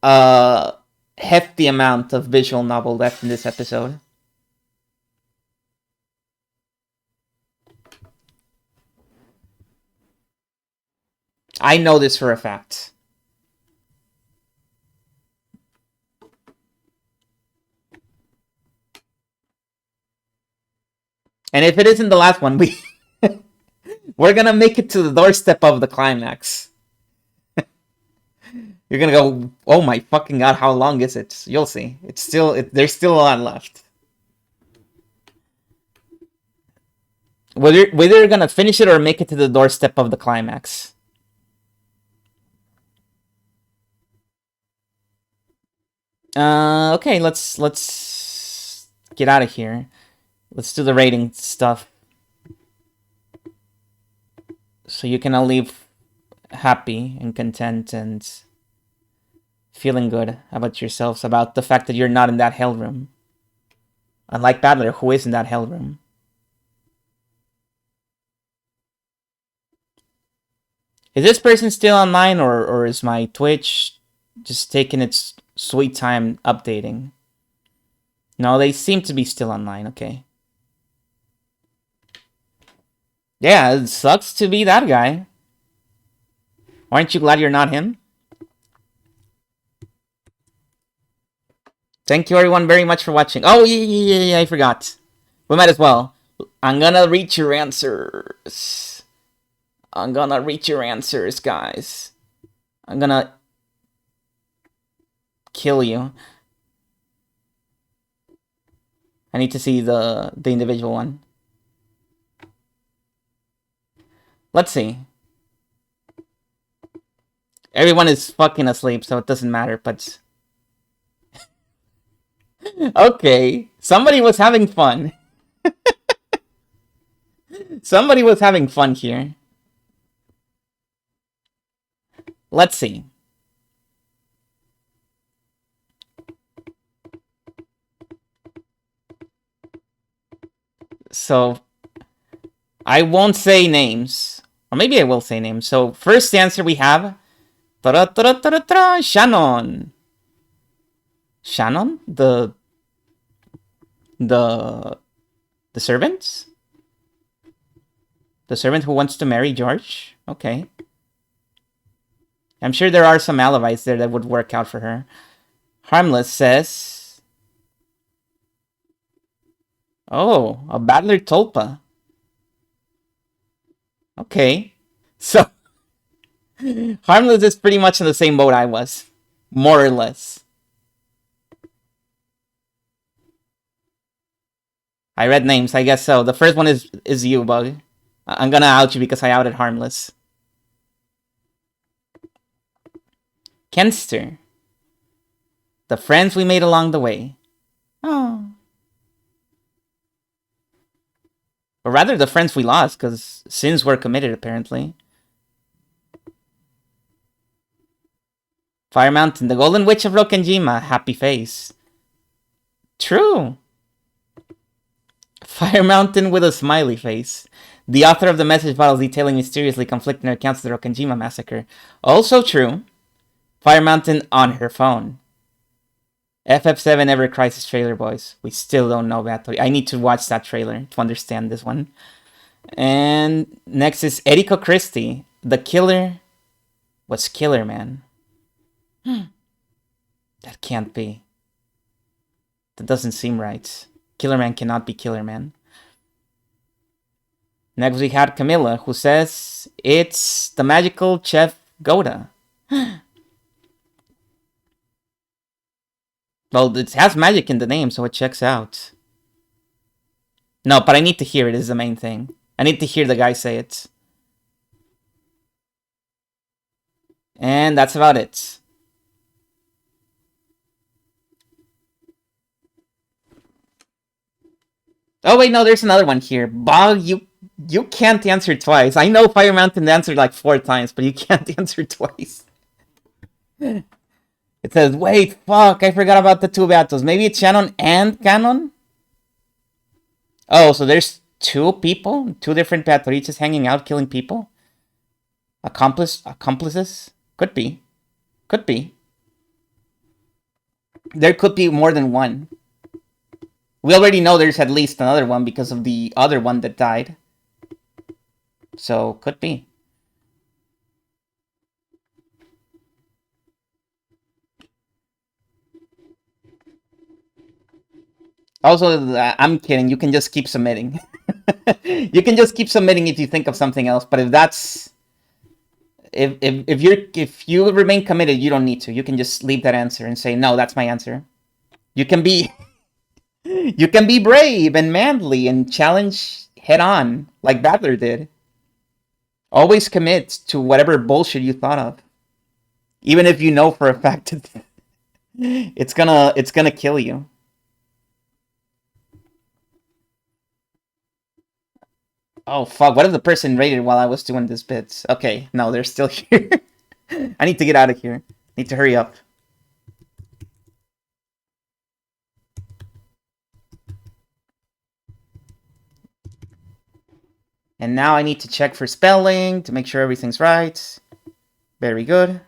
a hefty amount of visual novel left in this episode. I know this for a fact. And if it isn't the last one, we're gonna make it to the doorstep of the climax. You're gonna go, oh my fucking god, how long is it? You'll see. There's still a lot left. Whether you're gonna finish it or make it to the doorstep of the climax. Okay, let's get out of here. Let's do the rating stuff. So you can all leave happy and content and feeling good about yourselves, about the fact that you're not in that hell room. Unlike Battler, who is in that hell room. Is this person still online, or is my Twitch just taking its sweet time updating? No, they seem to be still online, okay. Yeah, it sucks to be that guy. Aren't you glad you're not him? Thank you everyone very much for watching. Oh, yeah, I forgot. We might as well. I'm gonna read your answers. I'm gonna read your answers, guys. I'm gonna kill you. I need to see the individual one. Let's see. Everyone is fucking asleep, so it doesn't matter, but Okay, somebody was having fun. Somebody was having fun here. Let's see. So, I won't say names. Or maybe I will say names. So, first answer we have Shannon. Shannon? The the servant? The servant who wants to marry George? Okay. I'm sure there are some alibis there that would work out for her. Harmless says, oh, a battler Tulpa. Okay. So, Harmless is pretty much in the same boat I was. More or less. I read names, I guess so. The first one is you, Bug. I'm gonna out you because I outed Harmless. Kenster. The friends we made along the way. Oh. Or rather, the friends we lost, because sins were committed, apparently. Fire Mountain, the Golden Witch of Rokenjima. Happy face. True. Fire Mountain with a smiley face. The author of the message bottles detailing mysteriously conflicting accounts of the Rokenjima massacre. Also true. Fire Mountain on her phone. FF7 Ever Crisis trailer, boys. We still don't know that. I need to watch that trailer to understand this one. And next is Eriko Christie. The killer was Killer Man. That can't be. That doesn't seem right. Killer Man cannot be Killer Man. Next we had Camilla, who says it's the magical chef Goda. Well, it has magic in the name, so it checks out. No, but I need to hear it is the main thing. I need to hear the guy say it. And that's about it. Oh wait, no, there's another one here. Bog, you can't answer twice. I know Fire Mountain answered like 4 times, but you can't answer twice. It says, wait, fuck, I forgot about the 2 battles. Maybe it's Shannon and Canon? Oh, so there's 2 people? 2 different Patoriches hanging out, killing people? Accomplices? Could be. Could be. There could be more than one. We already know there's at least another one because of the other one that died. So, could be. Also, I'm kidding. You can just keep submitting. You can just keep submitting if you think of something else. But if that's if you remain committed, you don't need to. You can just leave that answer and say no. That's my answer. You can be you can be brave and manly and challenge head on like Battler did. Always commit to whatever bullshit you thought of, even if you know for a fact it's gonna kill you. Oh fuck! What if the person raided while I was doing this bit? Okay, no, they're still here. I need to get out of here. Need to hurry up. And now I need to check for spelling to make sure everything's right. Very good.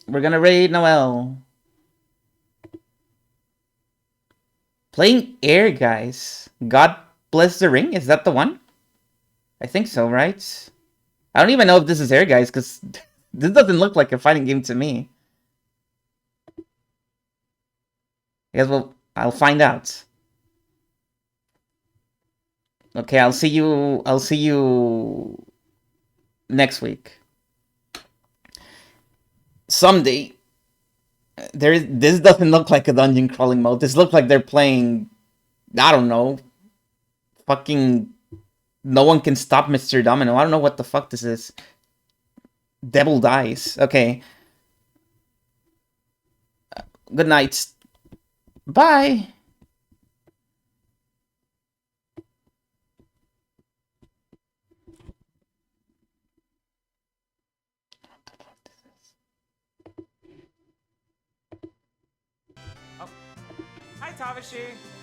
We're gonna raid Noel. Playing Air, guys. God Bless the Ring? Is that the one? I think so, right? I don't even know if this is Air, guys, because this doesn't look like a fighting game to me. I guess I'll find out. Okay, I'll see you next week. Someday. This doesn't look like a dungeon crawling mode. This looks like they're playing, I don't know, fucking No one can stop Mr. Domino. I don't know what the fuck this is. Devil dies. Okay. Good night. Bye. Oh. Hi, Tavishi.